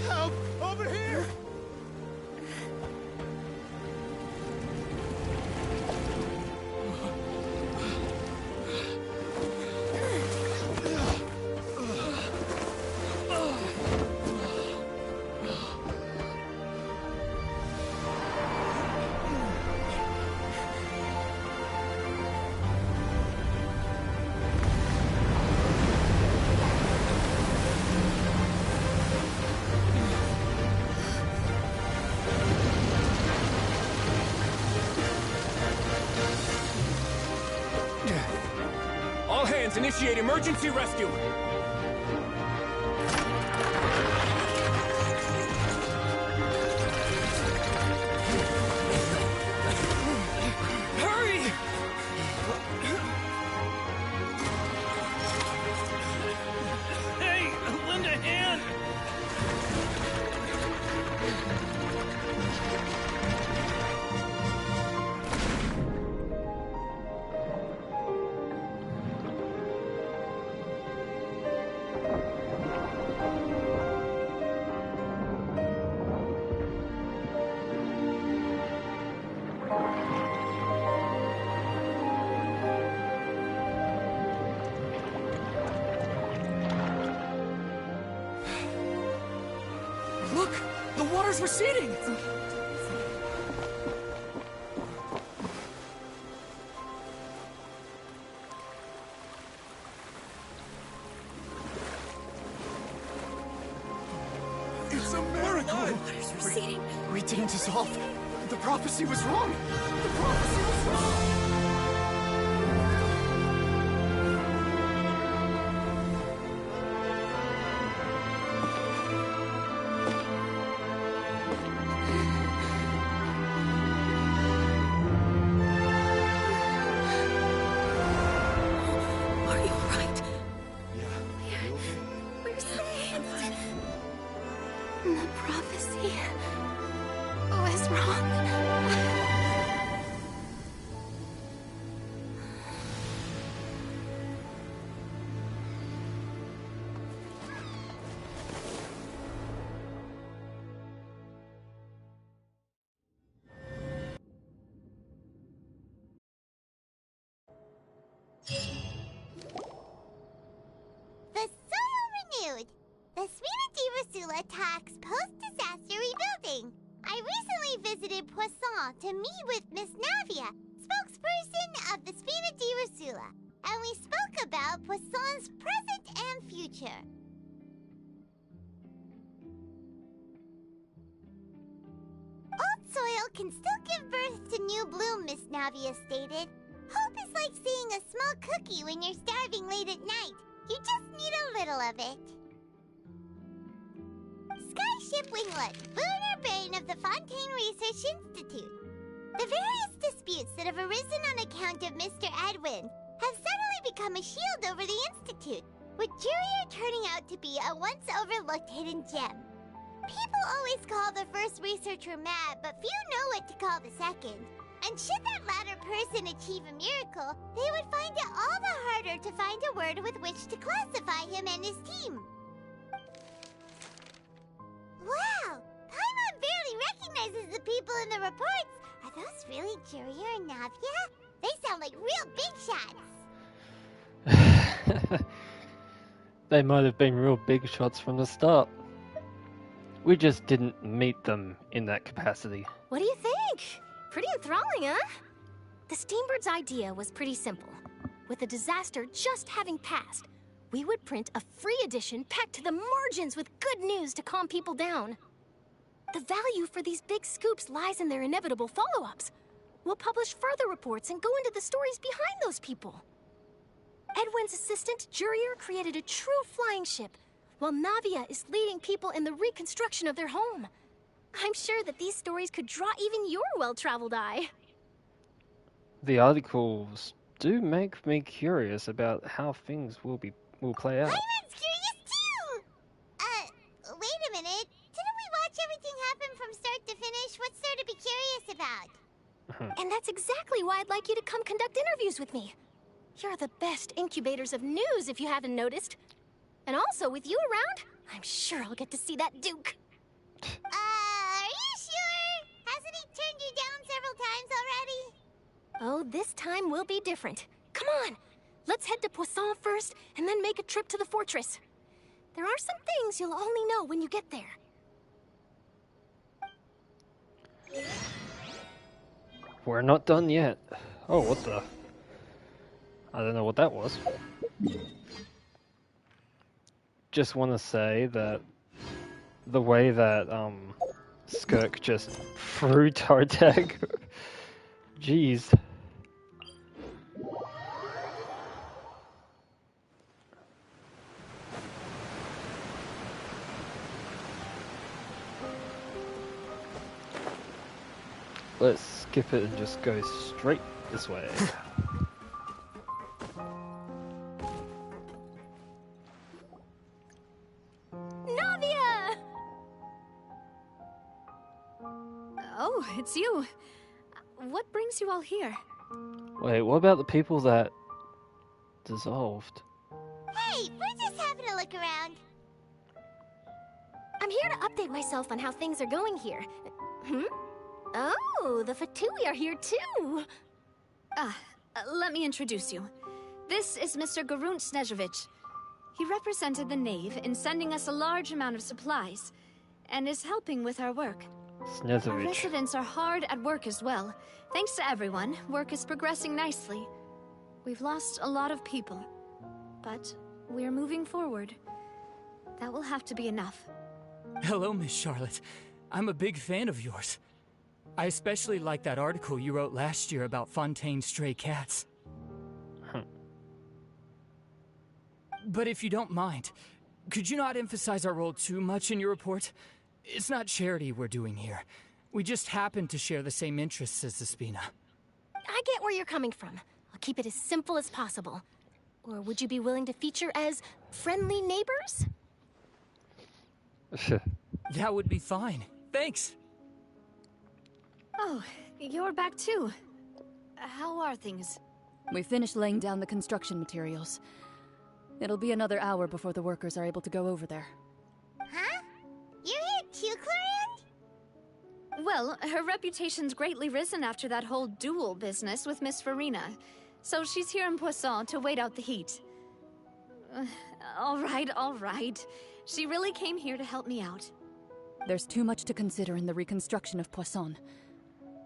[SPEAKER 14] Help! Over here!
[SPEAKER 15] All hands, initiate emergency rescue! Hurry!
[SPEAKER 14] Hey, lend a hand!
[SPEAKER 15] Look! The water's receding!
[SPEAKER 11] It's a miracle!
[SPEAKER 12] Water's receding.
[SPEAKER 11] We didn't dissolve. The prophecy was wrong. The prophecy was wrong.
[SPEAKER 12] Are you alright? We're saved.
[SPEAKER 13] The prophecy was wrong.
[SPEAKER 1] The soil renewed. The Spina di Rosula attacks post-disaster rebuilding. I recently visited Poisson to meet with Miss Navia, spokesperson of the Spina di Rosula, and we spoke about Poisson's present and future. Old soil can still give birth to new bloom, Miss Navia stated. Hope is like seeing a small cookie when you're starving late at night. You just need a little of it. Skyship Winglet, lunar brain of the Fontaine Research Institute. The various disputes that have arisen on account of Mr. Edwin have suddenly become a shield over the Institute, with Jurier turning out to be a once overlooked hidden gem. People always call the first researcher mad, but few know what to call the second. And should that latter person achieve a miracle, they would find it all the harder to find a word with which to classify him and his team. Wow! Paimon barely recognizes the people in the reports. Are those really Jurier and Navia? They sound like real big shots.
[SPEAKER 3] They might have been real big shots from the start. We just didn't meet them in that capacity.
[SPEAKER 5] What do you think? Pretty enthralling, huh? The Steambird's idea was pretty simple. With the disaster just having passed, we would print a free edition packed to the margins with good news to calm people down. The value for these big scoops lies in their inevitable follow-ups. We'll publish further reports and go into the stories behind those people. Edwin's assistant, Jurier, created a true flying ship, while Navia is leading people in the reconstruction of their home. I'm sure that these stories could draw even your well-traveled eye.
[SPEAKER 3] The articles do make me curious about how things will play out.
[SPEAKER 1] I'm curious too! Wait a minute. Didn't we watch everything happen from start to finish? What's there to be curious about?
[SPEAKER 5] And that's exactly why I'd like you to come conduct interviews with me. You're the best incubators of news, if you haven't noticed. And also, with you around, I'm sure I'll get to see that Duke.
[SPEAKER 1] Are you sure? Hasn't he turned you down several times already?
[SPEAKER 5] Oh, this time will be different. Come on, let's head to Poisson first, and then make a trip to the fortress. There are some things you'll only know when you get there.
[SPEAKER 3] We're not done yet. Oh, what the... I don't know what that was. Just want to say that the way that Skirk just threw Tartag, jeez. Let's skip it and just go straight this way.
[SPEAKER 6] Navia! Oh, it's you. What brings you all here?
[SPEAKER 3] Wait, what about the people that dissolved?
[SPEAKER 1] Hey, we're just having a look around.
[SPEAKER 5] I'm here to update myself on how things are going here. Oh, the Fatui are here too!
[SPEAKER 6] Let me introduce you. This is Mr. Garunt Snezhevich. He represented the Knave in sending us a large amount of supplies, and is helping with our work. Our residents are hard at work as well. Thanks to everyone, work is progressing nicely. We've lost a lot of people, but we're moving forward. That will have to be enough.
[SPEAKER 17] Hello, Miss Charlotte. I'm a big fan of yours. I especially like that article you wrote last year about Fontaine's stray cats. But if you don't mind, could you not emphasize our role too much in your report? It's not charity we're doing here. We just happen to share the same interests as the Spina.
[SPEAKER 5] I get where you're coming from. I'll keep it as simple as possible. Or would you be willing to feature as friendly neighbors?
[SPEAKER 17] That would be fine. Thanks.
[SPEAKER 6] Oh, you're back too. How are things?
[SPEAKER 18] We finished laying down the construction materials. It'll be another hour before the workers are able to go over there.
[SPEAKER 1] Huh? You're here too, Clorian?
[SPEAKER 6] Well, her reputation's greatly risen after that whole duel business with Miss Furina. So she's here in Poisson to wait out the heat. All right. She really came here to help me out.
[SPEAKER 18] There's too much to consider in the reconstruction of Poisson.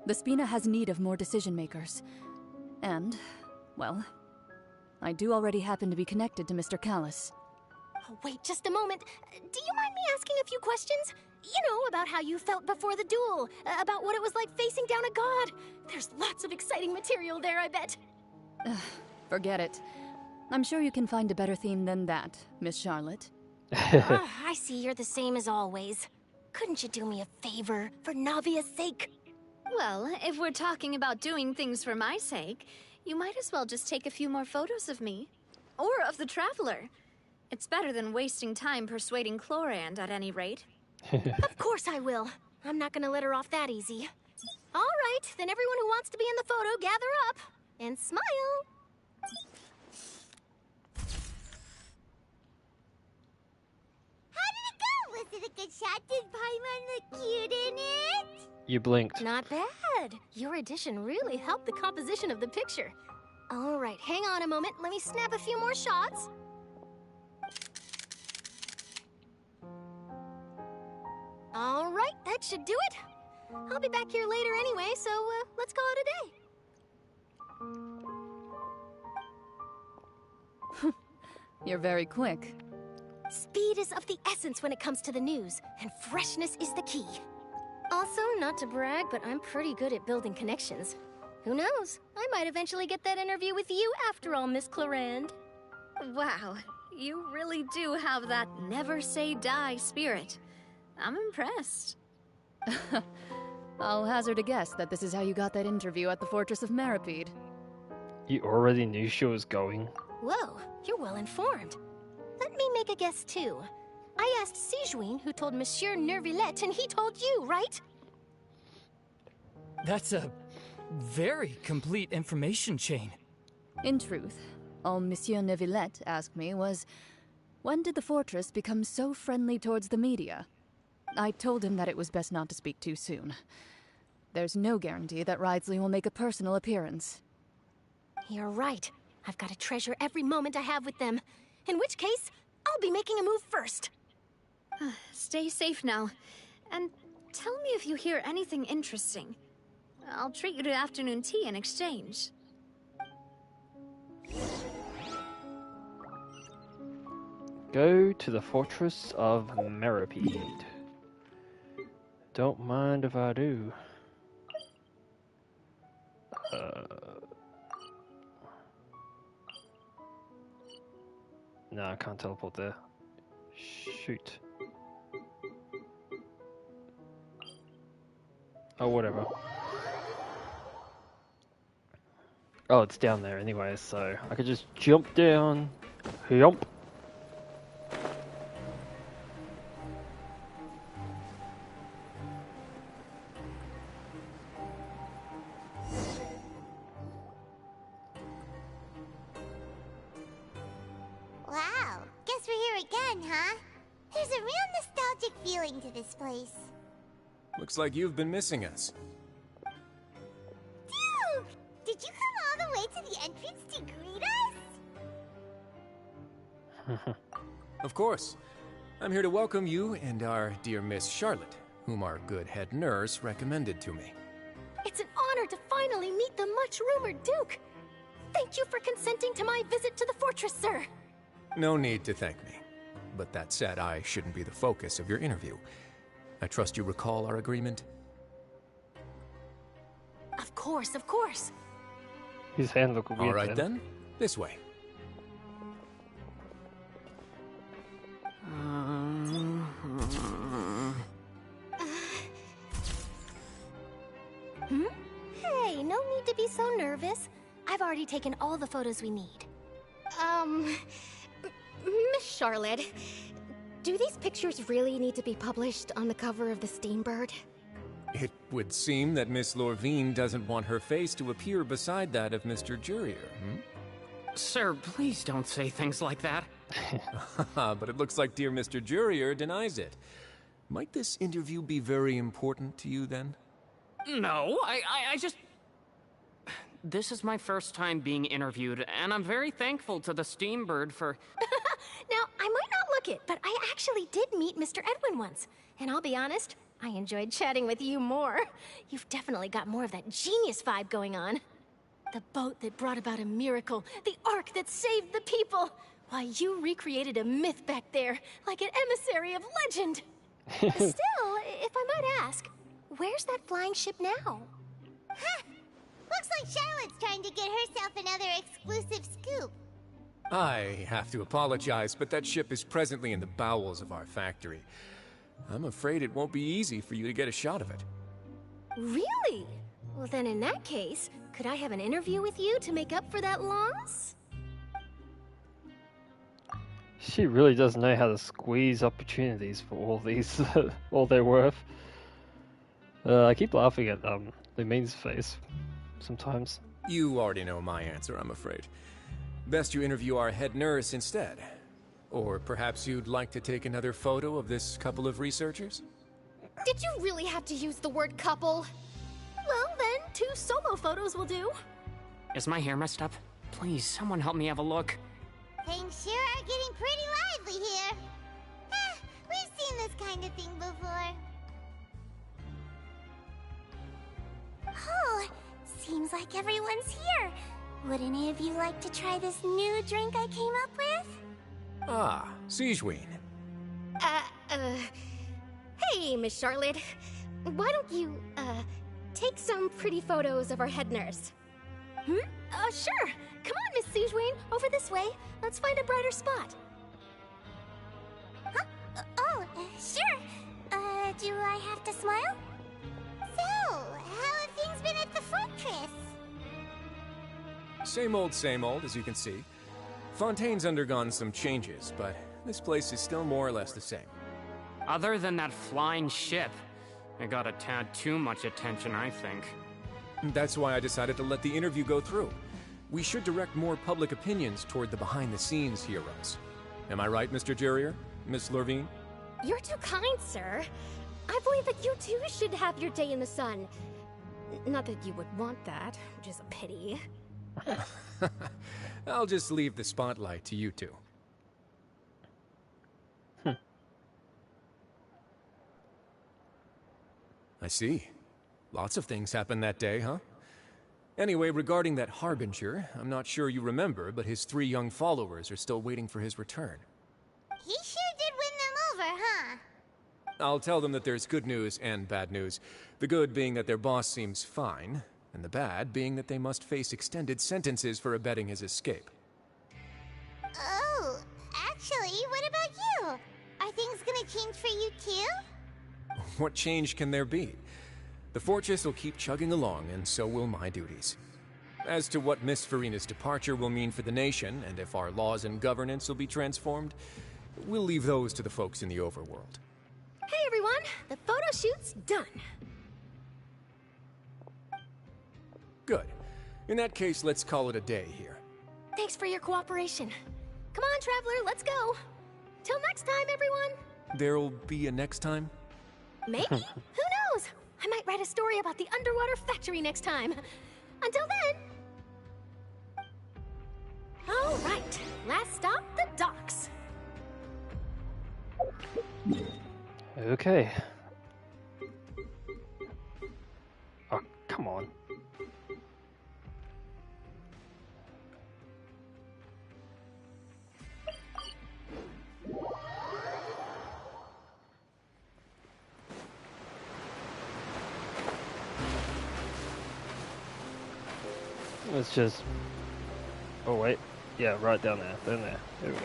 [SPEAKER 18] The Spina has need of more decision-makers. And, well, I do already happen to be connected to Mr. Callis.
[SPEAKER 5] Oh, wait just a moment. Do you mind me asking a few questions? You know, about how you felt before the duel, about what it was like facing down a god. There's lots of exciting material there, I bet.
[SPEAKER 18] Forget it. I'm sure you can find a better theme than that, Miss Charlotte.
[SPEAKER 5] I see you're the same as always. Couldn't you do me a favor, for Navia's sake?
[SPEAKER 6] Well, if we're talking about doing things for my sake, you might as well just take a few more photos of me. Or of the Traveler. It's better than wasting time persuading Chlorand, at any rate.
[SPEAKER 5] Of course I will. I'm not gonna let her off that easy. All right, then everyone who wants to be in the photo, gather up. And smile.
[SPEAKER 1] How did it go? Was it a good shot? Did Paimon look cute in it?
[SPEAKER 3] You blinked.
[SPEAKER 5] Not bad. Your addition really helped the composition of the picture. All right, hang on a moment. Let me snap a few more shots. All right, that should do it. I'll be back here later anyway, so let's call it a day.
[SPEAKER 18] You're very quick.
[SPEAKER 5] Speed is of the essence when it comes to the news, and freshness is the key. Also, not to brag, but I'm pretty good at building connections. Who knows? I might eventually get that interview with you after all, Miss Clarand.
[SPEAKER 6] Wow, you really do have that never say die spirit. I'm impressed.
[SPEAKER 18] I'll hazard a guess that this is how you got that interview at the Fortress of Meripede.
[SPEAKER 3] You already knew she was going?
[SPEAKER 5] Whoa, you're well informed. Let me make a guess too. I asked Sijuin, who told Monsieur Nervillette, and he told you, right?
[SPEAKER 17] That's a very complete information chain.
[SPEAKER 18] In truth, all Monsieur Nervillette asked me was, when did the Fortress become so friendly towards the media? I told him that it was best not to speak too soon. There's no guarantee that Ridesley will make a personal appearance.
[SPEAKER 5] You're right. I've got to treasure every moment I have with them. In which case, I'll be making a move first.
[SPEAKER 6] Stay safe now. And tell me if you hear anything interesting. I'll treat you to afternoon tea in exchange.
[SPEAKER 3] Go to the Fortress of Meripede. Don't mind if I do. No, I can't teleport there. Shoot. Oh, whatever. Oh, it's down there anyway, so I could just jump down. Jump.
[SPEAKER 1] Wow, guess we're here again, huh? There's a real nostalgic feeling to this place.
[SPEAKER 11] Looks like you've been missing us.
[SPEAKER 1] Dude! Did you come all the way to the entrance to greet us?
[SPEAKER 2] Of course. I'm here to welcome you and our dear Miss Charlotte, whom our good head nurse recommended to me.
[SPEAKER 5] It's an honor to finally meet the much-rumored Duke. Thank you for consenting to my visit to the fortress, sir.
[SPEAKER 2] No need to thank me. But that said, I shouldn't be the focus of your interview. I trust you recall our agreement?
[SPEAKER 5] Of course, of course.
[SPEAKER 3] His hand looked weird.
[SPEAKER 2] All right then, this way.
[SPEAKER 5] Hey, no need to be so nervous. I've already taken all the photos we need. Miss Charlotte, do these pictures really need to be published on the cover of the Steambird?
[SPEAKER 2] It would seem that Miss Lorvine doesn't want her face to appear beside that of Mr. Jurier,
[SPEAKER 16] Sir, please don't say things like that.
[SPEAKER 2] But it looks like dear Mr. Jurier denies it. Might this interview be very important to you, then?
[SPEAKER 16] No, I just... This is my first time being interviewed, and I'm very thankful to the Steambird for...
[SPEAKER 5] Now, I might not look it, but I actually did meet Mr. Edwin once. And I'll be honest, I enjoyed chatting with you more. You've definitely got more of that genius vibe going on. The boat that brought about a miracle, the ark that saved the people. Why, you recreated a myth back there, like an emissary of legend. Still, if I might ask, where's that flying ship now?
[SPEAKER 1] Huh! Looks like Charlotte's trying to get herself another exclusive scoop.
[SPEAKER 2] I have to apologize, but that ship is presently in the bowels of our factory. I'm afraid it won't be easy for you to get a shot of it.
[SPEAKER 5] Really? Well, then in that case, could I have an interview with you to make up for that loss?
[SPEAKER 3] She really does know how to squeeze opportunities for all these, all they're worth. I keep laughing at Lumine's face sometimes.
[SPEAKER 2] You already know my answer, I'm afraid. Best you interview our head nurse instead. Or perhaps you'd like to take another photo of this couple of researchers?
[SPEAKER 5] Did you really have to use the word couple? Well, then, 2 solo photos will do.
[SPEAKER 16] Is my hair messed up? Please, someone help me have a look.
[SPEAKER 1] Things sure are getting pretty lively here. We've seen this kind of thing before. Seems like everyone's here. Would any of you like to try this new drink I came up with?
[SPEAKER 2] Ah, Siegeween.
[SPEAKER 5] Hey, Miss Charlotte. Why don't you, take some pretty photos of our head nurse? Sure. Come on, Miss Siegeween. Over this way. Let's find a brighter spot.
[SPEAKER 1] Huh? Sure. Do I have to smile? So, how have things been at the fortress?
[SPEAKER 2] Same old, as you can see. Fontaine's undergone some changes, but this place is still more or less the same.
[SPEAKER 16] Other than that flying ship, it got a tad too much attention, I think.
[SPEAKER 2] That's why I decided to let the interview go through. We should direct more public opinions toward the behind-the-scenes heroes. Am I right, Mr. Jurrier? Miss Lurvine?
[SPEAKER 5] You're too kind, sir. I believe that you too should have your day in the sun. Not that you would want that, which is a pity.
[SPEAKER 2] I'll just leave the spotlight to you two. I see. Lots of things happened that day, huh? Anyway, regarding that Harbinger, I'm not sure you remember, but his 3 young followers are still waiting for his return.
[SPEAKER 1] He sure did win them over, huh?
[SPEAKER 2] I'll tell them that there's good news and bad news. The good being that their boss seems fine, and the bad being that they must face extended sentences for abetting his escape.
[SPEAKER 1] Oh, actually, what about you? Are things gonna change for you too?
[SPEAKER 2] What change can there be? The fortress will keep chugging along, and so will my duties. As to what Miss Furina's departure will mean for the nation, and if our laws and governance will be transformed, we'll leave those to the folks in the overworld.
[SPEAKER 5] Hey everyone, the photo shoot's done.
[SPEAKER 2] Good. In that case, let's call it a day here.
[SPEAKER 5] Thanks for your cooperation. Come on, Traveler, let's go. Till next time, everyone.
[SPEAKER 2] There'll be a next time?
[SPEAKER 5] Maybe? Who knows? I might write a story about the underwater factory next time. Until then. All right, last stop, the docks.
[SPEAKER 3] Okay. Oh, come on. Let's just... Oh wait, yeah, right down there, down there. There we go.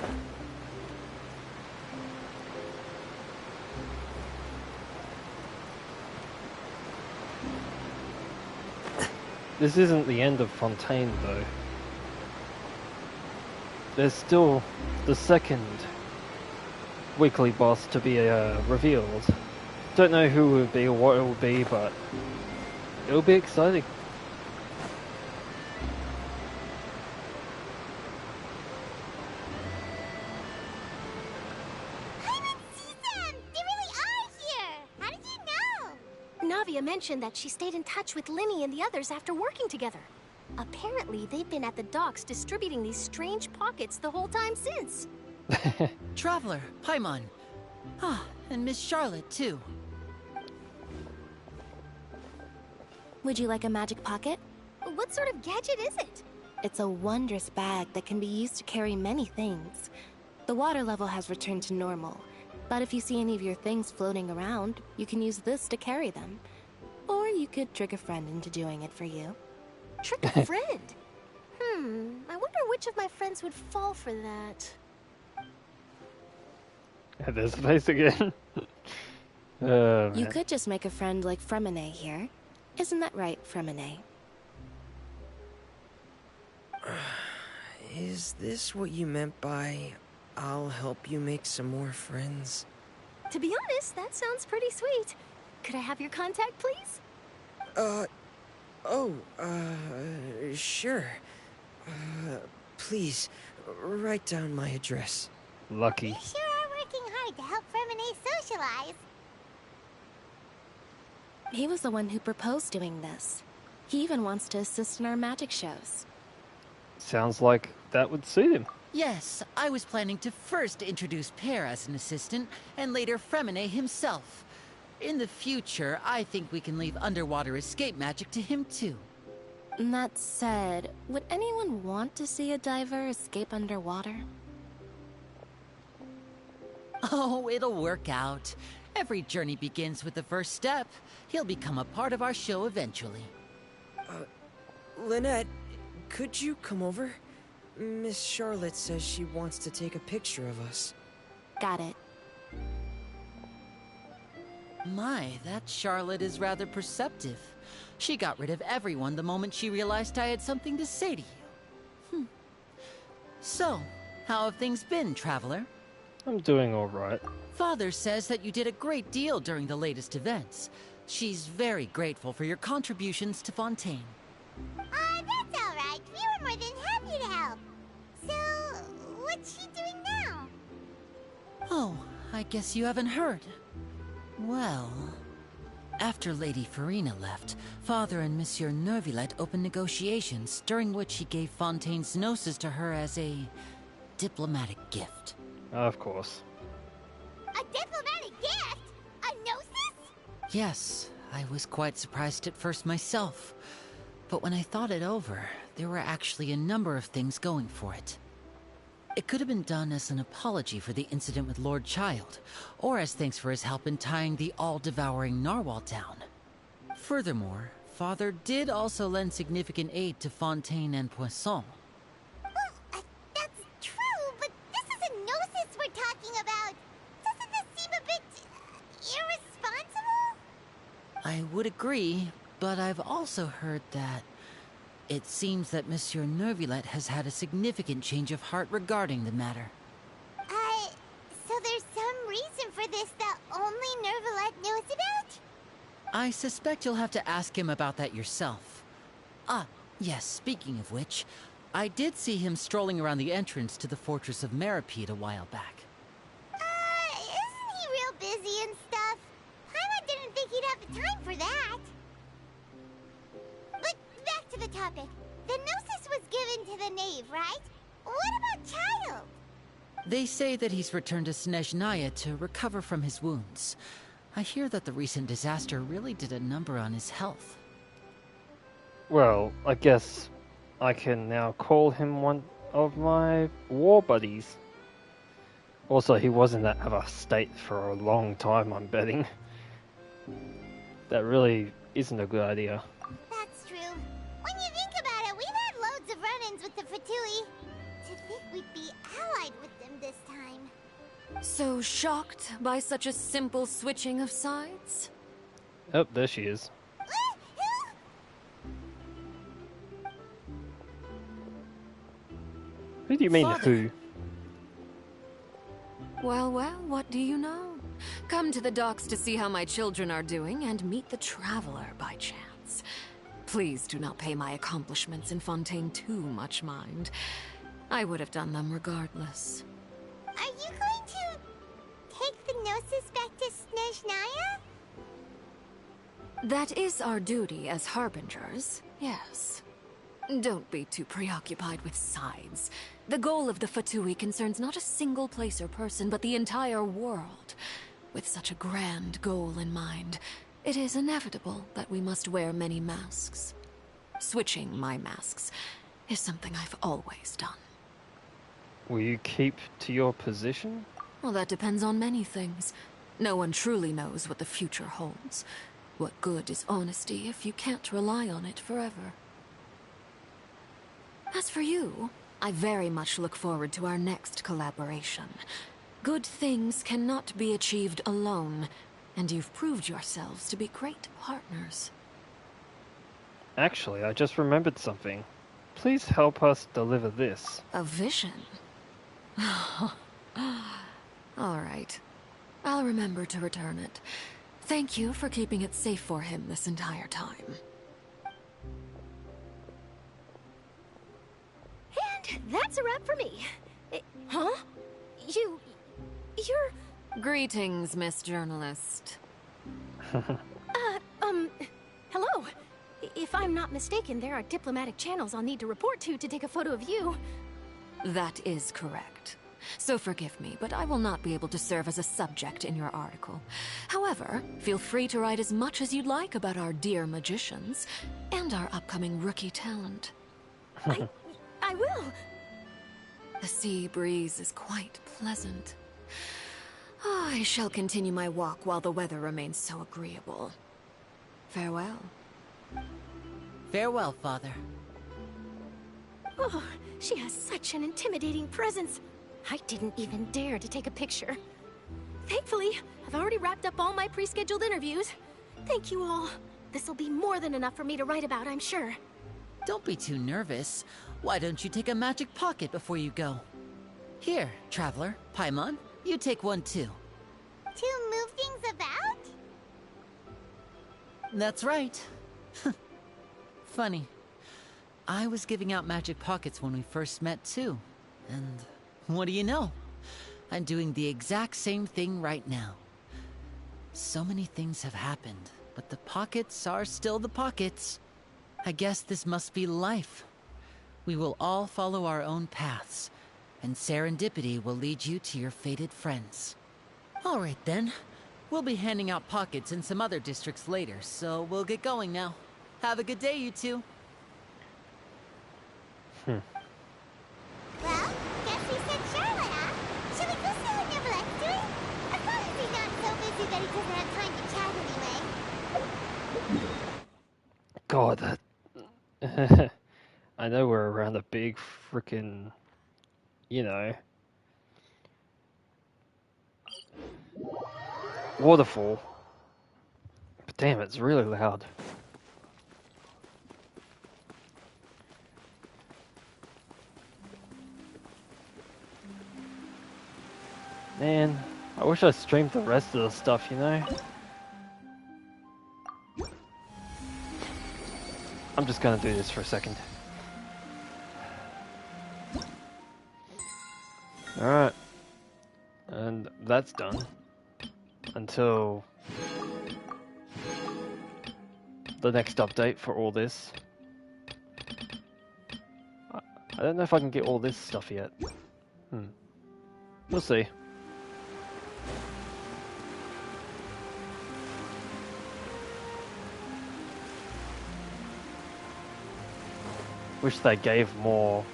[SPEAKER 3] This isn't the end of Fontaine though. There's still the second weekly boss to be revealed. Don't know who it will be or what it will be, but it'll be exciting.
[SPEAKER 5] Mentioned that she stayed in touch with Linny and the others after working together. Apparently, they've been at the docks distributing these strange pockets the whole time since.
[SPEAKER 22] Traveler, Paimon. Ah, and Miss Charlotte, too.
[SPEAKER 13] Would you like a magic pocket?
[SPEAKER 5] What sort of gadget is it?
[SPEAKER 13] It's a wondrous bag that can be used to carry many things. The water level has returned to normal, but if you see any of your things floating around, you can use this to carry them. Or you could trick a friend into doing it for you.
[SPEAKER 5] Trick a friend? I wonder which of my friends would fall for that.
[SPEAKER 3] There's the face again.
[SPEAKER 13] You could just make a friend like Fremine here. Isn't that right, Fremine?
[SPEAKER 9] Is this what you meant by, I'll help you make some more friends?
[SPEAKER 5] To be honest, that sounds pretty sweet. Could I have your contact, please?
[SPEAKER 9] Sure. Please, write down my address.
[SPEAKER 3] Lucky.
[SPEAKER 1] You sure are working hard to help Fremine socialize.
[SPEAKER 13] He was the one who proposed doing this. He even wants to assist in our magic shows.
[SPEAKER 3] Sounds like that would suit him.
[SPEAKER 22] Yes, I was planning to first introduce Pear as an assistant, and later Fremine himself. In the future, I think we can leave underwater escape magic to him too.
[SPEAKER 13] That said, would anyone want to see a diver escape underwater?
[SPEAKER 22] Oh, it'll work out. Every journey begins with the first step. He'll become a part of our show eventually.
[SPEAKER 9] Lynette, could you come over? Miss Charlotte says she wants to take a picture of us.
[SPEAKER 13] Got it.
[SPEAKER 22] My, that Charlotte is rather perceptive. She got rid of everyone the moment she realized I had something to say to you. So, how have things been, Traveler?
[SPEAKER 3] I'm doing alright.
[SPEAKER 22] Father says that you did a great deal during the latest events. She's very grateful for your contributions to Fontaine.
[SPEAKER 1] That's alright. We were more than happy to help. So, what's she doing now?
[SPEAKER 22] Oh, I guess you haven't heard. Well, after Lady Furina left, Father and Monsieur Neuvillette opened negotiations, during which he gave Fontaine's gnosis to her as a diplomatic gift.
[SPEAKER 3] Of course.
[SPEAKER 1] A diplomatic gift? A gnosis?
[SPEAKER 22] Yes, I was quite surprised at first myself. But when I thought it over, there were actually a number of things going for it. It could have been done as an apology for the incident with Lord Child, or as thanks for his help in tying the all-devouring narwhal down. Furthermore, Father did also lend significant aid to Fontaine and Poisson.
[SPEAKER 1] Well, that's true, but this is a gnosis we're talking about. Doesn't this seem a bit irresponsible?
[SPEAKER 22] I would agree, but I've also heard that it seems that Monsieur Neuvillette has had a significant change of heart regarding the matter.
[SPEAKER 1] So there's some reason for this that only Neuvillette knows about?
[SPEAKER 22] I suspect you'll have to ask him about that yourself. Ah, yes, speaking of which, I did see him strolling around the entrance to the Fortress of Meripede a while back.
[SPEAKER 1] Isn't he real busy and stuff? Paimon didn't think he'd have the time for that. But back to the topic. The gnosis was given to the knave, right? What about Child?
[SPEAKER 22] They say that he's returned to Snezhnaya to recover from his wounds. I hear that the recent disaster really did a number on his health.
[SPEAKER 3] Well, I guess I can now call him one of my war buddies. Also, he was in that other state for a long time, I'm betting. That really isn't a good idea.
[SPEAKER 1] That's true. When you think about it, we've had loads of run-ins with the Fatui. To think we'd be allied with them this time.
[SPEAKER 18] So shocked by such a simple switching of sides?
[SPEAKER 3] Oh, there she is. Who do you mean,
[SPEAKER 18] Father.
[SPEAKER 3] who?
[SPEAKER 18] Well, what do you know? Come to the docks to see how my children are doing and meet the Traveler by chance. Please do not pay my accomplishments in Fontaine too much mind. I would have done them regardless.
[SPEAKER 1] Are you going to take the gnosis back to Snezhnaya?
[SPEAKER 18] That is our duty as harbingers, yes. Don't be too preoccupied with sides. The goal of the Fatui concerns not a single place or person, but the entire world. With such a grand goal in mind, it is inevitable that we must wear many masks. Switching my masks is something I've always done.
[SPEAKER 3] Will you keep to your position?
[SPEAKER 18] Well, that depends on many things. No one truly knows what the future holds. What good is honesty if you can't rely on it forever? As for you, I very much look forward to our next collaboration. Good things cannot be achieved alone, and you've proved yourselves to be great partners.
[SPEAKER 3] Actually, I just remembered something. Please help us deliver this.
[SPEAKER 18] A vision? All right. I'll remember to return it. Thank you for keeping it safe for him this entire time.
[SPEAKER 5] And that's a wrap for me. Huh? You're...
[SPEAKER 18] Greetings, Miss Journalist.
[SPEAKER 5] Hello. If I'm not mistaken, there are diplomatic channels I'll need to report to take a photo of you.
[SPEAKER 18] That is correct.
[SPEAKER 10] so forgive me, but I will not be able to serve as a subject in your article. However, feel free to write as much as you'd like about our dear magicians and our upcoming rookie talent.
[SPEAKER 5] I will.
[SPEAKER 10] The sea breeze is quite pleasant. I shall continue my walk while the weather remains so agreeable. Farewell.
[SPEAKER 22] Farewell, Father.
[SPEAKER 5] Oh, she has such an intimidating presence. I didn't even dare to take a picture. Thankfully, I've already wrapped up all my pre-scheduled interviews. Thank you all. This'll be more than enough for me to write about, I'm sure.
[SPEAKER 22] Don't be too nervous. Why don't you take a magic pocket before you go? Here, Traveler, Paimon, you take one too.
[SPEAKER 1] To move things about?
[SPEAKER 22] That's right. Funny. I was giving out magic pockets when we first met too. And what do you know? I'm doing the exact same thing right now. So many things have happened, but the pockets are still the pockets. I guess this must be life. We will all follow our own paths, and serendipity will lead you to your fated friends. All right then. We'll be handing out pockets in some other districts later, so we'll get going now. Have a good day, you two.
[SPEAKER 1] Well, guess we said Charlotte, huh? Shall we go see what Neverlette's doing? As long as he's not so busy that he doesn't have time to chat anyway.
[SPEAKER 3] God, that... I know we're around a big frickin', you know, waterfall. But damn, it's really loud. Man, I wish I streamed the rest of the stuff, you know? I'm just gonna do this for a second. Alright. And that's done. Until the next update for all this. I don't know if I can get all this stuff yet. We'll see. Wish they gave more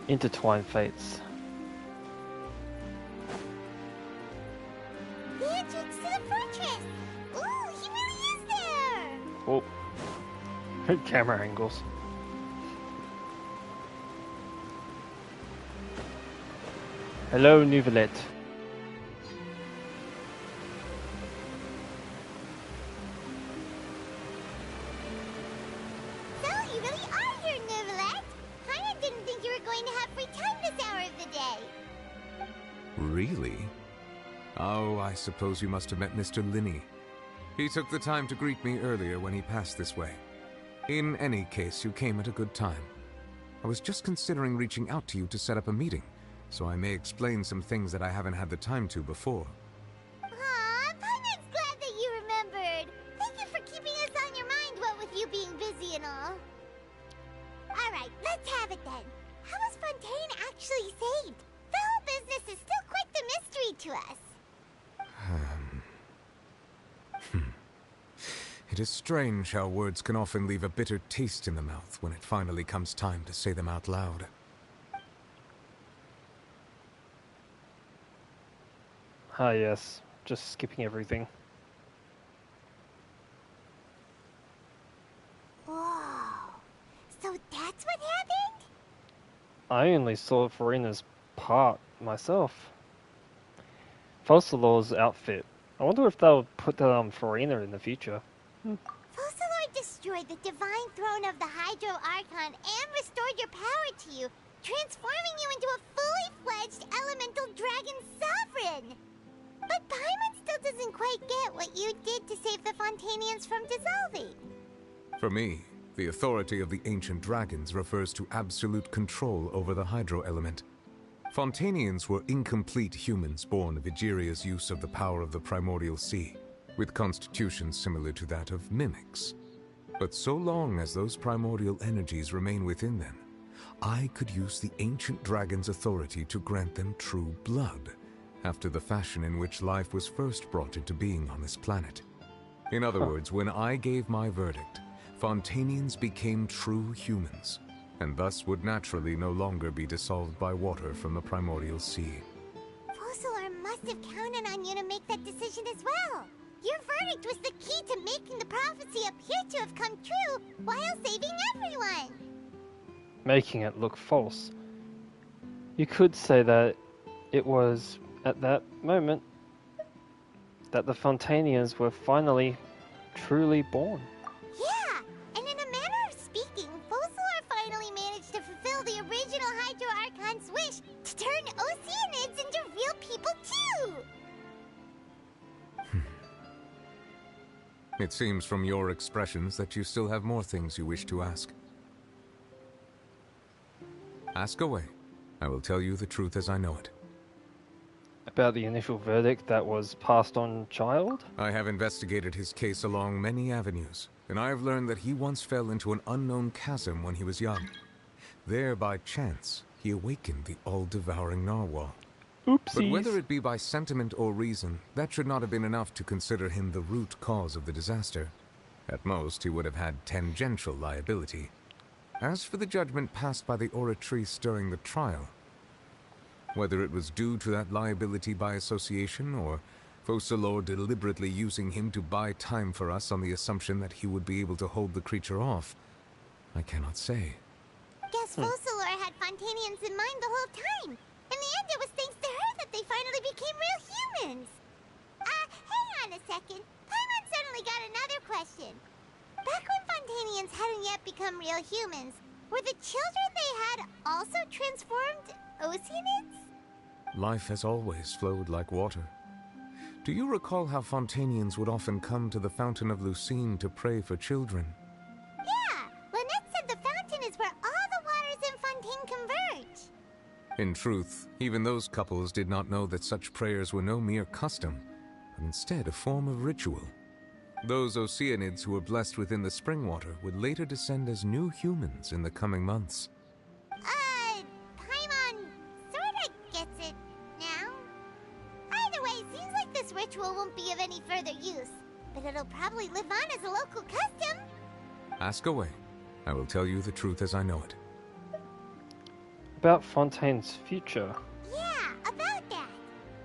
[SPEAKER 3] intertwined fates.
[SPEAKER 1] The entrance to the fortress! Ooh, he really is there!
[SPEAKER 3] Oh. Camera angles. Hello, Neverlet.
[SPEAKER 1] So, you really are here, Neverlet! Paimon didn't think you were going to have free time this hour of the day.
[SPEAKER 7] Really? Oh, I suppose you must have met Mr. Linney. He took the time to greet me earlier when he passed this way. In any case, you came at a good time. I was just considering reaching out to you to set up a meeting, so I may explain some things that I haven't had the time to before.
[SPEAKER 1] Aw, Paimon's glad that you remembered. Thank you for keeping us on your mind, what with you being busy and all. Alright, let's have it then. How was Fontaine actually saved? The whole business is still quite the mystery to us.
[SPEAKER 7] It is strange how words can often leave a bitter taste in the mouth when it finally comes time to say them out loud.
[SPEAKER 3] Ah yes, just skipping everything.
[SPEAKER 1] Whoa. So that's what happened?
[SPEAKER 3] I only saw Furina's part myself. Fossilor's outfit. I wonder if they'll put that on Furina in the future.
[SPEAKER 1] Fossilor destroyed the divine throne of the Hydro Archon and restored your power to you, transforming you into a fully fledged elemental dragon sovereign. But Paimon still doesn't quite get what you did to save the Fontainians from dissolving.
[SPEAKER 7] For me, the authority of the ancient dragons refers to absolute control over the hydro element. Fontainians were incomplete humans born of Egeria's use of the power of the primordial sea, with constitutions similar to that of mimics. But so long as those primordial energies remain within them, I could use the ancient dragon's authority to grant them true blood, after the fashion in which life was first brought into being on this planet. In other words, when I gave my verdict, Fontanians became true humans, and thus would naturally no longer be dissolved by water from the primordial sea.
[SPEAKER 1] Focalor must have counted on you to make that decision as well. Your verdict was the key to making the prophecy appear to have come true while saving everyone.
[SPEAKER 3] Making it look false. You could say that it was at that moment that the Fontanians were finally truly born.
[SPEAKER 1] Yeah, and in a manner of speaking, Focalor finally managed to fulfill the original Hydro Archon's wish to turn Oceanids into real people too!
[SPEAKER 7] It seems from your expressions that you still have more things you wish to ask. Ask away. I will tell you the truth as I know it.
[SPEAKER 3] About the initial verdict that was passed on child?
[SPEAKER 7] I have investigated his case along many avenues, and I have learned that he once fell into an unknown chasm when he was young. There, by chance, he awakened the all-devouring narwhal.
[SPEAKER 3] Oopsies.
[SPEAKER 7] But whether it be by sentiment or reason, that should not have been enough to consider him the root cause of the disaster. At most, he would have had tangential liability. As for the judgment passed by the Oratrice during the trial, whether it was due to that liability by association, or Focalor deliberately using him to buy time for us on the assumption that he would be able to hold the creature off, I cannot say.
[SPEAKER 1] Guess Focalor had Fontanians in mind the whole time. In the end, it was thanks to her that they finally became real humans. Hang on a second. Paimon suddenly got another question. Back when Fontanians hadn't yet become real humans, were the children they had also transformed Oceanids?
[SPEAKER 7] Life has always flowed like water. Do you recall how Fontanians would often come to the Fountain of Lucine to pray for children?
[SPEAKER 1] Yeah, Lynette said the fountain is where all the waters in Fontaine converge.
[SPEAKER 7] In truth, even those couples did not know that such prayers were no mere custom, but instead a form of ritual. Those Oceanids who were blessed within the spring water would later descend as new humans in the coming months.
[SPEAKER 1] Paimon sorta gets it now. Either way, seems like this ritual won't be of any further use, but it'll probably live on as a local custom.
[SPEAKER 7] Ask away. I will tell you the truth as I know it.
[SPEAKER 3] About Fontaine's future.
[SPEAKER 1] Yeah, about that.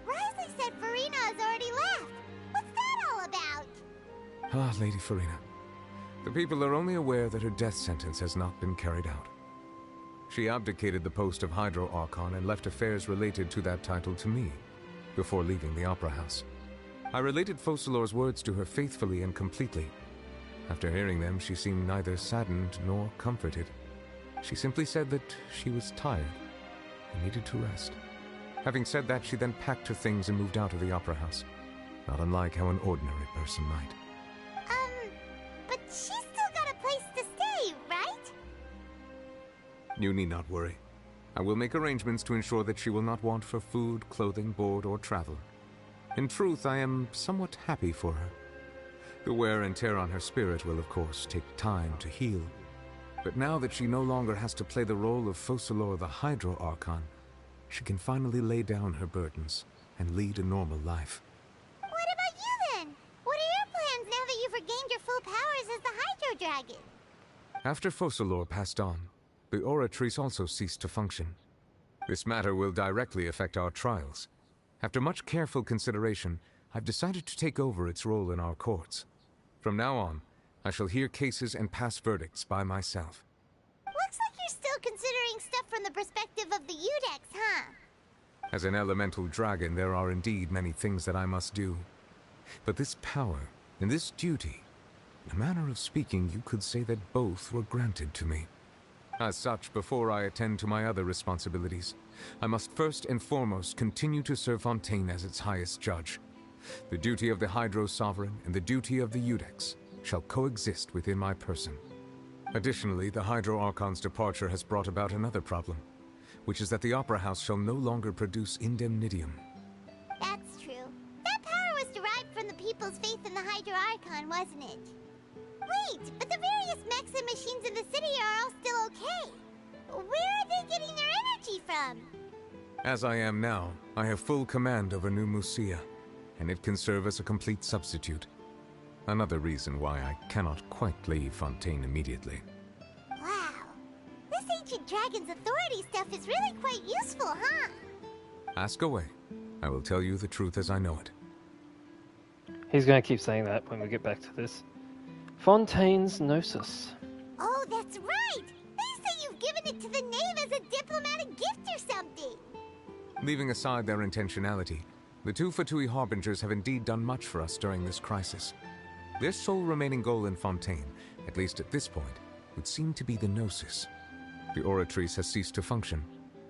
[SPEAKER 1] Risley said Furina has already left. What's that all about?
[SPEAKER 7] Ah, Lady Furina. The people are only aware that her death sentence has not been carried out. She abdicated the post of Hydro Archon and left affairs related to that title to me, before leaving the Opera House. I related Focalor's words to her faithfully and completely. After hearing them, she seemed neither saddened nor comforted. She simply said that she was tired and needed to rest. Having said that, she then packed her things and moved out of the Opera House, not unlike how an ordinary person might.
[SPEAKER 1] But she's still got a place to stay, right?
[SPEAKER 7] You need not worry. I will make arrangements to ensure that she will not want for food, clothing, board, or travel. In truth, I am somewhat happy for her. The wear and tear on her spirit will, of course, take time to heal. But now that she no longer has to play the role of Focalor the Hydro Archon, she can finally lay down her burdens and lead a normal life.
[SPEAKER 1] What about you then? What are your plans now that you've regained your full powers as the Hydro Dragon?
[SPEAKER 7] After Focalor passed on, the Oratrice also ceased to function. This matter will directly affect our trials. After much careful consideration, I've decided to take over its role in our courts. From now on, I shall hear cases and pass verdicts by myself.
[SPEAKER 1] Looks like you're still considering stuff from the perspective of the Udex, huh?
[SPEAKER 7] As an elemental dragon, there are indeed many things that I must do. But this power and this duty, in a manner of speaking, you could say that both were granted to me. As such, before I attend to my other responsibilities, I must first and foremost continue to serve Fontaine as its highest judge. The duty of the Hydro Sovereign and the duty of the Udex shall coexist within my person. Additionally, the Hydro Archon's departure has brought about another problem, which is that the Opera House shall no longer produce indemnitium.
[SPEAKER 1] That's true. That power was derived from the people's faith in the Hydro Archon, wasn't it? Wait, but the various mechs and machines in the city are all still okay. where are they getting their energy from?
[SPEAKER 7] As I am now, I have full command over New Musia, and it can serve as a complete substitute. Another reason why I cannot quite leave Fontaine immediately.
[SPEAKER 1] Wow. This ancient dragon's authority stuff is really quite useful, huh?
[SPEAKER 7] Ask away. I will tell you the truth as I know it.
[SPEAKER 3] He's going to keep saying that when we get back to this. Fontaine's Gnosis.
[SPEAKER 1] Oh, that's right! They say you've given it to the knave as a diplomatic gift or something!
[SPEAKER 7] Leaving aside their intentionality, the two Fatui Harbingers have indeed done much for us during this crisis. Their sole remaining goal in Fontaine, at least at this point, would seem to be the Gnosis. The Oratrice has ceased to function.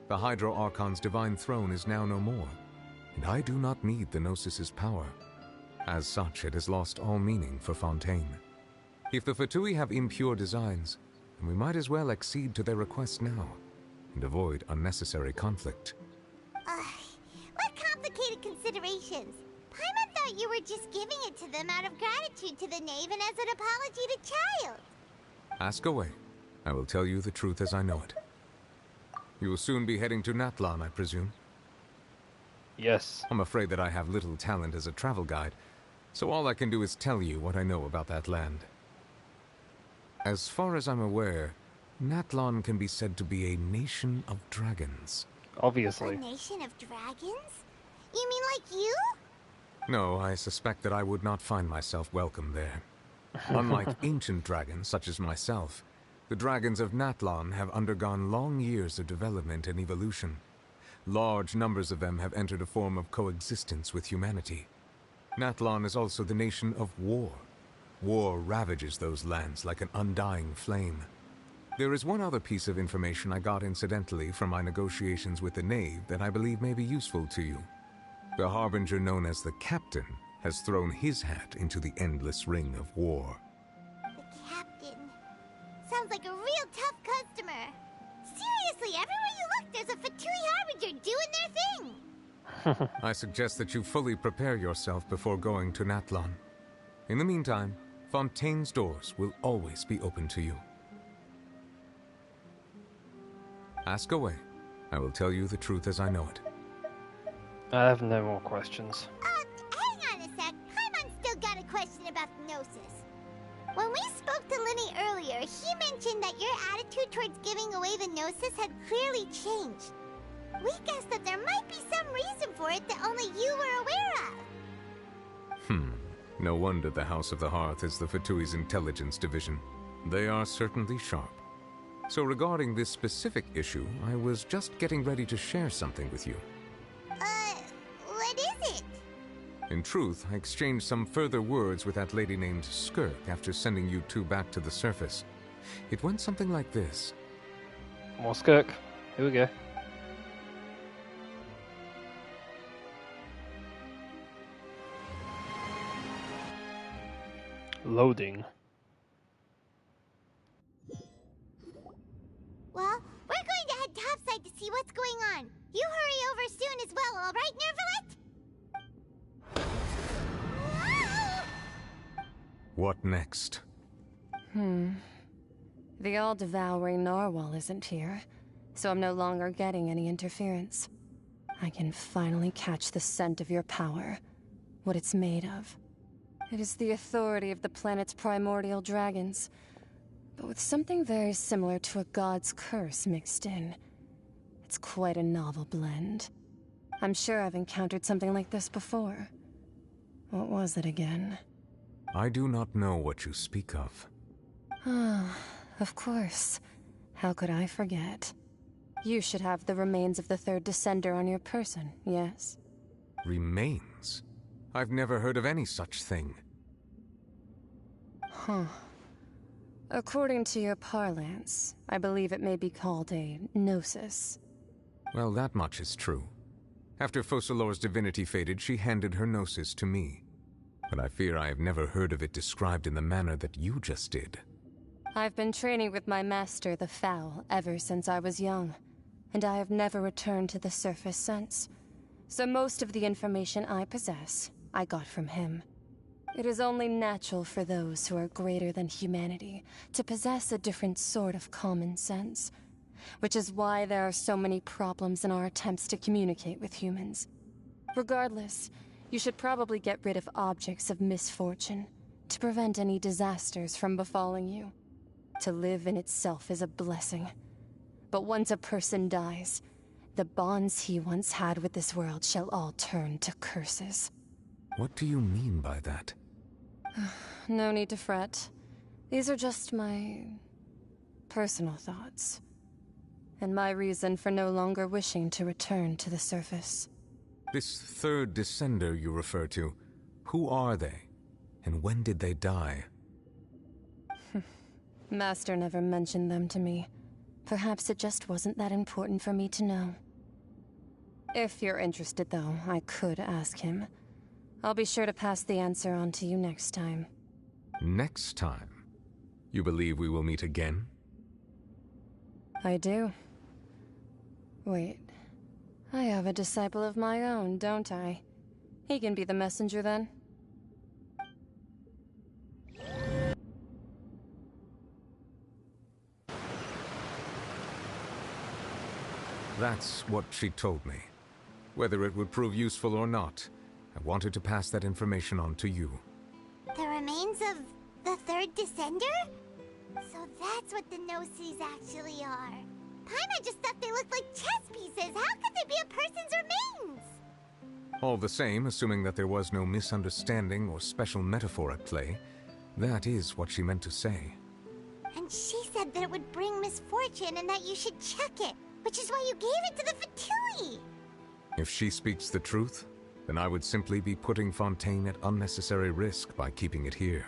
[SPEAKER 7] The Hydro Archon's divine throne is now no more, and I do not need the Gnosis's power. As such, it has lost all meaning for Fontaine. If the Fatui have impure designs, then we might as well accede to their request now, and avoid unnecessary conflict.
[SPEAKER 1] What complicated considerations? Paimon thought you were just giving it to them out of gratitude to the knave and as an apology to Child.
[SPEAKER 7] Ask away. I will tell you the truth as I know it. You will soon be heading to Natlan, I presume?
[SPEAKER 3] Yes.
[SPEAKER 7] I'm afraid that I have little talent as a travel guide, so all I can do is tell you what I know about that land. As far as I'm aware, Natlan can be said to be a nation of dragons.
[SPEAKER 3] Obviously.
[SPEAKER 1] A nation of dragons? You mean like you?
[SPEAKER 7] No, I suspect that I would not find myself welcome there. Unlike ancient dragons such as myself, the dragons of Natlan have undergone long years of development and evolution. Large numbers of them have entered a form of coexistence with humanity. Natlan is also the nation of war. War ravages those lands like an undying flame. There is one other piece of information I got incidentally from my negotiations with the knave that I believe may be useful to you. The harbinger known as the Captain has thrown his hat into the endless ring of war.
[SPEAKER 1] The Captain. Sounds like a real tough customer. Seriously, everywhere you look, there's a Fatui Harbinger doing their thing.
[SPEAKER 7] I suggest that you fully prepare yourself before going to Natlan. In the meantime, Fontaine's doors will always be open to you. Ask away. I will tell you the truth as I know it.
[SPEAKER 3] I have no more questions.
[SPEAKER 1] Hang on a sec. Paimon's still got a question about the Gnosis. When we spoke to Linny earlier, he mentioned that your attitude towards giving away the Gnosis had clearly changed. We guessed that there might be some reason for it that only you were aware of.
[SPEAKER 7] No wonder the House of the Hearth is the Fatui's intelligence division. They are certainly sharp. So regarding this specific issue, I was just getting ready to share something with you.
[SPEAKER 1] What is it?
[SPEAKER 7] In truth, I exchanged some further words with that lady named Skirk after sending you two back to the surface. It went something like this.
[SPEAKER 3] More Skirk. Here we go. Loading.
[SPEAKER 1] Well, we're going to head topside to see what's going on. You hurry over soon as well, all right, Nervalet?
[SPEAKER 7] What next?
[SPEAKER 21] The all-devouring narwhal isn't here, so I'm no longer getting any interference. I can finally catch the scent of your power, what it's made of. It is the authority of the planet's primordial dragons, but with something very similar to a god's curse mixed in. It's quite a novel blend. I'm sure I've encountered something like this before. What was it again?
[SPEAKER 7] I do not know what you speak of.
[SPEAKER 21] Of course. How could I forget? You should have the remains of the third descender on your person, yes?
[SPEAKER 7] Remains? I've never heard of any such thing.
[SPEAKER 21] According to your parlance, I believe it may be called a gnosis.
[SPEAKER 7] Well, that much is true. After Focalor's divinity faded, she handed her gnosis to me. But I fear I have never heard of it described in the manner that you just did.
[SPEAKER 21] I've been training with my master, the Foul, ever since I was young, and I have never returned to the surface since. So most of the information I possess, I got from him. It is only natural for those who are greater than humanity to possess a different sort of common sense. which is why there are so many problems in our attempts to communicate with humans. Regardless, you should probably get rid of objects of misfortune to prevent any disasters from befalling you. To live in itself is a blessing. But once a person dies, the bonds he once had with this world shall all turn to curses.
[SPEAKER 7] What do you mean by that?
[SPEAKER 21] No need to fret. These are just my personal thoughts, and my reason for no longer wishing to return to the surface.
[SPEAKER 7] This third descender you refer to, who are they? And when did they die?
[SPEAKER 21] Master never mentioned them to me. Perhaps it just wasn't that important for me to know. If you're interested, though, I could ask him. I'll be sure to pass the answer on to you next time.
[SPEAKER 7] Next time? You believe we will meet again?
[SPEAKER 21] I do. Wait. I have a disciple of my own, don't I? He can be the messenger then.
[SPEAKER 7] That's what she told me. Whether it would prove useful or not, I wanted to pass that information on to you.
[SPEAKER 1] The remains of the third descender? So that's what the Gnosis actually are. Paimon just thought they looked like chess pieces. How could they be a person's remains?
[SPEAKER 7] All the same, assuming that there was no misunderstanding or special metaphor at play, that is what she meant to say.
[SPEAKER 1] And she said that it would bring misfortune and that you should check it, which is why you gave it to the Fatui.
[SPEAKER 7] If she speaks the truth, then I would simply be putting Fontaine at unnecessary risk by keeping it here.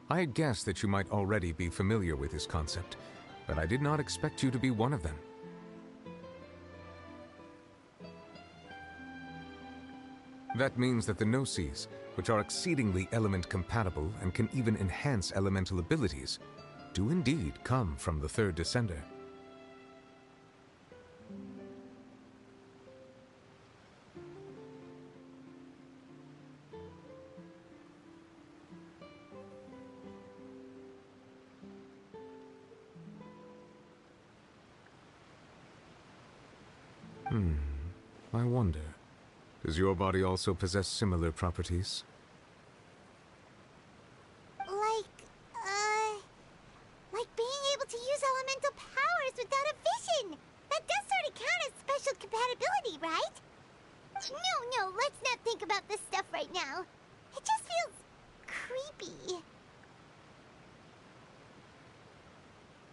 [SPEAKER 7] I had guessed that you might already be familiar with this concept, but I did not expect you to be one of them. That means that the Gnosis, which are exceedingly element-compatible and can even enhance elemental abilities, do indeed come from the third descender. I wonder, does your body also possess similar properties?
[SPEAKER 1] Like being able to use elemental powers without a vision. That does sort of count as special compatibility, right? No, let's not think about this stuff right now. It just feels creepy.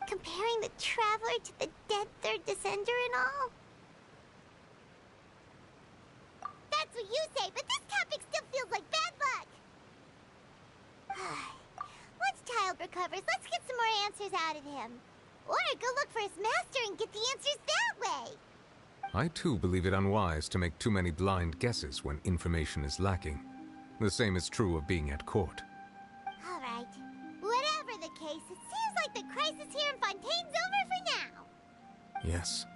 [SPEAKER 1] Comparing the Traveler to the dead third descender and all. That's what you say, but this topic still feels like bad luck. Once Child recovers, let's get some more answers out of him. Or go look for his master and get the answers that way.
[SPEAKER 7] I too believe it unwise to make too many blind guesses when information is lacking. The same is true of being at court.
[SPEAKER 1] All right. Whatever the case, it seems like the crisis here in Fontaine's over for now.
[SPEAKER 7] Yes.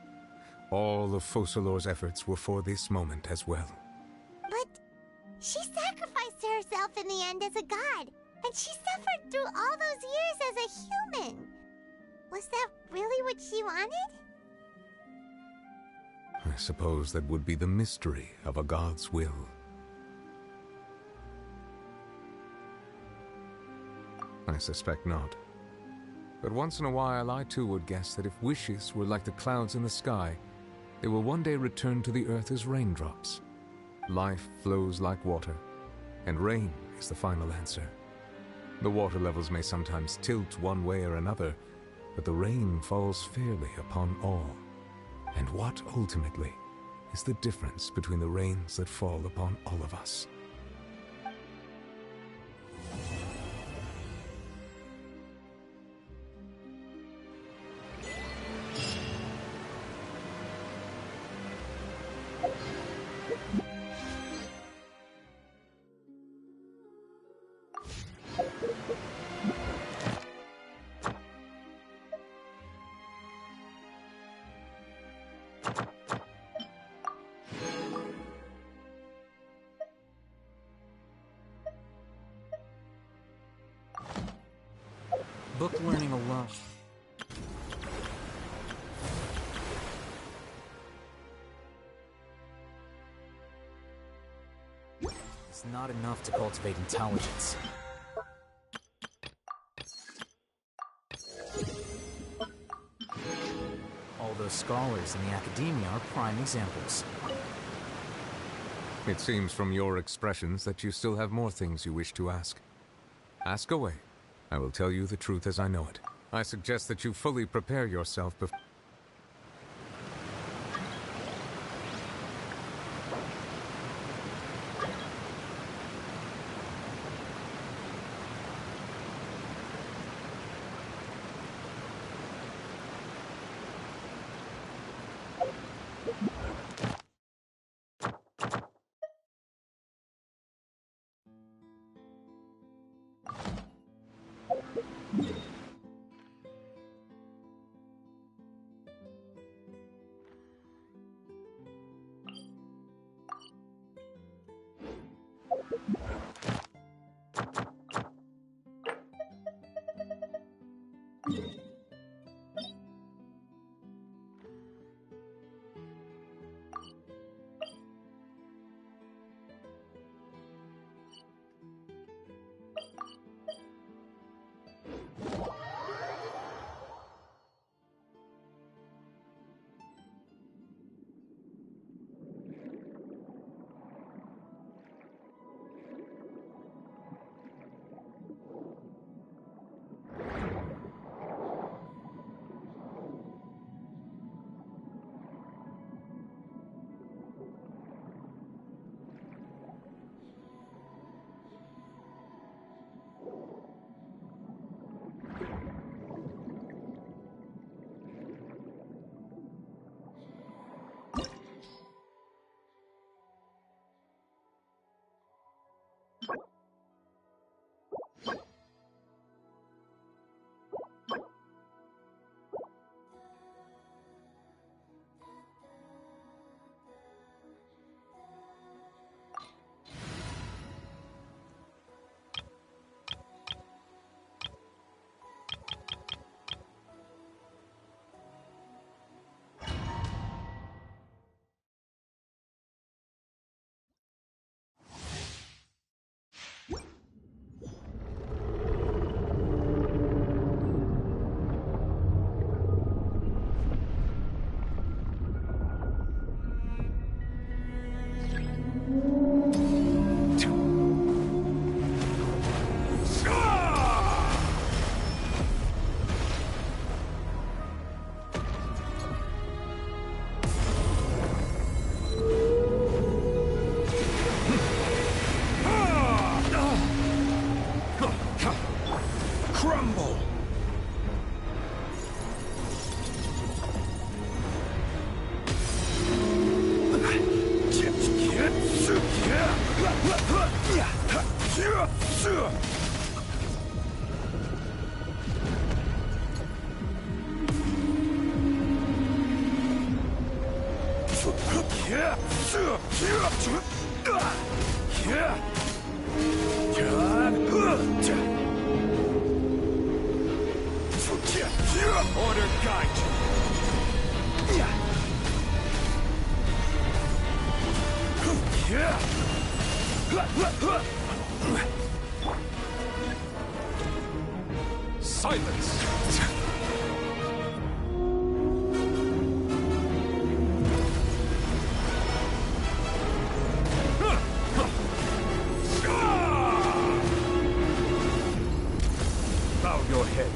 [SPEAKER 7] All of Focalor's efforts were for this moment as well.
[SPEAKER 1] But she sacrificed herself in the end as a god, and she suffered through all those years as a human. Was that really what she wanted?
[SPEAKER 7] I suppose that would be the mystery of a god's will. I suspect not. But once in a while, I too would guess that if wishes were like the clouds in the sky, they will one day return to the earth as raindrops. Life flows like water, and rain is the final answer. The water levels may sometimes tilt one way or another, but the rain falls fairly upon all. And what, ultimately, is the difference between the rains that fall upon all of us?
[SPEAKER 16] Book learning alone.
[SPEAKER 8] It's not enough to cultivate intelligence. All those scholars in the academia are prime examples.
[SPEAKER 7] It seems from your expressions that you still have more things you wish to ask. Ask away. I will tell you the truth as I know it. I suggest that you fully prepare yourself before...
[SPEAKER 14] Order guide.
[SPEAKER 2] Silence!
[SPEAKER 14] Bow your head.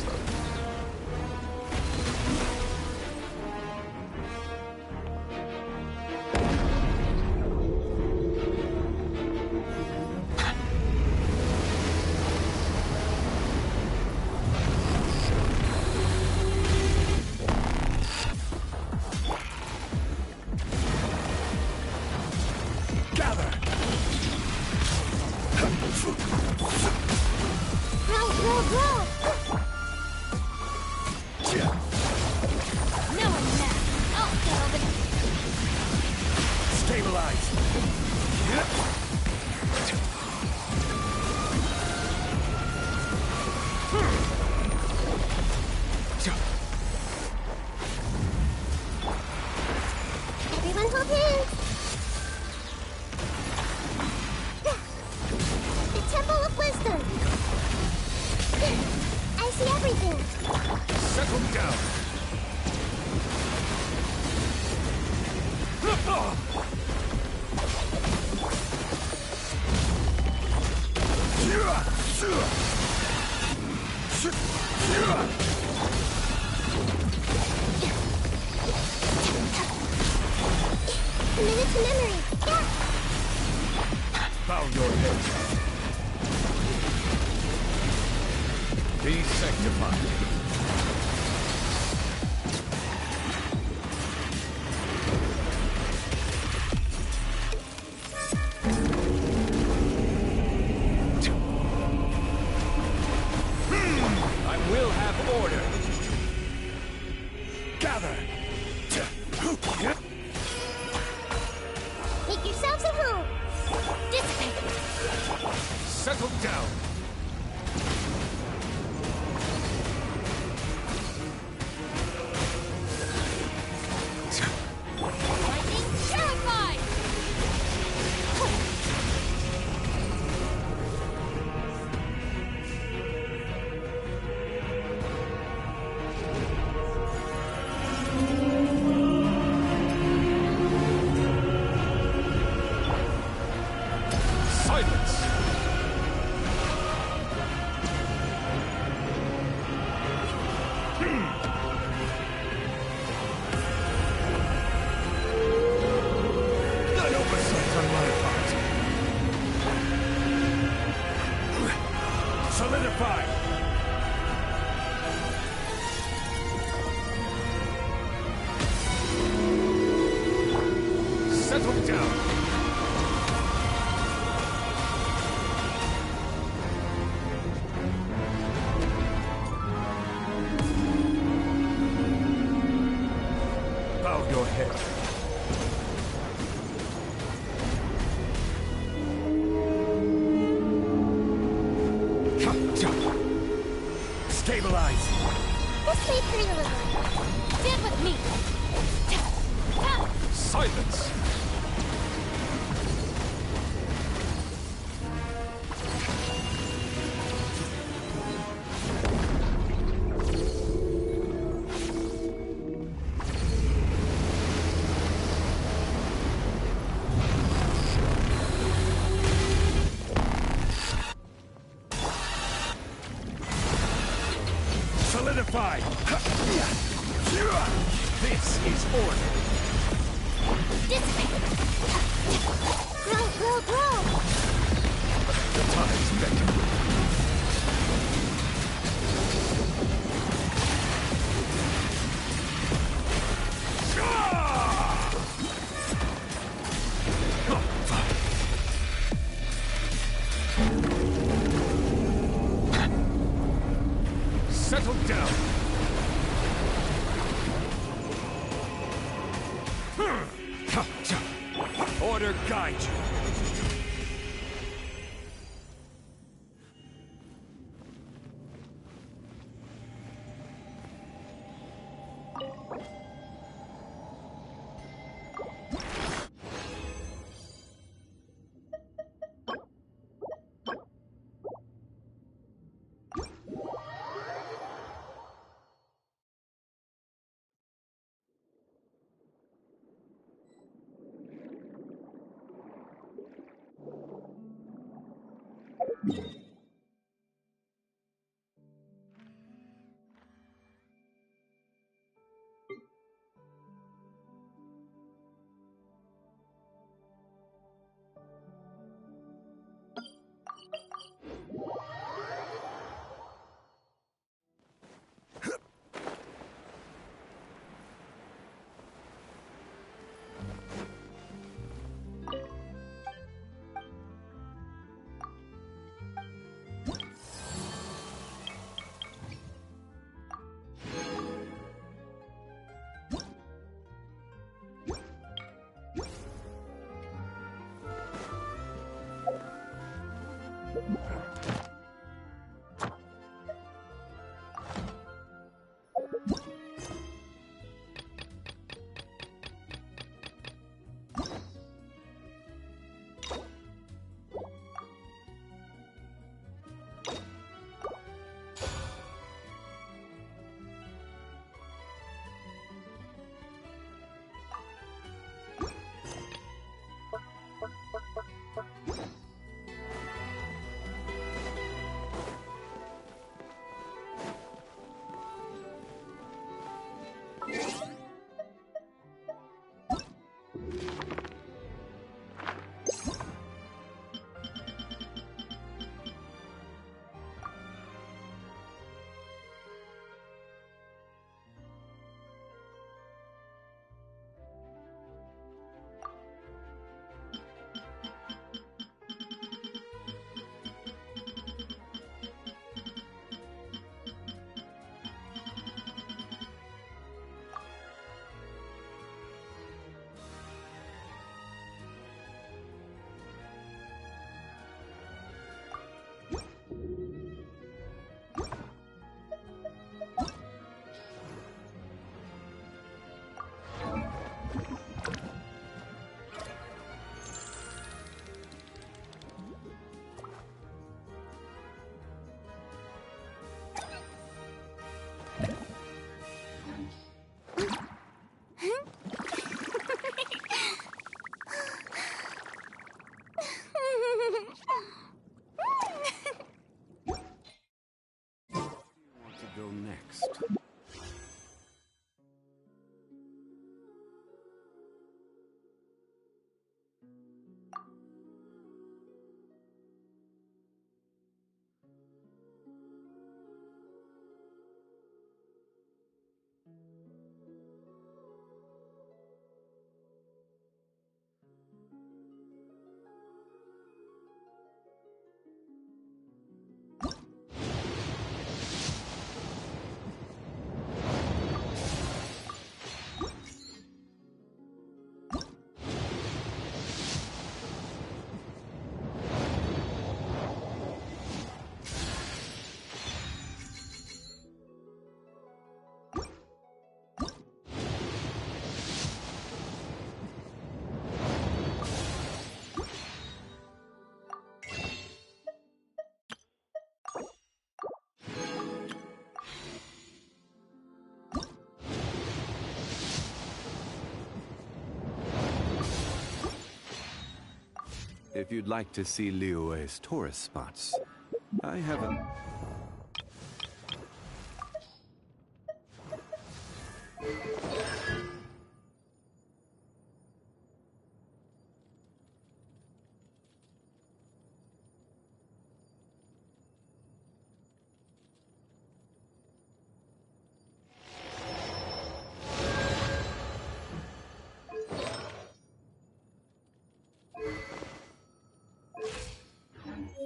[SPEAKER 1] Minute to memory. Yeah.
[SPEAKER 14] Bow your head. Be sanctified. I will have order. Gather.
[SPEAKER 1] Make yourselves at home. Dissipate.
[SPEAKER 14] Settle down.
[SPEAKER 1] Lightning terrified.
[SPEAKER 14] Silence. Not oversight on my part. Solidify. Settle down. Bow your head. Stabilize.
[SPEAKER 1] This may hurt a little. Stand with me.
[SPEAKER 14] Silence. Solidify. This is order.
[SPEAKER 1] Dissipate. Grow, grow, grow.
[SPEAKER 14] The times beckon. Settle down. Order guide you.
[SPEAKER 19] If you'd like to see Liyue's tourist spots, I have a...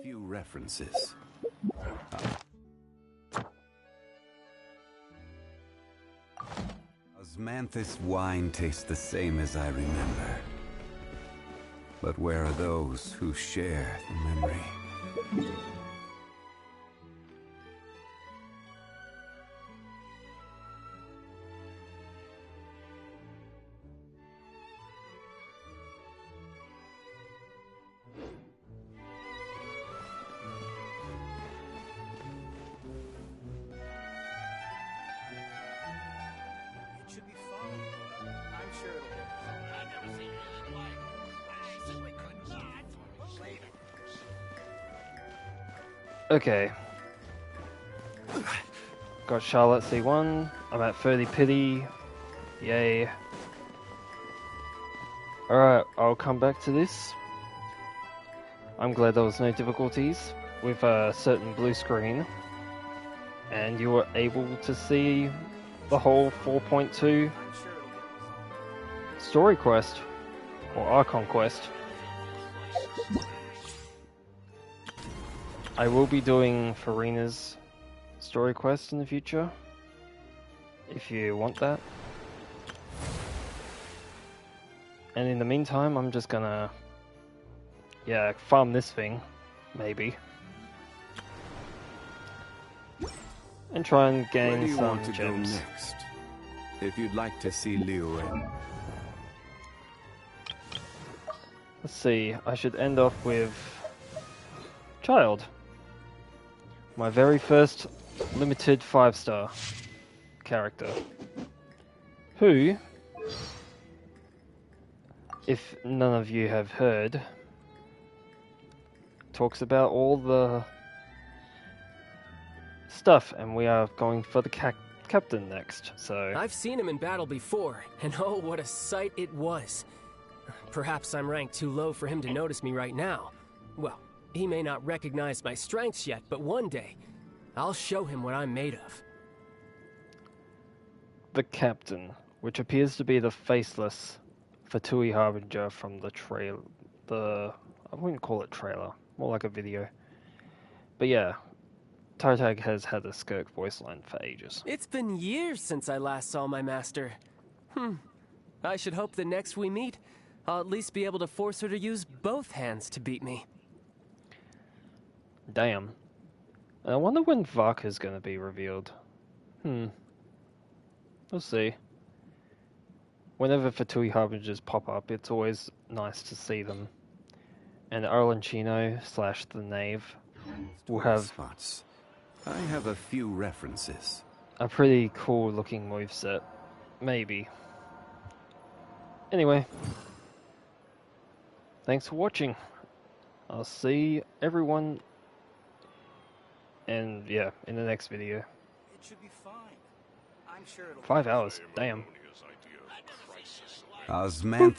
[SPEAKER 19] few references. Osmanthus wine tastes the same as I remember. But where are those who share the memory?
[SPEAKER 3] Okay. Got Charlotte C1. I'm at 30 pity. Yay. Alright, I'll come back to this. I'm glad there was no difficulties with a certain blue screen. And you were able to see the whole 4.2 story quest. Or Archon Quest. I will be doing Furina's story quest in the future, if you want that. And in the meantime, I'm just gonna, farm this thing, maybe. And try and gain
[SPEAKER 19] Where do you
[SPEAKER 3] some
[SPEAKER 19] want to
[SPEAKER 3] gems.
[SPEAKER 19] go next? If you'd like to see Liyue.
[SPEAKER 3] Let's see, I should end off with Child. My very first limited 5-star character. Who, if none of you have heard, talks about all the stuff, and we are going for the captain next, so...
[SPEAKER 20] I've seen him in battle before, and oh, what a sight it was. Perhaps I'm ranked too low for him to notice me right now. Well, he may not recognize my strengths yet, but one day, I'll show him what I'm made of.
[SPEAKER 3] The Captain, which appears to be the faceless Fatui Harbinger from the trailer. I wouldn't call it trailer, more like a video. But yeah, Tartag has had a Skirk voice line for ages.
[SPEAKER 20] It's been years since I last saw my master. I should hope the next we meet, I'll at least be able to force her to use both hands to beat me.
[SPEAKER 3] Damn. I wonder when Varka's gonna be revealed. We'll see. Whenever Fatui Harbingers pop up, it's always nice to see them. And Arlanchino / the Knave will have
[SPEAKER 19] spots. I have a few references.
[SPEAKER 3] a pretty cool looking moveset. Maybe. Anyway. Thanks for watching. I'll see everyone in the next video.
[SPEAKER 23] It should be fine. I'm sure it'll
[SPEAKER 3] 5 hours, damn.
[SPEAKER 19] Osmanthus